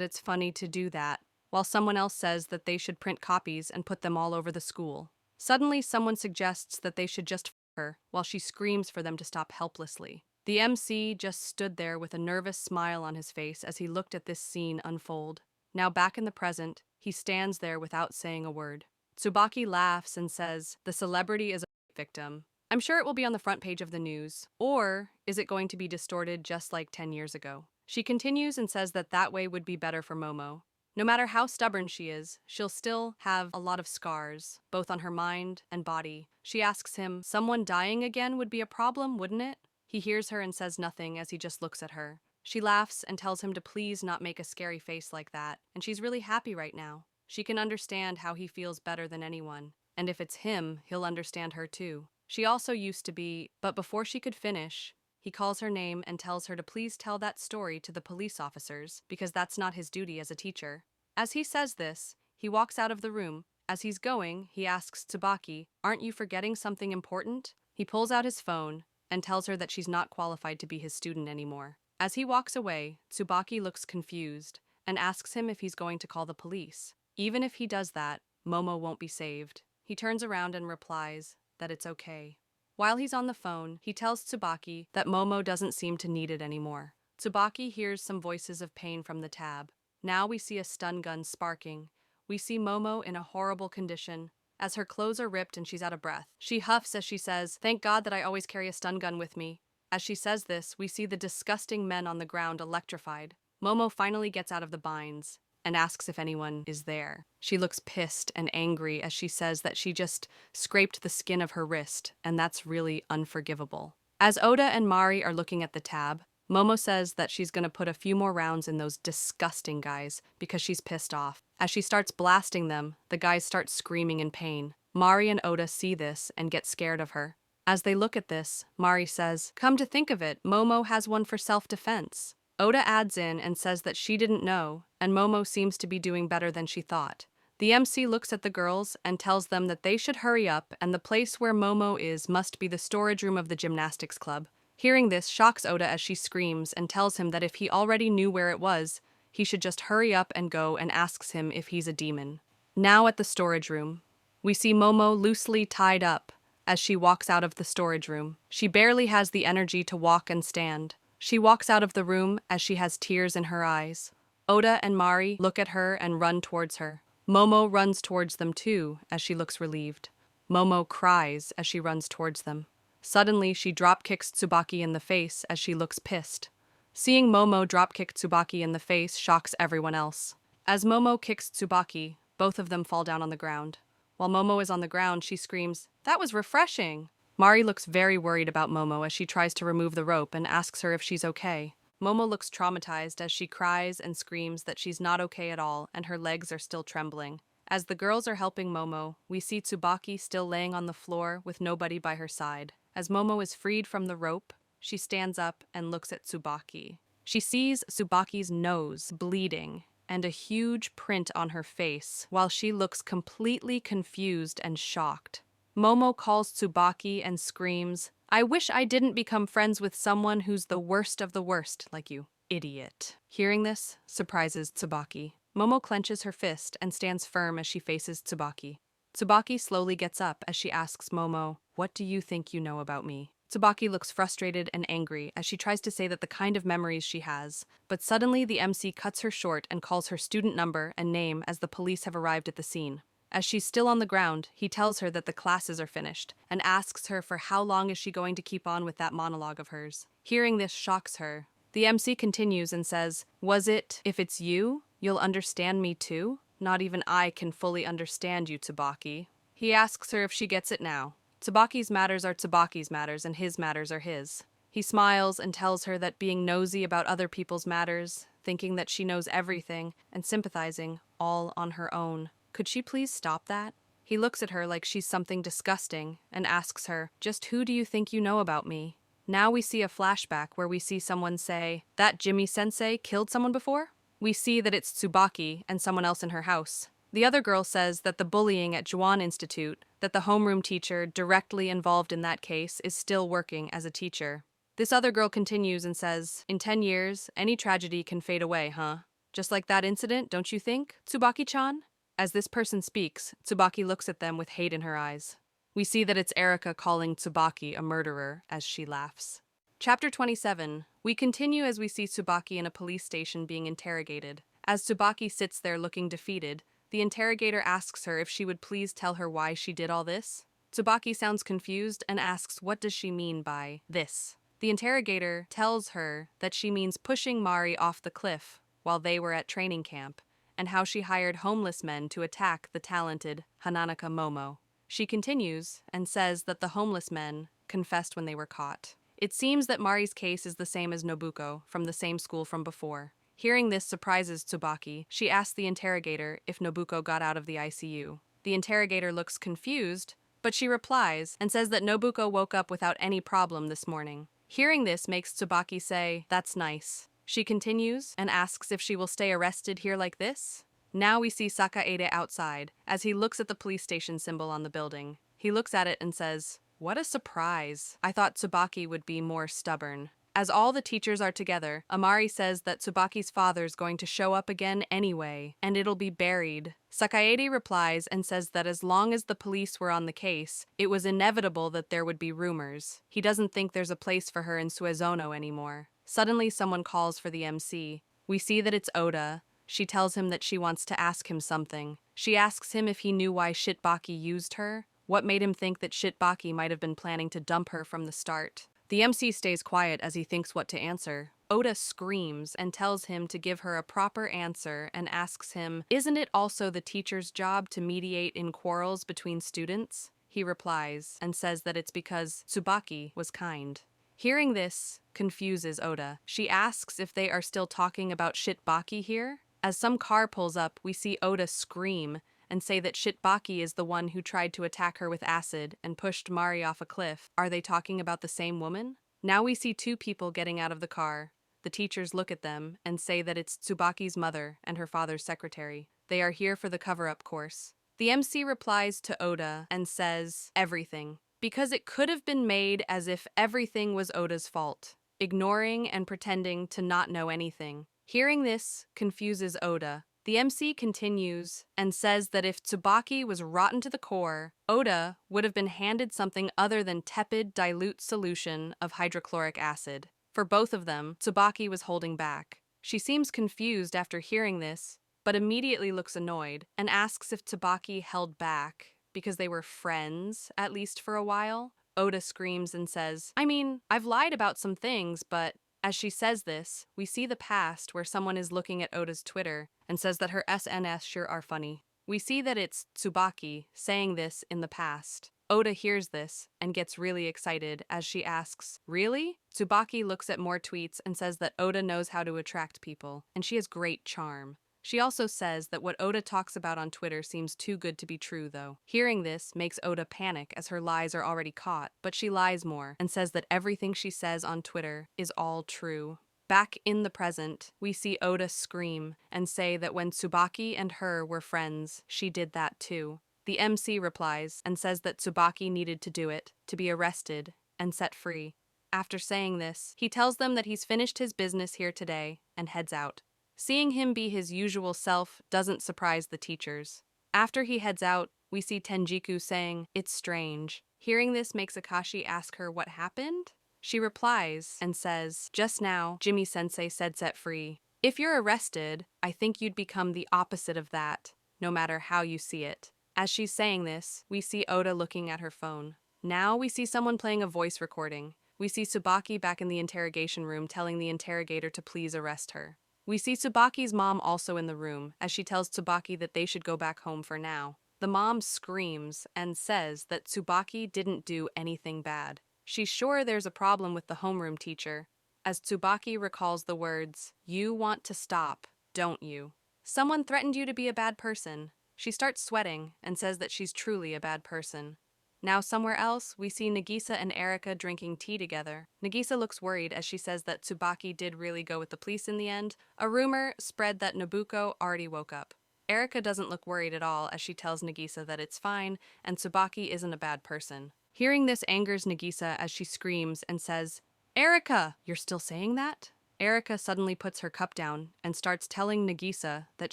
it's funny to do that, while someone else says that they should print copies and put them all over the school. Suddenly, someone suggests that they should just f her, while she screams for them to stop helplessly. The MC just stood there with a nervous smile on his face as he looked at this scene unfold. Now back in the present, he stands there without saying a word. Tsubaki laughs and says, "The celebrity is a victim. I'm sure it will be on the front page of the news. Or is it going to be distorted just like 10 years ago?" She continues and says that way would be better for Momo. No matter how stubborn she is, she'll still have a lot of scars, both on her mind and body. She asks him, "Someone dying again would be a problem, wouldn't it?" He hears her and says nothing as he just looks at her. She laughs and tells him to please not make a scary face like that, and she's really happy right now. She can understand how he feels better than anyone, and if it's him, he'll understand her too. She also used to be, but before she could finish, he calls her name and tells her to please tell that story to the police officers, because that's not his duty as a teacher. As he says this, he walks out of the room. As he's going, he asks Tsubaki, "Aren't you forgetting something important?" He pulls out his phone and tells her that she's not qualified to be his student anymore. As he walks away, Tsubaki looks confused and asks him if he's going to call the police. Even if he does that, Momo won't be saved. He turns around and replies that it's okay. While he's on the phone, he tells Tsubaki that Momo doesn't seem to need it anymore. Tsubaki hears some voices of pain from the tab. Now we see a stun gun sparking. We see Momo in a horrible condition, as her clothes are ripped and she's out of breath. She huffs as she says, "Thank God that I always carry a stun gun with me." As she says this, we see the disgusting men on the ground electrified. Momo finally gets out of the binds and asks if anyone is there. She looks pissed and angry as she says that she just scraped the skin of her wrist, and that's really unforgivable. As Oda and Mari are looking at the tab, Momo says that she's gonna put a few more rounds in those disgusting guys because she's pissed off. As she starts blasting them, the guys start screaming in pain. Mari and Oda see this and get scared of her. As they look at this, Mari says, "Come to think of it, Momo has one for self-defense." Oda adds in and says that she didn't know, and Momo seems to be doing better than she thought. The MC looks at the girls and tells them that they should hurry up, and the place where Momo is must be the storage room of the gymnastics club. Hearing this shocks Oda as she screams and tells him that if he already knew where it was, he should just hurry up and go, and asks him if he's a demon. Now at the storage room, we see Momo loosely tied up as she walks out of the storage room. She barely has the energy to walk and stand. She walks out of the room as she has tears in her eyes. Oda and Mari look at her and run towards her. Momo runs towards them too as she looks relieved. Momo cries as she runs towards them. Suddenly, she drop-kicks Tsubaki in the face as she looks pissed. Seeing Momo drop-kick Tsubaki in the face shocks everyone else. As Momo kicks Tsubaki, both of them fall down on the ground. While Momo is on the ground, she screams, "That was refreshing!" Mari looks very worried about Momo as she tries to remove the rope and asks her if she's okay. Momo looks traumatized as she cries and screams that she's not okay at all and her legs are still trembling. As the girls are helping Momo, we see Tsubaki still laying on the floor with nobody by her side. As Momo is freed from the rope, she stands up and looks at Tsubaki. She sees Tsubaki's nose bleeding and a huge print on her face, while she looks completely confused and shocked. Momo calls Tsubaki and screams, "I wish I didn't become friends with someone who's the worst of the worst, like you, idiot." Hearing this surprises Tsubaki. Momo clenches her fist and stands firm as she faces Tsubaki. Tsubaki slowly gets up as she asks Momo, "What do you think you know about me?" Tsubaki looks frustrated and angry as she tries to say that the kind of memories she has, but suddenly the MC cuts her short and calls her student number and name as the police have arrived at the scene. As she's still on the ground, he tells her that the classes are finished and asks her for how long is she going to keep on with that monologue of hers. Hearing this shocks her. The MC continues and says, "Was it, if it's you, you'll understand me too? Not even I can fully understand you, Tsubaki." He asks her if she gets it now. Tsubaki's matters are Tsubaki's matters and his matters are his. He smiles and tells her that being nosy about other people's matters, thinking that she knows everything, and sympathizing, all on her own. Could she please stop that? He looks at her like she's something disgusting and asks her, "Just who do you think you know about me?" Now we see a flashback where we see someone say, "That Jimmy-sensei killed someone before?" We see that it's Tsubaki and someone else in her house. The other girl says that the bullying at Juan Institute, that the homeroom teacher directly involved in that case is still working as a teacher. This other girl continues and says, "In 10 years, any tragedy can fade away, huh? Just like that incident, don't you think, Tsubaki-chan?" As this person speaks, Tsubaki looks at them with hate in her eyes. We see that it's Erika calling Tsubaki a murderer as she laughs. Chapter 27. We continue as we see Tsubaki in a police station being interrogated. As Tsubaki sits there looking defeated, the interrogator asks her if she would please tell her why she did all this. Tsubaki sounds confused and asks what does she mean by this. The interrogator tells her that she means pushing Mari off the cliff while they were at training camp, and how she hired homeless men to attack the talented Hananaka Momo. She continues and says that the homeless men confessed when they were caught. It seems that Mari's case is the same as Nobuko, from the same school from before. Hearing this surprises Tsubaki. She asks the interrogator if Nobuko got out of the ICU. The interrogator looks confused, but she replies and says that Nobuko woke up without any problem this morning. Hearing this makes Tsubaki say, "That's nice." She continues and asks if she will stay arrested here like this. Now we see Sakaede outside, as he looks at the police station symbol on the building. He looks at it and says, "What a surprise. I thought Tsubaki would be more stubborn." As all the teachers are together, Amari says that Tsubaki's father's going to show up again anyway, and it'll be buried. Sakaede replies and says that as long as the police were on the case, it was inevitable that there would be rumors. He doesn't think there's a place for her in Suezono anymore. Suddenly someone calls for the MC. We see that it's Oda. She tells him that she wants to ask him something. She asks him if he knew why Shitbaki used her. What made him think that Shitbaki might have been planning to dump her from the start? The MC stays quiet as he thinks what to answer. Oda screams and tells him to give her a proper answer and asks him, "Isn't it also the teacher's job to mediate in quarrels between students?" He replies and says that it's because Tsubaki was kind. Hearing this confuses Oda. She asks if they are still talking about Shitbaki here. As some car pulls up, we see Oda scream and say that Shitbaki is the one who tried to attack her with acid and pushed Mari off a cliff. Are they talking about the same woman? Now we see two people getting out of the car. The teachers look at them and say that it's Tsubaki's mother and her father's secretary. They are here for the cover-up course. The MC replies to Oda and says, "Everything," because it could have been made as if everything was Oda's fault, ignoring and pretending to not know anything. Hearing this confuses Oda. The MC continues and says that if Tsubaki was rotten to the core, Oda would have been handed something other than tepid, dilute solution of hydrochloric acid. For both of them, Tsubaki was holding back. She seems confused after hearing this, but immediately looks annoyed and asks if Tsubaki held back because they were friends, at least for a while. Oda screams and says, "I mean, I've lied about some things, but..." As she says this, we see the past where someone is looking at Oda's Twitter and says that her SNS sure are funny. We see that it's Tsubaki saying this in the past. Oda hears this and gets really excited as she asks, "Really?" Tsubaki looks at more tweets and says that Oda knows how to attract people, and she has great charm. She also says that what Oda talks about on Twitter seems too good to be true, though. Hearing this makes Oda panic as her lies are already caught, but she lies more and says that everything she says on Twitter is all true. Back in the present, we see Oda scream and say that when Tsubaki and her were friends, she did that too. The MC replies and says that Tsubaki needed to do it, to be arrested and set free. After saying this, he tells them that he's finished his business here today and heads out. Seeing him be his usual self doesn't surprise the teachers. After he heads out, we see Tenjiku saying, "It's strange." Hearing this makes Akashi ask her what happened. She replies and says, "Just now, Jimmy-sensei said set free. If you're arrested, I think you'd become the opposite of that, no matter how you see it." As she's saying this, we see Oda looking at her phone. Now we see someone playing a voice recording. We see Tsubaki back in the interrogation room telling the interrogator to please arrest her. We see Tsubaki's mom also in the room, as she tells Tsubaki that they should go back home for now. The mom screams and says that Tsubaki didn't do anything bad. She's sure there's a problem with the homeroom teacher, as Tsubaki recalls the words, "You want to stop, don't you? Someone threatened you to be a bad person." She starts sweating and says that she's truly a bad person. Now somewhere else, we see Nagisa and Erika drinking tea together. Nagisa looks worried as she says that Tsubaki did really go with the police in the end. A rumor spread that Nobuko already woke up. Erika doesn't look worried at all as she tells Nagisa that it's fine and Tsubaki isn't a bad person. Hearing this angers Nagisa as she screams and says, "Erika, you're still saying that?" Erika suddenly puts her cup down and starts telling Nagisa that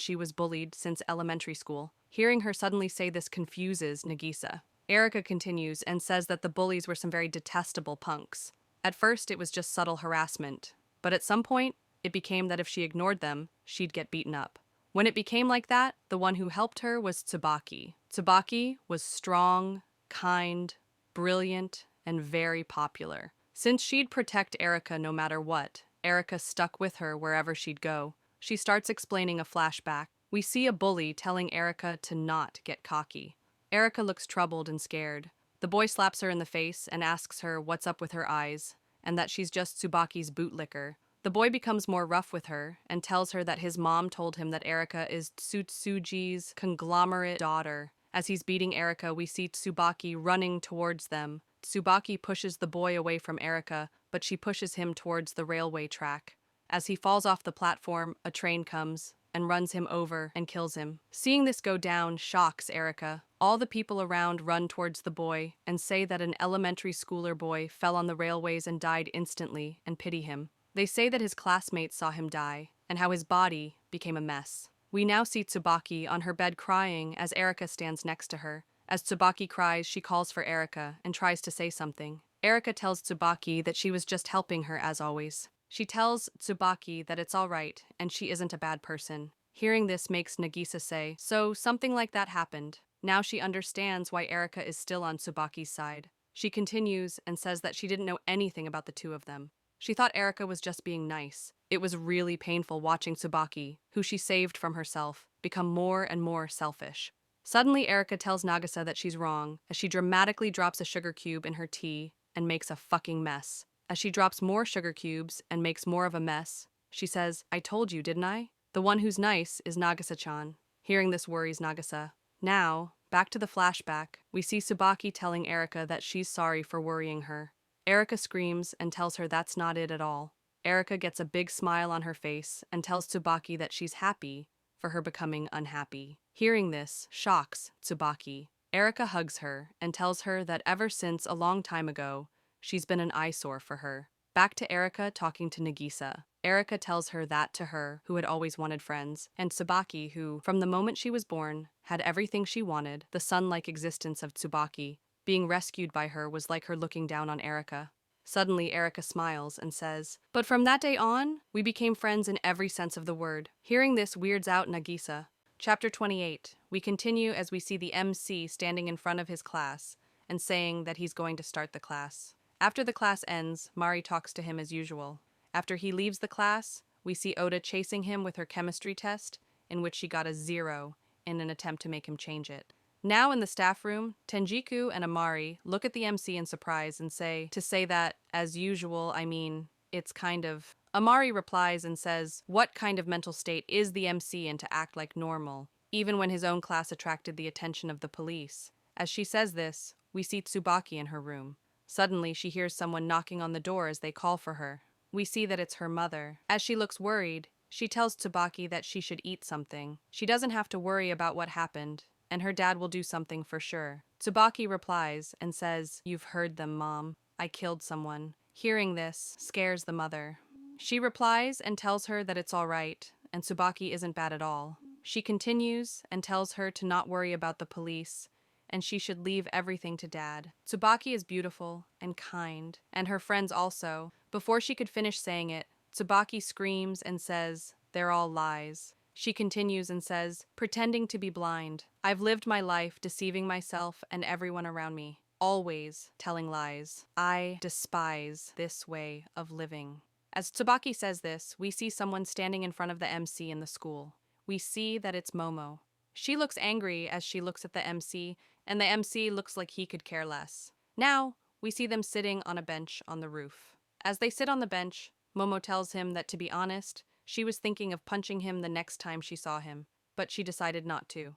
she was bullied since elementary school. Hearing her suddenly say this confuses Nagisa. Erika continues and says that the bullies were some very detestable punks. At first, it was just subtle harassment, but at some point, it became that if she ignored them, she'd get beaten up. When it became like that, the one who helped her was Tsubaki. Tsubaki was strong, kind, brilliant, and very popular. Since she'd protect Erika no matter what, Erika stuck with her wherever she'd go. She starts explaining a flashback. We see a bully telling Erika to not get cocky. Erika looks troubled and scared. The boy slaps her in the face and asks her what's up with her eyes, and that she's just Tsubaki's bootlicker. The boy becomes more rough with her and tells her that his mom told him that Erika is Tsutsuji's conglomerate daughter. As he's beating Erika, we see Tsubaki running towards them. Tsubaki pushes the boy away from Erika, but she pushes him towards the railway track. As he falls off the platform, a train comes and runs him over and kills him. Seeing this go down shocks Erika. All the people around run towards the boy and say that an elementary schooler boy fell on the railways and died instantly and pity him. They say that his classmates saw him die and how his body became a mess. We now see Tsubaki on her bed crying as Erika stands next to her. As Tsubaki cries, she calls for Erika and tries to say something. Erika tells Tsubaki that she was just helping her as always. She tells Tsubaki that it's all right and she isn't a bad person. Hearing this makes Nagisa say, "So something like that happened." Now she understands why Erika is still on Tsubaki's side. She continues and says that she didn't know anything about the two of them. She thought Erika was just being nice. It was really painful watching Tsubaki, who she saved from herself, become more and more selfish. Suddenly, Erika tells Nagisa that she's wrong, as she dramatically drops a sugar cube in her tea and makes a fucking mess. As she drops more sugar cubes and makes more of a mess, she says, "I told you, didn't I?" The one who's nice is Nagisa-chan. Hearing this worries Nagisa. Now, back to the flashback, we see Tsubaki telling Erika that she's sorry for worrying her. Erika screams and tells her that's not it at all. Erika gets a big smile on her face and tells Tsubaki that she's happy for her becoming unhappy. Hearing this shocks Tsubaki. Erika hugs her and tells her that ever since a long time ago, she's been an eyesore for her. Back to Erika talking to Nagisa. Erika tells her that to her, who had always wanted friends, and Tsubaki, who, from the moment she was born, had everything she wanted, the sun-like existence of Tsubaki. Being rescued by her was like her looking down on Erika. Suddenly, Erika smiles and says, "But from that day on, we became friends in every sense of the word." Hearing this weirds out Nagisa. Chapter 28. We continue as we see the MC standing in front of his class and saying that he's going to start the class. After the class ends, Mari talks to him as usual. After he leaves the class, we see Oda chasing him with her chemistry test, in which she got a 0 in an attempt to make him change it. Now in the staff room, Tenjiku and Amari look at the MC in surprise and say that, as usual, I mean, it's kind of... Amari replies and says, what kind of mental state is the MC in to act like normal, even when his own class attracted the attention of the police? As she says this, we see Tsubaki in her room. Suddenly, she hears someone knocking on the door as they call for her. We see that it's her mother. As she looks worried, she tells Tsubaki that she should eat something. She doesn't have to worry about what happened, and her dad will do something for sure. Tsubaki replies and says, "You've heard them, Mom. I killed someone." Hearing this scares the mother. She replies and tells her that it's all right, and Tsubaki isn't bad at all. She continues and tells her to not worry about the police, and she should leave everything to Dad. Tsubaki is beautiful and kind, and her friends also. Before she could finish saying it, Tsubaki screams and says, "They're all lies." She continues and says, "Pretending to be blind. I've lived my life deceiving myself and everyone around me, always telling lies. I despise this way of living." As Tsubaki says this, we see someone standing in front of the MC in the school. We see that it's Momo. She looks angry as she looks at the MC, and the MC looks like he could care less. Now, we see them sitting on a bench on the roof. As they sit on the bench, Momo tells him that, to be honest, she was thinking of punching him the next time she saw him, but she decided not to.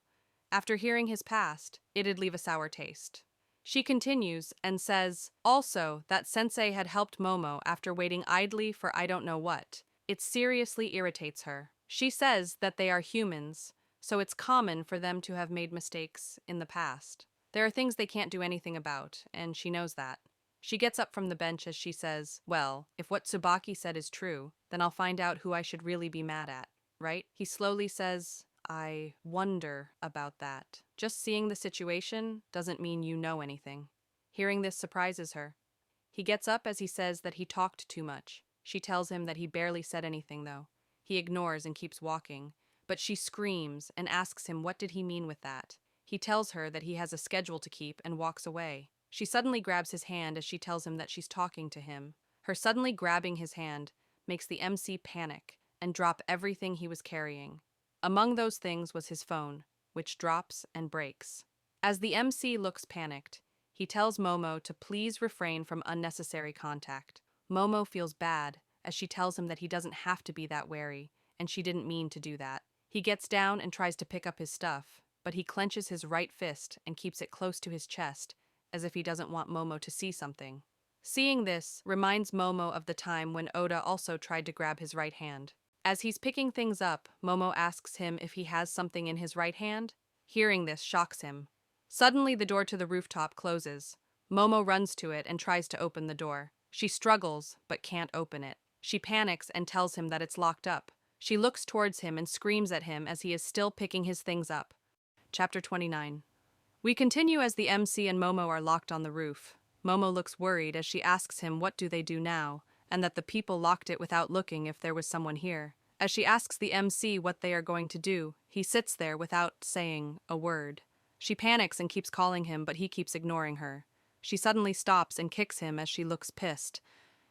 After hearing his past, it'd leave a sour taste. She continues and says, also, that Sensei had helped Momo after waiting idly for I don't know what. It seriously irritates her. She says that they are humans, so it's common for them to have made mistakes in the past. There are things they can't do anything about, and she knows that. She gets up from the bench as she says, well, if what Tsubaki said is true, then I'll find out who I should really be mad at, right? He slowly says, I wonder about that. Just seeing the situation doesn't mean you know anything. Hearing this surprises her. He gets up as he says that he talked too much. She tells him that he barely said anything, though. He ignores and keeps walking, but she screams and asks him what did he mean with that. He tells her that he has a schedule to keep and walks away. She suddenly grabs his hand as she tells him that she's talking to him. Her suddenly grabbing his hand makes the MC panic and drop everything he was carrying. Among those things was his phone, which drops and breaks. As the MC looks panicked, he tells Momo to please refrain from unnecessary contact. Momo feels bad as she tells him that he doesn't have to be that wary, and she didn't mean to do that. He gets down and tries to pick up his stuff, but he clenches his right fist and keeps it close to his chest, as if he doesn't want Momo to see something. Seeing this reminds Momo of the time when Oda also tried to grab his right hand. As he's picking things up, Momo asks him if he has something in his right hand. Hearing this shocks him. Suddenly the door to the rooftop closes. Momo runs to it and tries to open the door. She struggles, but can't open it. She panics and tells him that it's locked up. She looks towards him and screams at him as he is still picking his things up. Chapter 29. We continue as the MC and Momo are locked on the roof. Momo looks worried as she asks him what do they do now, and that the people locked it without looking if there was someone here. As she asks the MC what they are going to do, he sits there without saying a word. She panics and keeps calling him, but he keeps ignoring her. She suddenly stops and kicks him as she looks pissed.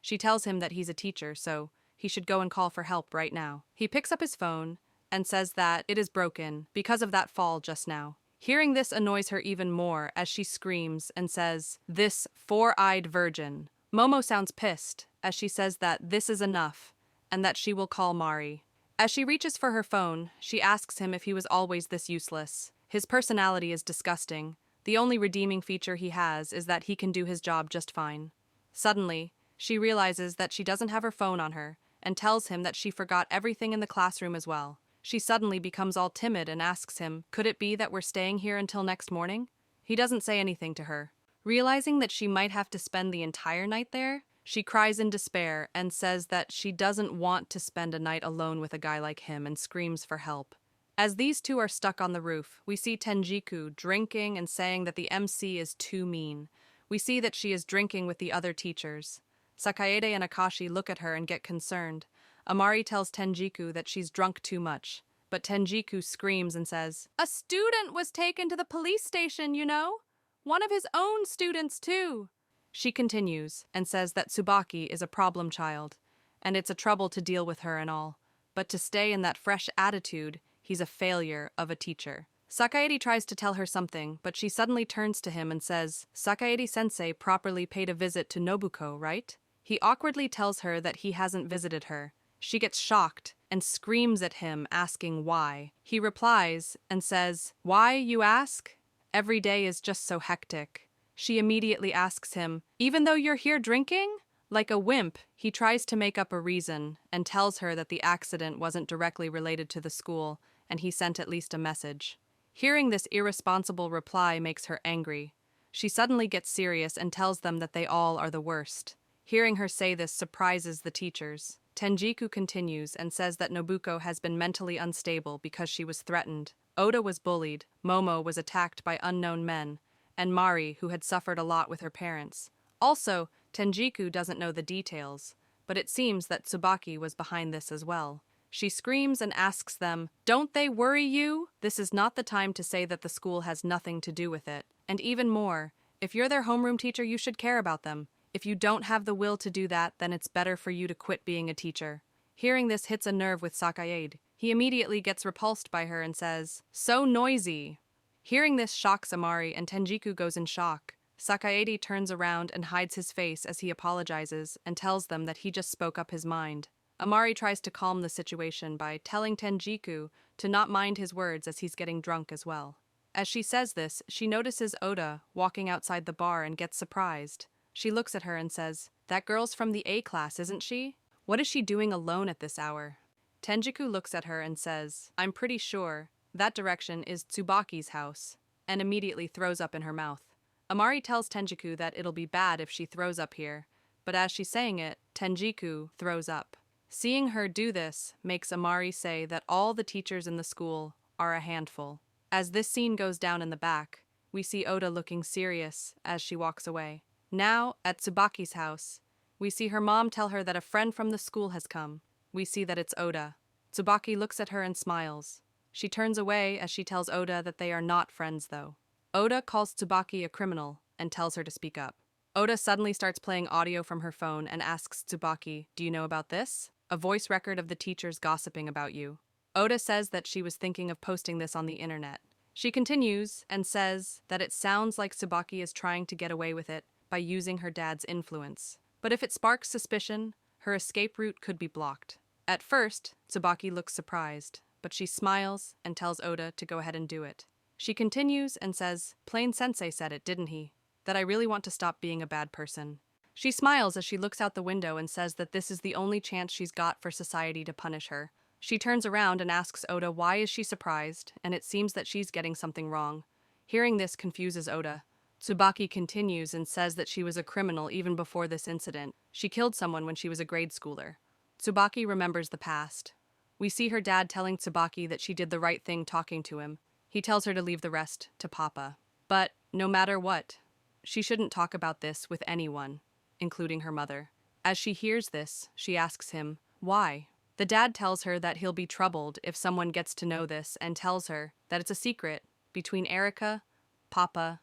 She tells him that he's a teacher, so he should go and call for help right now. He picks up his phone and says that it is broken because of that fall just now. Hearing this annoys her even more as she screams and says, "This four-eyed virgin." Momo sounds pissed as she says that this is enough and that she will call Mari. As she reaches for her phone, she asks him if he was always this useless. His personality is disgusting. The only redeeming feature he has is that he can do his job just fine. Suddenly, she realizes that she doesn't have her phone on her and tells him that she forgot everything in the classroom as well. She suddenly becomes all timid and asks him, could it be that we're staying here until next morning? He doesn't say anything to her. Realizing that she might have to spend the entire night there, she cries in despair and says that she doesn't want to spend a night alone with a guy like him and screams for help. As these two are stuck on the roof, we see Tenjiku drinking and saying that the MC is too mean. We see that she is drinking with the other teachers. Sakaede and Akashi look at her and get concerned. Amari tells Tenjiku that she's drunk too much, but Tenjiku screams and says, "A student was taken to the police station, you know? One of his own students, too." She continues and says that Tsubaki is a problem child, and it's a trouble to deal with her and all, but to stay in that fresh attitude, he's a failure of a teacher. Sakaede tries to tell her something, but she suddenly turns to him and says, "Sakaede-sensei properly paid a visit to Nobuko, right?" He awkwardly tells her that he hasn't visited her. She gets shocked and screams at him, asking why. He replies and says, "Why, you ask? Every day is just so hectic." She immediately asks him, "Even though you're here drinking?" Like a wimp, he tries to make up a reason and tells her that the accident wasn't directly related to the school, and he sent at least a message. Hearing this irresponsible reply makes her angry. She suddenly gets serious and tells them that they all are the worst. Hearing her say this surprises the teachers. Tenjiku continues and says that Nobuko has been mentally unstable because she was threatened. Oda was bullied, Momo was attacked by unknown men, and Mari, who had suffered a lot with her parents. Also, Tenjiku doesn't know the details, but it seems that Tsubaki was behind this as well. She screams and asks them, "Don't they worry you? This is not the time to say that the school has nothing to do with it. And even more, if you're their homeroom teacher, you should care about them. If you don't have the will to do that, then it's better for you to quit being a teacher." Hearing this hits a nerve with Sakaede. He immediately gets repulsed by her and says, "So noisy." Hearing this shocks Amari and Tenjiku goes in shock. Sakaede turns around and hides his face as he apologizes and tells them that he just spoke up his mind. Amari tries to calm the situation by telling Tenjiku to not mind his words as he's getting drunk as well. As she says this, she notices Oda walking outside the bar and gets surprised. She looks at her and says, "That girl's from the A class, isn't she? What is she doing alone at this hour?" Tenjiku looks at her and says, "I'm pretty sure that direction is Tsubaki's house," and immediately throws up in her mouth. Amari tells Tenjiku that it'll be bad if she throws up here, but as she's saying it, Tenjiku throws up. Seeing her do this makes Amari say that all the teachers in the school are a handful. As this scene goes down in the back, we see Oda looking serious as she walks away. Now, at Tsubaki's house, we see her mom tell her that a friend from the school has come. We see that it's Oda. Tsubaki looks at her and smiles. She turns away as she tells Oda that they are not friends though. Oda calls Tsubaki a criminal and tells her to speak up. Oda suddenly starts playing audio from her phone and asks Tsubaki, "Do you know about this? A voice record of the teachers gossiping about you." Oda says that she was thinking of posting this on the internet. She continues and says that it sounds like Tsubaki is trying to get away with it by using her dad's influence. But if it sparks suspicion, her escape route could be blocked. At first, Tsubaki looks surprised, but she smiles and tells Oda to go ahead and do it. She continues and says, "Plain Sensei said it, didn't he? That I really want to stop being a bad person." She smiles as she looks out the window and says that this is the only chance she's got for society to punish her. She turns around and asks Oda why is she surprised, and it seems that she's getting something wrong. Hearing this confuses Oda. Tsubaki continues and says that she was a criminal even before this incident. She killed someone when she was a grade schooler. Tsubaki remembers the past. We see her dad telling Tsubaki that she did the right thing talking to him. He tells her to leave the rest to Papa. But no matter what, she shouldn't talk about this with anyone, including her mother. As she hears this, she asks him, why? The dad tells her that he'll be troubled if someone gets to know this and tells her that it's a secret between Erika, Papa,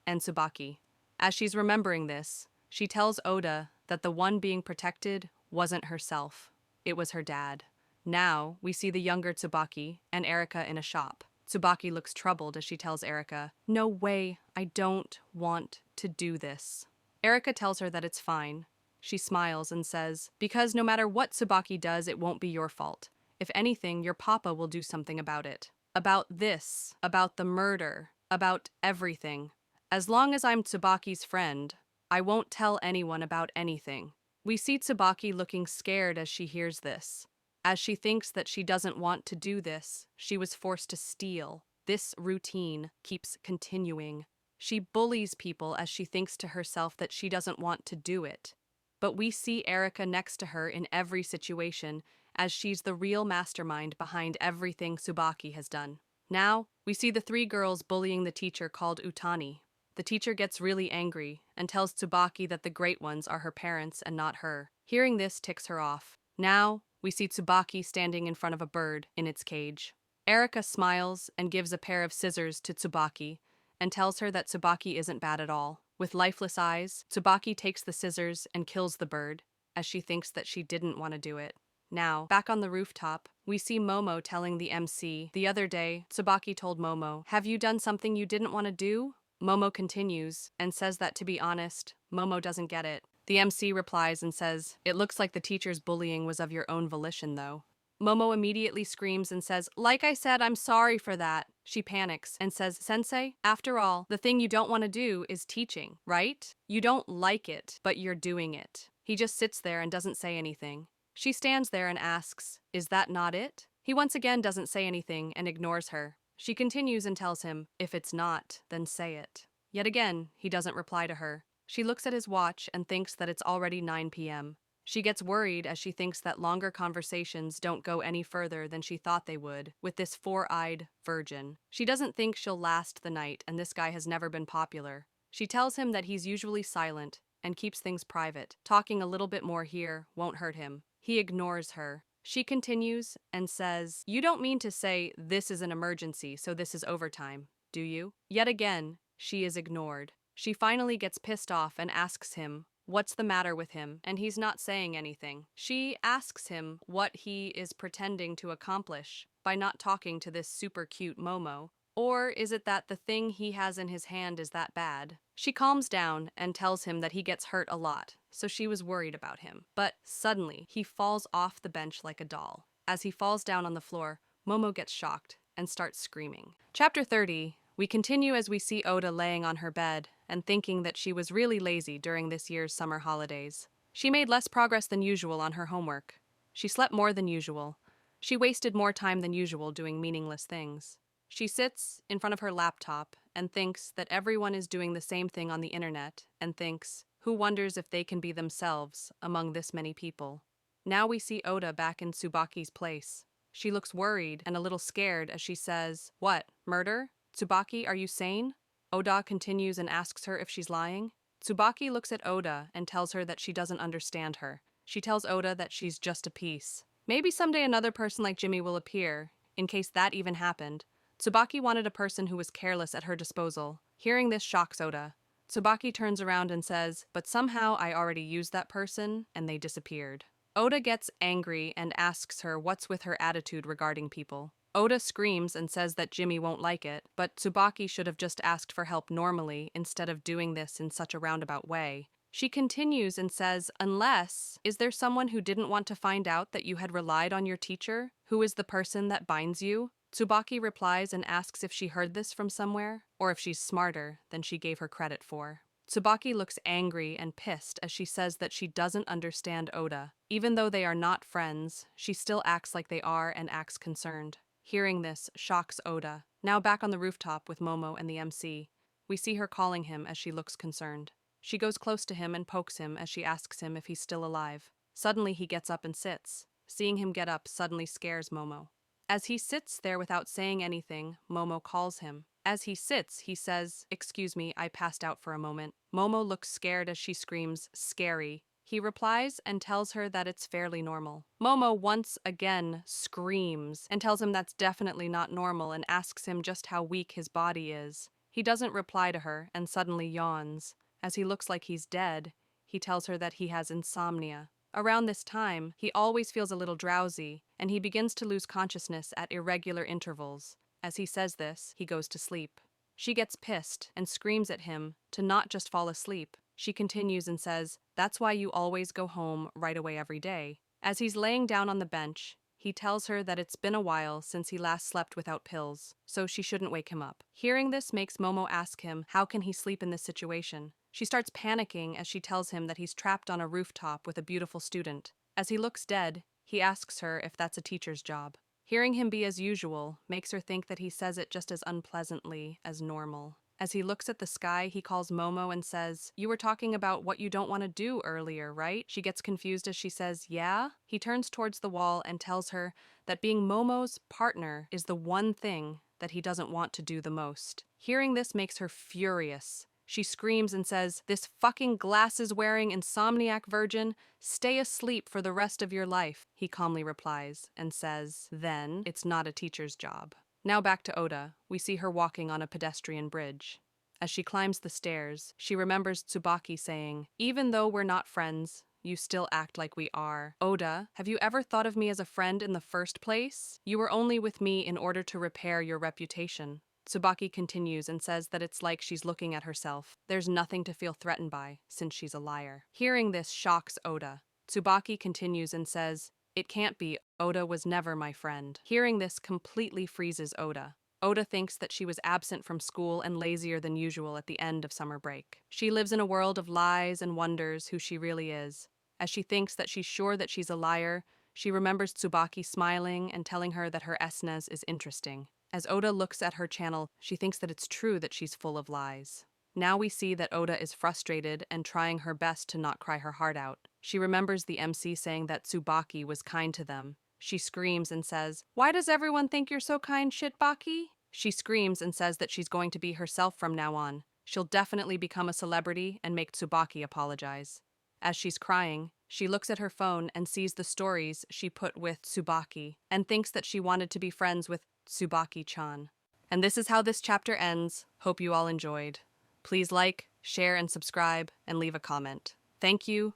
and Tsubaki. As she's remembering this, she tells Oda that the one being protected wasn't herself, it was her dad. Now, we see the younger Tsubaki and Erika in a shop. Tsubaki looks troubled as she tells Erika, "No way, I don't want to do this." Erika tells her that it's fine. She smiles and says, "Because no matter what Tsubaki does, it won't be your fault. If anything, your papa will do something about it. About this, about the murder, about everything. As long as I'm Tsubaki's friend, I won't tell anyone about anything." We see Tsubaki looking scared as she hears this. As she thinks that she doesn't want to do this, she was forced to steal. This routine keeps continuing. She bullies people as she thinks to herself that she doesn't want to do it. But we see Erika next to her in every situation, as she's the real mastermind behind everything Tsubaki has done. Now, we see the three girls bullying the teacher called Utani. The teacher gets really angry and tells Tsubaki that the great ones are her parents and not her. Hearing this ticks her off. Now, we see Tsubaki standing in front of a bird in its cage. Erika smiles and gives a pair of scissors to Tsubaki and tells her that Tsubaki isn't bad at all. With lifeless eyes, Tsubaki takes the scissors and kills the bird, as she thinks that she didn't want to do it. Now, back on the rooftop, we see Momo telling the MC, "The other day, Tsubaki told Momo, 'Have you done something you didn't want to do?' Momo continues and says that, to be honest, Momo doesn't get it. The MC replies and says, 'It looks like the teacher's bullying was of your own volition, though.' Momo immediately screams and says, 'Like I said, I'm sorry for that.' She panics and says, 'Sensei, after all, the thing you don't want to do is teaching, right? You don't like it, but you're doing it.' He just sits there and doesn't say anything. She stands there and asks, 'Is that not it?' He once again doesn't say anything and ignores her. She continues and tells him, 'If it's not, then say it.' Yet again, he doesn't reply to her. She looks at his watch and thinks that it's already 9 p.m. She gets worried as she thinks that longer conversations don't go any further than she thought they would with this four-eyed virgin. She doesn't think she'll last the night, and this guy has never been popular. She tells him that he's usually silent and keeps things private. Talking a little bit more here won't hurt him. He ignores her. She continues and says, "You don't mean to say this is an emergency, so this is overtime, do you?" Yet again, she is ignored. She finally gets pissed off and asks him what's the matter with him, and he's not saying anything. She asks him what he is pretending to accomplish by not talking to this super cute Momo. Or is it that the thing he has in his hand is that bad? She calms down and tells him that he gets hurt a lot, so she was worried about him. But suddenly, he falls off the bench like a doll. As he falls down on the floor, Momo gets shocked and starts screaming. Chapter 30, we continue as we see Oda laying on her bed and thinking that she was really lazy during this year's summer holidays. She made less progress than usual on her homework. She slept more than usual. She wasted more time than usual doing meaningless things. She sits in front of her laptop and thinks that everyone is doing the same thing on the internet and thinks, who wonders if they can be themselves among this many people? Now we see Oda back in Tsubaki's place. She looks worried and a little scared as she says, "What, murder? Tsubaki, are you sane?" Oda continues and asks her if she's lying. Tsubaki looks at Oda and tells her that she doesn't understand her. She tells Oda that she's just a piece. Maybe someday another person like Jimmy will appear. in case that even happened. Tsubaki wanted a person who was careless at her disposal. Hearing this shocks Oda. Tsubaki turns around and says, "But somehow I already used that person, and they disappeared." Oda gets angry and asks her what's with her attitude regarding people. Oda screams and says that Jimmy won't like it, but Tsubaki should have just asked for help normally instead of doing this in such a roundabout way. She continues and says, "Unless, is there someone who didn't want to find out that you had relied on your teacher, who is the person that binds you?" Tsubaki replies and asks if she heard this from somewhere, or if she's smarter than she gave her credit for. Tsubaki looks angry and pissed as she says that she doesn't understand Oda. Even though they are not friends, she still acts like they are and acts concerned. Hearing this shocks Oda. Now back on the rooftop with Momo and the MC. We see her calling him as she looks concerned. She goes close to him and pokes him as she asks him if he's still alive. Suddenly he gets up and sits. Seeing him get up suddenly scares Momo. As he sits there without saying anything, Momo calls him. As he sits, he says, "Excuse me, I passed out for a moment." Momo looks scared as she screams, "Scary." He replies and tells her that it's fairly normal. Momo once again screams and tells him that's definitely not normal and asks him just how weak his body is. He doesn't reply to her and suddenly yawns. As he looks like he's dead, he tells her that he has insomnia. Around this time, he always feels a little drowsy, and he begins to lose consciousness at irregular intervals. As he says this, he goes to sleep. She gets pissed and screams at him to not just fall asleep. She continues and says, "That's why you always go home right away every day." As he's laying down on the bench, he tells her that it's been a while since he last slept without pills, so she shouldn't wake him up. Hearing this makes Momo ask him how can he sleep in this situation. She starts panicking as she tells him that he's trapped on a rooftop with a beautiful student. As he looks dead, he asks her if that's a teacher's job. Hearing him be as usual makes her think that he says it just as unpleasantly as normal. As he looks at the sky, he calls Momo and says, "You were talking about what you don't want to do earlier, right?" She gets confused as she says, "Yeah?" He turns towards the wall and tells her that being Momo's partner is the one thing that he doesn't want to do the most. Hearing this makes her furious. She screams and says, "This fucking glasses-wearing insomniac virgin, stay asleep for the rest of your life." He calmly replies and says, "Then it's not a teacher's job." Now back to Oda. We see her walking on a pedestrian bridge. As she climbs the stairs, she remembers Tsubaki saying, "Even though we're not friends, you still act like we are. Oda, have you ever thought of me as a friend in the first place? You were only with me in order to repair your reputation." Tsubaki continues and says that it's like she's looking at herself. There's nothing to feel threatened by, since she's a liar. Hearing this shocks Oda. Tsubaki continues and says, "It can't be, Oda was never my friend." Hearing this completely freezes Oda. Oda thinks that she was absent from school and lazier than usual at the end of summer break. She lives in a world of lies and wonders who she really is. As she thinks that she's sure that she's a liar, she remembers Tsubaki smiling and telling her that her SNES is interesting. As Oda looks at her channel, she thinks that it's true that she's full of lies. Now we see that Oda is frustrated and trying her best to not cry her heart out. She remembers the MC saying that Tsubaki was kind to them. She screams and says, "Why does everyone think you're so kind, Shitbaki?" She screams and says that she's going to be herself from now on. She'll definitely become a celebrity and make Tsubaki apologize. As she's crying, she looks at her phone and sees the stories she put with Tsubaki and thinks that she wanted to be friends with Tsubaki-chan. And this is how this chapter ends. Hope you all enjoyed. Please like, share, and subscribe, and leave a comment. Thank you,